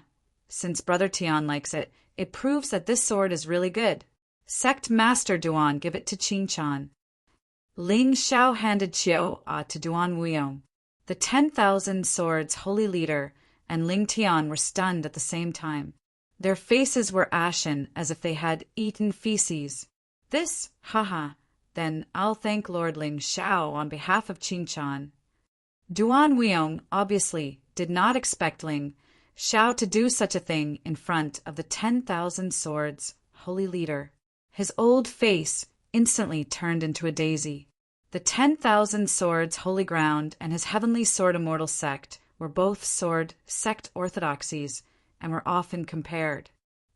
since Brother Tian likes it, it proves that this sword is really good. Sect Master Duan, give it to Qingchan. Ling Xiao handed Qiao to Duan Wuyong. The 10,000 swords holy leader and Ling Tian were stunned at the same time. Their faces were ashen as if they had eaten feces. This, haha, then I'll thank Lord Ling Xiao on behalf of Qingchan. Duan Wuyong obviously did not expect Ling Xiao to do such a thing in front of the 10,000 swords holy leader. His old face instantly turned into a daisy. The 10,000 swords holy ground and his heavenly sword immortal sect were both sword sect orthodoxies and were often compared.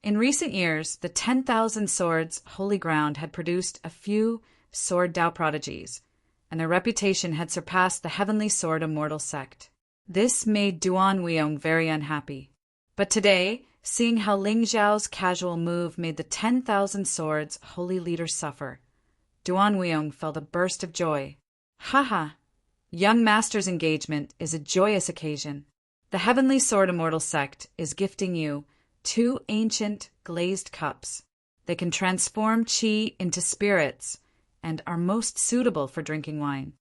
In recent years, the 10,000 swords holy ground had produced a few sword Dao prodigies, and their reputation had surpassed the heavenly sword immortal sect. This made Duan Wuyong very unhappy. But today, seeing how Ling Xiao's casual move made the 10,000 swords holy leader suffer, Duan Wuyong felt a burst of joy. Haha! Young Master's engagement is a joyous occasion. The Heavenly Sword Immortal Sect is gifting you 2 ancient glazed cups. They can transform qi into spirits and are most suitable for drinking wine.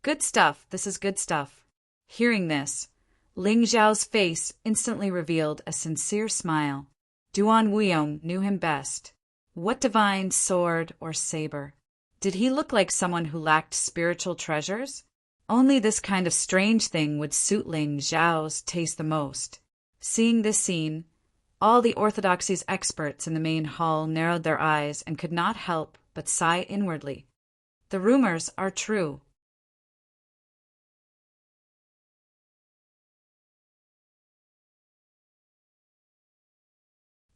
Good stuff, this is good stuff. Hearing this, Ling Xiao's face instantly revealed a sincere smile. Duan Wuyong knew him best. What divine sword or saber? Did he look like someone who lacked spiritual treasures? Only this kind of strange thing would suit Ling Xiao's taste the most. Seeing this scene, all the orthodoxy's experts in the main hall narrowed their eyes and could not help but sigh inwardly. The rumors are true.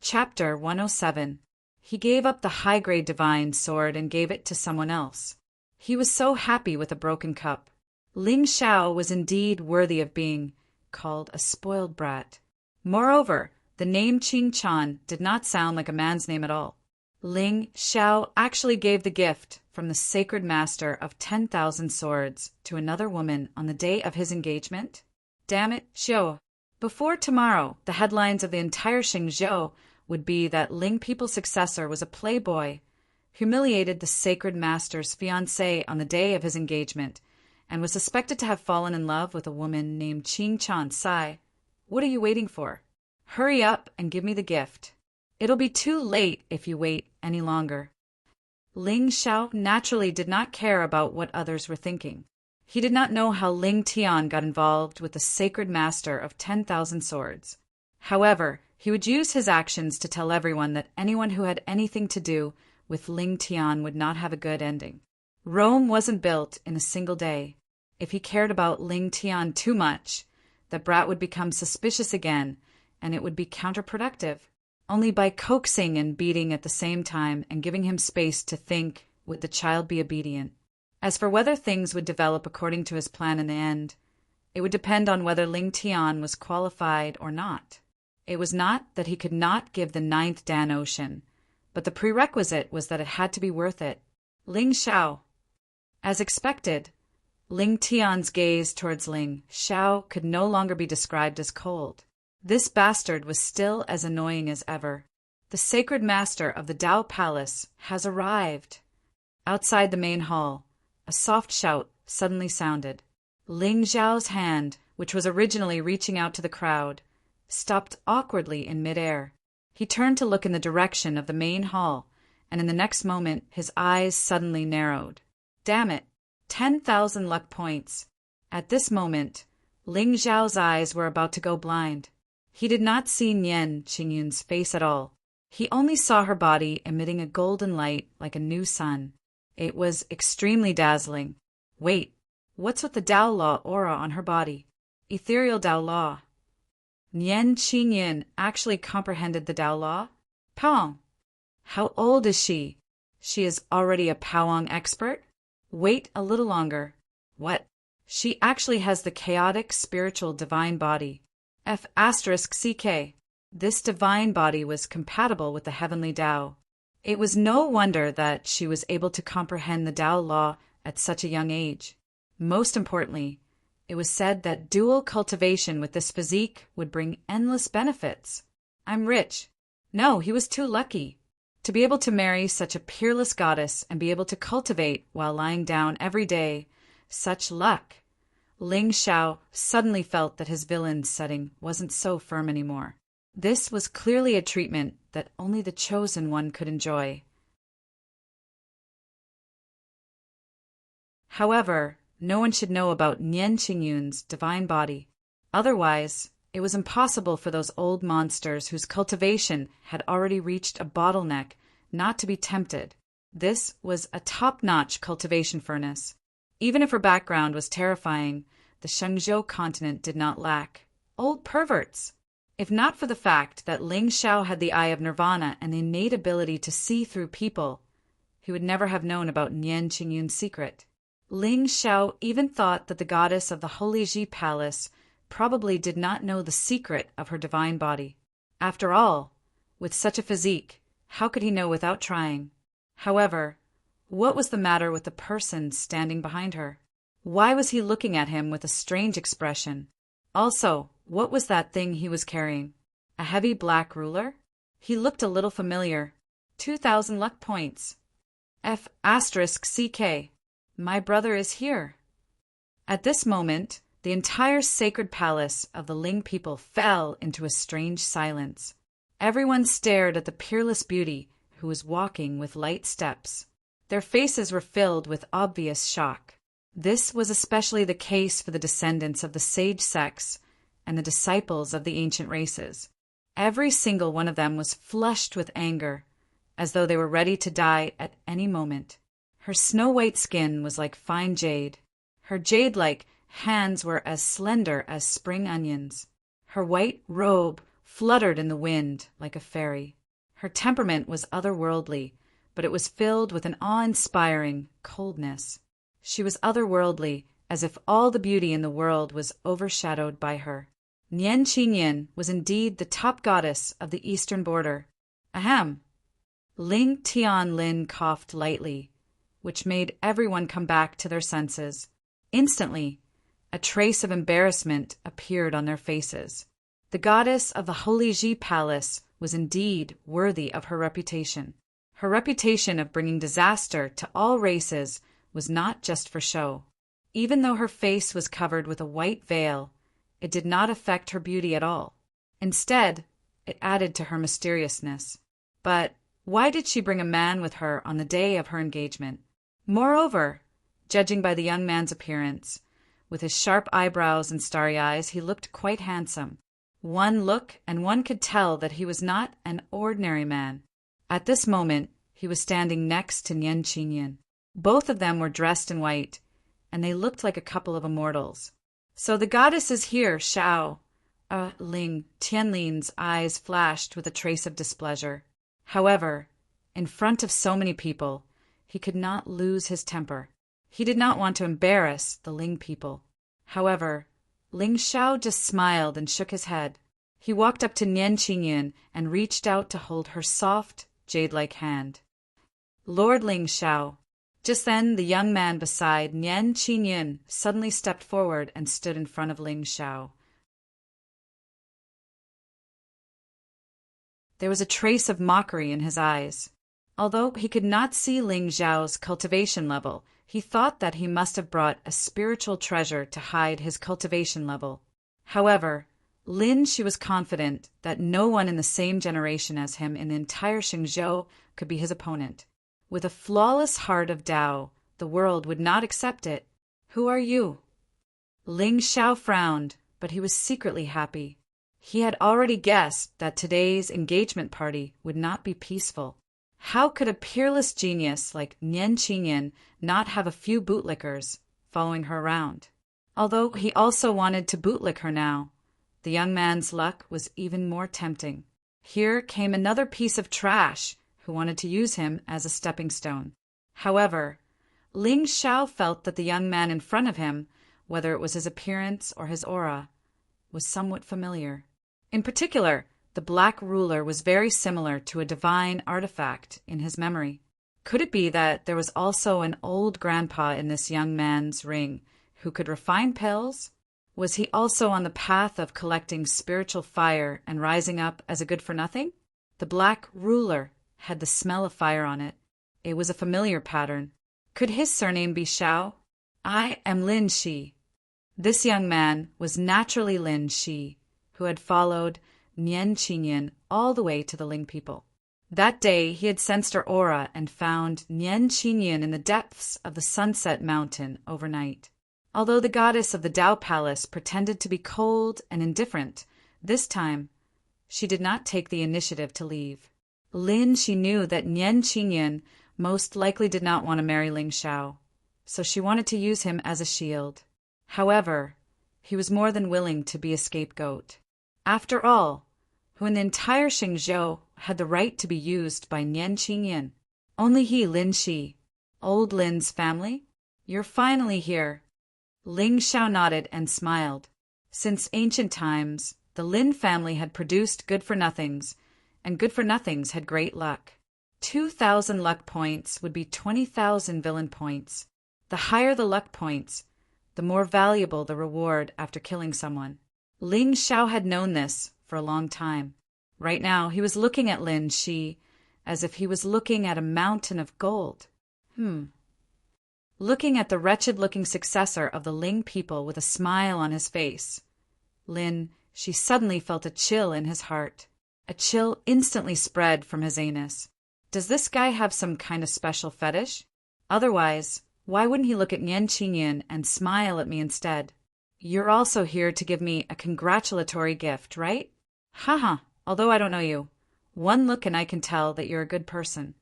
Chapter 107. He gave up the high-grade divine sword and gave it to someone else. He was so happy with a broken cup. Ling Xiao was indeed worthy of being called a spoiled brat. Moreover, the name Qingchan did not sound like a man's name at all. Ling Xiao actually gave the gift from the sacred master of 10,000 swords to another woman on the day of his engagement. Damn it, Xiao. Before tomorrow, the headlines of the entire Xingzhou would be that Ling People's successor was a playboy, humiliated the sacred master's fiancée on the day of his engagement, and was suspected to have fallen in love with a woman named Qingchan Sai. What are you waiting for? Hurry up and give me the gift. It'll be too late if you wait any longer. Ling Xiao naturally did not care about what others were thinking. He did not know how Ling Tian got involved with the sacred master of 10,000 swords. However, he would use his actions to tell everyone that anyone who had anything to do with Ling Tian would not have a good ending. Rome wasn't built in a single day. If he cared about Ling Tian too much, that Brat would become suspicious again, and it would be counterproductive. Only by coaxing and beating at the same time and giving him space to think would the child be obedient. As for whether things would develop according to his plan in the end, it would depend on whether Ling Tian was qualified or not. It was not that he could not give the 9th Dan Ocean, but the prerequisite was that it had to be worth it. Ling Xiao. As expected, Ling Tian's gaze towards Ling Xiao could no longer be described as cold. This bastard was still as annoying as ever. The sacred master of the Tao Palace has arrived. Outside the main hall, a soft shout suddenly sounded. Ling Xiao's hand, which was originally reaching out to the crowd, stopped awkwardly in midair. He turned to look in the direction of the main hall, and in the next moment his eyes suddenly narrowed. Damn it! 10,000 luck points. At this moment, Ling Xiao's eyes were about to go blind. He did not see Nian Qingyun's face at all. He only saw her body emitting a golden light like a new sun. It was extremely dazzling. Wait, what's with the Tao Law aura on her body? Ethereal Tao Law. Nian Qingyun actually comprehended the Tao Law? Paong. How old is she? She is already a Paong expert? Wait a little longer. What? She actually has the chaotic spiritual divine body. F***CK. This divine body was compatible with the heavenly Tao. It was no wonder that she was able to comprehend the Tao Law at such a young age. Most importantly, it was said that dual cultivation with this physique would bring endless benefits. I'm rich. No, he was too lucky. To be able to marry such a peerless goddess and be able to cultivate while lying down every day, such luck. Ling Xiao suddenly felt that his villain's setting wasn't so firm anymore. This was clearly a treatment that only the chosen one could enjoy. However, no one should know about Nian Qingyun's divine body. Otherwise, it was impossible for those old monsters whose cultivation had already reached a bottleneck not to be tempted. This was a top-notch cultivation furnace. Even if her background was terrifying, the Shenzhou continent did not lack old perverts. If not for the fact that Ling Xiao had the eye of nirvana and the innate ability to see through people, he would never have known about Nian Qingyun's secret. Ling Xiao even thought that the goddess of the Holy Ji Palace probably did not know the secret of her divine body. After all, with such a physique, how could he know without trying? However, what was the matter with the person standing behind her? Why was he looking at him with a strange expression? Also, what was that thing he was carrying? A heavy black ruler? He looked a little familiar. 2,000 luck points. F***CK. My brother is here. At this moment, the entire sacred palace of the Ling people fell into a strange silence. Everyone stared at the peerless beauty who was walking with light steps. Their faces were filled with obvious shock. This was especially the case for the descendants of the sage sects and the disciples of the ancient races. Every single one of them was flushed with anger, as though they were ready to die at any moment. Her snow-white skin was like fine jade. Her jade-like hands were as slender as spring onions. Her white robe fluttered in the wind like a fairy. Her temperament was otherworldly, but it was filled with an awe-inspiring coldness. She was otherworldly, as if all the beauty in the world was overshadowed by her. Nian Qingyun was indeed the top goddess of the eastern border. Ahem! Ling Tianlin coughed lightly, which made everyone come back to their senses. Instantly, a trace of embarrassment appeared on their faces. The goddess of the Holy Ji Palace was indeed worthy of her reputation. Her reputation of bringing disaster to all races was not just for show. Even though her face was covered with a white veil, it did not affect her beauty at all. Instead, it added to her mysteriousness. But why did she bring a man with her on the day of her engagement? Moreover, judging by the young man's appearance, with his sharp eyebrows and starry eyes, he looked quite handsome. One look and one could tell that he was not an ordinary man. At this moment, he was standing next to Nian Qingyun. Both of them were dressed in white, and they looked like a couple of immortals. So the goddess is here, Shao. Ling Tianlin's eyes flashed with a trace of displeasure. However, in front of so many people, he could not lose his temper. He did not want to embarrass the Ling people. However, Ling Shao just smiled and shook his head. He walked up to Nian Qingyan and reached out to hold her soft, jade-like hand. Lord Ling Shao. Just then, the young man beside Nian Qingyan suddenly stepped forward and stood in front of Ling Shao. There was a trace of mockery in his eyes. Although he could not see Ling Zhao's cultivation level, he thought that he must have brought a spiritual treasure to hide his cultivation level. However, Lin Shi was confident that no one in the same generation as him in the entire Xingzhou could be his opponent. With a flawless heart of Tao, the world would not accept it. Who are you? Ling Shao frowned, but he was secretly happy. He had already guessed that today's engagement party would not be peaceful. How could a peerless genius like Nian Qingyan not have a few bootlickers following her around? Although he also wanted to bootlick her now, the young man's luck was even more tempting. Here came another piece of trash who wanted to use him as a stepping stone. However, Ling Shao felt that the young man in front of him, whether it was his appearance or his aura, was somewhat familiar. In particular, the black ruler was very similar to a divine artifact in his memory. Could it be that there was also an old grandpa in this young man's ring who could refine pills? Was he also on the path of collecting spiritual fire and rising up as a good-for-nothing? The black ruler had the smell of fire on it. It was a familiar pattern. Could his surname be Shao? I am Lin Shi. This young man was naturally Lin Shi, who had followed Nian Qingyan all the way to the Ling people. That day he had sensed her aura and found Nian Qingyan in the depths of the Sunset Mountain overnight. Although the goddess of the Tao Palace pretended to be cold and indifferent, this time she did not take the initiative to leave. Lin Shi knew that Nian Qingyan most likely did not want to marry Ling Shao, so she wanted to use him as a shield. However, he was more than willing to be a scapegoat. After all, who in the entire Xingzhou had the right to be used by Nian Qingyan? Only he, Lin Shi. Old Lin's family? You're finally here. Ling Shao nodded and smiled. Since ancient times, the Lin family had produced good-for-nothings, and good-for-nothings had great luck. 2,000 luck points would be 20,000 villain points. The higher the luck points, the more valuable the reward after killing someone. Ling Shao had known this for a long time. Right now, he was looking at Lin Shi as if he was looking at a mountain of gold. Looking at the wretched-looking successor of the Ling people with a smile on his face, Lin Shi suddenly felt a chill in his heart. A chill instantly spread from his anus. Does this guy have some kind of special fetish? Otherwise, why wouldn't he look at Nian Qingyan and smile at me instead? You're also here to give me a congratulatory gift, right? Haha, although I don't know you. One look and I can tell that you're a good person.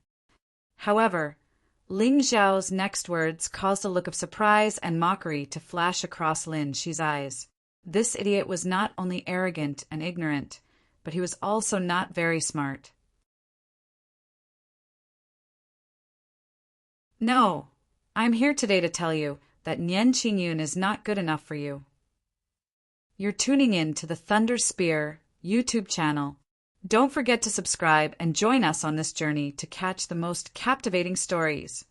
However, Ling Zhao's next words caused a look of surprise and mockery to flash across Lin Shi's eyes. This idiot was not only arrogant and ignorant, but he was also not very smart. No, I'm here today to tell you that Nian Qingyun is not good enough for you. You're tuning in to the Thunder Spear YouTube channel. Don't forget to subscribe and join us on this journey to catch the most captivating stories.